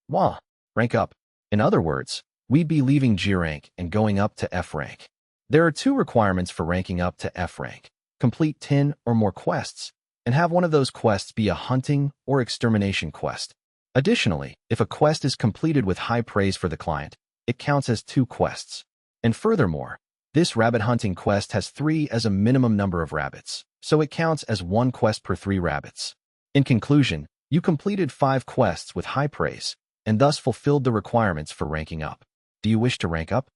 Wah, rank up. In other words, we'd be leaving G rank and going up to F rank. There are 2 requirements for ranking up to F rank. Complete 10 or more quests, and have one of those quests be a hunting or extermination quest. Additionally, if a quest is completed with high praise for the client, it counts as 2 quests. And furthermore, this rabbit hunting quest has 3 as a minimum number of rabbits, so it counts as 1 quest per 3 rabbits. In conclusion, you completed 5 quests with high praise, and thus fulfilled the requirements for ranking up. Do you wish to rank up?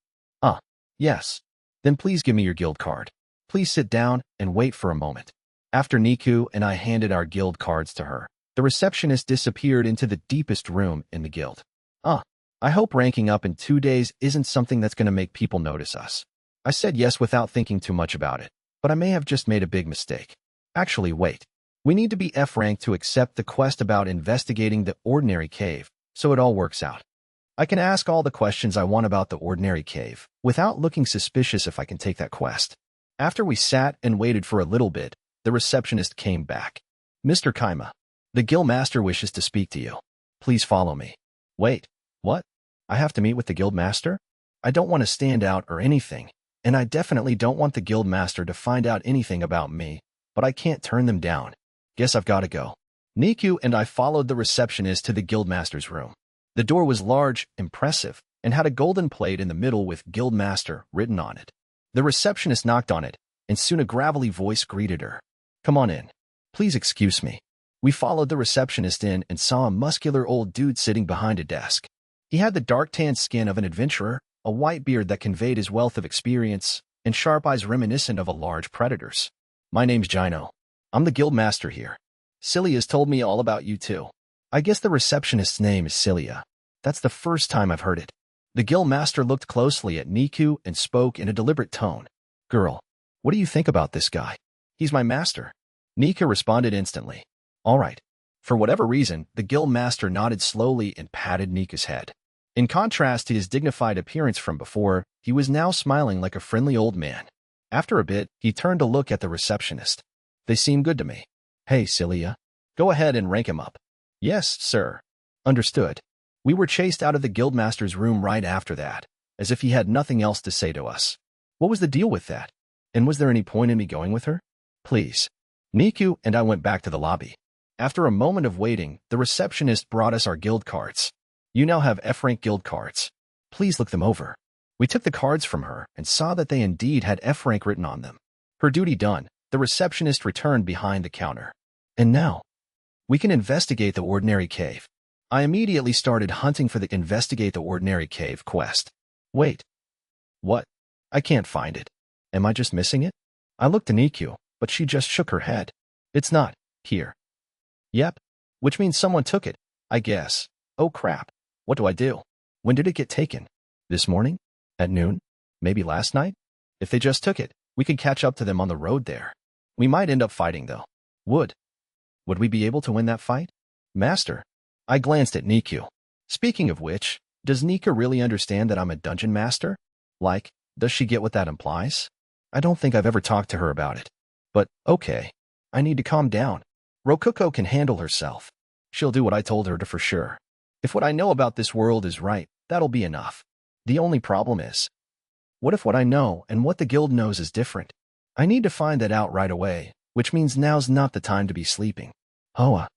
Yes. Then please give me your guild card. Please sit down and wait for a moment. After Niku and I handed our guild cards to her, the receptionist disappeared into the deepest room in the guild. I hope ranking up in 2 days isn't something that's going to make people notice us. I said yes without thinking too much about it, but I may have just made a big mistake. Actually, wait. We need to be F ranked to accept the quest about investigating the ordinary cave, so it all works out. I can ask all the questions I want about the ordinary cave, without looking suspicious if I can take that quest. After we sat and waited for a little bit, the receptionist came back. Mr. Kaima, the guild master wishes to speak to you. Please follow me. Wait, what? I have to meet with the guild master? I don't want to stand out or anything, and I definitely don't want the guild master to find out anything about me, but I can't turn them down. Guess I've got to go. Niku and I followed the receptionist to the guildmaster's room. The door was large, impressive, and had a golden plate in the middle with Guildmaster written on it. The receptionist knocked on it, and soon a gravelly voice greeted her. Come on in. Please excuse me. We followed the receptionist in and saw a muscular old dude sitting behind a desk. He had the dark-tanned skin of an adventurer, a white beard that conveyed his wealth of experience, and sharp eyes reminiscent of a large predator's. My name's Gino. I'm the guildmaster here. Celia's told me all about you too. I guess the receptionist's name is Celia. That's the first time I've heard it. The guildmaster looked closely at Niku and spoke in a deliberate tone. Girl, what do you think about this guy? He's my master. Niku responded instantly. All right. For whatever reason, the guildmaster nodded slowly and patted Niku's head. In contrast to his dignified appearance from before, he was now smiling like a friendly old man. After a bit, he turned to look at the receptionist. They seem good to me. Hey, Celia. Go ahead and rank him up. Yes, sir. Understood. We were chased out of the guildmaster's room right after that, as if he had nothing else to say to us. What was the deal with that? And was there any point in me going with her? Please. Niku and I went back to the lobby. After a moment of waiting, the receptionist brought us our guild cards. You now have F-rank guild cards. Please look them over. We took the cards from her and saw that they indeed had F-rank written on them. Her duty done, the receptionist returned behind the counter. And now, we can investigate the ordinary cave. I immediately started hunting for the Investigate the Ordinary Cave quest. Wait. What? I can't find it. Am I just missing it? I looked to Niku, but she just shook her head. It's not here. Yep. Which means someone took it, I guess. Oh crap. What do I do? When did it get taken? This morning? At noon? Maybe last night? If they just took it, we could catch up to them on the road there. We might end up fighting, though. Would we be able to win that fight? Master. I glanced at Niku. Speaking of which, does Nika really understand that I'm a dungeon master? Like, does she get what that implies? I don't think I've ever talked to her about it. But, okay. I need to calm down. Rokuko can handle herself. She'll do what I told her to for sure. If what I know about this world is right, that'll be enough. The only problem is, what if what I know and what the guild knows is different? I need to find that out right away, which means now's not the time to be sleeping. Hoa.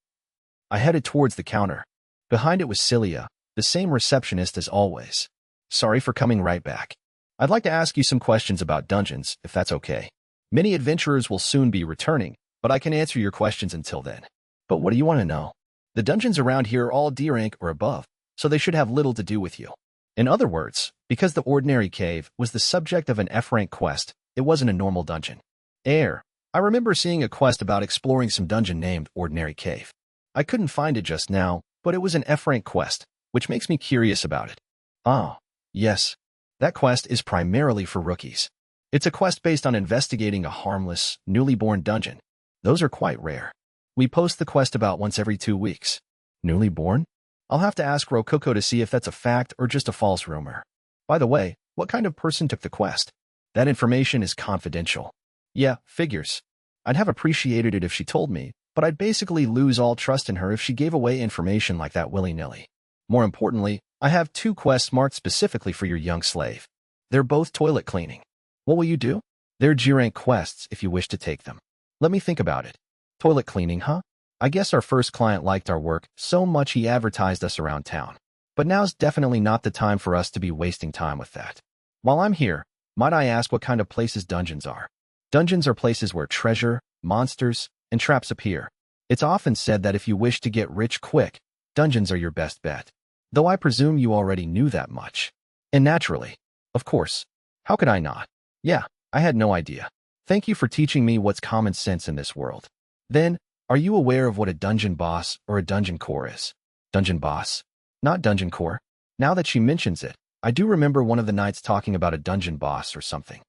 I headed towards the counter. Behind it was Celia, the same receptionist as always. Sorry for coming right back. I'd like to ask you some questions about dungeons, if that's okay. Many adventurers will soon be returning, but I can answer your questions until then. But what do you want to know? The dungeons around here are all D rank or above, so they should have little to do with you. In other words, because the ordinary cave was the subject of an F rank quest, it wasn't a normal dungeon. I remember seeing a quest about exploring some dungeon named Ordinary Cave. I couldn't find it just now, but it was an F rank quest, which makes me curious about it. Ah, yes. That quest is primarily for rookies. It's a quest based on investigating a harmless, newly born dungeon. Those are quite rare. We post the quest about once every 2 weeks. Newly born? I'll have to ask Rokuko to see if that's a fact or just a false rumor. By the way, what kind of person took the quest? That information is confidential. Yeah, figures. I'd have appreciated it if she told me, but I'd basically lose all trust in her if she gave away information like that willy-nilly. More importantly, I have 2 quests marked specifically for your young slave. They're both toilet cleaning. What will you do? They're G-rank quests if you wish to take them. Let me think about it. Toilet cleaning, huh? I guess our first client liked our work so much he advertised us around town. But now's definitely not the time for us to be wasting time with that. While I'm here, might I ask what kind of places dungeons are? Dungeons are places where treasure, monsters, and traps appear. It's often said that if you wish to get rich quick, dungeons are your best bet. Though I presume you already knew that much. And naturally, of course. How could I not? Yeah, I had no idea. Thank you for teaching me what's common sense in this world. Then, are you aware of what a dungeon boss or a dungeon core is? Dungeon boss? Not dungeon core. Now that she mentions it, I do remember one of the knights talking about a dungeon boss or something.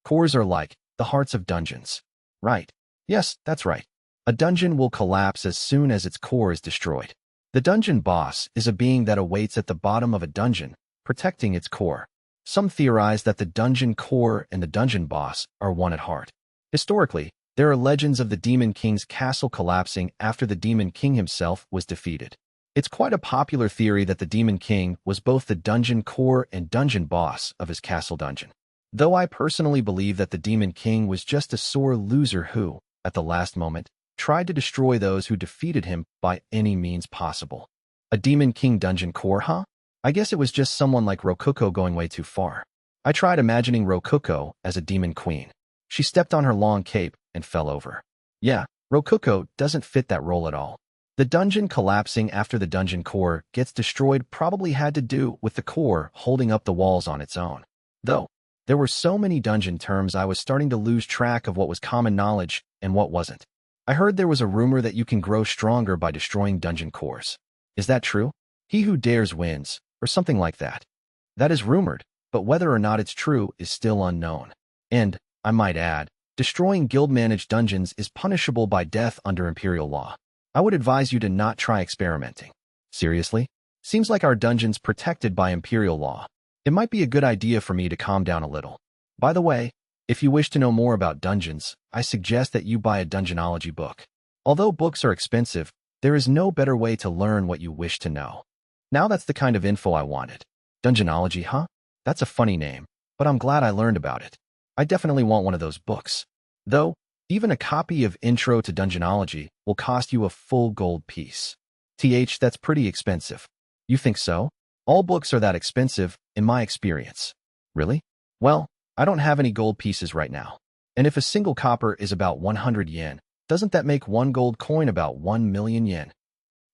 Cores are like the hearts of dungeons. Right. Yes, that's right. A dungeon will collapse as soon as its core is destroyed. The dungeon boss is a being that awaits at the bottom of a dungeon, protecting its core. Some theorize that the dungeon core and the dungeon boss are one at heart. Historically, there are legends of the Demon King's castle collapsing after the Demon King himself was defeated. It's quite a popular theory that the Demon King was both the dungeon core and dungeon boss of his castle dungeon. Though I personally believe that the Demon King was just a sore loser who, at the last moment, tried to destroy those who defeated him by any means possible. A Demon King dungeon core, huh? I guess it was just someone like Rokuko going way too far. I tried imagining Rokuko as a demon queen. She stepped on her long cape and fell over. Yeah, Rokuko doesn't fit that role at all. The dungeon collapsing after the dungeon core gets destroyed probably had to do with the core holding up the walls on its own. Though, there were so many dungeon terms I was starting to lose track of what was common knowledge and what wasn't. I heard there was a rumor that you can grow stronger by destroying dungeon cores. Is that true? He who dares wins, or something like that. That is rumored, but whether or not it's true is still unknown. And, I might add, destroying guild-managed dungeons is punishable by death under Imperial law. I would advise you to not try experimenting. Seriously? Seems like our dungeon's protected by Imperial law. It might be a good idea for me to calm down a little. By the way, if you wish to know more about dungeons, I suggest that you buy a dungeonology book. Although books are expensive, there is no better way to learn what you wish to know. Now that's the kind of info I wanted. Dungeonology, huh? That's a funny name, but I'm glad I learned about it. I definitely want one of those books. Though, even a copy of Intro to Dungeonology will cost you a full gold piece. That's pretty expensive. You think so? All books are that expensive, in my experience. Really? Well, I don't have any gold pieces right now. And if a single copper is about 100 yen, doesn't that make one gold coin about 1 million yen?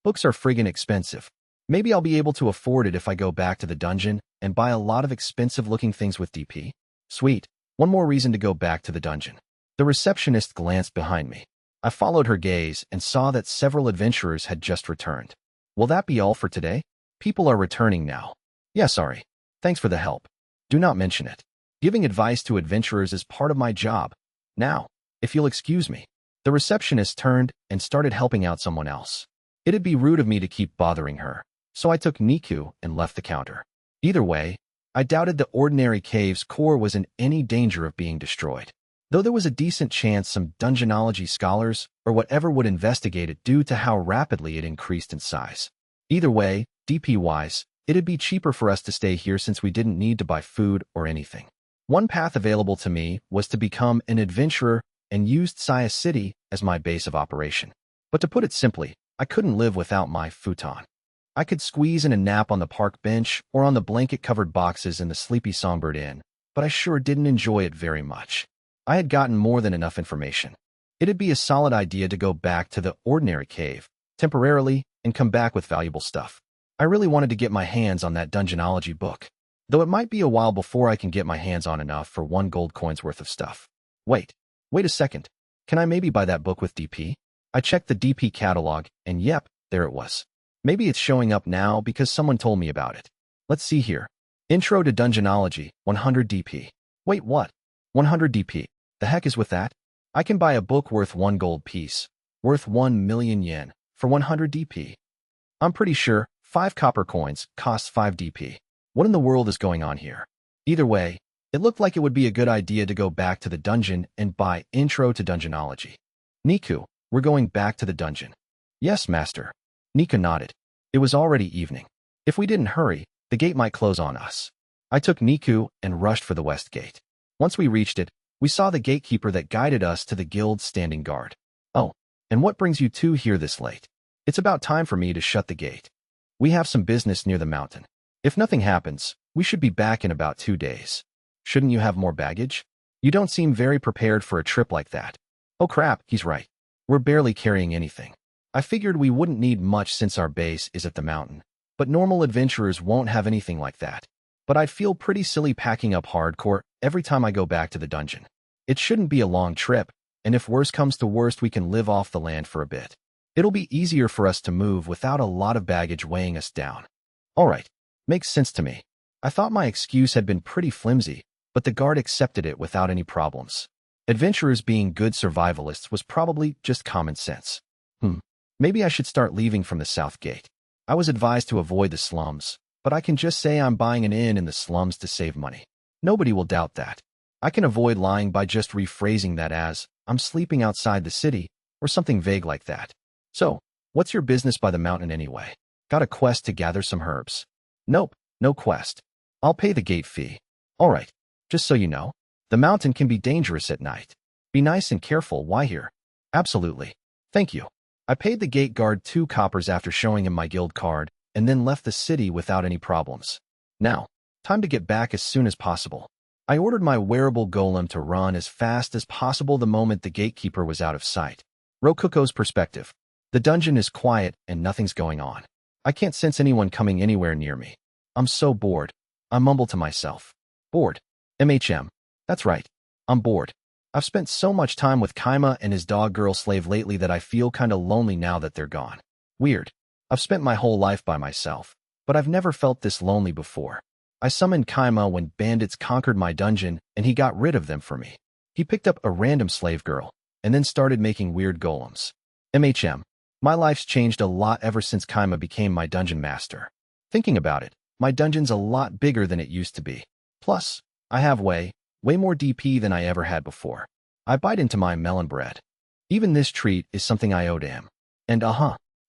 Books are friggin' expensive. Maybe I'll be able to afford it if I go back to the dungeon and buy a lot of expensive-looking things with DP. Sweet. One more reason to go back to the dungeon. The receptionist glanced behind me. I followed her gaze and saw that several adventurers had just returned. Will that be all for today? People are returning now. Yeah, sorry. Thanks for the help. Do not mention it. Giving advice to adventurers is part of my job. Now, if you'll excuse me. The receptionist turned and started helping out someone else. It'd be rude of me to keep bothering her, so I took Niku and left the counter. Either way, I doubted the ordinary cave's core was in any danger of being destroyed, though there was a decent chance some dungeonology scholars or whatever would investigate it due to how rapidly it increased in size. Either way, DP-wise, it'd be cheaper for us to stay here since we didn't need to buy food or anything. One path available to me was to become an adventurer and used Laziest City as my base of operation. But to put it simply, I couldn't live without my futon. I could squeeze in a nap on the park bench or on the blanket-covered boxes in the sleepy Songbird Inn, but I sure didn't enjoy it very much. I had gotten more than enough information. It'd be a solid idea to go back to the ordinary cave, temporarily, and come back with valuable stuff. I really wanted to get my hands on that dungeonology book, though it might be a while before I can get my hands on enough for 1 gold coin's worth of stuff. Wait a second. Can I maybe buy that book with DP? I checked the DP catalog, and yep, there it was. Maybe it's showing up now because someone told me about it. Let's see here. Intro to Dungeonology, 100 DP. Wait, what? 100 DP. The heck is with that? I can buy a book worth 1 gold piece, worth 1 million yen, for 100 DP. I'm pretty sure 5 copper coins costs 5 DP. What in the world is going on here? Either way, it looked like it would be a good idea to go back to the dungeon and buy Intro to Dungeonology. Niku, we're going back to the dungeon. Yes, master. Nika nodded. It was already evening. If we didn't hurry, the gate might close on us. I took Niku and rushed for the west gate. Once we reached it, we saw the gatekeeper that guided us to the guild's standing guard. Oh, and what brings you two here this late? It's about time for me to shut the gate. We have some business near the mountain. If nothing happens, we should be back in about 2 days. Shouldn't you have more baggage? You don't seem very prepared for a trip like that. Oh crap, he's right. We're barely carrying anything. I figured we wouldn't need much since our base is at the mountain, but normal adventurers won't have anything like that. But I'd feel pretty silly packing up hardcore every time I go back to the dungeon. It shouldn't be a long trip, and if worse comes to worst, we can live off the land for a bit. It'll be easier for us to move without a lot of baggage weighing us down. Alright, makes sense to me. I thought my excuse had been pretty flimsy, but the guard accepted it without any problems. Adventurers being good survivalists was probably just common sense. Maybe I should start leaving from the south gate. I was advised to avoid the slums, but I can just say I'm buying an inn in the slums to save money. Nobody will doubt that. I can avoid lying by just rephrasing that as, I'm sleeping outside the city, or something vague like that. So, what's your business by the mountain anyway? Got a quest to gather some herbs? Nope, no quest. I'll pay the gate fee. Alright, just so you know, the mountain can be dangerous at night. Be nice and careful, why here? Absolutely. Thank you. I paid the gate guard 2 coppers after showing him my guild card, and then left the city without any problems. Now, time to get back as soon as possible. I ordered my wearable golem to run as fast as possible the moment the gatekeeper was out of sight. Rokuko's perspective. The dungeon is quiet and nothing's going on. I can't sense anyone coming anywhere near me. I'm so bored. I mumble to myself. Bored. MHM. That's right. I'm bored. I've spent so much time with Kaima and his dog girl slave lately that I feel kinda lonely now that they're gone. Weird. I've spent my whole life by myself, but I've never felt this lonely before. I summoned Kaima when bandits conquered my dungeon and he got rid of them for me. He picked up a random slave girl and then started making weird golems. MHM. My life's changed a lot ever since Kaima became my dungeon master. Thinking about it, my dungeon's a lot bigger than it used to be. Plus, I have way more DP than I ever had before. I bite into my melon bread. Even this treat is something I owe to him. And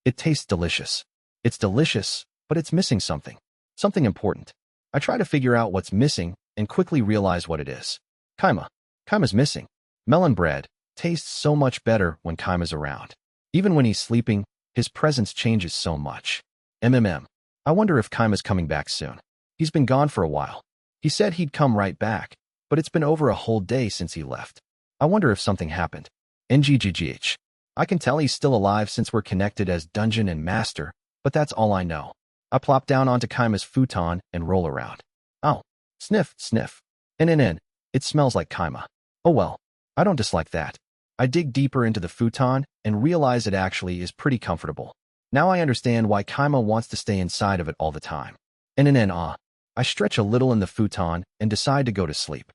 it tastes delicious. It's delicious, but it's missing something. Something important. I try to figure out what's missing and quickly realize what it is. Kaima's missing. Melon bread tastes so much better when Kaima's around. Even when he's sleeping, his presence changes so much. I wonder if Kaima's coming back soon. He's been gone for a while. He said he'd come right back, but it's been over a whole day since he left. I wonder if something happened. NGGGH. I can tell he's still alive since we're connected as dungeon and master, but that's all I know. I plop down onto Kaima's futon and roll around. Oh, sniff, sniff. It smells like Kaima. Oh well, I don't dislike that. I dig deeper into the futon and realize it actually is pretty comfortable. Now I understand why Kaima wants to stay inside of it all the time. I stretch a little in the futon and decide to go to sleep.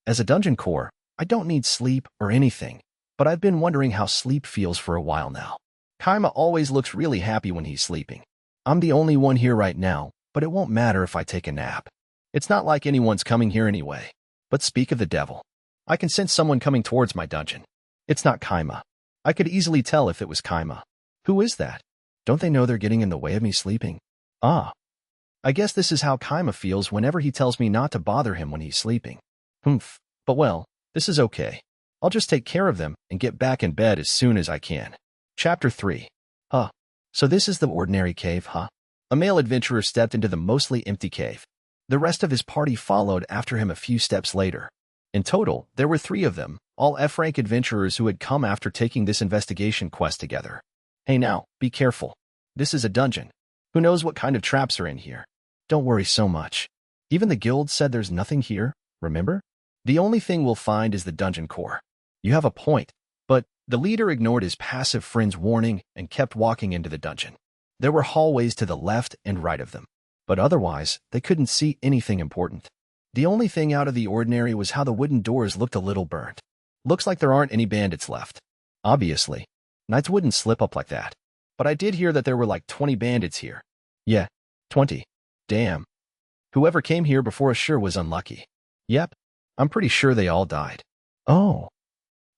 As a dungeon core, I don't need sleep or anything, but I've been wondering how sleep feels for a while now. Kaima always looks really happy when he's sleeping. I'm the only one here right now, but it won't matter if I take a nap. It's not like anyone's coming here anyway. But speak of the devil. I can sense someone coming towards my dungeon. It's not Kaima. I could easily tell if it was Kaima. Who is that? Don't they know they're getting in the way of me sleeping? Ah. I guess this is how Kaima feels whenever he tells me not to bother him when he's sleeping. Humph. But well, this is okay. I'll just take care of them and get back in bed as soon as I can. Chapter 3. Huh. So this is the ordinary cave, huh? A male adventurer stepped into the mostly empty cave. The rest of his party followed after him a few steps later. In total, there were 3 of them, all F-rank adventurers who had come after taking this investigation quest together. Hey now, be careful. This is a dungeon. Who knows what kind of traps are in here? Don't worry so much. Even the guild said there's nothing here, remember? The only thing we'll find is the dungeon core. You have a point, but the leader ignored his passive friend's warning and kept walking into the dungeon. There were hallways to the left and right of them, but otherwise, they couldn't see anything important. The only thing out of the ordinary was how the wooden doors looked a little burnt. Looks like there aren't any bandits left. Obviously, knights wouldn't slip up like that. But I did hear that there were like 20 bandits here. Yeah, 20. Damn. Whoever came here before us sure was unlucky. Yep, I'm pretty sure they all died. Oh.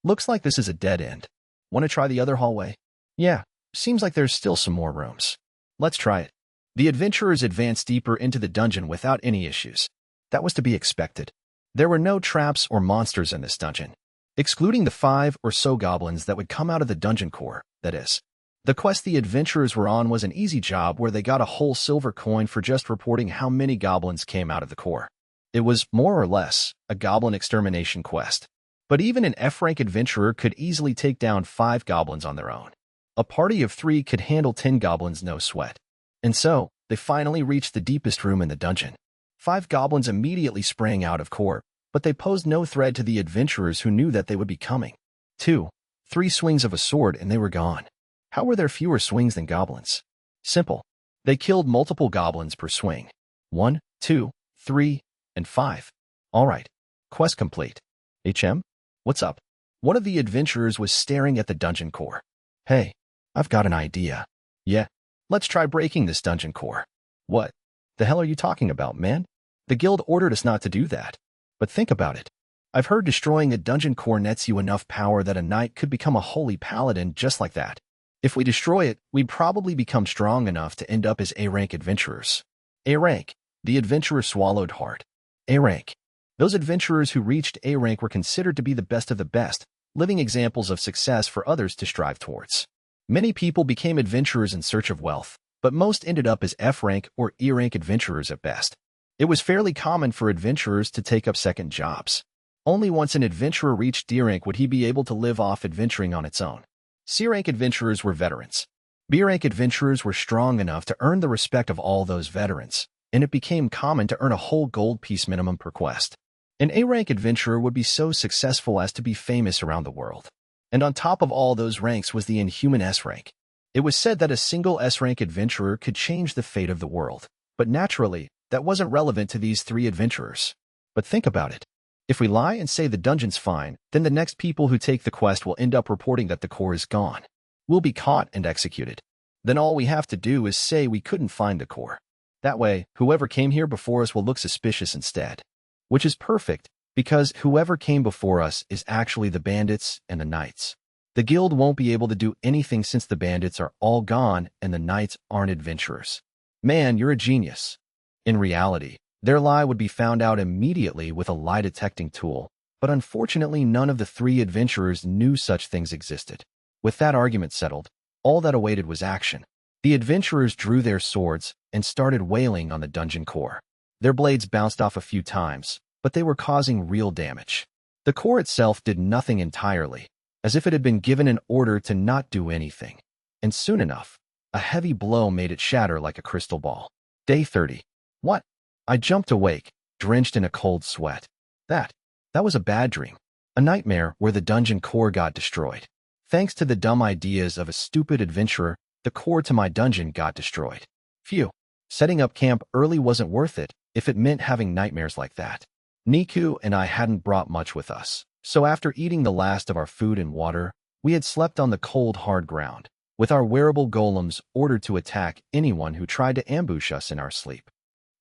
Looks like this is a dead end. Want to try the other hallway? Yeah, seems like there's still some more rooms. Let's try it. The adventurers advanced deeper into the dungeon without any issues. That was to be expected. There were no traps or monsters in this dungeon, excluding the 5 or so goblins that would come out of the dungeon core, that is. The quest the adventurers were on was an easy job where they got a whole silver coin for just reporting how many goblins came out of the core. It was, more or less, a goblin extermination quest. But even an F-rank adventurer could easily take down 5 goblins on their own. A party of 3 could handle 10 goblins no sweat. And so, they finally reached the deepest room in the dungeon. 5 goblins immediately sprang out of core, but they posed no threat to the adventurers who knew that they would be coming. 2, 3 swings of a sword and they were gone. How were there fewer swings than goblins? Simple. They killed multiple goblins per swing. 1, 2, 3, and 5. Alright. Quest complete. HM? What's up? One of the adventurers was staring at the dungeon core. Hey, I've got an idea. Yeah, let's try breaking this dungeon core. What the hell are you talking about, man? The guild ordered us not to do that. But think about it. I've heard destroying a dungeon core nets you enough power that a knight could become a holy paladin just like that. If we destroy it, we'd probably become strong enough to end up as A-rank adventurers. A-rank. The adventurer swallowed hard. A-rank. Those adventurers who reached A-rank were considered to be the best of the best, living examples of success for others to strive towards. Many people became adventurers in search of wealth, but most ended up as F-rank or E-rank adventurers at best. It was fairly common for adventurers to take up second jobs. Only once an adventurer reached D-rank would he be able to live off adventuring on its own. C-rank adventurers were veterans. B-rank adventurers were strong enough to earn the respect of all those veterans, and it became common to earn a whole gold piece minimum per quest. An A-rank adventurer would be so successful as to be famous around the world. And on top of all those ranks was the inhuman S-rank. It was said that a single S-rank adventurer could change the fate of the world, but naturally, that wasn't relevant to these 3 adventurers. But think about it. If we lie and say the dungeon's fine, then the next people who take the quest will end up reporting that the core is gone. We'll be caught and executed. Then all we have to do is say we couldn't find the core. That way, whoever came here before us will look suspicious instead. Which is perfect, because whoever came before us is actually the bandits and the knights. The guild won't be able to do anything since the bandits are all gone and the knights aren't adventurers. Man, you're a genius. In reality, their lie would be found out immediately with a lie detecting tool, but unfortunately none of the 3 adventurers knew such things existed. With that argument settled, all that awaited was action. The adventurers drew their swords and started wailing on the dungeon core. Their blades bounced off a few times, but they were causing real damage. The core itself did nothing entirely, as if it had been given an order to not do anything. And soon enough, a heavy blow made it shatter like a crystal ball. Day 30. What? I jumped awake, drenched in a cold sweat. That was a bad dream. A nightmare where the dungeon core got destroyed. Thanks to the dumb ideas of a stupid adventurer, the core to my dungeon got destroyed. Phew. Setting up camp early wasn't worth it if it meant having nightmares like that. Niku and I hadn't brought much with us, so after eating the last of our food and water, we had slept on the cold, hard ground, with our wearable golems ordered to attack anyone who tried to ambush us in our sleep.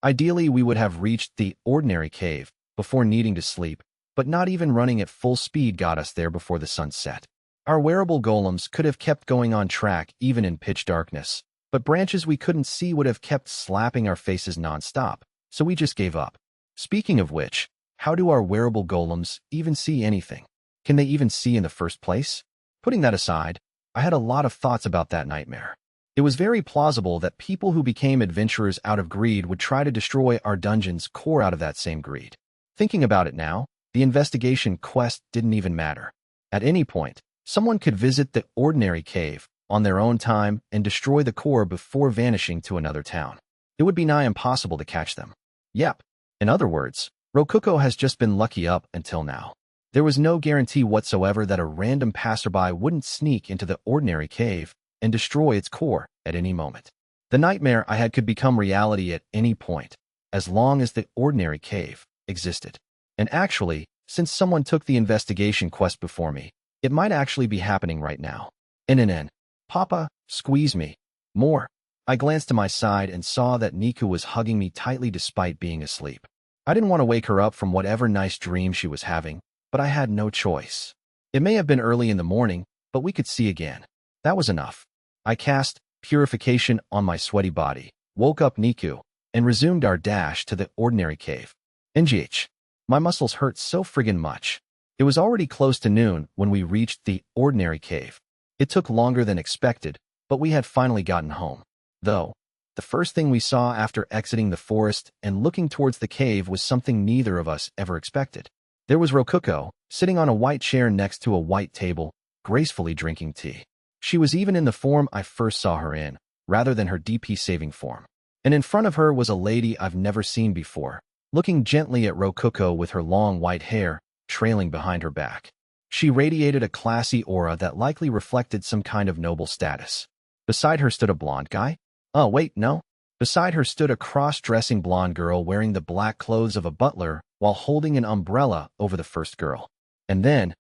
Ideally, we would have reached the ordinary cave before needing to sleep, but not even running at full speed got us there before the sun set. Our wearable golems could have kept going on track even in pitch darkness, but branches we couldn't see would have kept slapping our faces nonstop, so we just gave up. Speaking of which, how do our wearable golems even see anything? Can they even see in the first place? Putting that aside, I had a lot of thoughts about that nightmare. It was very plausible that people who became adventurers out of greed would try to destroy our dungeon's core out of that same greed. Thinking about it now, the investigation quest didn't even matter. At any point, someone could visit the ordinary cave on their own time and destroy the core before vanishing to another town. It would be nigh impossible to catch them. Yep. In other words, Rokuko has just been lucky up until now. There was no guarantee whatsoever that a random passerby wouldn't sneak into the ordinary cave and destroy its core at any moment. The nightmare I had could become reality at any point, as long as the ordinary cave existed. And actually, since someone took the investigation quest before me, it might actually be happening right now. NNN. Papa, squeeze me. More. I glanced to my side and saw that Niku was hugging me tightly despite being asleep. I didn't want to wake her up from whatever nice dream she was having, but I had no choice. It may have been early in the morning, but we could see again. That was enough. I cast purification on my sweaty body, woke up Niku, and resumed our dash to the ordinary cave. NGH. My muscles hurt so friggin' much. It was already close to noon when we reached the ordinary cave. It took longer than expected, but we had finally gotten home. Though, the first thing we saw after exiting the forest and looking towards the cave was something neither of us ever expected. There was Rokuko, sitting on a white chair next to a white table, gracefully drinking tea. She was even in the form I first saw her in, rather than her DP-saving form. And in front of her was a lady I've never seen before, looking gently at Rokuko with her long white hair trailing behind her back. She radiated a classy aura that likely reflected some kind of noble status. Beside her stood a blonde guy. Oh, wait, no. Beside her stood a cross-dressing blonde girl wearing the black clothes of a butler while holding an umbrella over the first girl. And then,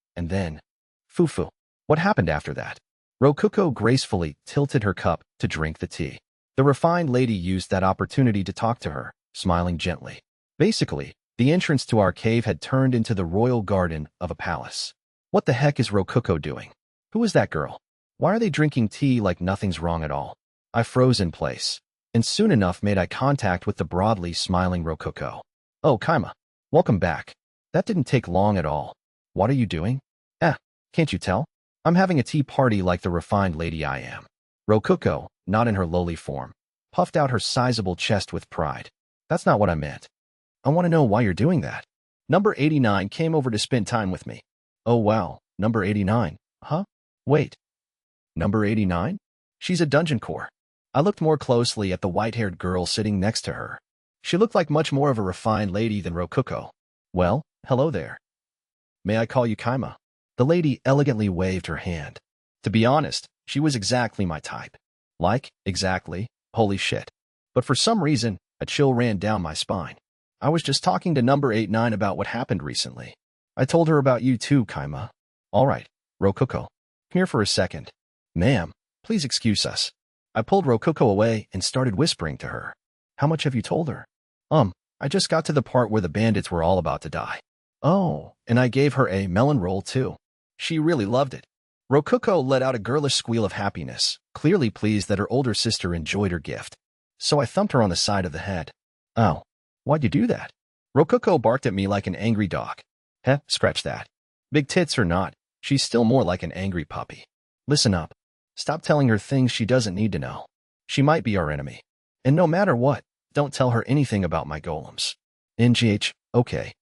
Fufu. What happened after that? Rokuko gracefully tilted her cup to drink the tea. The refined lady used that opportunity to talk to her, smiling gently. Basically, the entrance to our cave had turned into the royal garden of a palace. What the heck is Rokuko doing? Who is that girl? Why are they drinking tea like nothing's wrong at all? I froze in place, and soon enough made eye contact with the broadly smiling Rokuko. Oh, Kaima. Welcome back. That didn't take long at all. What are you doing? Can't you tell? I'm having a tea party like the refined lady I am. Rokuko, not in her lowly form, puffed out her sizable chest with pride. That's not what I meant. I want to know why you're doing that. Number 89 came over to spend time with me. Oh wow, number 89, huh? Wait. Number 89? She's a dungeon core. I looked more closely at the white-haired girl sitting next to her. She looked like much more of a refined lady than Rokuko. Well, hello there. May I call you Kaima? The lady elegantly waved her hand. To be honest, she was exactly my type. Like, exactly, holy shit. But for some reason, a chill ran down my spine. I was just talking to number 89 about what happened recently. I told her about you too, Kaima. All right, Rokuko. Come here for a second. Ma'am, please excuse us. I pulled Rokuko away and started whispering to her. How much have you told her? I just got to the part where the bandits were all about to die. Oh, and I gave her a melon roll too. She really loved it. Rokuko let out a girlish squeal of happiness, clearly pleased that her older sister enjoyed her gift. So I thumped her on the side of the head. Oh, why'd you do that? Rokuko barked at me like an angry dog. Scratch that. Big tits or not, she's still more like an angry puppy. Listen up. Stop telling her things she doesn't need to know. She might be our enemy. And no matter what, don't tell her anything about my golems. NGH, okay.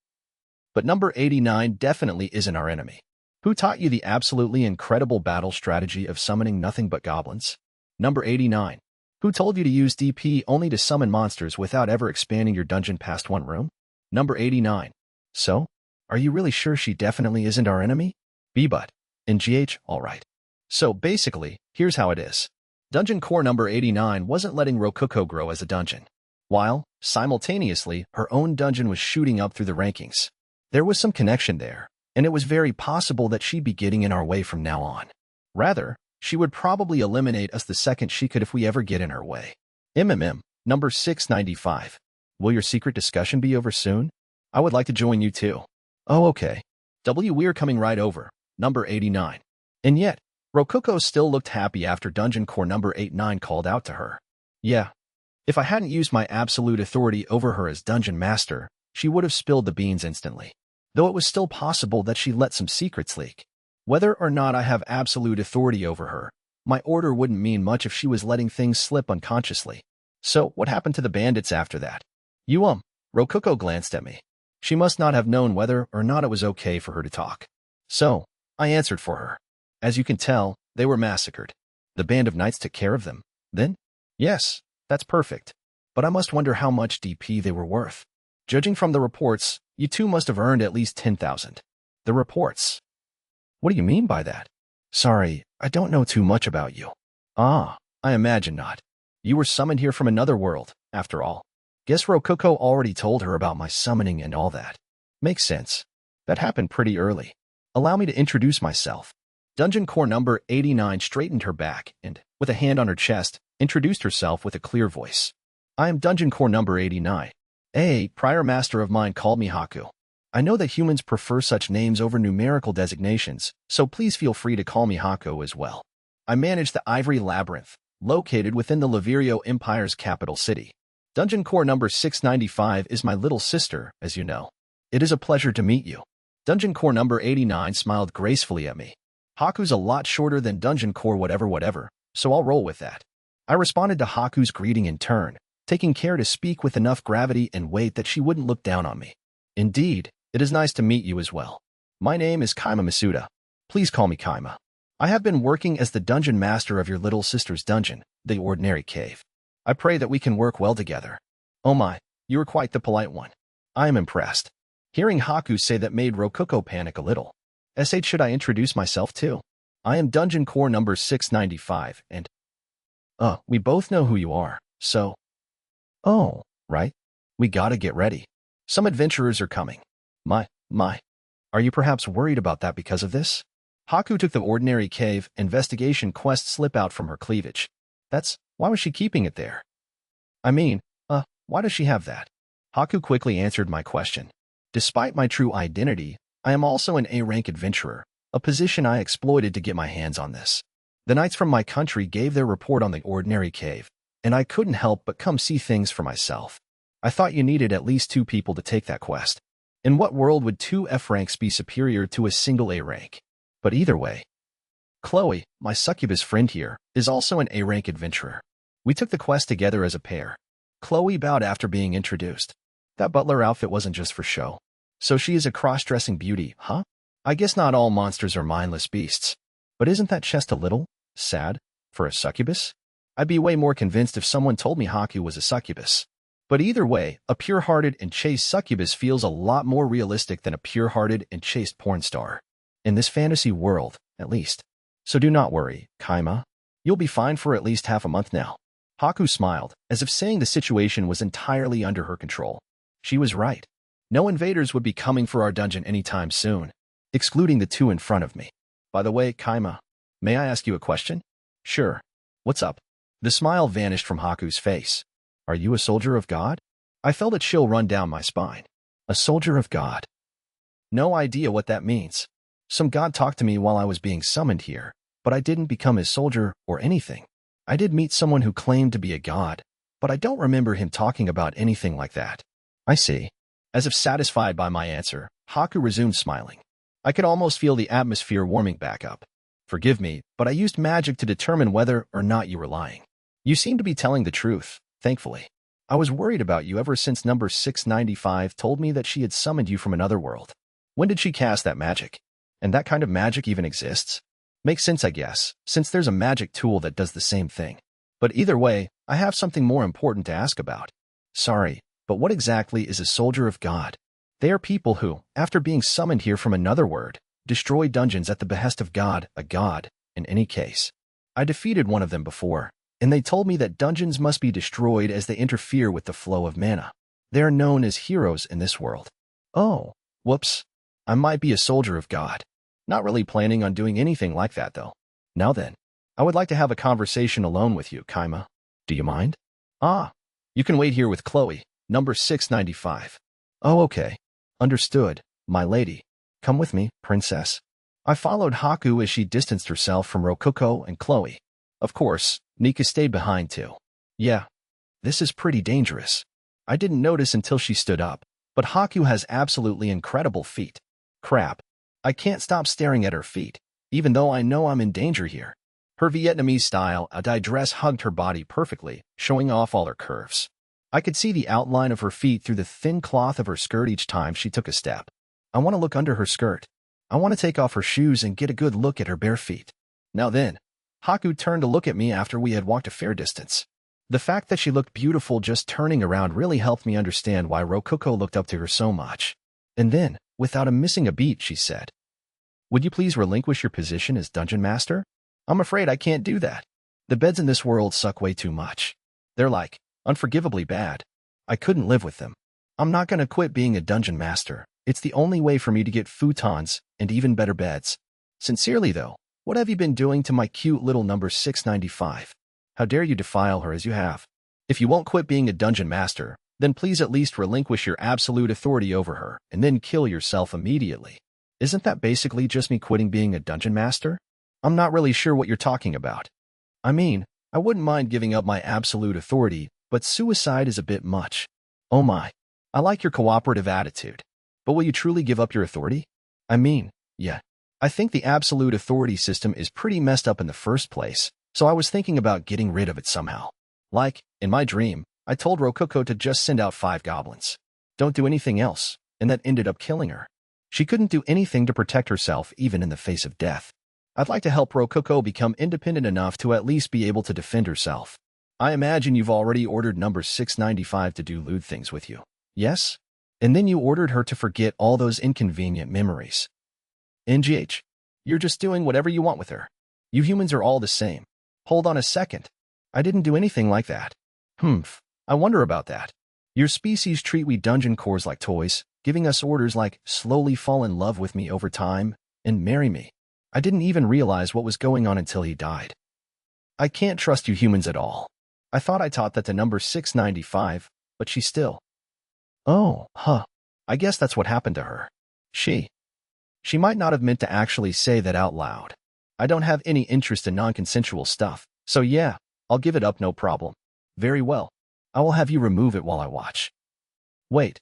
But number 89 definitely isn't our enemy. Who taught you the absolutely incredible battle strategy of summoning nothing but goblins? Number 89. Who told you to use DP only to summon monsters without ever expanding your dungeon past one room? Number 89. So? Are you really sure she definitely isn't our enemy? B but. In GH, alright. So basically, here's how it is. Dungeon core number 89 wasn't letting Rococo grow as a dungeon, while, simultaneously, her own dungeon was shooting up through the rankings. There was some connection there, and it was very possible that she'd be getting in our way from now on. Rather, she would probably eliminate us the second she could if we ever get in her way. Number 695. Will your secret discussion be over soon? I would like to join you too. Oh, okay. We're coming right over. Number 89. And yet, Rococo still looked happy after Dungeon Core number 89 called out to her. Yeah. If I hadn't used my absolute authority over her as Dungeon Master, she would have spilled the beans instantly. Though it was still possible that she let some secrets leak. Whether or not I have absolute authority over her, my order wouldn't mean much if she was letting things slip unconsciously. So, what happened to the bandits after that? Rococo glanced at me. She must not have known whether or not it was okay for her to talk. So, I answered for her. As you can tell, they were massacred. The band of knights took care of them, then? Yes, that's perfect. But I must wonder how much DP they were worth. Judging from the reports, you two must have earned at least 10,000. The reports? What do you mean by that? Sorry, I don't know too much about you. Ah, I imagine not. You were summoned here from another world, after all. Guess Rococo already told her about my summoning and all that. Makes sense. That happened pretty early. Allow me to introduce myself. Dungeon Core number 89 straightened her back and, with a hand on her chest, introduced herself with a clear voice. I am Dungeon Core number 89. A prior master of mine called me Haku. I know that humans prefer such names over numerical designations, so please feel free to call me Haku as well. I manage the Ivory Labyrinth, located within the Liverio Empire's capital city. Dungeon Core number 695 is my little sister, as you know. It is a pleasure to meet you. Dungeon Core number 89 smiled gracefully at me. Haku's a lot shorter than Dungeon Core whatever, so I'll roll with that. I responded to Haku's greeting in turn, taking care to speak with enough gravity and weight that she wouldn't look down on me. Indeed, it is nice to meet you as well. My name is Kaima Masuda. Please call me Kaima. I have been working as the dungeon master of your little sister's dungeon, the Ordinary Cave. I pray that we can work well together. Oh my, you are quite the polite one. I am impressed. Hearing Haku say that made Rococo panic a little. Should I introduce myself too? I am Dungeon Core number 695 and... we both know who you are, so... Oh, right. We gotta get ready. Some adventurers are coming. My. Are you perhaps worried about that because of this? Haku took the Ordinary Cave investigation quest slip out from her cleavage. Why was she keeping it there? I mean, why does she have that? Haku quickly answered my question. Despite my true identity, I am also an A-rank adventurer, a position I exploited to get my hands on this. The knights from my country gave their report on the Ordinary Cave, and I couldn't help but come see things for myself. I thought you needed at least 2 people to take that quest. In what world would 2 F ranks be superior to a single A rank? But either way, Chloe, my succubus friend here, is also an A-rank adventurer. We took the quest together as a pair. Chloe bowed after being introduced. That butler outfit wasn't just for show. So she is a cross-dressing beauty, huh? I guess not all monsters are mindless beasts. But isn't that just a little sad for a succubus? I'd be way more convinced if someone told me Haku was a succubus. But either way, a pure-hearted and chaste succubus feels a lot more realistic than a pure-hearted and chaste porn star. In this fantasy world, at least. So do not worry, Kaima. You'll be fine for at least half a month now. Haku smiled, as if saying the situation was entirely under her control. She was right. No invaders would be coming for our dungeon anytime soon, excluding the 2 in front of me. By the way, Kaima, may I ask you a question? Sure. What's up? The smile vanished from Haku's face. Are you a soldier of God? I felt a chill run down my spine. A soldier of God. No idea what that means. Some god talked to me while I was being summoned here, but I didn't become his soldier or anything. I did meet someone who claimed to be a god, but I don't remember him talking about anything like that. I see. As if satisfied by my answer, Haku resumed smiling. I could almost feel the atmosphere warming back up. Forgive me, but I used magic to determine whether or not you were lying. You seem to be telling the truth, thankfully. I was worried about you ever since number 695 told me that she had summoned you from another world. When did she cast that magic? And that kind of magic even exists? Makes sense, I guess, since there's a magic tool that does the same thing. But either way, I have something more important to ask about. Sorry, but what exactly is a soldier of God? They are people who, after being summoned here from another world, destroy dungeons at the behest of God, a god, in any case. I defeated one of them before, and they told me that dungeons must be destroyed as they interfere with the flow of mana. They are known as heroes in this world. Oh, whoops. I might be a soldier of God. Not really planning on doing anything like that, though. Now then, I would like to have a conversation alone with you, Kaima. Do you mind? Ah, you can wait here with Chloe, number 695. Oh, okay. Understood, my lady. Come with me, princess. I followed Haku as she distanced herself from Rococo and Chloe. Of course, Nika stayed behind too. Yeah, this is pretty dangerous. I didn't notice until she stood up, but Haku has absolutely incredible feet. Crap. I can't stop staring at her feet, even though I know I'm in danger here. Her Vietnamese-style Adai dress hugged her body perfectly, showing off all her curves. I could see the outline of her feet through the thin cloth of her skirt each time she took a step. I want to look under her skirt. I want to take off her shoes and get a good look at her bare feet. Now then, Haku turned to look at me after we had walked a fair distance. The fact that she looked beautiful just turning around really helped me understand why Rococo looked up to her so much. And then, without missing a beat, she said, "Would you please relinquish your position as Dungeon Master? I'm afraid I can't do that. The beds in this world suck way too much. They're like, unforgivably bad. I couldn't live with them. I'm not going to quit being a Dungeon Master. It's the only way for me to get futons and even better beds. Sincerely though, what have you been doing to my cute little number 695? How dare you defile her as you have? If you won't quit being a Dungeon Master, then please at least relinquish your absolute authority over her and then kill yourself immediately. Isn't that basically just me quitting being a Dungeon Master? I'm not really sure what you're talking about. I mean, I wouldn't mind giving up my absolute authority, but suicide is a bit much. Oh my, I like your cooperative attitude. But will you truly give up your authority? I mean, yeah. I think the absolute authority system is pretty messed up in the first place, so I was thinking about getting rid of it somehow. Like, in my dream, I told Rococo to just send out 5 goblins. Don't do anything else, and that ended up killing her. She couldn't do anything to protect herself even in the face of death. I'd like to help Rococo become independent enough to at least be able to defend herself. I imagine you've already ordered number 695 to do lewd things with you. Yes? And then you ordered her to forget all those inconvenient memories. NGH, you're just doing whatever you want with her. You humans are all the same. Hold on a second. I didn't do anything like that. I wonder about that. Your species treat we dungeon cores like toys, giving us orders like slowly fall in love with me over time and marry me. I didn't even realize what was going on until he died. I can't trust you humans at all. I thought I taught that to number 695, but she still. Oh, I guess that's what happened to her. She might not have meant to actually say that out loud. I don't have any interest in non-consensual stuff, so yeah, I'll give it up no problem. Very well. I will have you remove it while I watch. Wait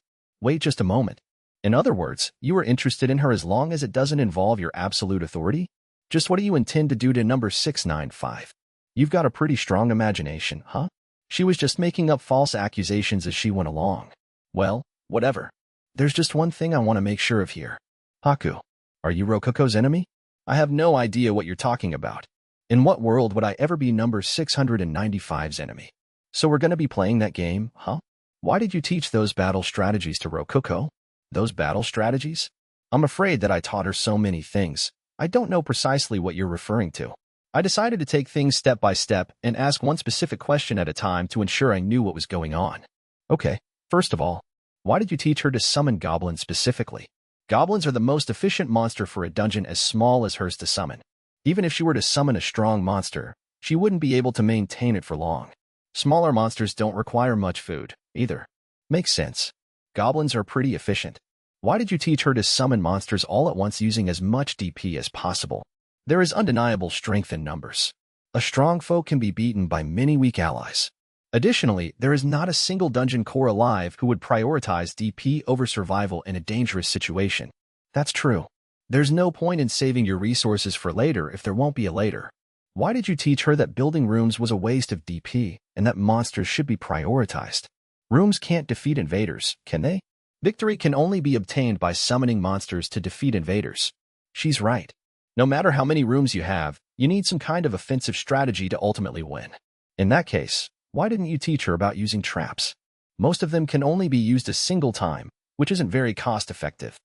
just a moment. In other words, you are interested in her as long as it doesn't involve your absolute authority? Just what do you intend to do to number 695? You've got a pretty strong imagination, huh? She was just making up false accusations as she went along. Well, whatever. There's just one thing I want to make sure of here. Haku, are you Rococo's enemy? I have no idea what you're talking about. In what world would I ever be number 695's enemy? So we're going to be playing that game, huh? Why did you teach those battle strategies to Rococo? Those battle strategies? I'm afraid that I taught her so many things. I don't know precisely what you're referring to. I decided to take things step by step and ask one specific question at a time to ensure I knew what was going on. Okay, first of all, why did you teach her to summon goblins specifically? Goblins are the most efficient monster for a dungeon as small as hers to summon. Even if she were to summon a strong monster, she wouldn't be able to maintain it for long. Smaller monsters don't require much food, either. Makes sense. Goblins are pretty efficient. Why did you teach her to summon monsters all at once using as much DP as possible? There is undeniable strength in numbers. A strong foe can be beaten by many weak allies. Additionally, there is not a single dungeon core alive who would prioritize DP over survival in a dangerous situation. That's true. There's no point in saving your resources for later if there won't be a later. Why did you teach her that building rooms was a waste of DP and that monsters should be prioritized? Rooms can't defeat invaders, can they? Victory can only be obtained by summoning monsters to defeat invaders. She's right. No matter how many rooms you have, you need some kind of offensive strategy to ultimately win. In that case, why didn't you teach her about using traps? Most of them can only be used a single time, which isn't very cost-effective.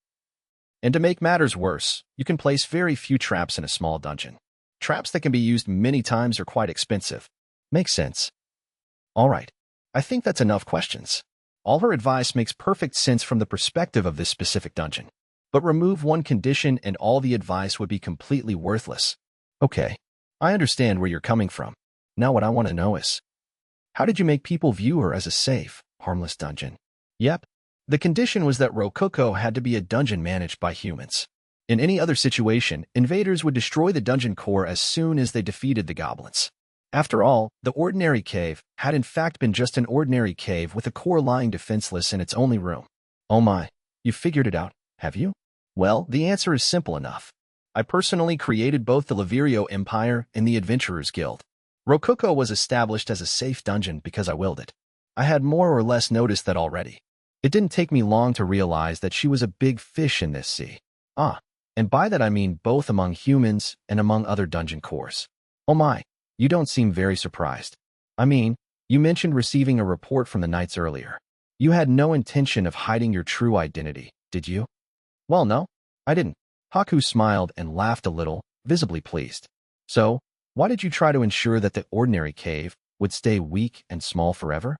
And to make matters worse, you can place very few traps in a small dungeon. Traps that can be used many times are quite expensive. Makes sense. All right. I think that's enough questions. All her advice makes perfect sense from the perspective of this specific dungeon. But remove one condition and all the advice would be completely worthless. Okay. I understand where you're coming from. Now what I want to know is, how did you make people view her as a safe, harmless dungeon? Yep. The condition was that Rococo had to be a dungeon managed by humans. In any other situation, invaders would destroy the dungeon core as soon as they defeated the goblins. After all, the ordinary cave had in fact been just an ordinary cave with a core lying defenseless in its only room. Oh my, you figured it out, have you? Well, the answer is simple enough. I personally created both the Lavirio Empire and the Adventurers Guild. Rococo was established as a safe dungeon because I willed it. I had more or less noticed that already. It didn't take me long to realize that she was a big fish in this sea. And by that I mean both among humans and among other dungeon cores. Oh my, you don't seem very surprised. I mean, you mentioned receiving a report from the knights earlier. You had no intention of hiding your true identity, did you? Well, no, I didn't. Haku smiled and laughed a little, visibly pleased. So, why did you try to ensure that the ordinary cave would stay weak and small forever?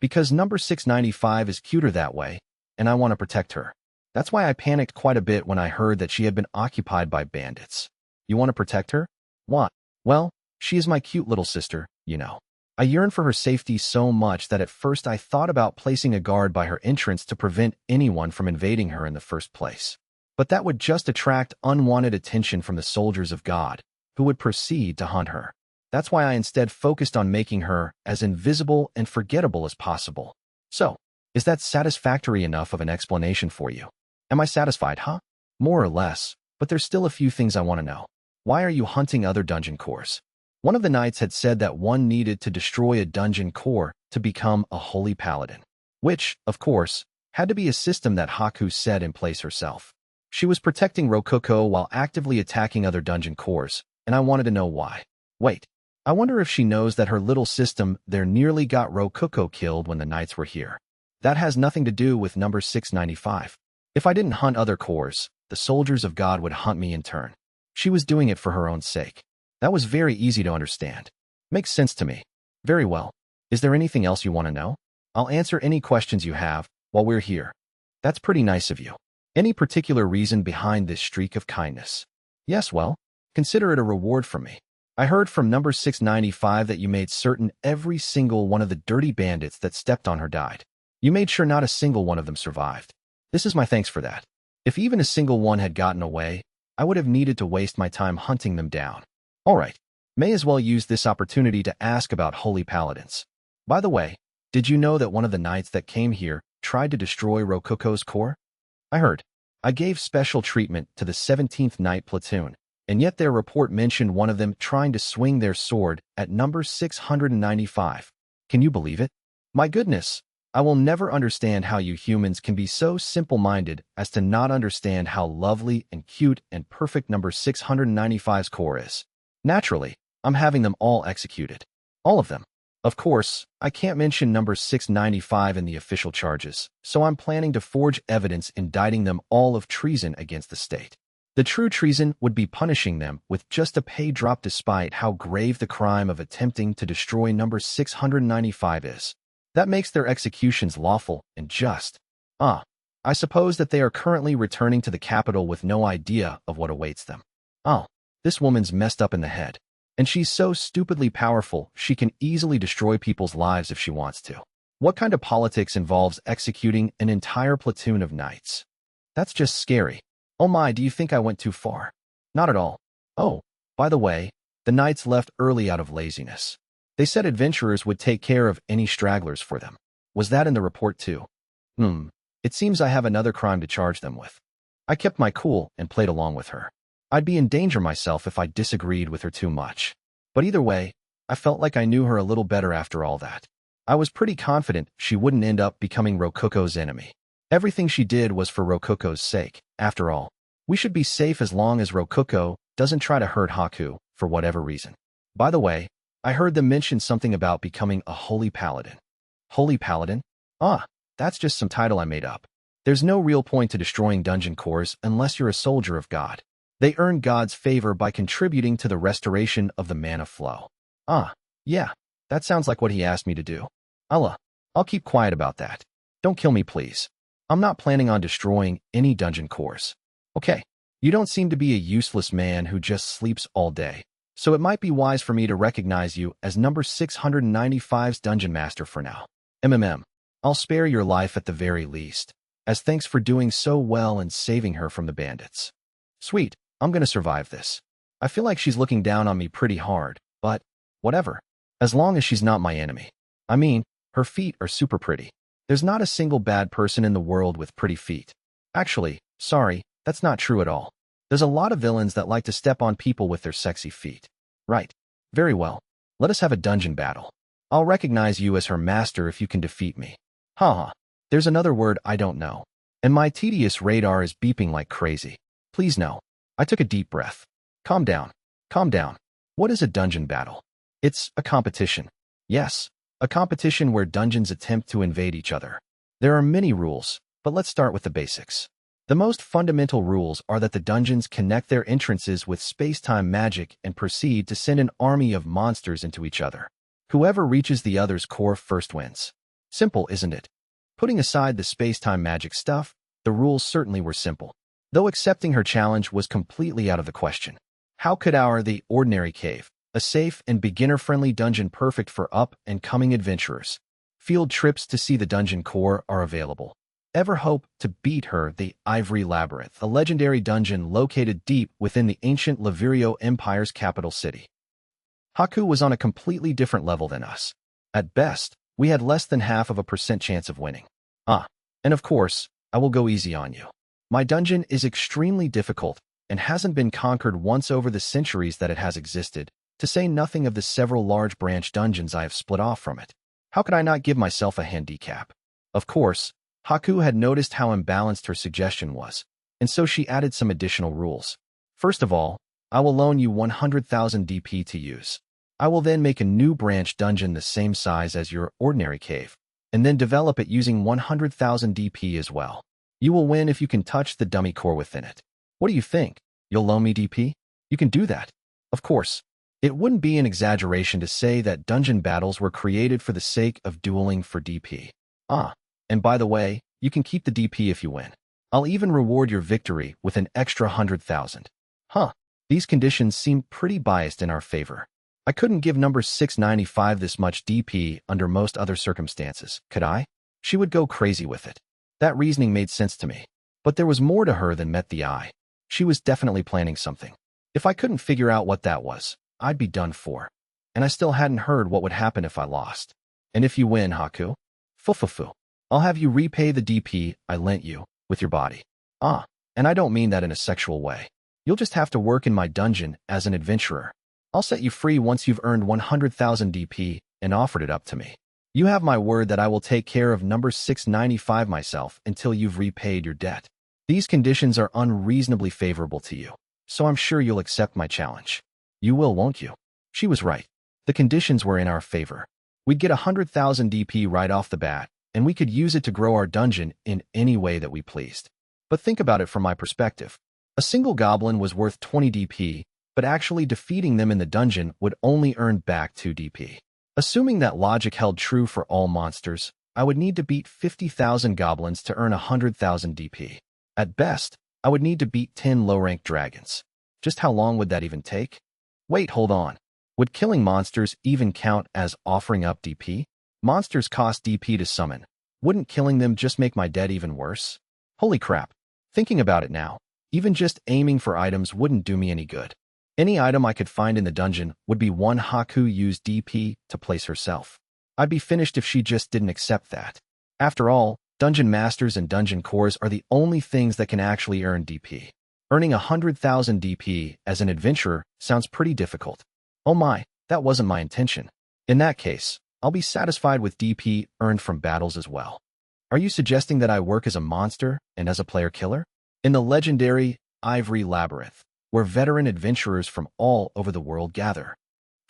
Because number 695 is cuter that way, and I want to protect her. That's why I panicked quite a bit when I heard that she had been occupied by bandits. You want to protect her? What? Well, she is my cute little sister, you know. I yearn for her safety so much that at first I thought about placing a guard by her entrance to prevent anyone from invading her in the first place. But that would just attract unwanted attention from the soldiers of God, who would proceed to hunt her. That's why I instead focused on making her as invisible and forgettable as possible. So, is that satisfactory enough of an explanation for you? Am I satisfied, huh? More or less, but there's still a few things I want to know. Why are you hunting other dungeon cores? One of the knights had said that one needed to destroy a dungeon core to become a holy paladin, which, of course, had to be a system that Haku set in place herself. She was protecting Rococo while actively attacking other dungeon cores, and I wanted to know why. Wait, I wonder if she knows that her little system there nearly got Rococo killed when the knights were here. That has nothing to do with number 695. If I didn't hunt other cores, the soldiers of God would hunt me in turn. She was doing it for her own sake. That was very easy to understand. Makes sense to me. Very well. Is there anything else you want to know? I'll answer any questions you have while we're here. That's pretty nice of you. Any particular reason behind this streak of kindness? Yes, well, consider it a reward from me. I heard from number 695 that you made certain every single one of the dirty bandits that stepped on her died. You made sure not a single one of them survived. This is my thanks for that. If even a single one had gotten away, I would have needed to waste my time hunting them down. All right, may as well use this opportunity to ask about holy paladins. By the way, did you know that one of the knights that came here tried to destroy Rococo's core? I heard. I gave special treatment to the 17th Knight Platoon, and yet their report mentioned one of them trying to swing their sword at number 695. Can you believe it? My goodness, I will never understand how you humans can be so simple-minded as to not understand how lovely and cute and perfect number 695's core is. Naturally, I'm having them all executed. All of them. Of course, I can't mention number 695 in the official charges, so I'm planning to forge evidence indicting them all of treason against the state. The true treason would be punishing them with just a pay drop despite how grave the crime of attempting to destroy number 695 is. That makes their executions lawful and just. I suppose that they are currently returning to the capital with no idea of what awaits them. Oh, this woman's messed up in the head. And she's so stupidly powerful, she can easily destroy people's lives if she wants to. What kind of politics involves executing an entire platoon of knights? That's just scary. Oh my, do you think I went too far? Not at all. Oh, by the way, the knights left early out of laziness. They said adventurers would take care of any stragglers for them. Was that in the report too? It seems I have another crime to charge them with. I kept my cool and played along with her. I'd be in danger myself if I disagreed with her too much. But either way, I felt like I knew her a little better after all that. I was pretty confident she wouldn't end up becoming Rococo's enemy. Everything she did was for Rococo's sake. After all, we should be safe as long as Rococo doesn't try to hurt Haku for whatever reason. By the way, I heard them mention something about becoming a holy paladin. Holy paladin? That's just some title I made up. There's no real point to destroying dungeon cores unless you're a soldier of God. They earn God's favor by contributing to the restoration of the mana flow. Ah, yeah, that sounds like what he asked me to do. I'll keep quiet about that. Don't kill me, please. I'm not planning on destroying any dungeon cores. Okay, you don't seem to be a useless man who just sleeps all day, so it might be wise for me to recognize you as number 695's Dungeon Master for now. I'll spare your life at the very least, as thanks for doing so well and saving her from the bandits. Sweet, I'm gonna survive this. I feel like she's looking down on me pretty hard, but whatever. As long as she's not my enemy. I mean, her feet are super pretty. There's not a single bad person in the world with pretty feet. Actually, sorry, that's not true at all. There's a lot of villains that like to step on people with their sexy feet. Right. Very well. Let us have a dungeon battle. I'll recognize you as her master if you can defeat me. Haha. There's another word I don't know. And my tedious radar is beeping like crazy. Please no. I took a deep breath. Calm down. Calm down. What is a dungeon battle? It's a competition. Yes, a competition where dungeons attempt to invade each other. There are many rules, but let's start with the basics. The most fundamental rules are that the dungeons connect their entrances with space-time magic and proceed to send an army of monsters into each other. Whoever reaches the other's core first wins. Simple, isn't it? Putting aside the space-time magic stuff, the rules certainly were simple, though accepting her challenge was completely out of the question. How could the ordinary cave, a safe and beginner-friendly dungeon perfect for up-and-coming adventurers? Field trips to see the dungeon core are available. Ever hope to beat her, the Ivory Labyrinth, a legendary dungeon located deep within the ancient Lavirio Empire's capital city? Haku was on a completely different level than us. At best, we had less than 0.5% chance of winning. And of course, I will go easy on you. My dungeon is extremely difficult and hasn't been conquered once over the centuries that it has existed, to say nothing of the several large branch dungeons I have split off from it. How could I not give myself a handicap? Of course, Haku had noticed how imbalanced her suggestion was, and so she added some additional rules. First of all, I will loan you 100,000 DP to use. I will then make a new branch dungeon the same size as your ordinary cave, and then develop it using 100,000 DP as well. You will win if you can touch the dummy core within it. What do you think? You'll loan me DP? You can do that. Of course. It wouldn't be an exaggeration to say that dungeon battles were created for the sake of dueling for DP. And by the way, you can keep the DP if you win. I'll even reward your victory with an extra 100,000. These conditions seem pretty biased in our favor. I couldn't give number 695 this much DP under most other circumstances, could I? She would go crazy with it. That reasoning made sense to me. But there was more to her than met the eye. She was definitely planning something. If I couldn't figure out what that was, I'd be done for. And I still hadn't heard what would happen if I lost. And if you win, Haku? Fufufu. I'll have you repay the DP I lent you with your body. And I don't mean that in a sexual way. You'll just have to work in my dungeon as an adventurer. I'll set you free once you've earned 100,000 DP and offered it up to me. You have my word that I will take care of number 695 myself until you've repaid your debt. These conditions are unreasonably favorable to you, so I'm sure you'll accept my challenge. You will, won't you? She was right. The conditions were in our favor. We'd get 100,000 DP right off the bat, and we could use it to grow our dungeon in any way that we pleased. But think about it from my perspective. A single goblin was worth 20 DP, but actually defeating them in the dungeon would only earn back 2 DP. Assuming that logic held true for all monsters, I would need to beat 50,000 goblins to earn 100,000 DP. At best, I would need to beat 10 low-ranked dragons. Just how long would that even take? Wait, hold on. Would killing monsters even count as offering up DP? Monsters cost DP to summon. Wouldn't killing them just make my debt even worse? Holy crap. Thinking about it now, even just aiming for items wouldn't do me any good. Any item I could find in the dungeon would be one Haku used DP to place herself. I'd be finished if she just didn't accept that. After all, dungeon masters and dungeon cores are the only things that can actually earn DP. Earning 100,000 DP as an adventurer sounds pretty difficult. Oh my, that wasn't my intention. In that case, I'll be satisfied with DP earned from battles as well. Are you suggesting that I work as a monster and as a player killer? In the legendary Ivory Labyrinth, where veteran adventurers from all over the world gather.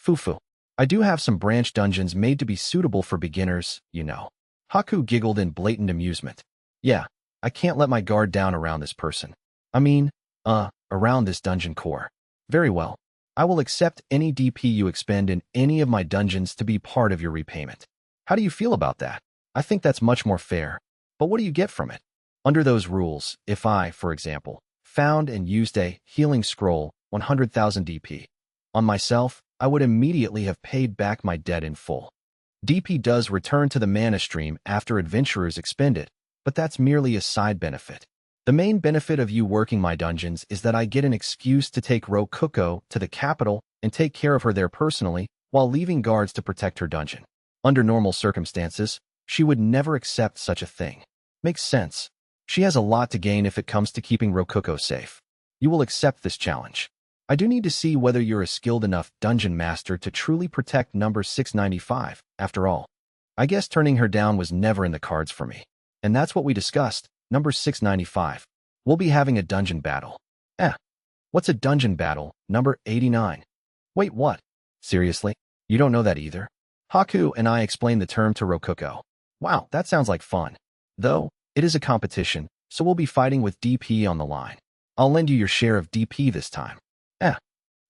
Fufu. I do have some branch dungeons made to be suitable for beginners, you know. Haku giggled in blatant amusement. Yeah, I can't let my guard down around this person. Around this dungeon core. Very well. I will accept any DP you expend in any of my dungeons to be part of your repayment. How do you feel about that? I think that's much more fair. But what do you get from it? Under those rules, if I, for example, found and used a healing scroll 100,000 DP on myself, I would immediately have paid back my debt in full. DP does return to the mana stream after adventurers expend it, but that's merely a side benefit. The main benefit of you working my dungeons is that I get an excuse to take Rokuko to the capital and take care of her there personally while leaving guards to protect her dungeon. Under normal circumstances, she would never accept such a thing. Makes sense. She has a lot to gain if it comes to keeping Rokuko safe. You will accept this challenge. I do need to see whether you're a skilled enough dungeon master to truly protect number 695, after all. I guess turning her down was never in the cards for me. And that's what we discussed. Number 695. We'll be having a dungeon battle. What's a dungeon battle? Number 89. Wait, what? Seriously? You don't know that either? Haku and I explained the term to Rokuko. Wow, that sounds like fun. Though, it is a competition, so we'll be fighting with DP on the line. I'll lend you your share of DP this time.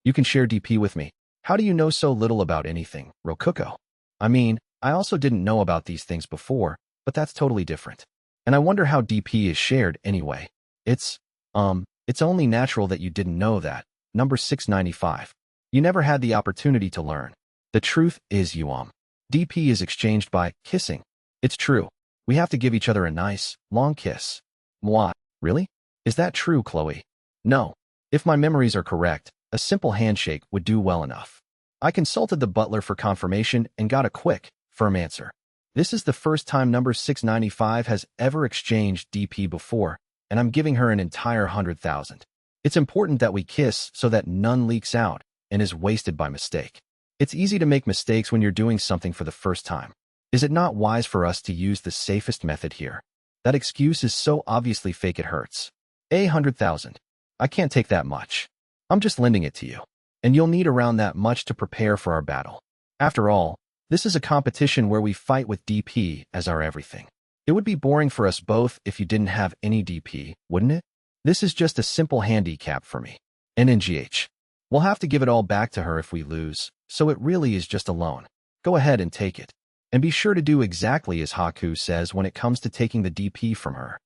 You can share DP with me. How do you know so little about anything, Rokuko? I also didn't know about these things before, but that's totally different. And I wonder how DP is shared anyway. It's only natural that you didn't know that. Number 695. You never had the opportunity to learn. The truth is DP is exchanged by kissing. It's true. We have to give each other a nice, long kiss. Mwah. Really? Is that true, Chloe? No. If my memories are correct, a simple handshake would do well enough. I consulted the butler for confirmation and got a quick, firm answer. This is the first time number 695 has ever exchanged DP before, and I'm giving her an entire 100,000. It's important that we kiss so that none leaks out and is wasted by mistake. It's easy to make mistakes when you're doing something for the first time. Is it not wise for us to use the safest method here? That excuse is so obviously fake it hurts. 100,000. I can't take that much. I'm just lending it to you. And you'll need around that much to prepare for our battle. After all, this is a competition where we fight with DP as our everything. It would be boring for us both if you didn't have any DP, wouldn't it? This is just a simple handicap for me. NNGH. We'll have to give it all back to her if we lose, so it really is just a loan. Go ahead and take it. And be sure to do exactly as Haku says when it comes to taking the DP from her.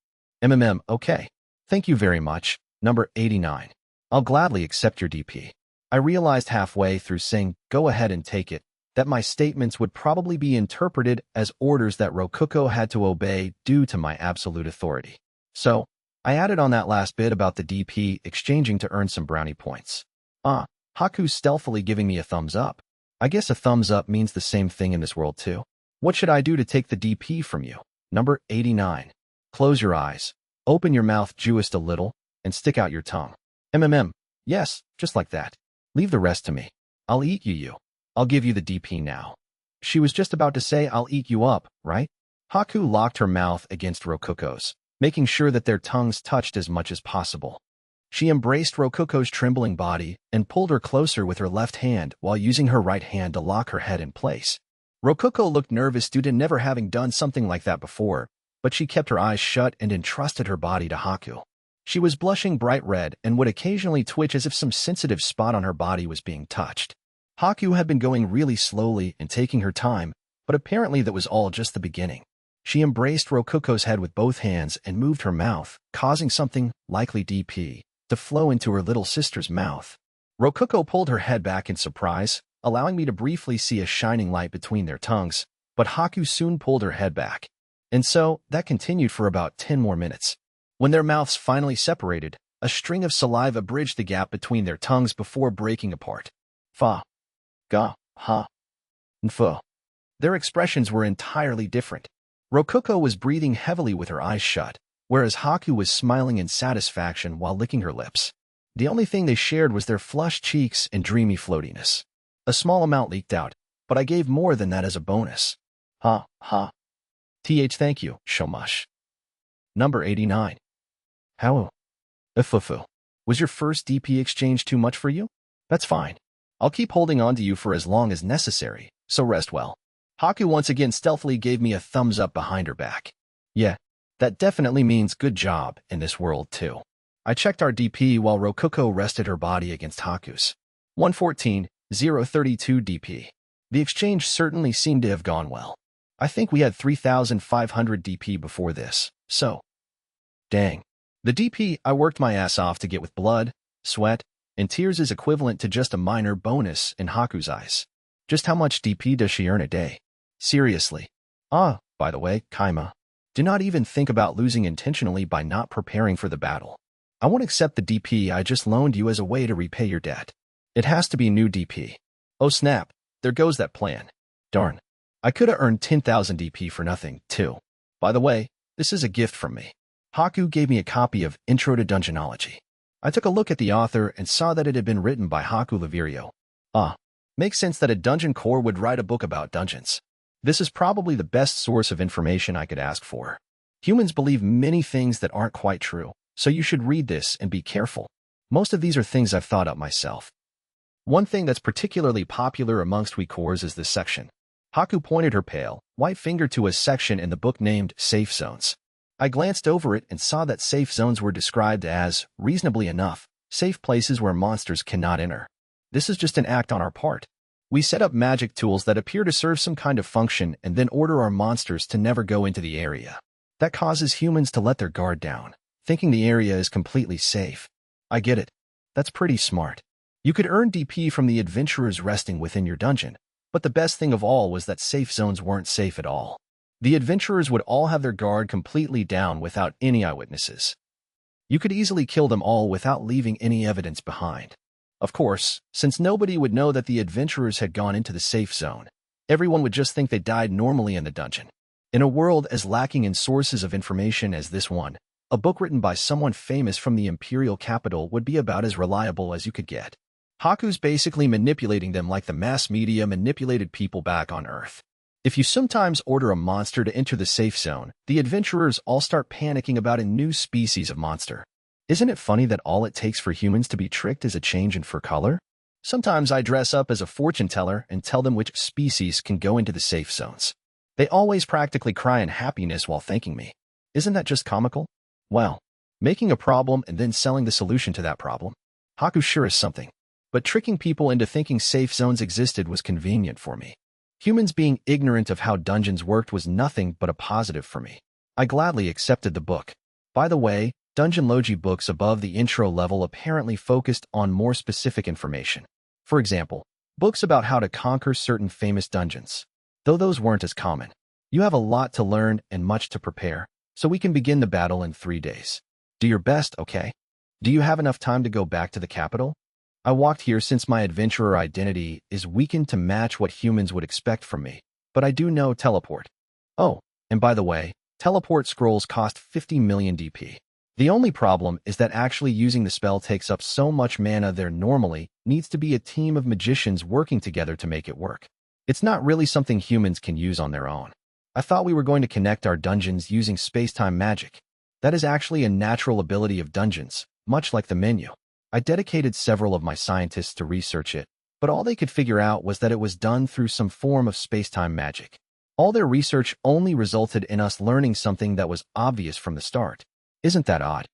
Okay. Thank you very much. Number 89. I'll gladly accept your DP. I realized halfway through saying, go ahead and take it, that my statements would probably be interpreted as orders that Rokuko had to obey due to my absolute authority. So, I added on that last bit about the DP exchanging to earn some brownie points. Haku's stealthily giving me a thumbs up. I guess a thumbs up means the same thing in this world too. What should I do to take the DP from you? Number 89. Close your eyes. Open your mouth just a little, and stick out your tongue. Yes, just like that. Leave the rest to me. I'll eat you. I'll give you the DP now. She was just about to say I'll eat you up, right? Haku locked her mouth against Rokuko's, making sure that their tongues touched as much as possible. She embraced Rokuko's trembling body and pulled her closer with her left hand while using her right hand to lock her head in place. Rokuko looked nervous due to never having done something like that before, but she kept her eyes shut and entrusted her body to Haku. She was blushing bright red and would occasionally twitch as if some sensitive spot on her body was being touched. Haku had been going really slowly and taking her time, but apparently that was all just the beginning. She embraced Rokuko's head with both hands and moved her mouth, causing something, likely DP, to flow into her little sister's mouth. Rokuko pulled her head back in surprise, allowing me to briefly see a shining light between their tongues, but Haku soon pulled her head back. And so, that continued for about 10 more minutes. When their mouths finally separated, a string of saliva bridged the gap between their tongues before breaking apart. Fa. Ga. Ha. Nfu. Their expressions were entirely different. Rokuko was breathing heavily with her eyes shut, whereas Haku was smiling in satisfaction while licking her lips. The only thing they shared was their flushed cheeks and dreamy floatiness. A small amount leaked out, but I gave more than that as a bonus. Ha. Thank you, Shomush. Number 89. How? Ifufu. Was your first DP exchange too much for you? That's fine. I'll keep holding on to you for as long as necessary, so rest well. Haku once again stealthily gave me a thumbs up behind her back. Yeah, That definitely means good job in this world, too. I checked our DP while Rokuko rested her body against Haku's. 114,032 DP. The exchange certainly seemed to have gone well. I think we had 3,500 DP before this, so. Dang. The DP I worked my ass off to get with blood, sweat, and tears is equivalent to just a minor bonus in Haku's eyes. Just how much DP does she earn a day? Seriously. By the way, Kaima. Do not even think about losing intentionally by not preparing for the battle. I won't accept the DP I just loaned you as a way to repay your debt. It has to be new DP. Oh snap, there goes that plan. Darn. I could have earned 10,000 DP for nothing, too. By the way, this is a gift from me. Haku gave me a copy of Intro to Dungeonology. I took a look at the author and saw that it had been written by Haku Lavirio. Makes sense that a dungeon core would write a book about dungeons. This is probably the best source of information I could ask for. Humans believe many things that aren't quite true, so you should read this and be careful. Most of these are things I've thought up myself. One thing that's particularly popular amongst we cores is this section. Haku pointed her pale, white finger to a section in the book named Safe Zones. I glanced over it and saw that safe zones were described as, reasonably enough, safe places where monsters cannot enter. This is just an act on our part. We set up magic tools that appear to serve some kind of function and then order our monsters to never go into the area. That causes humans to let their guard down, thinking the area is completely safe. I get it. That's pretty smart. You could earn DP from the adventurers resting within your dungeon, but the best thing of all was that safe zones weren't safe at all. The adventurers would all have their guard completely down without any eyewitnesses. You could easily kill them all without leaving any evidence behind. Of course, since nobody would know that the adventurers had gone into the safe zone, everyone would just think they died normally in the dungeon. In a world as lacking in sources of information as this one, a book written by someone famous from the imperial capital would be about as reliable as you could get. Haku's basically manipulating them like the mass media manipulated people back on Earth. If you sometimes order a monster to enter the safe zone, the adventurers all start panicking about a new species of monster. Isn't it funny that all it takes for humans to be tricked is a change in fur color? Sometimes I dress up as a fortune teller and tell them which species can go into the safe zones. They always practically cry in happiness while thanking me. Isn't that just comical? Well, making a problem and then selling the solution to that problem. Haku sure is something. But tricking people into thinking safe zones existed was convenient for me. Humans being ignorant of how dungeons worked was nothing but a positive for me. I gladly accepted the book. By the way, Dungeon Logi books above the intro level apparently focused on more specific information. For example, books about how to conquer certain famous dungeons. Though those weren't as common. You have a lot to learn and much to prepare, so we can begin the battle in 3 days. Do your best, okay? Do you have enough time to go back to the capital? I walked here since my adventurer identity is weakened to match what humans would expect from me, but I do know teleport. Oh, and by the way, teleport scrolls cost 50 million DP. The only problem is that actually using the spell takes up so much mana there normally needs to be a team of magicians working together to make it work. It's not really something humans can use on their own. I thought we were going to connect our dungeons using space-time magic. That is actually a natural ability of dungeons, much like the menu. I dedicated several of my scientists to research it, but all they could figure out was that it was done through some form of space-time magic. All their research only resulted in us learning something that was obvious from the start. Isn't that odd?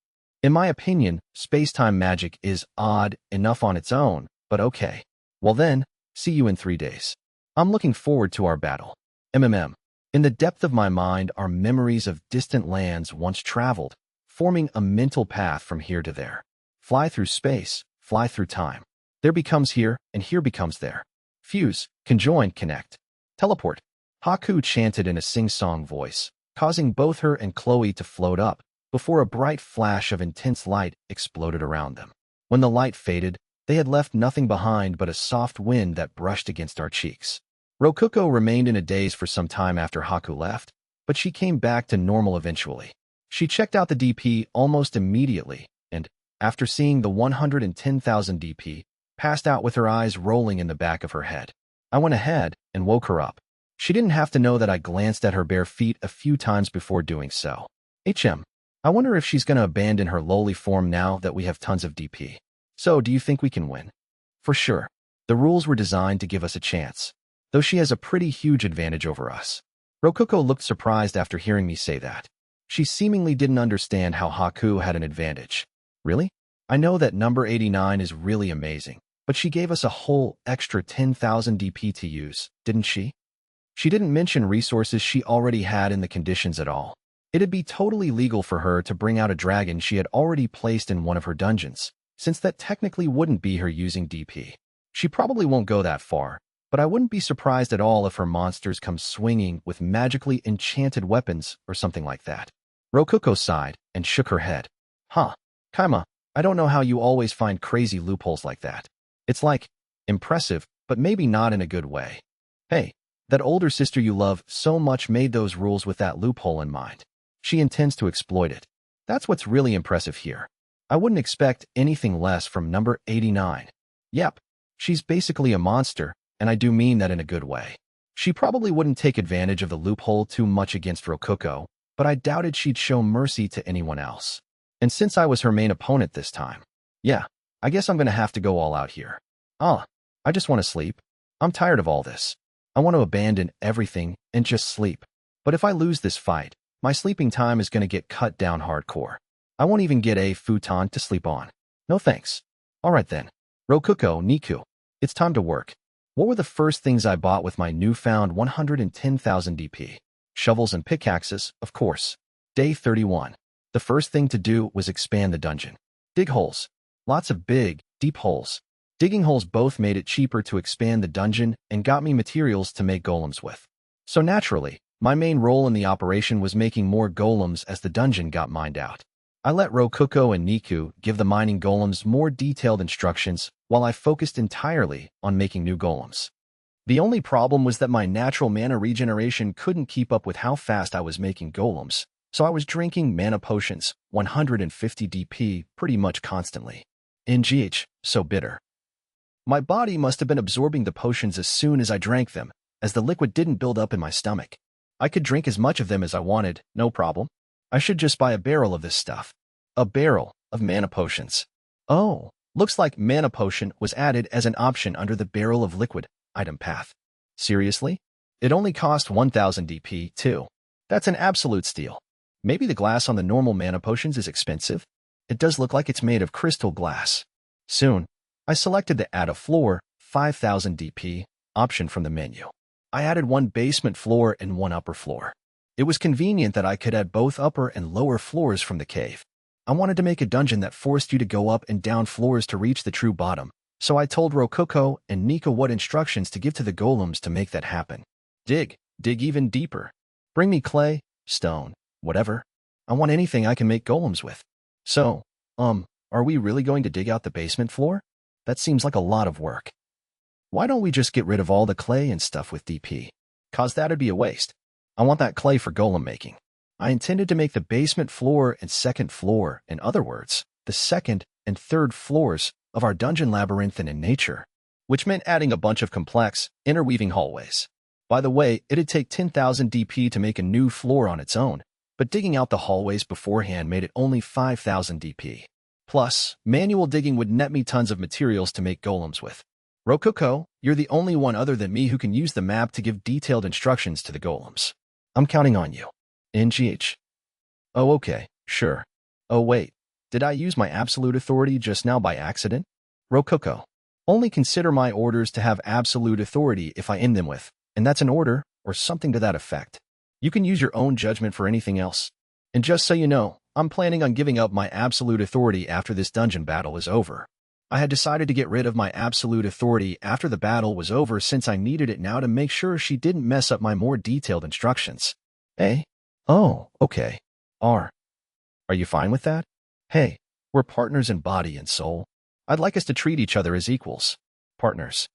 In my opinion, space-time magic is odd enough on its own, but okay. Well then, see you in 3 days. I'm looking forward to our battle. MMM. In the depth of my mind are memories of distant lands once traveled, forming a mental path from here to there. Fly through space, fly through time. There becomes here, and here becomes there. Fuse, conjoin, connect. Teleport. Haku chanted in a sing-song voice, causing both her and Chloe to float up, before a bright flash of intense light exploded around them. When the light faded, they had left nothing behind but a soft wind that brushed against our cheeks. Rokuko remained in a daze for some time after Haku left, but she came back to normal eventually. She checked out the DP almost immediately, and, after seeing the 110,000 DP, passed out with her eyes rolling in the back of her head. I went ahead and woke her up. She didn't have to know that I glanced at her bare feet a few times before doing so. I wonder if she's going to abandon her lowly form now that we have tons of DP. So, do you think we can win? For sure. The rules were designed to give us a chance, though she has a pretty huge advantage over us. Rokuko looked surprised after hearing me say that. She seemingly didn't understand how Haku had an advantage. Really? I know that number 89 is really amazing, but she gave us a whole extra 10,000 DP to use, didn't she? She didn't mention resources she already had in the conditions at all. It'd be totally legal for her to bring out a dragon she had already placed in one of her dungeons, since that technically wouldn't be her using DP. She probably won't go that far, but I wouldn't be surprised at all if her monsters come swinging with magically enchanted weapons or something like that. Rokuko sighed and shook her head. Huh, Kaima, I don't know how you always find crazy loopholes like that. It's like, impressive, but maybe not in a good way. Hey, that older sister you love so much made those rules with that loophole in mind. She intends to exploit it. That's what's really impressive here. I wouldn't expect anything less from number 89. Yep, she's basically a monster, and I do mean that in a good way. She probably wouldn't take advantage of the loophole too much against Rokuko, but I doubted she'd show mercy to anyone else. And since I was her main opponent this time, yeah, I guess I'm gonna have to go all out here. I just want to sleep. I'm tired of all this. I want to abandon everything and just sleep. But if I lose this fight, my sleeping time is gonna get cut down hardcore. I won't even get a futon to sleep on. No thanks. Alright then. Rokuko, Niku, it's time to work. What were the first things I bought with my newfound 110,000 DP? Shovels and pickaxes, of course. Day 31. The first thing to do was expand the dungeon. Dig holes. Lots of big, deep holes. Digging holes both made it cheaper to expand the dungeon and got me materials to make golems with. So naturally, my main role in the operation was making more golems as the dungeon got mined out. I let Rokuko and Niku give the mining golems more detailed instructions while I focused entirely on making new golems. The only problem was that my natural mana regeneration couldn't keep up with how fast I was making golems, so I was drinking mana potions, 150 DP, pretty much constantly. NGH, so bitter. My body must have been absorbing the potions as soon as I drank them, as the liquid didn't build up in my stomach. I could drink as much of them as I wanted, no problem. I should just buy a barrel of this stuff. A barrel of mana potions. Oh, looks like mana potion was added as an option under the barrel of liquid item path. Seriously? It only cost 1,000 DP, too. That's an absolute steal. Maybe the glass on the normal mana potions is expensive. It does look like it's made of crystal glass. Soon, I selected the Add a Floor, 5,000 DP, option from the menu. I added one basement floor and one upper floor. It was convenient that I could add both upper and lower floors from the cave. I wanted to make a dungeon that forced you to go up and down floors to reach the true bottom, so I told Rokuko and Nika what instructions to give to the golems to make that happen. Dig even deeper. Bring me clay, stone, whatever. I want anything I can make golems with. So, are we really going to dig out the basement floor? That seems like a lot of work. Why don't we just get rid of all the clay and stuff with DP? 'Cause that'd be a waste. I want that clay for golem making. I intended to make the basement floor and second floor, in other words, the second and third floors of our dungeon labyrinthine in nature, which meant adding a bunch of complex, interweaving hallways. By the way, it'd take 10,000 DP to make a new floor on its own, but digging out the hallways beforehand made it only 5,000 DP. Plus, manual digging would net me tons of materials to make golems with. Rokuko, you're the only one other than me who can use the map to give detailed instructions to the golems. I'm counting on you. NGH. Oh, okay, sure. Oh, wait. Did I use my absolute authority just now by accident? Rokuko. Only consider my orders to have absolute authority if I end them with, and that's an order, or something to that effect. You can use your own judgment for anything else. And just so you know, I'm planning on giving up my absolute authority after this dungeon battle is over. I had decided to get rid of my absolute authority after the battle was over since I needed it now to make sure she didn't mess up my more detailed instructions. Eh? Oh, okay. Are you fine with that? Hey, we're partners in body and soul. I'd like us to treat each other as equals. Partners.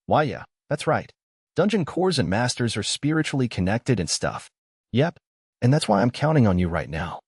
Why, yeah, that's right. Dungeon cores and masters are spiritually connected and stuff. Yep, and that's why I'm counting on you right now.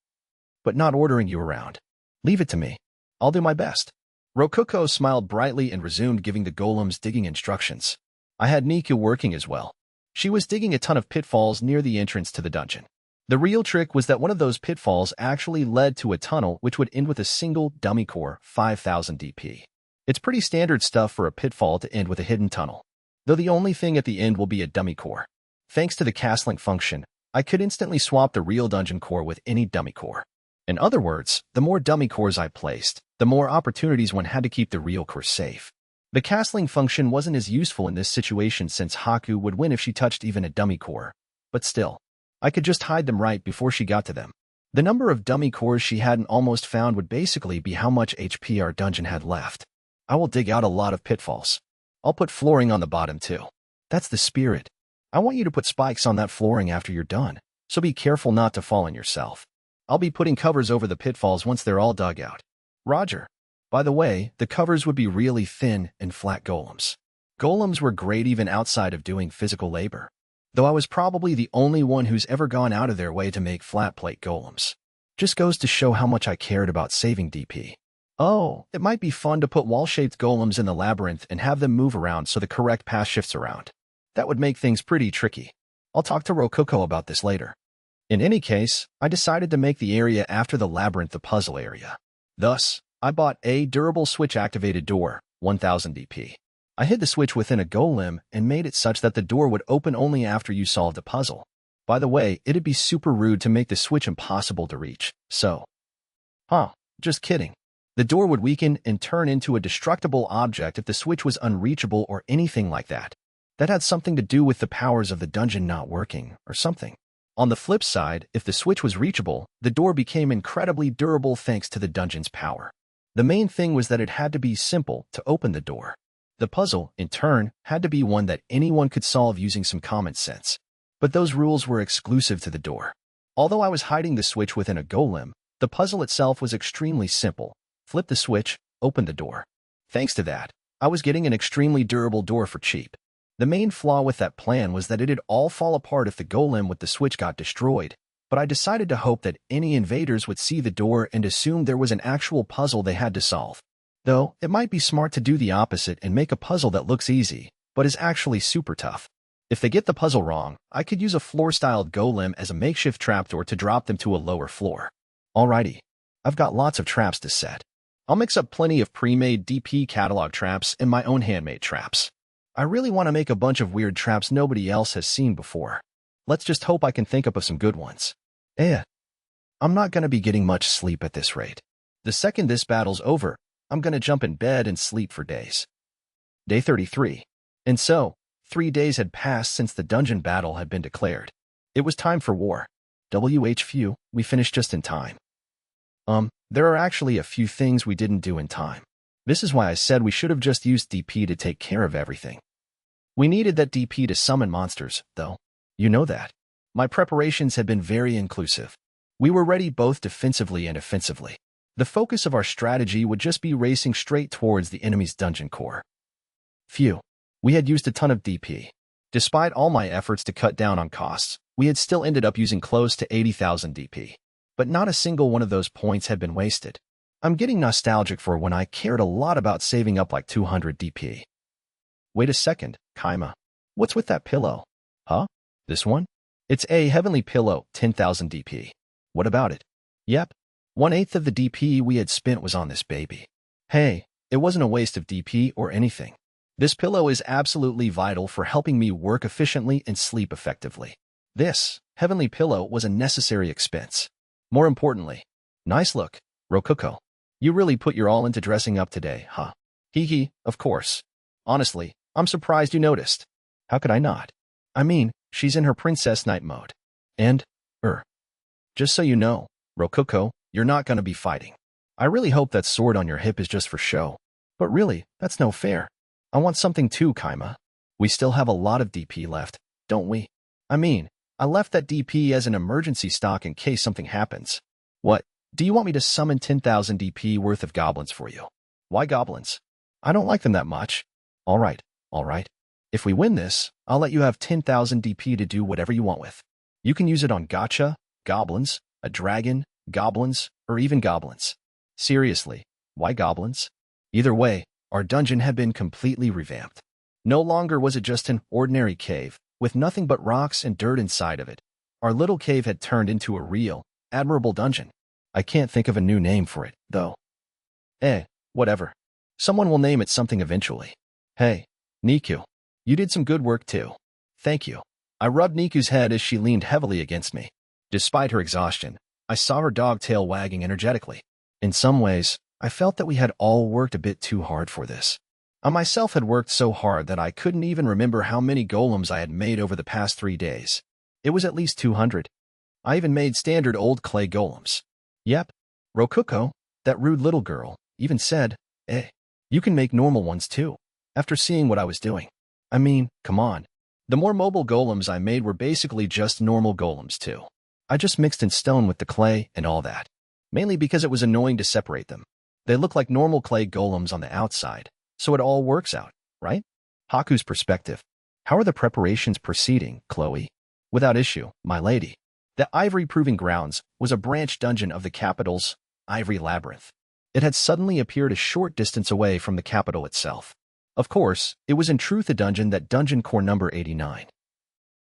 But not ordering you around. Leave it to me. I'll do my best. Rokuko smiled brightly and resumed giving the golems digging instructions. I had Niku working as well. She was digging a ton of pitfalls near the entrance to the dungeon. The real trick was that one of those pitfalls actually led to a tunnel which would end with a single dummy core, 5,000 DP. It's pretty standard stuff for a pitfall to end with a hidden tunnel, though the only thing at the end will be a dummy core. Thanks to the castlink function, I could instantly swap the real dungeon core with any dummy core. In other words, the more dummy cores I placed, the more opportunities one had to keep the real core safe. The castling function wasn't as useful in this situation since Haku would win if she touched even a dummy core. But still, I could just hide them right before she got to them. The number of dummy cores she hadn't almost found would basically be how much HP our dungeon had left. I will dig out a lot of pitfalls. I'll put flooring on the bottom too. That's the spirit. I want you to put spikes on that flooring after you're done, so be careful not to fall on yourself. I'll be putting covers over the pitfalls once they're all dug out. Roger. By the way, the covers would be really thin and flat golems. Golems were great even outside of doing physical labor, though I was probably the only one who's ever gone out of their way to make flat plate golems. Just goes to show how much I cared about saving DP. Oh, it might be fun to put wall-shaped golems in the labyrinth and have them move around so the correct path shifts around. That would make things pretty tricky. I'll talk to Rococo about this later. In any case, I decided to make the area after the labyrinth the puzzle area. Thus, I bought a durable switch-activated door, 1000 DP. I hid the switch within a golem and made it such that the door would open only after you solved a puzzle. By the way, it'd be super rude to make the switch impossible to reach, so... Just kidding. The door would weaken and turn into a destructible object if the switch was unreachable or anything like that. That had something to do with the powers of the dungeon not working, or something. On the flip side, if the switch was reachable, the door became incredibly durable thanks to the dungeon's power. The main thing was that it had to be simple to open the door. The puzzle, in turn, had to be one that anyone could solve using some common sense. But those rules were exclusive to the door. Although I was hiding the switch within a golem, the puzzle itself was extremely simple. Flip the switch, open the door. Thanks to that, I was getting an extremely durable door for cheap. The main flaw with that plan was that it'd all fall apart if the golem with the switch got destroyed, but I decided to hope that any invaders would see the door and assume there was an actual puzzle they had to solve. Though, it might be smart to do the opposite and make a puzzle that looks easy, but is actually super tough. If they get the puzzle wrong, I could use a floor-styled golem as a makeshift trapdoor to drop them to a lower floor. Alrighty, I've got lots of traps to set. I'll mix up plenty of pre-made DP catalog traps and my own handmade traps. I really want to make a bunch of weird traps nobody else has seen before. Let's just hope I can think up of some good ones. I'm not going to be getting much sleep at this rate. The second this battle's over, I'm going to jump in bed and sleep for days. Day 33. And so, 3 days had passed since the dungeon battle had been declared. It was time for war. Phew, we finished just in time. There are actually a few things we didn't do in time. This is why I said we should have just used DP to take care of everything. We needed that DP to summon monsters, though. You know that. My preparations had been very inclusive. We were ready both defensively and offensively. The focus of our strategy would just be racing straight towards the enemy's dungeon core. Phew. We had used a ton of DP. Despite all my efforts to cut down on costs, we had still ended up using close to 80,000 DP. But not a single one of those points had been wasted. I'm getting nostalgic for when I cared a lot about saving up like 200 DP. Wait a second, Kaima. What's with that pillow? Huh? This one? It's a heavenly pillow, 10,000 DP. What about it? Yep. 1/8 of the DP we had spent was on this baby. Hey, it wasn't a waste of DP or anything. This pillow is absolutely vital for helping me work efficiently and sleep effectively. This heavenly pillow was a necessary expense. More importantly, nice look, Rococo. You really put your all into dressing up today, huh? Hee, of course. Honestly, I'm surprised you noticed. How could I not? I mean, she's in her princess night mode. And, just so you know, Rococo, you're not gonna be fighting. I really hope that sword on your hip is just for show. But really, that's no fair. I want something too, Kaima. We still have a lot of DP left, don't we? I mean, I left that DP as an emergency stock in case something happens. What? Do you want me to summon 10,000 DP worth of goblins for you? Why goblins? I don't like them that much. All right. If we win this, I'll let you have 10,000 DP to do whatever you want with. You can use it on gacha, goblins, a dragon, goblins, or even goblins. Seriously, why goblins? Either way, our dungeon had been completely revamped. No longer was it just an ordinary cave, with nothing but rocks and dirt inside of it. Our little cave had turned into a real, admirable dungeon. I can't think of a new name for it, though. Whatever. Someone will name it something eventually. Hey, Niku. You did some good work too. Thank you. I rubbed Niku's head as she leaned heavily against me. Despite her exhaustion, I saw her dog tail wagging energetically. In some ways, I felt that we had all worked a bit too hard for this. I myself had worked so hard that I couldn't even remember how many golems I had made over the past 3 days. It was at least 200. I even made standard old clay golems. Yep. Rokuko, that rude little girl, even said, you can make normal ones too, after seeing what I was doing. I mean, come on. The more mobile golems I made were basically just normal golems too. I just mixed in stone with the clay and all that. Mainly because it was annoying to separate them. They look like normal clay golems on the outside, so it all works out, right? Haku's perspective. How are the preparations proceeding, Chloe? Without issue, my lady. The Ivory Proving Grounds was a branch dungeon of the capital's Ivory Labyrinth. It had suddenly appeared a short distance away from the capital itself. Of course, it was in truth a dungeon that dungeon core number 89.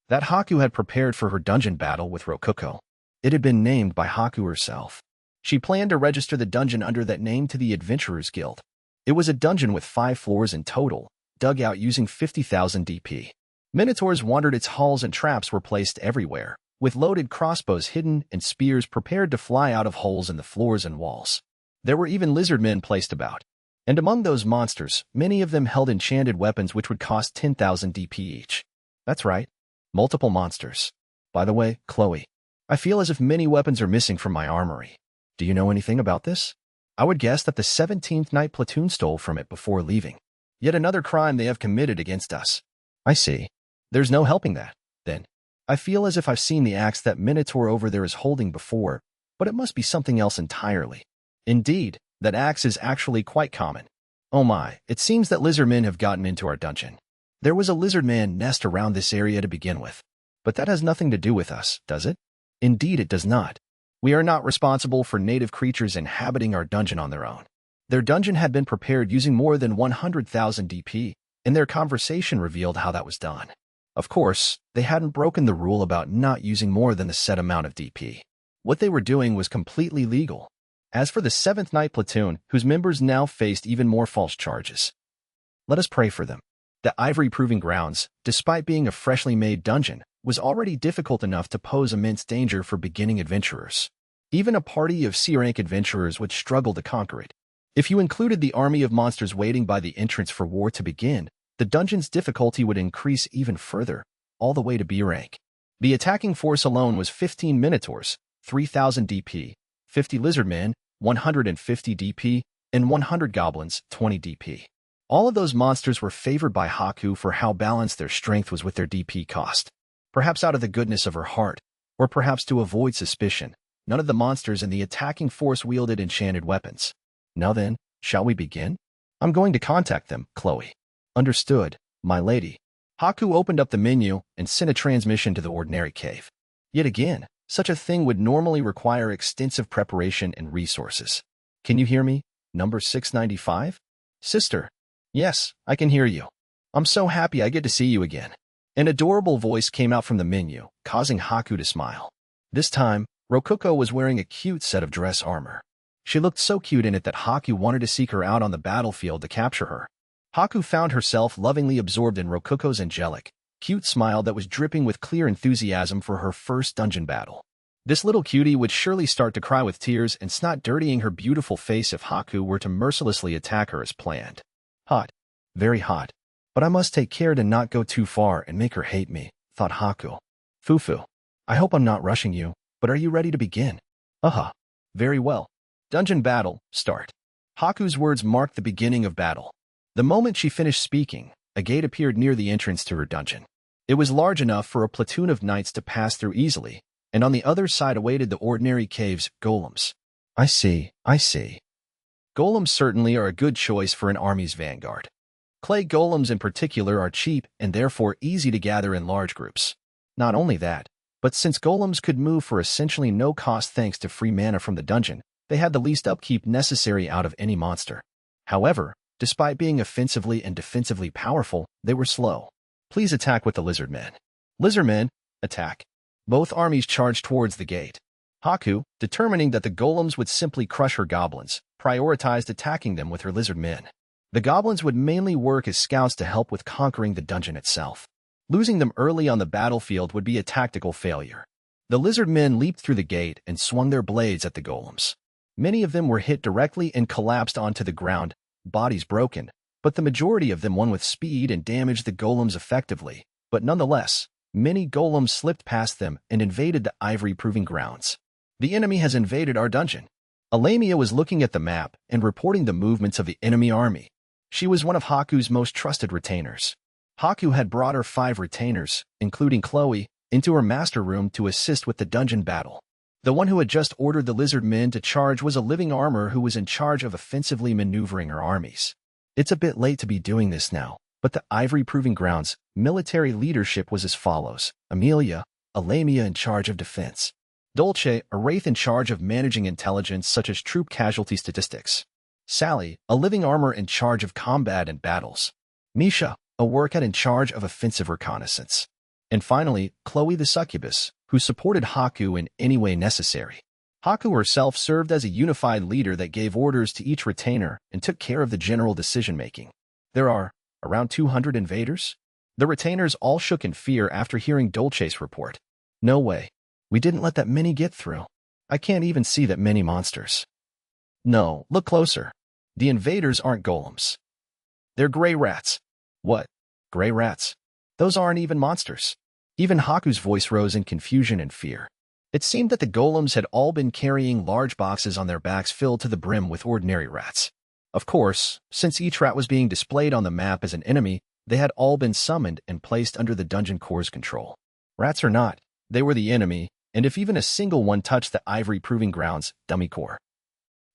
That Haku had prepared for her dungeon battle with Rokuko. It had been named by Haku herself. She planned to register the dungeon under that name to the Adventurers Guild. It was a dungeon with 5 floors in total, dug out using 50,000 DP. Minotaurs wandered its halls and traps were placed everywhere, with loaded crossbows hidden and spears prepared to fly out of holes in the floors and walls. There were even lizard men placed about. And among those monsters, many of them held enchanted weapons which would cost 10,000 DP each. That's right. Multiple monsters. By the way, Chloe, I feel as if many weapons are missing from my armory. Do you know anything about this? I would guess that the 17th Night Platoon stole from it before leaving. Yet another crime they have committed against us. I see. There's no helping that, then. I feel as if I've seen the axe that Minotaur over there is holding before, but it must be something else entirely. Indeed, that axe is actually quite common. Oh my, it seems that lizardmen have gotten into our dungeon. There was a lizardman nest around this area to begin with. But that has nothing to do with us, does it? Indeed, it does not. We are not responsible for native creatures inhabiting our dungeon on their own. Their dungeon had been prepared using more than 100,000 DP, and their conversation revealed how that was done. Of course, they hadn't broken the rule about not using more than the set amount of DP. What they were doing was completely legal. As for the 7th Night Platoon, whose members now faced even more false charges, let us pray for them. The Ivory Proving Grounds, despite being a freshly made dungeon, was already difficult enough to pose immense danger for beginning adventurers. Even a party of C-rank adventurers would struggle to conquer it. If you included the army of monsters waiting by the entrance for war to begin, the dungeon's difficulty would increase even further, all the way to B rank. The attacking force alone was 15 Minotaurs, 3,000 DP, 50 Lizardmen, 150 DP, and 100 Goblins, 20 DP. All of those monsters were favored by Haku for how balanced their strength was with their DP cost. Perhaps out of the goodness of her heart, or perhaps to avoid suspicion, none of the monsters in the attacking force wielded enchanted weapons. Now then, shall we begin? I'm going to contact them, Chloe. Understood, my lady. Haku opened up the menu and sent a transmission to the ordinary cave. Yet again, such a thing would normally require extensive preparation and resources. Can you hear me? Number 695? Sister. Yes, I can hear you. I'm so happy I get to see you again. An adorable voice came out from the menu, causing Haku to smile. This time, Rokuko was wearing a cute set of dress armor. She looked so cute in it that Haku wanted to seek her out on the battlefield to capture her. Haku found herself lovingly absorbed in Rokuko's angelic, cute smile that was dripping with clear enthusiasm for her first dungeon battle. This little cutie would surely start to cry with tears and snot dirtying her beautiful face if Haku were to mercilessly attack her as planned. Hot. Very hot. But I must take care to not go too far and make her hate me, thought Haku. Fufu. I hope I'm not rushing you, but are you ready to begin? Very well. Dungeon battle, start. Haku's words marked the beginning of battle. The moment she finished speaking, a gate appeared near the entrance to her dungeon. It was large enough for a platoon of knights to pass through easily, and on the other side awaited the ordinary cave's golems. I see. Golems certainly are a good choice for an army's vanguard. Clay golems in particular are cheap and therefore easy to gather in large groups. Not only that, but since golems could move for essentially no cost thanks to free mana from the dungeon, they had the least upkeep necessary out of any monster. However, despite being offensively and defensively powerful, they were slow. Please attack with the lizardmen. Lizardmen, attack. Both armies charged towards the gate. Haku, determining that the golems would simply crush her goblins, prioritized attacking them with her lizardmen. The goblins would mainly work as scouts to help with conquering the dungeon itself. Losing them early on the battlefield would be a tactical failure. The lizard men leaped through the gate and swung their blades at the golems. Many of them were hit directly and collapsed onto the ground, bodies broken, but the majority of them won with speed and damaged the golems effectively. But nonetheless, many golems slipped past them and invaded the ivory proving grounds. The enemy has invaded our dungeon. Lamia was looking at the map and reporting the movements of the enemy army. She was one of Haku's most trusted retainers. Haku had brought her 5 retainers, including Chloe, into her master room to assist with the dungeon battle. The one who had just ordered the lizard men to charge was a living armor who was in charge of offensively maneuvering her armies. It's a bit late to be doing this now, but the ivory proving grounds military leadership was as follows: Amelia, a Lamia in charge of defense; Dolce, a wraith in charge of managing intelligence such as troop casualty statistics; Sally, a living armor in charge of combat and battles; Misha, a workcat in charge of offensive reconnaissance; and finally, Chloe the succubus, who supported Haku in any way necessary. Haku herself served as a unified leader that gave orders to each retainer and took care of the general decision-making. There are around 200 invaders? The retainers all shook in fear after hearing Dolce's report. No way. We didn't let that many get through. I can't even see that many monsters. No, look closer. The invaders aren't golems. They're gray rats. What? Gray rats? Those aren't even monsters. Even Haku's voice rose in confusion and fear. It seemed that the golems had all been carrying large boxes on their backs filled to the brim with ordinary rats. Of course, since each rat was being displayed on the map as an enemy, they had all been summoned and placed under the dungeon core's control. Rats or not, they were the enemy, and if even a single one touched the ivory proving grounds, dummy core,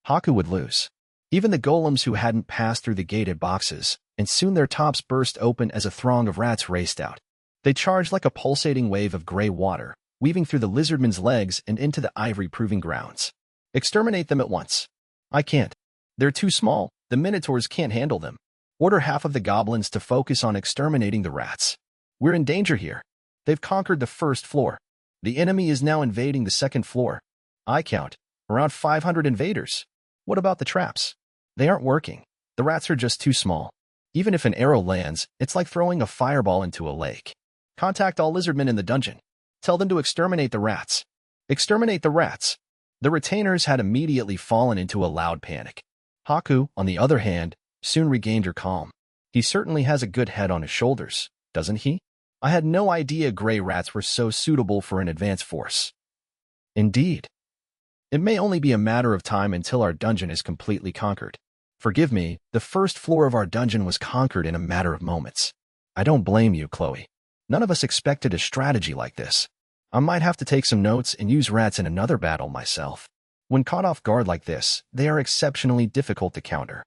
Haku would lose. Even the golems who hadn't passed through the gated boxes, and soon their tops burst open as a throng of rats raced out. They charged like a pulsating wave of gray water, weaving through the lizardmen's legs and into the ivory proving grounds. Exterminate them at once. I can't. They're too small. The minotaurs can't handle them. Order half of the goblins to focus on exterminating the rats. We're in danger here. They've conquered the first floor. The enemy is now invading the second floor. I count around 500 invaders. What about the traps? They aren't working. The rats are just too small. Even if an arrow lands, it's like throwing a fireball into a lake. Contact all lizardmen in the dungeon. Tell them to exterminate the rats. Exterminate the rats. The retainers had immediately fallen into a loud panic. Haku, on the other hand, soon regained her calm. He certainly has a good head on his shoulders, doesn't he? I had no idea gray rats were so suitable for an advance force. Indeed. It may only be a matter of time until our dungeon is completely conquered. Forgive me, the first floor of our dungeon was conquered in a matter of moments. I don't blame you, Chloe. None of us expected a strategy like this. I might have to take some notes and use rats in another battle myself. When caught off guard like this, they are exceptionally difficult to counter.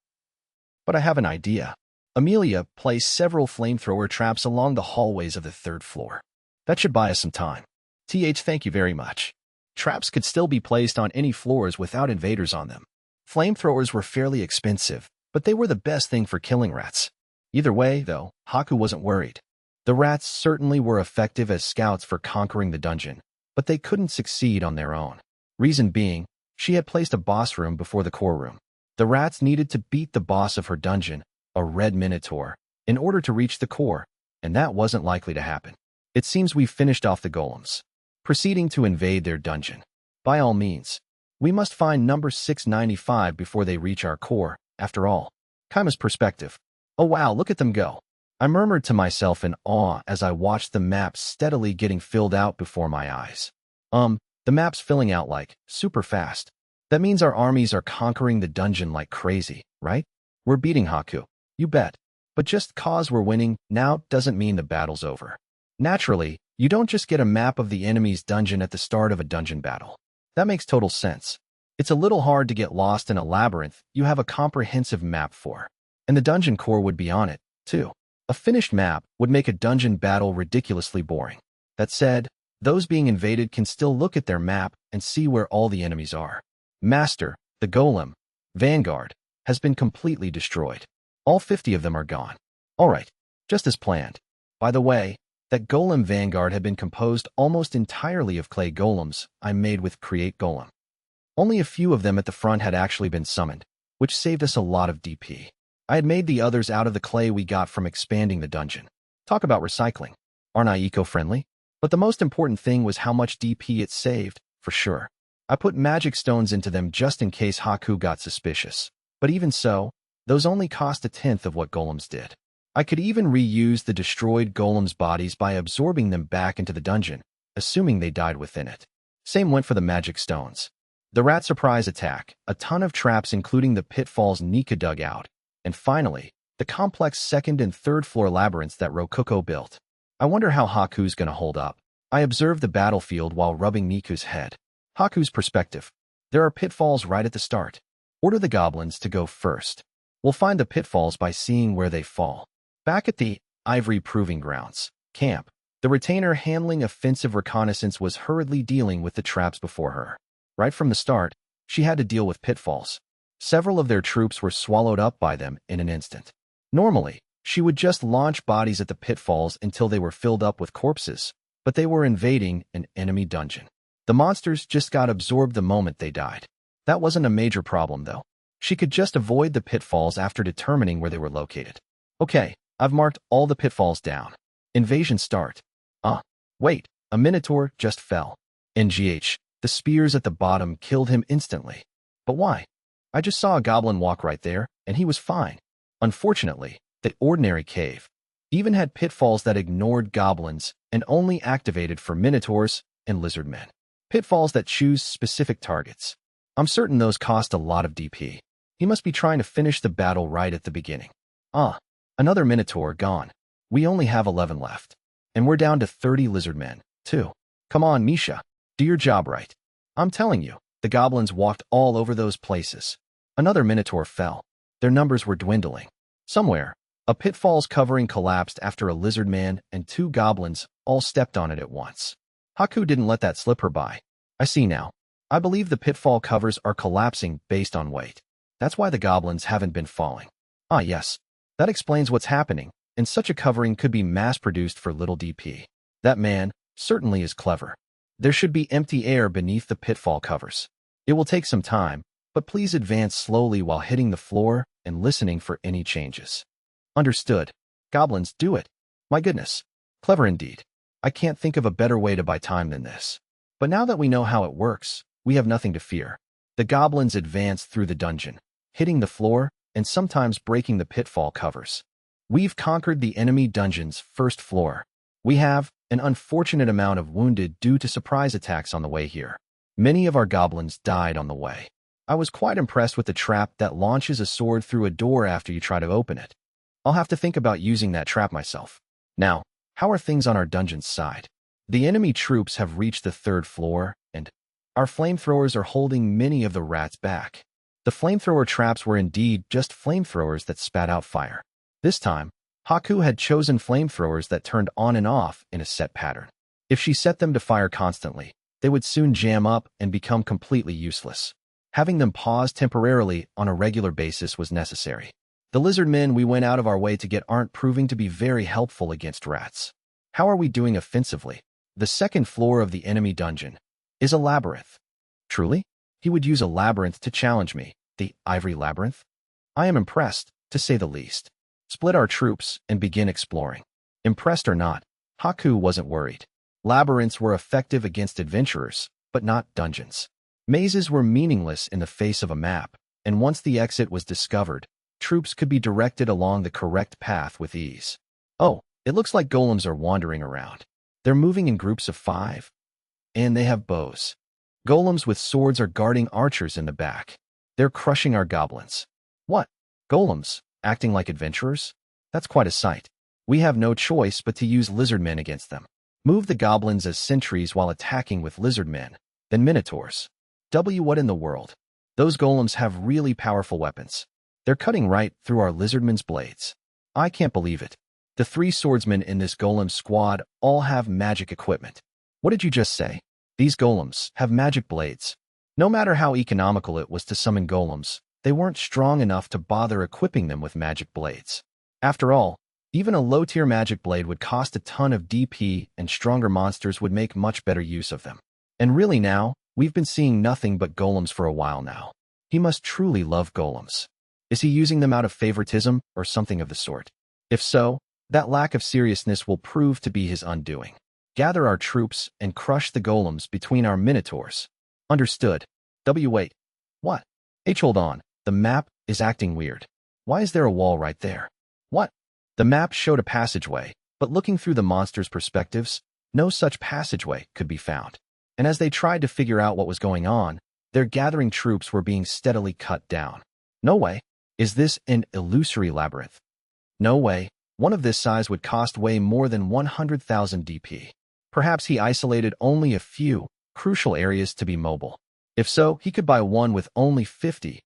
But I have an idea. Amelia placed several flamethrower traps along the hallways of the third floor. That should buy us some time. Thank you very much. Traps could still be placed on any floors without invaders on them. Flamethrowers were fairly expensive, but they were the best thing for killing rats. Either way, though, Haku wasn't worried. The rats certainly were effective as scouts for conquering the dungeon, but they couldn't succeed on their own. Reason being, she had placed a boss room before the core room. The rats needed to beat the boss of her dungeon, a red minotaur, in order to reach the core, and that wasn't likely to happen. It seems we've finished off the golems, proceeding to invade their dungeon. By all means, we must find number 695 before they reach our core, after all. Kaima's perspective. Oh wow, look at them go. I murmured to myself in awe as I watched the map steadily getting filled out before my eyes. The map's filling out like, super fast. That means our armies are conquering the dungeon like crazy, right? We're beating Haku. You bet. But just cause we're winning now doesn't mean the battle's over. Naturally, you don't just get a map of the enemy's dungeon at the start of a dungeon battle. That makes total sense. It's a little hard to get lost in a labyrinth you have a comprehensive map for. And the dungeon core would be on it, too. A finished map would make a dungeon battle ridiculously boring. That said, those being invaded can still look at their map and see where all the enemies are. Master, the Golem, Vanguard, has been completely destroyed. All 50 of them are gone. Alright, just as planned. By the way, that Golem Vanguard had been composed almost entirely of clay golems I made with Create Golem. Only a few of them at the front had actually been summoned, which saved us a lot of DP. I had made the others out of the clay we got from expanding the dungeon. Talk about recycling. Aren't I eco-friendly? But the most important thing was how much DP it saved, for sure. I put magic stones into them just in case Haku got suspicious. But even so, those only cost a tenth of what golems did. I could even reuse the destroyed golems' bodies by absorbing them back into the dungeon, assuming they died within it. Same went for the magic stones. The rat surprise attack, a ton of traps including the pitfalls Nika dug out, and finally, the complex second and third floor labyrinths that Rokuko built. I wonder how Haku's gonna hold up. I observed the battlefield while rubbing Niku's head. Haku's perspective. There are pitfalls right at the start. Order the goblins to go first. We'll find the pitfalls by seeing where they fall. Back at the Ivory Proving Grounds camp, the retainer handling offensive reconnaissance was hurriedly dealing with the traps before her. Right from the start, she had to deal with pitfalls. Several of their troops were swallowed up by them in an instant. Normally, she would just launch bodies at the pitfalls until they were filled up with corpses, but they were invading an enemy dungeon. The monsters just got absorbed the moment they died. That wasn't a major problem, though. She could just avoid the pitfalls after determining where they were located. Okay, I've marked all the pitfalls down. Invasion start. Wait, a minotaur just fell. NGH, the spears at the bottom killed him instantly. But why? I just saw a goblin walk right there, and he was fine. Unfortunately, the ordinary cave even had pitfalls that ignored goblins and only activated for minotaurs and lizard men. Pitfalls that choose specific targets. I'm certain those cost a lot of DP. He must be trying to finish the battle right at the beginning. Another minotaur gone. We only have 11 left. And we're down to 30 lizard men, too. Come on, Misha. Do your job right. I'm telling you, the goblins walked all over those places. Another minotaur fell. Their numbers were dwindling. Somewhere, a pitfall's covering collapsed after a lizard man and 2 goblins all stepped on it at once. Haku didn't let that slip her by. I see now. I believe the pitfall covers are collapsing based on weight. That's why the goblins haven't been falling. Yes. That explains what's happening, and such a covering could be mass-produced for little DP. That man certainly is clever. There should be empty air beneath the pitfall covers. It will take some time, but please advance slowly while hitting the floor and listening for any changes. Understood. Goblins, do it. My goodness. Clever indeed. I can't think of a better way to buy time than this. But now that we know how it works, we have nothing to fear. The goblins advance through the dungeon, hitting the floor and sometimes breaking the pitfall covers. We've conquered the enemy dungeon's first floor. We have an unfortunate amount of wounded due to surprise attacks on the way here. Many of our goblins died on the way. I was quite impressed with the trap that launches a sword through a door after you try to open it. I'll have to think about using that trap myself. Now, how are things on our dungeon's side? The enemy troops have reached the 3rd floor, and our flamethrowers are holding many of the rats back. The flamethrower traps were indeed just flamethrowers that spat out fire. This time, Haku had chosen flamethrowers that turned on and off in a set pattern. If she set them to fire constantly, they would soon jam up and become completely useless. Having them pause temporarily on a regular basis was necessary. The lizard men we went out of our way to get aren't proving to be very helpful against rats. How are we doing offensively? The 2nd floor of the enemy dungeon is a labyrinth. Truly? He would use a labyrinth to challenge me, the Ivory Labyrinth? I am impressed, to say the least. Split our troops and begin exploring. Impressed or not, Haku wasn't worried. Labyrinths were effective against adventurers, but not dungeons. Mazes were meaningless in the face of a map, and once the exit was discovered, troops could be directed along the correct path with ease. It looks like golems are wandering around. They're moving in groups of 5. And they have bows. Golems with swords are guarding archers in the back. They're crushing our goblins. What? Golems, acting like adventurers? That's quite a sight. We have no choice but to use lizard men against them. Move the goblins as sentries while attacking with lizard men, then minotaurs. What in the world? Those golems have really powerful weapons. They're cutting right through our lizardmen's blades. I can't believe it. The 3 swordsmen in this golem squad all have magic equipment. What did you just say? These golems have magic blades. No matter how economical it was to summon golems, they weren't strong enough to bother equipping them with magic blades. After all, even a low-tier magic blade would cost a ton of DP and stronger monsters would make much better use of them. And really now, we've been seeing nothing but golems for a while now. He must truly love golems. Is he using them out of favoritism or something of the sort? If so, That lack of seriousness will prove to be his undoing. Gather our troops and crush the golems between our minotaurs. Understood. Wait. What? Hold on. The map is acting weird. Why is there a wall right there? What? The map showed a passageway, but looking through the monsters' perspectives, no such passageway could be found. And as they tried to figure out what was going on, their gathering troops were being steadily cut down. No way. Is this an illusory labyrinth? No way. One of this size would cost way more than 100,000 DP. Perhaps he isolated only a few crucial areas to be mobile. If so, he could buy one with only 40,000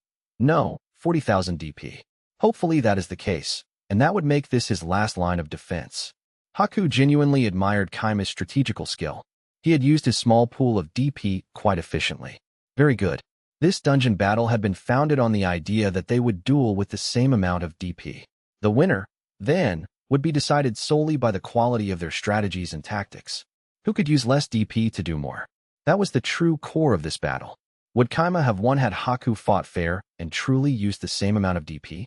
DP. Hopefully that is the case, and that would make this his last line of defense. Haku genuinely admired Kaima's strategical skill. He had used his small pool of DP quite efficiently. Very good. This dungeon battle had been founded on the idea that they would duel with the same amount of DP. The winner, then, would be decided solely by the quality of their strategies and tactics. Who could use less DP to do more? That was the true core of this battle. Would Kaima have won had Haku fought fair and truly used the same amount of DP?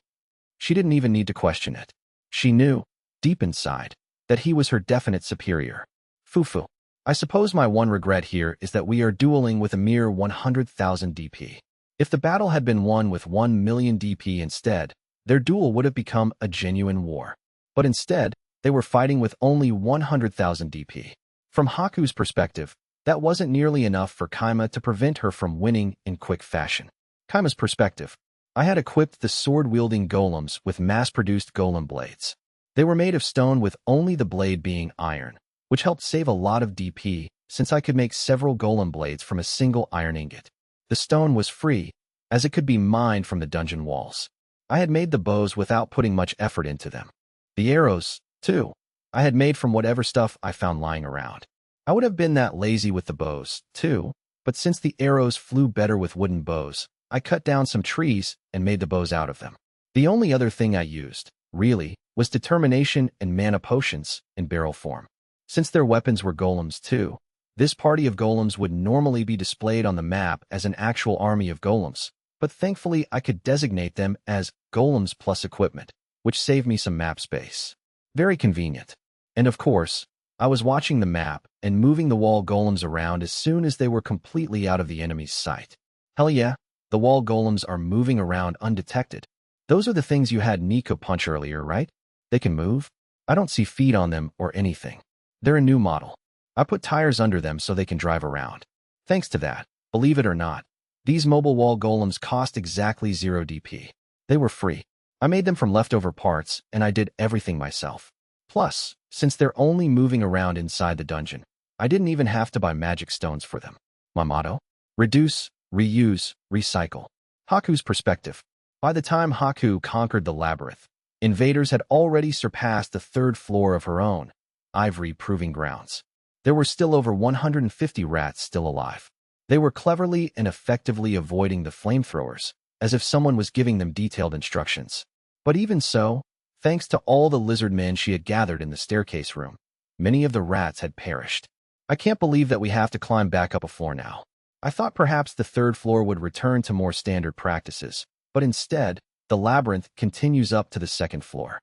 She didn't even need to question it. She knew, deep inside, that he was her definite superior. Fufu. I suppose my one regret here is that we are dueling with a mere 100,000 DP. If the battle had been won with 1 million DP instead, their duel would have become a genuine war. But instead, they were fighting with only 100,000 DP. From Haku's perspective, that wasn't nearly enough for Kaima to prevent her from winning in quick fashion. Kaima's perspective. I had equipped the sword-wielding golems with mass-produced golem blades. They were made of stone with only the blade being iron, which helped save a lot of DP since I could make several golem blades from a single iron ingot. The stone was free, as it could be mined from the dungeon walls. I had made the bows without putting much effort into them. The arrows, too, I had made from whatever stuff I found lying around. I would have been that lazy with the bows, too, but since the arrows flew better with wooden bows, I cut down some trees and made the bows out of them. The only other thing I used, really, was determination and mana potions in barrel form. Since their weapons were golems too, this party of golems would normally be displayed on the map as an actual army of golems, but thankfully I could designate them as golems plus equipment, which saved me some map space. Very convenient. And of course, I was watching the map and moving the wall golems around as soon as they were completely out of the enemy's sight. Hell yeah, the wall golems are moving around undetected. Those are the things you had Nico punch earlier, right? They can move? I don't see feet on them or anything. They're a new model. I put tires under them so they can drive around. Thanks to that, believe it or not, these mobile wall golems cost exactly 0 DP. They were free. I made them from leftover parts, and I did everything myself. Plus, since they're only moving around inside the dungeon, I didn't even have to buy magic stones for them. My motto? Reduce, reuse, recycle. Haku's perspective. By the time Haku conquered the labyrinth, invaders had already surpassed the 3rd floor of her own ivory proving grounds. There were still over 150 rats still alive. They were cleverly and effectively avoiding the flamethrowers, as if someone was giving them detailed instructions. But even so, thanks to all the lizard men she had gathered in the staircase room, many of the rats had perished. I can't believe that we have to climb back up a floor now. I thought perhaps the 3rd floor would return to more standard practices, but instead, the labyrinth continues up to the 2nd floor.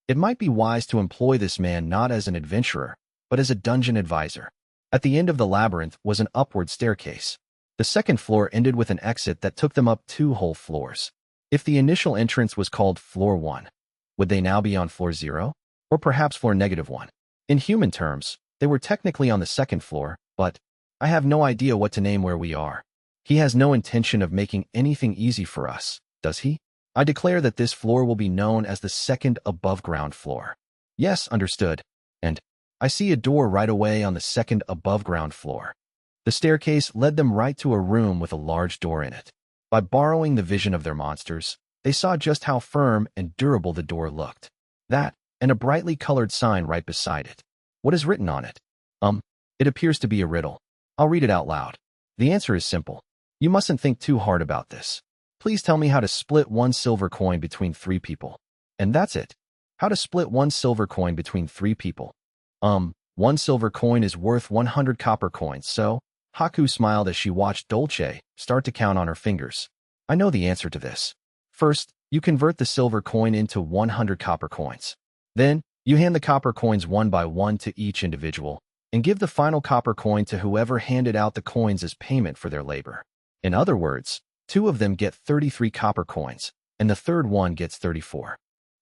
It might be wise to employ this man not as an adventurer, but as a dungeon advisor. At the end of the labyrinth was an upward staircase. The 2nd floor ended with an exit that took them up 2 whole floors. If the initial entrance was called Floor 1, would they now be on Floor 0? Or perhaps Floor -1? In human terms, they were technically on the 2nd floor, but I have no idea what to name where we are. He has no intention of making anything easy for us, does he? I declare that this floor will be known as the 2nd above-ground floor. Yes, understood. And I see a door right away on the 2nd above-ground floor. The staircase led them right to a room with a large door in it. By borrowing the vision of their monsters, they saw just how firm and durable the door looked. That, and a brightly colored sign right beside it. What is written on it? It appears to be a riddle. I'll read it out loud. The answer is simple. You mustn't think too hard about this. Please tell me how to split 1 silver coin between 3 people. And that's it. How to split 1 silver coin between 3 people. 1 silver coin is worth 100 copper coins, so Haku smiled as she watched Dolce start to count on her fingers. I know the answer to this. First, you convert the silver coin into 100 copper coins. Then, You hand the copper coins one by one to each individual, and give the final copper coin to whoever handed out the coins as payment for their labor. In other words, 2 of them get 33 copper coins, and the third one gets 34.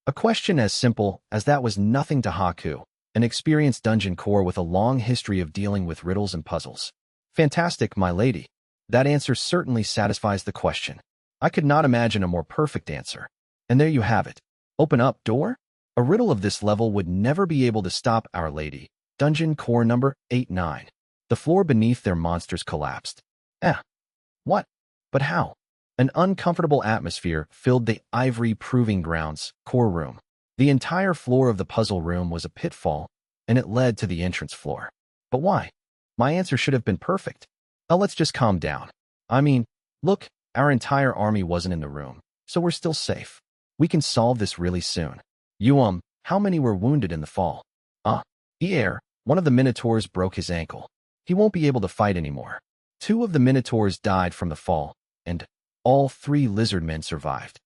A question as simple as that was nothing to Haku, an experienced dungeon core with a long history of dealing with riddles and puzzles. Fantastic, my lady. That answer certainly satisfies the question. I could not imagine a more perfect answer. And there you have it. Open up, door? A riddle of this level would never be able to stop Our Lady. Dungeon core number 89. The floor beneath their monsters collapsed. What? But how? An uncomfortable atmosphere filled the ivory proving grounds core room. The entire floor of the puzzle room was a pitfall, and it led to the entrance floor. But why? My answer should have been perfect. Now let's just calm down. I mean, look, our entire army wasn't in the room, so we're still safe. We can solve this really soon. How many were wounded in the fall? One of the Minotaurs broke his ankle. He won't be able to fight anymore. 2 of the Minotaurs died from the fall, and all 3 lizard men survived.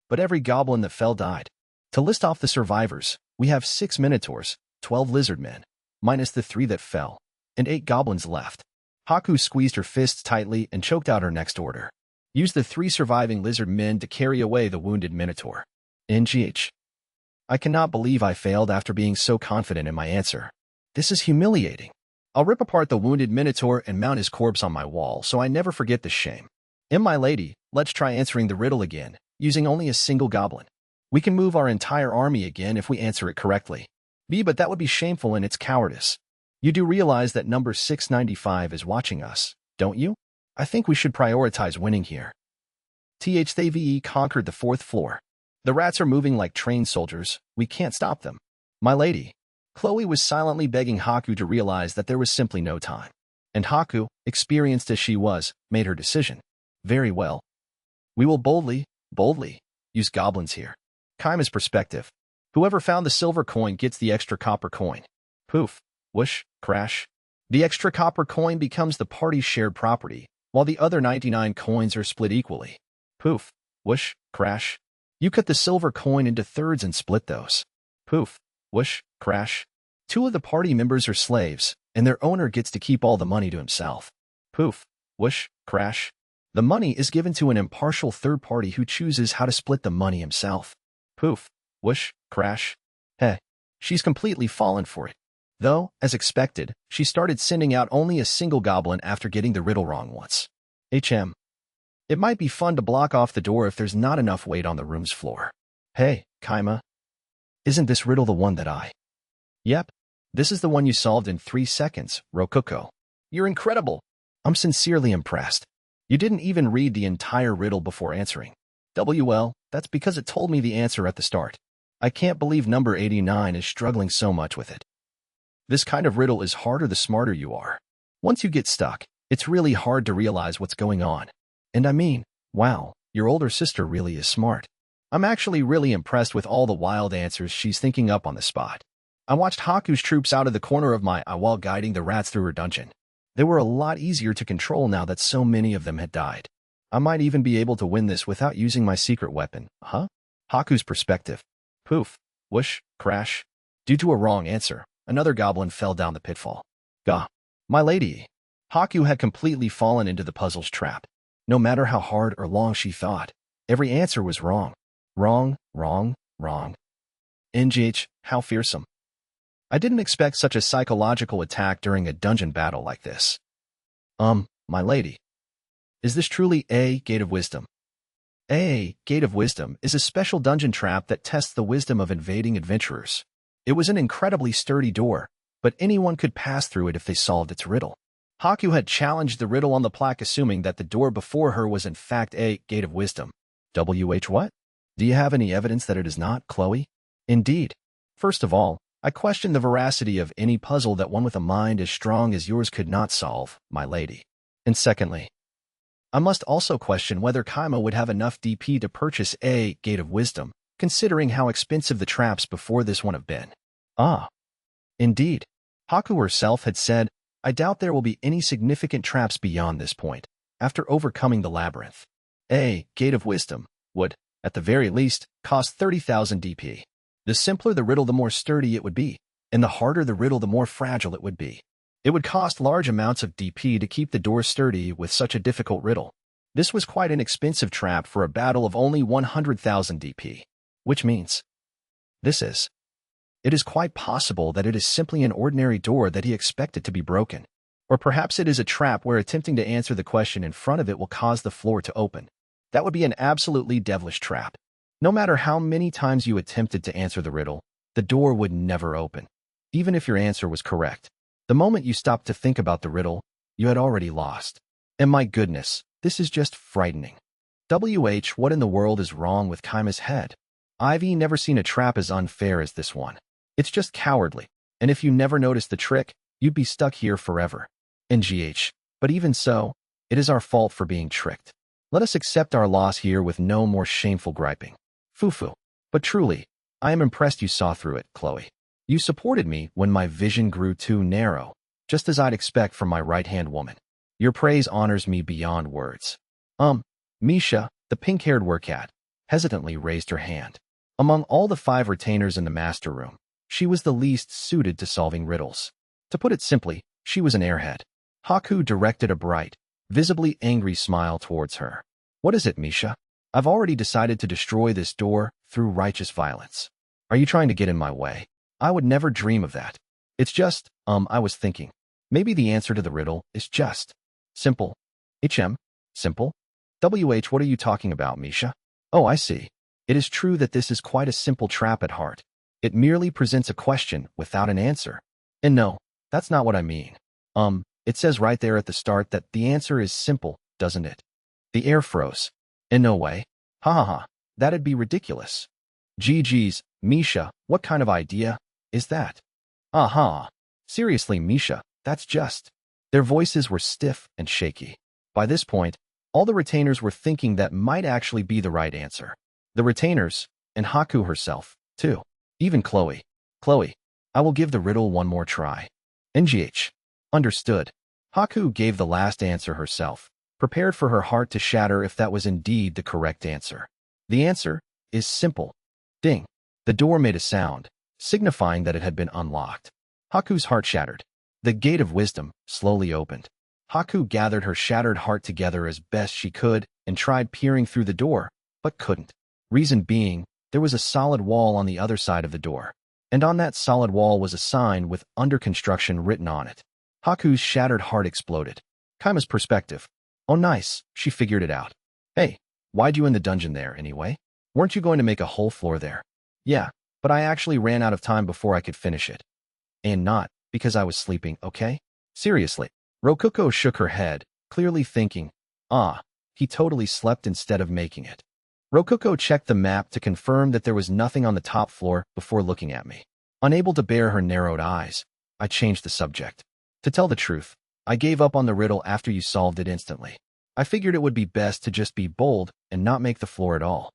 But every goblin that fell died. To list off the survivors, we have 6 Minotaurs, 12 lizard men, minus the 3 that fell, and 8 goblins left. Haku squeezed her fists tightly and choked out her next order. Use the 3 surviving lizard men to carry away the wounded Minotaur. NGH. I cannot believe I failed after being so confident in my answer. This is humiliating. I'll rip apart the wounded Minotaur and mount his corpse on my wall so I never forget this shame. My lady, let's try answering the riddle again, using only a single goblin. We can move our entire army again if we answer it correctly. But that would be shameful in its cowardice. You do realize that number 695 is watching us, don't you? I think we should prioritize winning here. THVE conquered the 4th floor. The rats are moving like trained soldiers. We can't stop them. My lady. Chloe was silently begging Haku to realize that there was simply no time. And Haku, experienced as she was, made her decision. Very well. We will boldly, use goblins here. Kaima's perspective. Whoever found the silver coin gets the extra copper coin. Poof, whoosh, crash. The extra copper coin becomes the party's shared property, while the other 99 coins are split equally. Poof, whoosh, crash. You cut the silver coin into thirds and split those. Poof, whoosh, crash. 2 of the party members are slaves, and their owner gets to keep all the money to himself. Poof, whoosh, crash. The money is given to an impartial third party who chooses how to split the money himself. Poof, whoosh, crash. She's completely fallen for it. Though, as expected, she started sending out only a single goblin after getting the riddle wrong once. It might be fun to block off the door if there's not enough weight on the room's floor. Hey, Kaima. Isn't this riddle the one that I... Yep. This is the one you solved in 3 seconds, Rokuko. You're incredible. I'm sincerely impressed. You didn't even read the entire riddle before answering. That's because it told me the answer at the start. I can't believe number 89 is struggling so much with it. This kind of riddle is harder the smarter you are. Once you get stuck, it's really hard to realize what's going on. And I mean, wow, your older sister really is smart. I'm actually really impressed with all the wild answers she's thinking up on the spot. I watched Haku's troops out of the corner of my eye while guiding the rats through her dungeon. They were a lot easier to control now that so many of them had died. I might even be able to win this without using my secret weapon, huh? Haku's perspective. Poof, whoosh, crash. Due to a wrong answer, another goblin fell down the pitfall. Gah. My lady. Haku had completely fallen into the puzzle's trap. No matter how hard or long she thought, every answer was wrong. Wrong. NGH, how fearsome. I didn't expect such a psychological attack during a dungeon battle like this. My lady. Is this truly a Gate of Wisdom? A Gate of Wisdom is a special dungeon trap that tests the wisdom of invading adventurers. It was an incredibly sturdy door, but anyone could pass through it if they solved its riddle. Haku had challenged the riddle on the plaque assuming that the door before her was in fact a Gate of Wisdom. What? Do you have any evidence that it is not, Chloe? Indeed. First of all, I question the veracity of any puzzle that one with a mind as strong as yours could not solve, my lady. And secondly, I must also question whether Kaima would have enough DP to purchase a Gate of Wisdom, considering how expensive the traps before this one have been. Indeed. Haku herself had said, I doubt there will be any significant traps beyond this point, after overcoming the labyrinth. A Gate of Wisdom would, at the very least, cost 30,000 DP. The simpler the riddle, the more sturdy it would be, and the harder the riddle, the more fragile it would be. It would cost large amounts of DP to keep the door sturdy with such a difficult riddle. This was quite an expensive trap for a battle of only 100,000 DP. Which means, it is quite possible that it is simply an ordinary door that he expected to be broken. Or perhaps it is a trap where attempting to answer the question in front of it will cause the floor to open. That would be an absolutely devilish trap. No matter how many times you attempted to answer the riddle, the door would never open. Even if your answer was correct. The moment you stopped to think about the riddle, you had already lost. And my goodness, this is just frightening. What in the world is wrong with Kaima's head? I've never seen a trap as unfair as this one. It's just cowardly, and if you never noticed the trick, you'd be stuck here forever. NGH. But even so, it is our fault for being tricked. Let us accept our loss here with no more shameful griping. Fufu. But truly, I am impressed you saw through it, Chloe. You supported me when my vision grew too narrow, just as I'd expect from my right-hand woman. Your praise honors me beyond words. Misha, the pink-haired workat, hesitantly raised her hand. Among all the 5 retainers in the master room, she was the least suited to solving riddles. To put it simply, she was an airhead. Haku directed a bright, visibly angry smile towards her. What is it, Misha? I've already decided to destroy this door through righteous violence. Are you trying to get in my way? I would never dream of that. It's just, I was thinking. Maybe the answer to the riddle is just simple. Simple? What are you talking about, Misha? Oh, I see. It is true that this is quite a simple trap at heart. It merely presents a question without an answer. And no, that's not what I mean. It says right there at the start that the answer is simple, doesn't it? The air froze. In no way. Ha ha ha. That'd be ridiculous. GG's, Misha, what kind of idea is that? Aha. Seriously, Misha, that's just... Their voices were stiff and shaky. By this point, all the retainers were thinking that might actually be the right answer. The retainers, and Haku herself, too. Even Chloe. Chloe, I will give the riddle one more try. NGH. Understood. Haku gave the last answer herself, prepared for her heart to shatter if that was indeed the correct answer. The answer is simple. Ding. The door made a sound, signifying that it had been unlocked. Haku's heart shattered. The gate of wisdom slowly opened. Haku gathered her shattered heart together as best she could and tried peering through the door, but couldn't. Reason being, there was a solid wall on the other side of the door, and on that solid wall was a sign with "under construction" written on it. Haku's shattered heart exploded. Kaima's perspective. Oh nice, she figured it out. Hey, why'd you in the dungeon there anyway? Weren't you going to make a whole floor there? Yeah, but I actually ran out of time before I could finish it. And not because I was sleeping, okay? Seriously. Rokuko shook her head, clearly thinking, he totally slept instead of making it. Rokuko checked the map to confirm that there was nothing on the top floor before looking at me. Unable to bear her narrowed eyes, I changed the subject. To tell the truth, I gave up on the riddle after you solved it instantly. I figured it would be best to just be bold and not make the floor at all.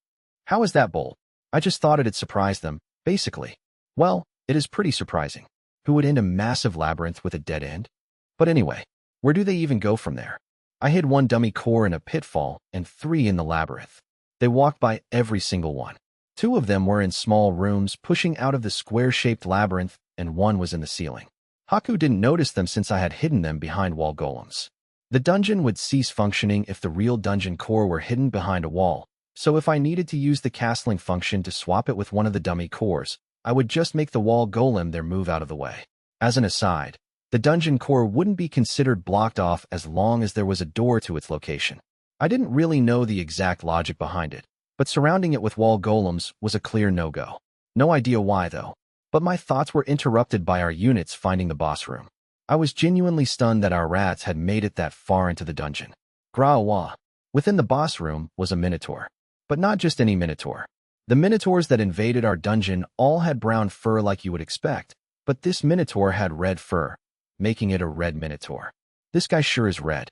How is that bold? I just thought it'd surprise them, basically. Well, it is pretty surprising. Who would end a massive labyrinth with a dead end? But anyway, where do they even go from there? I hid 1 dummy core in a pitfall and 3 in the labyrinth. They walked by every single one. 2 of them were in small rooms pushing out of the square-shaped labyrinth, and 1 was in the ceiling. Haku didn't notice them since I had hidden them behind wall golems. The dungeon would cease functioning if the real dungeon core were hidden behind a wall, so if I needed to use the castling function to swap it with one of the dummy cores, I would just make the wall golem their move out of the way. As an aside, the dungeon core wouldn't be considered blocked off as long as there was a door to its location. I didn't really know the exact logic behind it, but surrounding it with wall golems was a clear no-go. No idea why, though. But my thoughts were interrupted by our units finding the boss room. I was genuinely stunned that our rats had made it that far into the dungeon. Grawa. Within the boss room was a minotaur. But not just any minotaur. The minotaurs that invaded our dungeon all had brown fur like you would expect, but this minotaur had red fur, making it a red minotaur. This guy sure is red.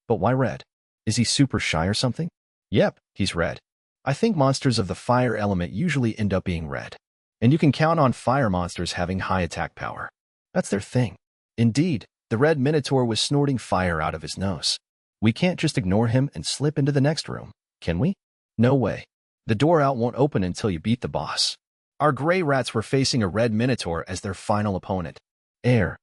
But why red? Is he super shy or something? Yep, he's red. I think monsters of the fire element usually end up being red. And you can count on fire monsters having high attack power. That's their thing. Indeed, the red minotaur was snorting fire out of his nose. We can't just ignore him and slip into the next room, can we? No way. The door out won't open until you beat the boss. Our gray rats were facing a red minotaur as their final opponent. Air.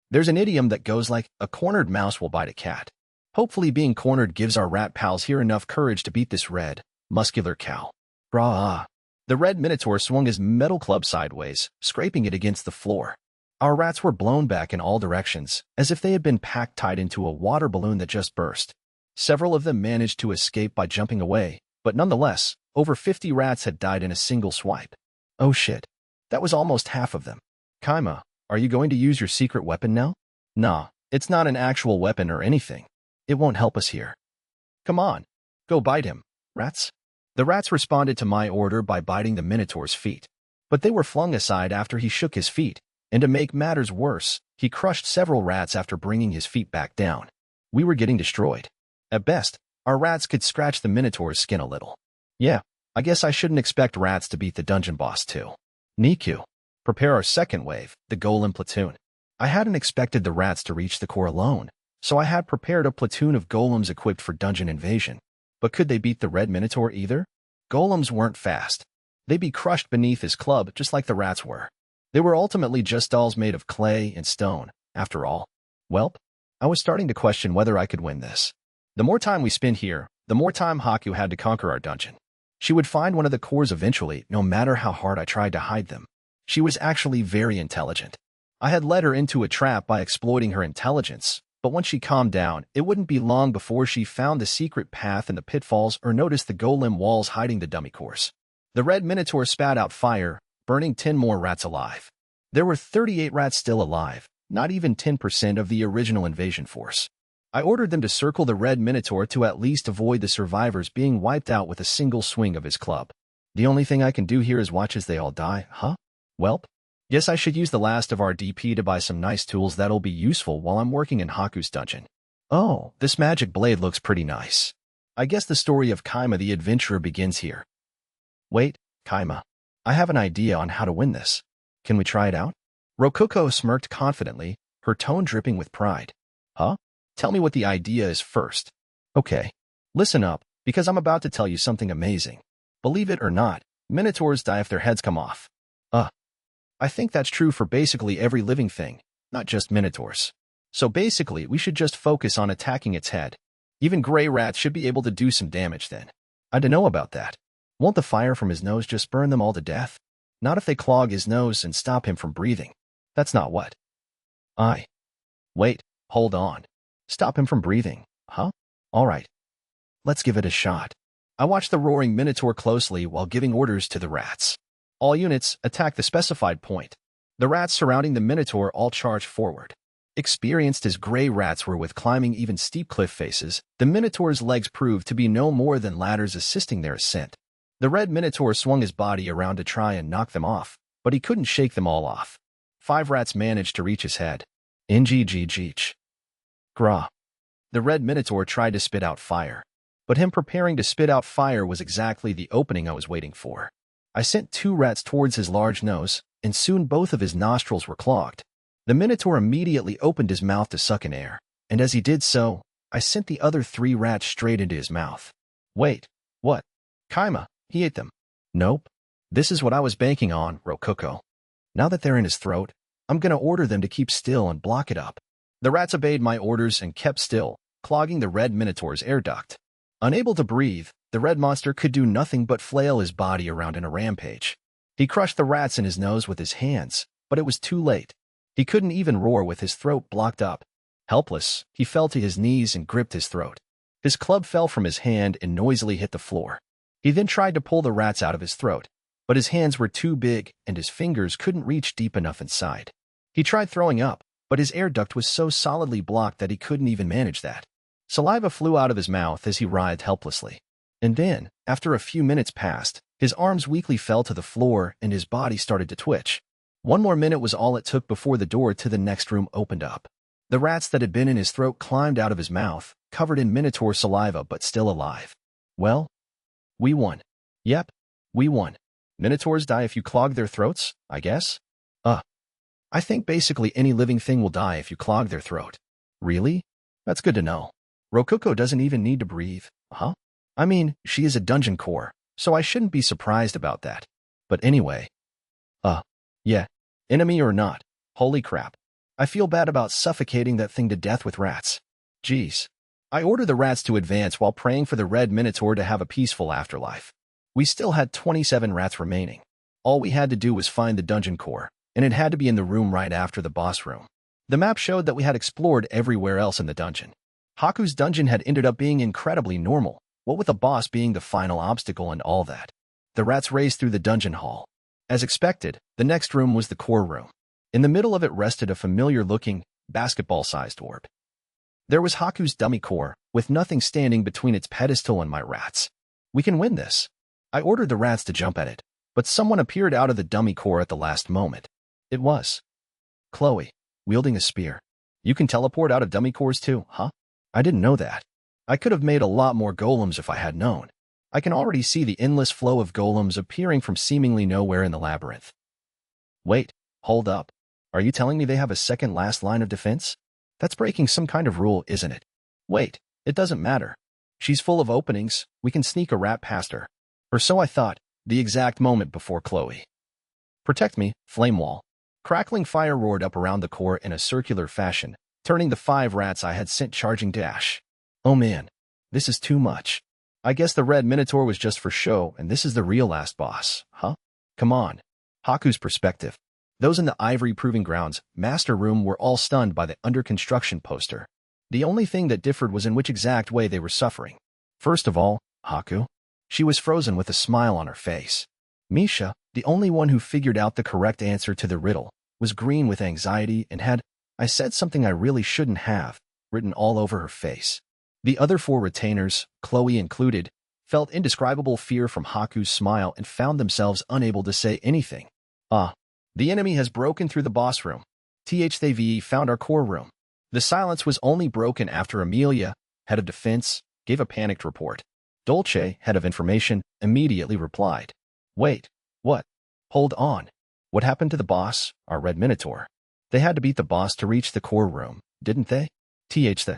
There's an idiom that goes like, a cornered mouse will bite a cat. Hopefully being cornered gives our rat pals here enough courage to beat this red, muscular cow. Brah. The red minotaur swung his metal club sideways, scraping it against the floor. Our rats were blown back in all directions, as if they had been packed tight into a water balloon that just burst. Several of them managed to escape by jumping away, but nonetheless, over 50 rats had died in a single swipe. Oh shit. That was almost half of them. Kaima, are you going to use your secret weapon now? Nah, it's not an actual weapon or anything. It won't help us here. Come on, go bite him, rats. The rats responded to my order by biting the minotaur's feet. But they were flung aside after he shook his feet, and to make matters worse, he crushed several rats after bringing his feet back down. We were getting destroyed. At best, our rats could scratch the minotaur's skin a little. Yeah, I guess I shouldn't expect rats to beat the dungeon boss too. Niku. Prepare our second wave, the golem platoon. I hadn't expected the rats to reach the core alone, so I had prepared a platoon of golems equipped for dungeon invasion. But could they beat the red minotaur either? Golems weren't fast. They'd be crushed beneath his club just like the rats were. They were ultimately just dolls made of clay and stone, after all. Welp, I was starting to question whether I could win this. The more time we spent here, the more time Haku had to conquer our dungeon. She would find one of the cores eventually, no matter how hard I tried to hide them. She was actually very intelligent. I had led her into a trap by exploiting her intelligence, but once she calmed down, it wouldn't be long before she found the secret path in the pitfalls or noticed the golem walls hiding the dummy cores. The red minotaur spat out fire, burning 10 more rats alive. There were 38 rats still alive, not even 10% of the original invasion force. I ordered them to circle the red minotaur to at least avoid the survivors being wiped out with a single swing of his club. The only thing I can do here is watch as they all die, huh? Welp, guess I should use the last of our DP to buy some nice tools that'll be useful while I'm working in Haku's dungeon. Oh, this magic blade looks pretty nice. I guess the story of Kaima the adventurer begins here. Wait, Kaima. I have an idea on how to win this. Can we try it out? Rococo smirked confidently, her tone dripping with pride. Huh? Tell me what the idea is first. Okay. Listen up, because I'm about to tell you something amazing. Believe it or not, minotaurs die if their heads come off. I think that's true for basically every living thing, not just minotaurs. So basically, we should just focus on attacking its head. Even gray rats should be able to do some damage then. I don't know about that. Won't the fire from his nose just burn them all to death? Not if they clog his nose and stop him from breathing. That's not what. Wait, hold on. Stop him from breathing, huh? All right. Let's give it a shot. I watched the roaring minotaur closely while giving orders to the rats. All units, attack the specified point. The rats surrounding the minotaur all charged forward. Experienced as gray rats were with climbing even steep cliff faces, the minotaur's legs proved to be no more than ladders assisting their ascent. The red minotaur swung his body around to try and knock them off, but he couldn't shake them all off. 5 rats managed to reach his head. Ngggg. Grah. The red minotaur tried to spit out fire. But him preparing to spit out fire was exactly the opening I was waiting for. I sent 2 rats towards his large nose, and soon both of his nostrils were clogged. The minotaur immediately opened his mouth to suck in air, and as he did so, I sent the other 3 rats straight into his mouth. Wait, what? Kaima, he ate them. Nope. This is what I was banking on, Rococo. Now that they're in his throat, I'm gonna order them to keep still and block it up. The rats obeyed my orders and kept still, clogging the red minotaur's air duct. Unable to breathe, the red monster could do nothing but flail his body around in a rampage. He crushed the rats in his nose with his hands, but it was too late. He couldn't even roar with his throat blocked up. Helpless, he fell to his knees and gripped his throat. His club fell from his hand and noisily hit the floor. He then tried to pull the rats out of his throat, but his hands were too big and his fingers couldn't reach deep enough inside. He tried throwing up, but his air duct was so solidly blocked that he couldn't even manage that. Saliva flew out of his mouth as he writhed helplessly. And then, after a few minutes passed, his arms weakly fell to the floor and his body started to twitch. 1 more minute was all it took before the door to the next room opened up. The rats that had been in his throat climbed out of his mouth, covered in minotaur saliva but still alive. Well, we won. Yep, we won. Minotaurs die if you clog their throats, I guess? I think basically any living thing will die if you clog their throat. Really? That's good to know. Rococo doesn't even need to breathe, huh? I mean, she is a dungeon core, so I shouldn't be surprised about that. But anyway, Uh, yeah. Enemy or not. Holy crap. I feel bad about suffocating that thing to death with rats. Geez. I ordered the rats to advance while praying for the red minotaur to have a peaceful afterlife. We still had 27 rats remaining. All we had to do was find the dungeon core, and it had to be in the room right after the boss room. The map showed that we had explored everywhere else in the dungeon. Haku's dungeon had ended up being incredibly normal, what with the boss being the final obstacle and all that. The rats raced through the dungeon hall. As expected, the next room was the core room. In the middle of it rested a familiar-looking, basketball-sized orb. There was Haku's dummy core, with nothing standing between its pedestal and my rats. We can win this. I ordered the rats to jump at it, but someone appeared out of the dummy core at the last moment. It was Chloe, wielding a spear. You can teleport out of dummy cores too, huh? I didn't know that. I could have made a lot more golems if I had known. I can already see the endless flow of golems appearing from seemingly nowhere in the labyrinth. Wait, hold up. Are you telling me they have a second last line of defense? That's breaking some kind of rule, isn't it? Wait, it doesn't matter. She's full of openings, we can sneak a rat past her. Or so I thought, the exact moment before Chloe. Protect me, flame wall. Crackling fire roared up around the core in a circular fashion, turning the 5 rats I had sent charging dash. Oh man, this is too much. I guess the red minotaur was just for show and this is the real last boss, huh? Come on. Haku's perspective. Those in the ivory proving grounds master room were all stunned by the under construction poster. The only thing that differed was in which exact way they were suffering. First of all, Haku. She was frozen with a smile on her face. Misha, the only one who figured out the correct answer to the riddle, was green with anxiety and had, I said something I really shouldn't have, written all over her face. The other 4 retainers, Chloe included, felt indescribable fear from Haku's smile and found themselves unable to say anything. The enemy has broken through the boss room. They've found our core room. The silence was only broken after Amelia, head of defense, gave a panicked report. Dolce, head of information, immediately replied. Wait, what? Hold on. What happened to the boss, our red minotaur? They had to beat the boss to reach the core room, didn't they? The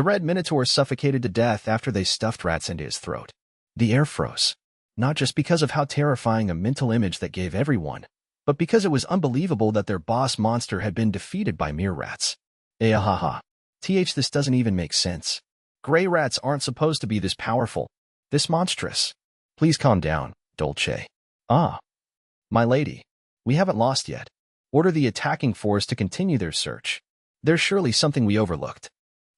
red minotaur suffocated to death after they stuffed rats into his throat. The air froze. Not just because of how terrifying a mental image that gave everyone, but because it was unbelievable that their boss monster had been defeated by mere rats. This doesn't even make sense. Gray rats aren't supposed to be this powerful, this monstrous. Please calm down, Dolce. My lady, we haven't lost yet. Order the attacking force to continue their search. There's surely something we overlooked.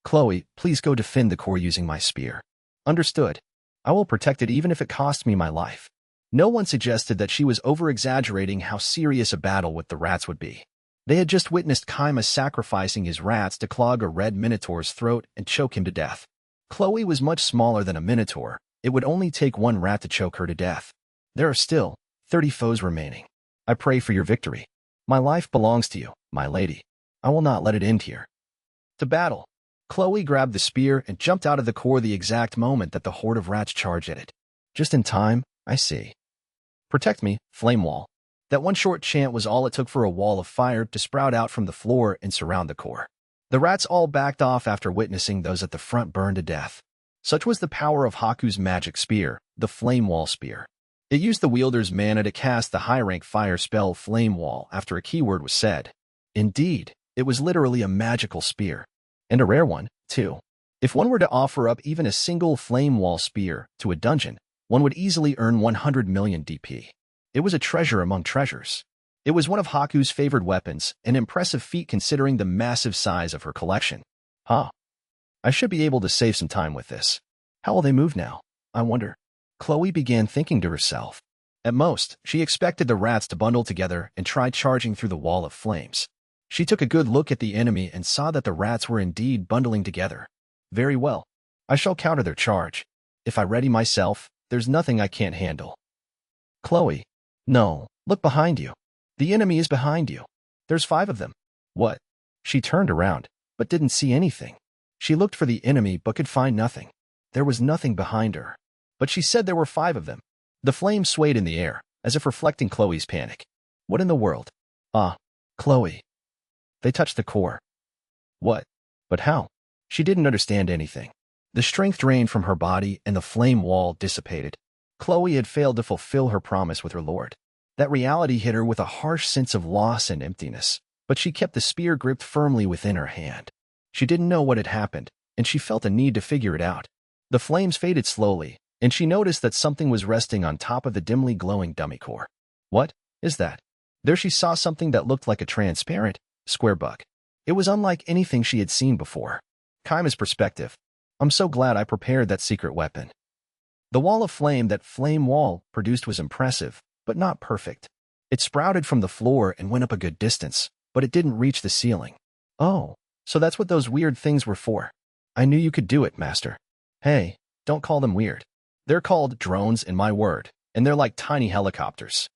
Chloe, please go defend the core using my spear. Understood. I will protect it even if it costs me my life. No one suggested that she was over-exaggerating how serious a battle with the rats would be. They had just witnessed Kaima sacrificing his rats to clog a red minotaur's throat and choke him to death. Chloe was much smaller than a minotaur. It would only take 1 rat to choke her to death. There are still 30 foes remaining. I pray for your victory. My life belongs to you, my lady. I will not let it end here. To battle. Chloe grabbed the spear and jumped out of the core the exact moment that the horde of rats charged at it. Just in time, I see. Protect me, flame wall. That one short chant was all it took for a wall of fire to sprout out from the floor and surround the core. The rats all backed off after witnessing those at the front burn to death. Such was the power of Haku's magic spear, the Flame Wall Spear. It used the wielder's mana to cast the high-rank fire spell Flame Wall after a keyword was said. Indeed, it was literally a magical spear. And a rare one, too. If one were to offer up even a single Flame Wall Spear to a dungeon, one would easily earn 100 million DP. It was a treasure among treasures. It was one of Haku's favored weapons, an impressive feat considering the massive size of her collection. I should be able to save some time with this. How will they move now, I wonder? Chloe began thinking to herself. At most, she expected the rats to bundle together and try charging through the wall of flames. She took a good look at the enemy and saw that the rats were indeed bundling together. Very well. I shall counter their charge. If I ready myself, there's nothing I can't handle. Chloe. No, look behind you. The enemy is behind you. There's 5 of them. What? She turned around, but didn't see anything. She looked for the enemy but could find nothing. There was nothing behind her. But she said there were 5 of them. The flames swayed in the air, as if reflecting Chloe's panic. What in the world? Chloe. They touched the core. What? But how? She didn't understand anything. The strength drained from her body and the flame wall dissipated. Chloe had failed to fulfill her promise with her lord. That reality hit her with a harsh sense of loss and emptiness, but she kept the spear gripped firmly within her hand. She didn't know what had happened, and she felt a need to figure it out. The flames faded slowly, and she noticed that something was resting on top of the dimly glowing dummy core. What is that? There she saw something that looked like a transparent, square bug. It was unlike anything she had seen before. Kaima's perspective. I'm so glad I prepared that secret weapon. The wall of flame that Flame Wall produced was impressive, but not perfect. It sprouted from the floor and went up a good distance, but it didn't reach the ceiling. Oh, so that's what those weird things were for. I knew you could do it, Master. Hey, don't call them weird. They're called drones in my word, and they're like tiny helicopters.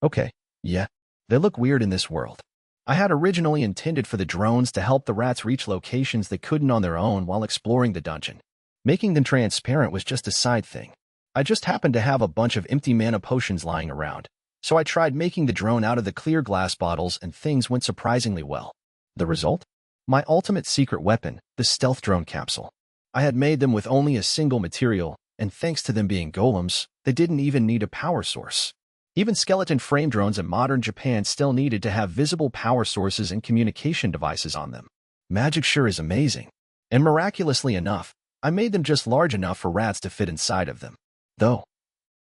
Okay, yeah, they look weird in this world. I had originally intended for the drones to help the rats reach locations they couldn't on their own while exploring the dungeon. Making them transparent was just a side thing. I just happened to have a bunch of empty mana potions lying around, so I tried making the drone out of the clear glass bottles and things went surprisingly well. The result? My ultimate secret weapon, the stealth drone capsule. I had made them with only a single material, and thanks to them being golems, they didn't even need a power source. Even skeleton frame drones in modern Japan still needed to have visible power sources and communication devices on them. Magic sure is amazing. And miraculously enough, I made them just large enough for rats to fit inside of them. Though,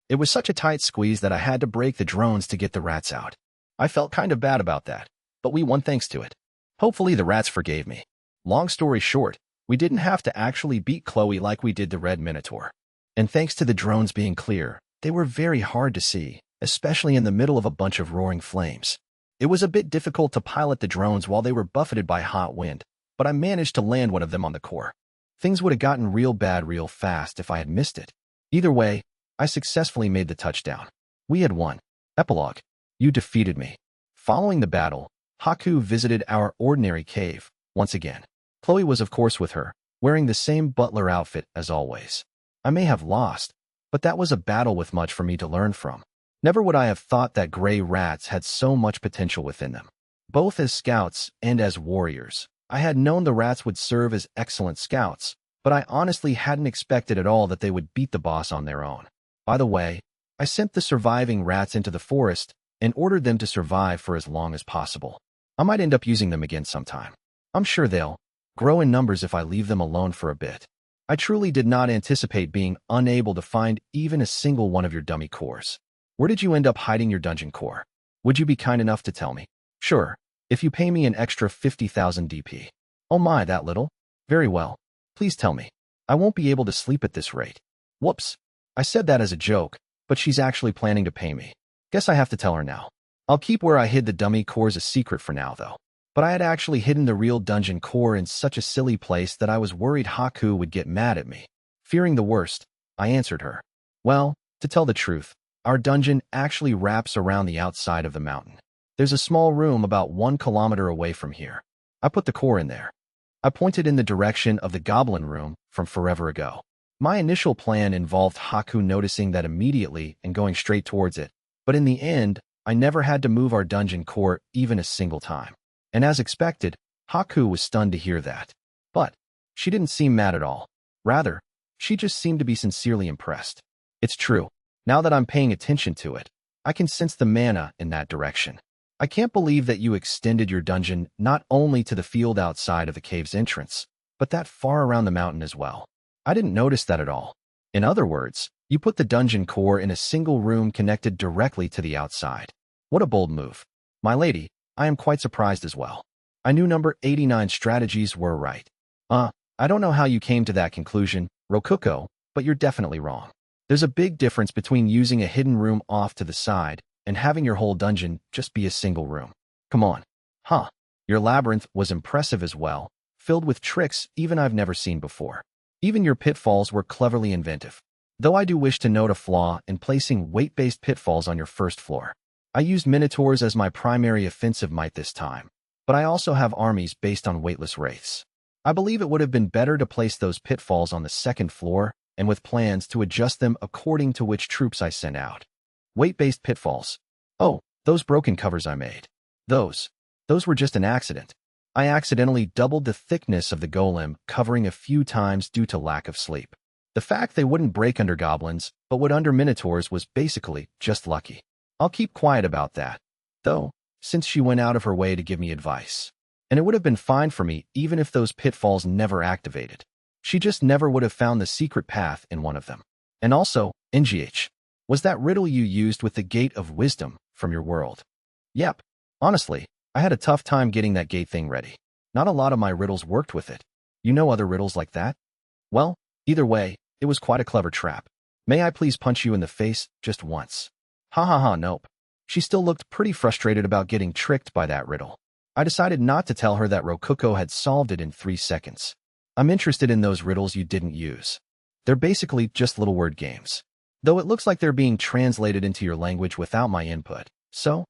it was such a tight squeeze that I had to break the drones to get the rats out. I felt kind of bad about that, but we won thanks to it. Hopefully the rats forgave me. Long story short, we didn't have to actually beat Chloe like we did the Red Minotaur. And thanks to the drones being clear, they were very hard to see, especially in the middle of a bunch of roaring flames. It was a bit difficult to pilot the drones while they were buffeted by hot wind, but I managed to land one of them on the core. Things would have gotten real bad real fast if I had missed it. Either way, I successfully made the touchdown. We had won. Epilogue. You defeated me. Following the battle, Haku visited our ordinary cave, once again. Chloe was of course with her, wearing the same butler outfit as always. I may have lost, but that was a battle with much for me to learn from. Never would I have thought that gray rats had so much potential within them. Both as scouts and as warriors, I had known the rats would serve as excellent scouts, but I honestly hadn't expected at all that they would beat the boss on their own. By the way, I sent the surviving rats into the forest and ordered them to survive for as long as possible. I might end up using them again sometime. I'm sure they'll grow in numbers if I leave them alone for a bit. I truly did not anticipate being unable to find even a single one of your dummy cores. Where did you end up hiding your dungeon core? Would you be kind enough to tell me? Sure, if you pay me an extra 50,000 DP. Oh my, that little? Very well. Please tell me. I won't be able to sleep at this rate. Whoops. I said that as a joke, but she's actually planning to pay me. Guess I have to tell her now. I'll keep where I hid the dummy cores a secret for now, though. But I had actually hidden the real dungeon core in such a silly place that I was worried Haku would get mad at me. Fearing the worst, I answered her. Well, to tell the truth, our dungeon actually wraps around the outside of the mountain. There's a small room about 1 kilometer away from here. I put the core in there. I pointed in the direction of the goblin room from forever ago. My initial plan involved Haku noticing that immediately and going straight towards it, but in the end, I never had to move our dungeon core even a single time. And as expected, Haku was stunned to hear that. But she didn't seem mad at all. Rather, she just seemed to be sincerely impressed. It's true. Now that I'm paying attention to it, I can sense the mana in that direction. I can't believe that you extended your dungeon not only to the field outside of the cave's entrance, but that far around the mountain as well. I didn't notice that at all. In other words, you put the dungeon core in a single room connected directly to the outside. What a bold move. My lady, I am quite surprised as well. I knew number 89 strategies were right. I don't know how you came to that conclusion, Rokuko, but you're definitely wrong. There's a big difference between using a hidden room off to the side and having your whole dungeon just be a single room. Come on. Your labyrinth was impressive as well, filled with tricks even I've never seen before. Even your pitfalls were cleverly inventive. Though I do wish to note a flaw in placing weight-based pitfalls on your first floor. I used minotaurs as my primary offensive might this time, but I also have armies based on weightless wraiths. I believe it would have been better to place those pitfalls on the second floor and with plans to adjust them according to which troops I sent out. Weight-based pitfalls. Oh, those broken covers I made. Those were just an accident. I accidentally doubled the thickness of the golem covering a few times due to lack of sleep. The fact they wouldn't break under goblins, but would under minotaurs was basically just lucky. I'll keep quiet about that, though, since she went out of her way to give me advice. And it would have been fine for me even if those pitfalls never activated. She just never would have found the secret path in one of them. And also, NGH, was that riddle you used with the Gate of Wisdom from your world? Yep. Honestly, I had a tough time getting that gate thing ready. Not a lot of my riddles worked with it. You know other riddles like that? Well, either way, it was quite a clever trap. May I please punch you in the face just once? Ha ha ha, nope. She still looked pretty frustrated about getting tricked by that riddle. I decided not to tell her that Rokuko had solved it in 3 seconds. I'm interested in those riddles you didn't use. They're basically just little word games. Though it looks like they're being translated into your language without my input. So,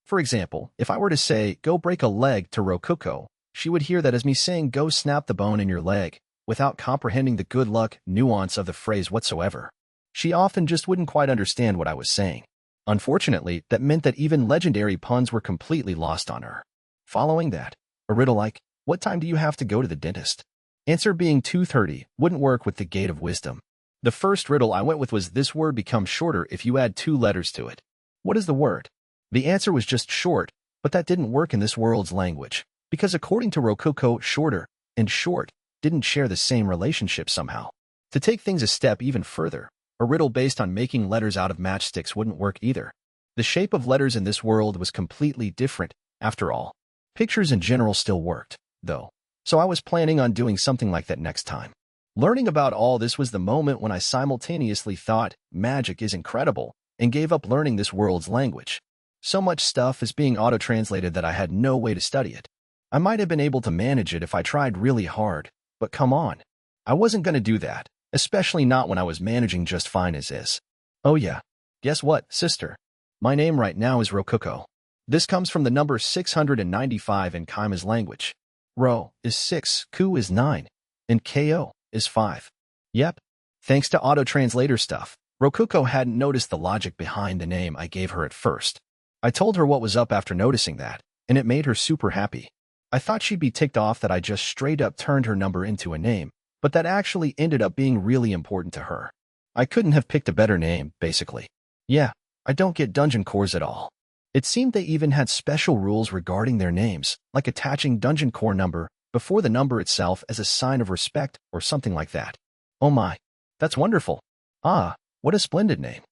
for example, if I were to say, go break a leg to Rokuko, she would hear that as me saying go snap the bone in your leg, without comprehending the good luck nuance of the phrase whatsoever. She often just wouldn't quite understand what I was saying. Unfortunately, that meant that even legendary puns were completely lost on her. Following that, a riddle like, what time do you have to go to the dentist? Answer being 2:30 wouldn't work with the Gate of Wisdom. The first riddle I went with was this word becomes shorter if you add 2 letters to it. What is the word? The answer was just short, but that didn't work in this world's language, because according to Rokuko, shorter and short didn't share the same relationship somehow. To take things a step even further, a riddle based on making letters out of matchsticks wouldn't work either. The shape of letters in this world was completely different, after all. Pictures in general still worked, though, so I was planning on doing something like that next time. Learning about all this was the moment when I simultaneously thought, magic is incredible, and gave up learning this world's language. So much stuff is being auto-translated that I had no way to study it. I might have been able to manage it if I tried really hard, but come on. I wasn't going to do that, especially not when I was managing just fine as is. Oh yeah, guess what, sister? My name right now is Rokuko. This comes from the number 695 in Kaima's language. Ro is 6, Ku is 9, and Ko is 5. Yep. Thanks to auto-translator stuff, Rokuko hadn't noticed the logic behind the name I gave her at first. I told her what was up after noticing that, and it made her super happy. I thought she'd be ticked off that I just straight up turned her number into a name, but that actually ended up being really important to her. I couldn't have picked a better name, basically. Yeah, I don't get dungeon cores at all. It seemed they even had special rules regarding their names, like attaching dungeon core number before the number itself as a sign of respect or something like that. Oh my, that's wonderful. Ah, what a splendid name.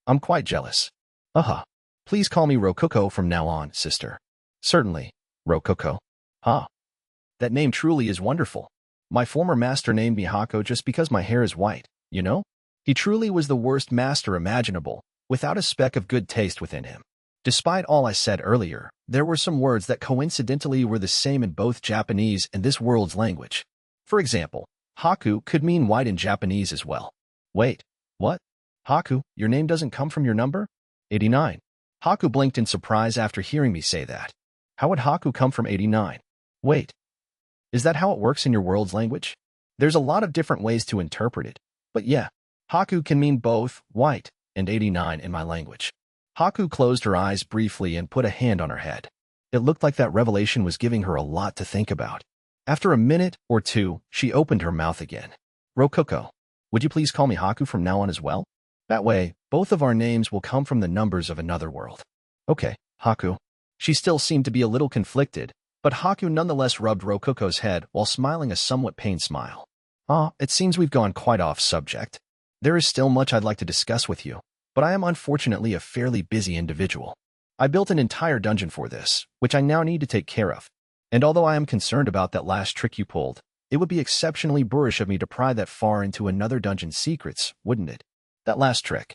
I'm quite jealous. Please call me Rokuko from now on, sister. Certainly, Rokuko. That name truly is wonderful. My former master named me Hako just because my hair is white, you know? He truly was the worst master imaginable, without a speck of good taste within him. Despite all I said earlier, there were some words that coincidentally were the same in both Japanese and this world's language. For example, Haku could mean white in Japanese as well. Wait, what? Haku, your name doesn't come from your number? 89. Haku blinked in surprise after hearing me say that. How would Haku come from 89? Wait. Is that how it works in your world's language? There's a lot of different ways to interpret it, but yeah, Haku can mean both white and 89 in my language. Haku closed her eyes briefly and put a hand on her head. It looked like that revelation was giving her a lot to think about. After a minute or two, she opened her mouth again. Rokuko, would you please call me Haku from now on as well? That way, both of our names will come from the numbers of another world. Okay, Haku. She still seemed to be a little conflicted, but Haku nonetheless rubbed Rokuko's head while smiling a somewhat pained smile. It seems we've gone quite off subject. There is still much I'd like to discuss with you, but I am unfortunately a fairly busy individual. I built an entire dungeon for this, which I now need to take care of. And although I am concerned about that last trick you pulled, it would be exceptionally boorish of me to pry that far into another dungeon's secrets, wouldn't it? That last trick.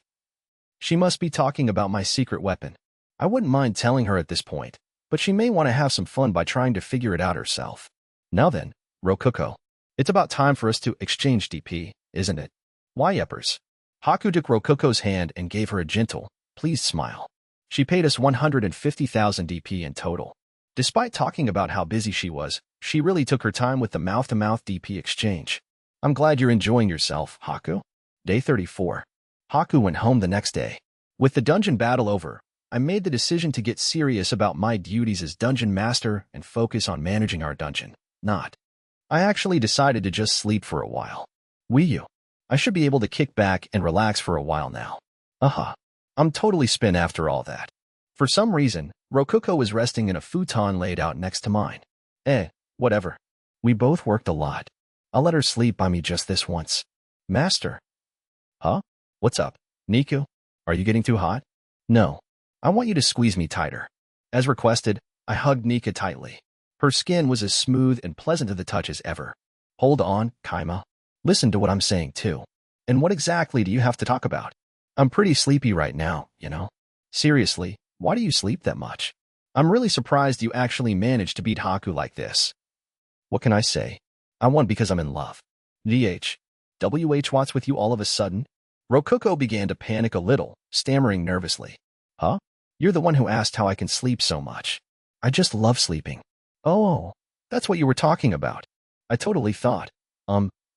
She must be talking about my secret weapon. I wouldn't mind telling her at this point, but she may want to have some fun by trying to figure it out herself. Now then, Rokuko. It's about time for us to exchange DP, isn't it? Why yepers? Haku took Rokuko's hand and gave her a gentle, pleased smile. She paid us 150,000 DP in total. Despite talking about how busy she was, she really took her time with the mouth-to-mouth DP exchange. I'm glad you're enjoying yourself, Haku. Day 34. Haku went home the next day. With the dungeon battle over, I made the decision to get serious about my duties as dungeon master and focus on managing our dungeon. I actually decided to just sleep for a while. I should be able to kick back and relax for a while now. I'm totally spent after all that. For some reason, Rokuko was resting in a futon laid out next to mine. Whatever. We both worked a lot. I'll let her sleep by me just this once. Master. Huh? What's up, Niku? Are you getting too hot? No. I want you to squeeze me tighter. As requested, I hugged Nika tightly. Her skin was as smooth and pleasant to the touch as ever. Hold on, Kaima. Listen to what I'm saying too. And what exactly do you have to talk about? I'm pretty sleepy right now, you know? Seriously, why do you sleep that much? I'm really surprised you actually managed to beat Haku like this. What can I say? I won because I'm in love. What's with you all of a sudden? Rokuko began to panic a little, stammering nervously. Huh? You're the one who asked how I can sleep so much. I just love sleeping. Oh, that's what you were talking about. I totally thought,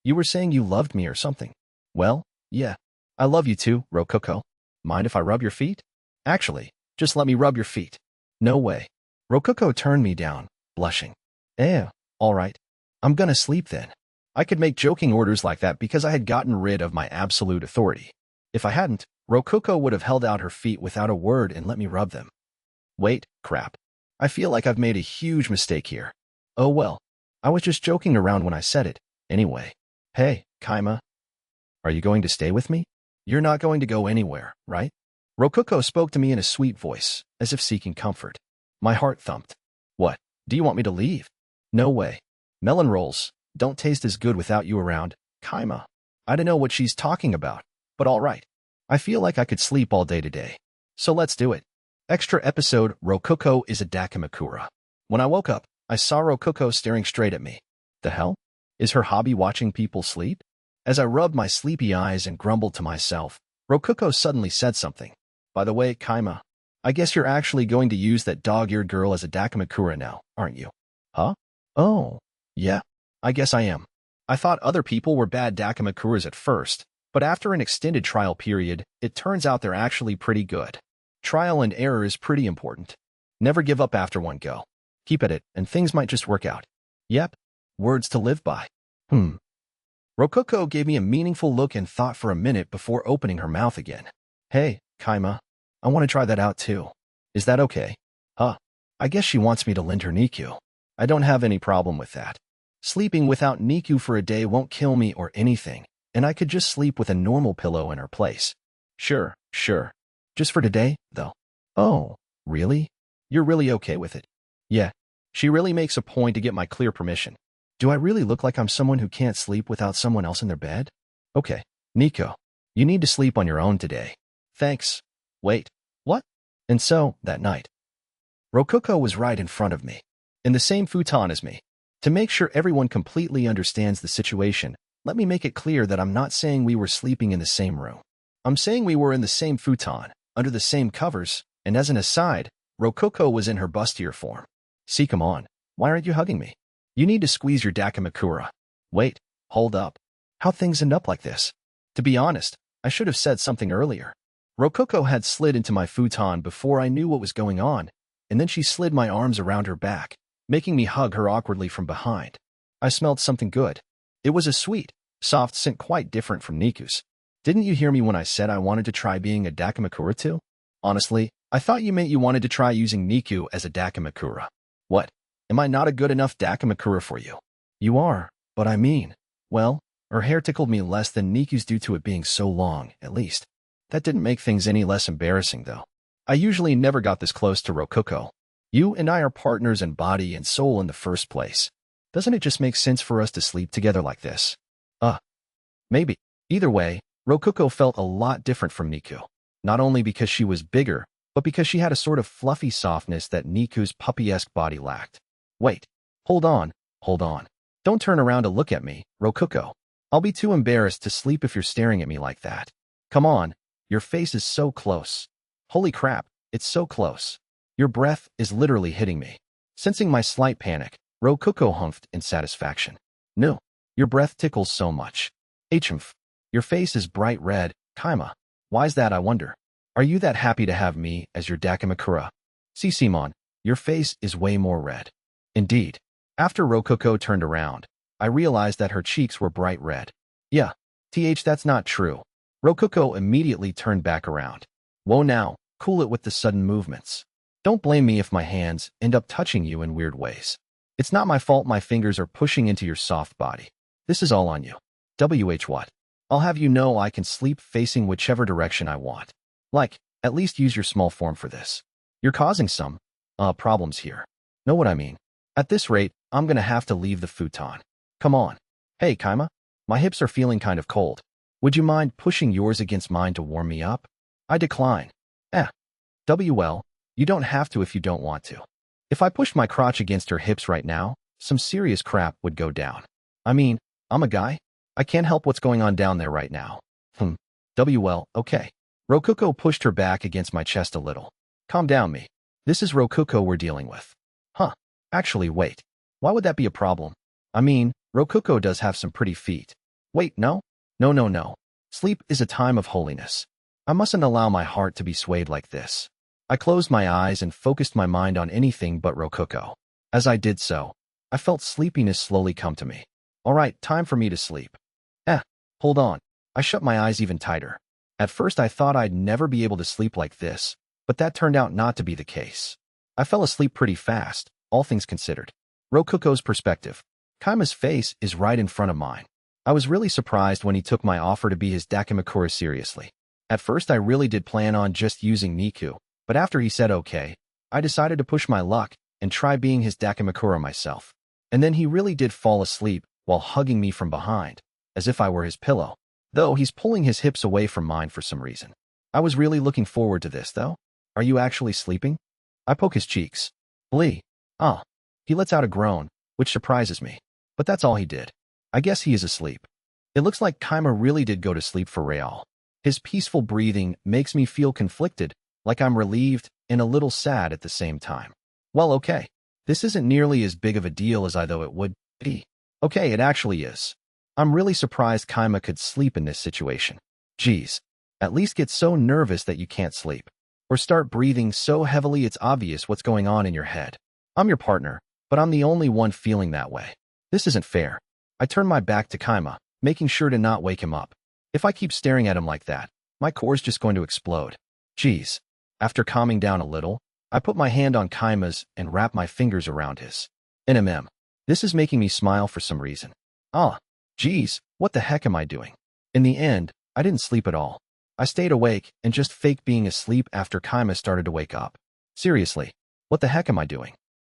you were saying you loved me or something. Well, yeah. I love you too, Rokuko. Mind if I rub your feet? Actually, just let me rub your feet. No way. Rokuko turned me down, blushing. All right. I'm gonna sleep then. I could make joking orders like that because I had gotten rid of my absolute authority. If I hadn't, Rokuko would have held out her feet without a word and let me rub them. Wait, crap. I feel like I've made a huge mistake here. Oh well. I was just joking around when I said it. Anyway. Hey, Kaima. Are you going to stay with me? You're not going to go anywhere, right? Rokuko spoke to me in a sweet voice, as if seeking comfort. My heart thumped. What? Do you want me to leave? No way. Melon rolls don't taste as good without you around, Kaima. I don't know what she's talking about, but all right. I feel like I could sleep all day today. So let's do it. Extra episode, Rokuko is a Dakimakura. When I woke up, I saw Rokuko staring straight at me. The hell? Is her hobby watching people sleep? As I rubbed my sleepy eyes and grumbled to myself, Rokuko suddenly said something. By the way, Kaima, I guess you're actually going to use that dog-eared girl as a Dakimakura now, aren't you? Huh? Oh, yeah. I guess I am. I thought other people were bad Dakimakuras at first, but after an extended trial period, it turns out they're actually pretty good. Trial and error is pretty important. Never give up after one go. Keep at it, and things might just work out. Yep. Words to live by. Rokuko gave me a meaningful look and thought for a minute before opening her mouth again. Hey, Kaima. I want to try that out too. Is that okay? I guess she wants me to lend her Niku. I don't have any problem with that. Sleeping without Niku for a day won't kill me or anything, and I could just sleep with a normal pillow in her place. Sure. Just for today, though. Oh, really? You're really okay with it? Yeah. She really makes a point to get my clear permission. Do I really look like I'm someone who can't sleep without someone else in their bed? Okay, Nico, you need to sleep on your own today. Thanks. Wait, what? And so, that night, Rokuko was right in front of me, in the same futon as me. To make sure everyone completely understands the situation, let me make it clear that I'm not saying we were sleeping in the same room. I'm saying we were in the same futon, under the same covers, and as an aside, Rokuko was in her bustier form. See, come on. Why aren't you hugging me? You need to squeeze your Dakimakura. Wait, hold up. How things end up like this? To be honest, I should have said something earlier. Rokuko had slid into my futon before I knew what was going on, and then she slid my arms around her back, making me hug her awkwardly from behind. I smelled something good. It was a sweet, soft scent quite different from Niku's. Didn't you hear me when I said I wanted to try being a Dakimakura too? Honestly, I thought you meant you wanted to try using Niku as a Dakimakura. What? Am I not a good enough Dakimakura for you? You are, but I mean, well, her hair tickled me less than Niku's due to it being so long, at least. That didn't make things any less embarrassing, though. I usually never got this close to Rokuko. You and I are partners in body and soul in the first place. Doesn't it just make sense for us to sleep together like this? Maybe. Either way, Rokuko felt a lot different from Niku. Not only because she was bigger, but because she had a sort of fluffy softness that Niku's puppy-esque body lacked. Wait. Hold on. Don't turn around to look at me, Rokuko. I'll be too embarrassed to sleep if you're staring at me like that. Come on. Your face is so close. Holy crap, it's so close. Your breath is literally hitting me. Sensing my slight panic, Rokuko humphed in satisfaction. No, your breath tickles so much. Hmph. Your face is bright red, Kaima. Why's that, I wonder? Are you that happy to have me as your Dakimakura? See, Simon, your face is way more red. Indeed. After Rokuko turned around, I realized that her cheeks were bright red. Yeah, that's not true. Rokuko immediately turned back around. Whoa now, cool it with the sudden movements. Don't blame me if my hands end up touching you in weird ways. It's not my fault my fingers are pushing into your soft body. This is all on you. What? I'll have you know I can sleep facing whichever direction I want. Like, at least use your small form for this. You're causing some, problems here. Know what I mean? At this rate, I'm gonna have to leave the futon. Come on. Hey, Kaima. My hips are feeling kind of cold. Would you mind pushing yours against mine to warm me up? I decline. You don't have to if you don't want to. If I pushed my crotch against her hips right now, some serious crap would go down. I mean, I'm a guy. I can't help what's going on down there right now. Okay. Rokuko pushed her back against my chest a little. Calm down, me. This is Rokuko we're dealing with. Actually, wait. Why would that be a problem? I mean, Rokuko does have some pretty feet. Wait, no? No. Sleep is a time of holiness. I mustn't allow my heart to be swayed like this. I closed my eyes and focused my mind on anything but Rokuko. As I did so, I felt sleepiness slowly come to me. All right, time for me to sleep. Hold on. I shut my eyes even tighter. At first I thought I'd never be able to sleep like this, but that turned out not to be the case. I fell asleep pretty fast, all things considered. Rokuko's perspective. Kaima's face is right in front of mine. I was really surprised when he took my offer to be his Dakimakura seriously. At first I really did plan on just using Niku, but after he said okay, I decided to push my luck and try being his Dakimakura myself. And then he really did fall asleep while hugging me from behind, as if I were his pillow, though he's pulling his hips away from mine for some reason. I was really looking forward to this, though. Are you actually sleeping? I poke his cheeks. Lee. He lets out a groan, which surprises me. But that's all he did. I guess he is asleep. It looks like Kaima really did go to sleep for real. His peaceful breathing makes me feel conflicted, like I'm relieved and a little sad at the same time. Well, okay. This isn't nearly as big of a deal as I thought it would be. Okay, it actually is. I'm really surprised Kaima could sleep in this situation. Geez. At least get so nervous that you can't sleep. Or start breathing so heavily it's obvious what's going on in your head. I'm your partner, but I'm the only one feeling that way. This isn't fair. I turn my back to Kaima, making sure to not wake him up. If I keep staring at him like that, my core's just going to explode. Geez. After calming down a little, I put my hand on Kaima's and wrap my fingers around his. This is making me smile for some reason. Geez, what the heck am I doing? In the end, I didn't sleep at all. I stayed awake and just faked being asleep after Kaima started to wake up. Seriously, what the heck am I doing?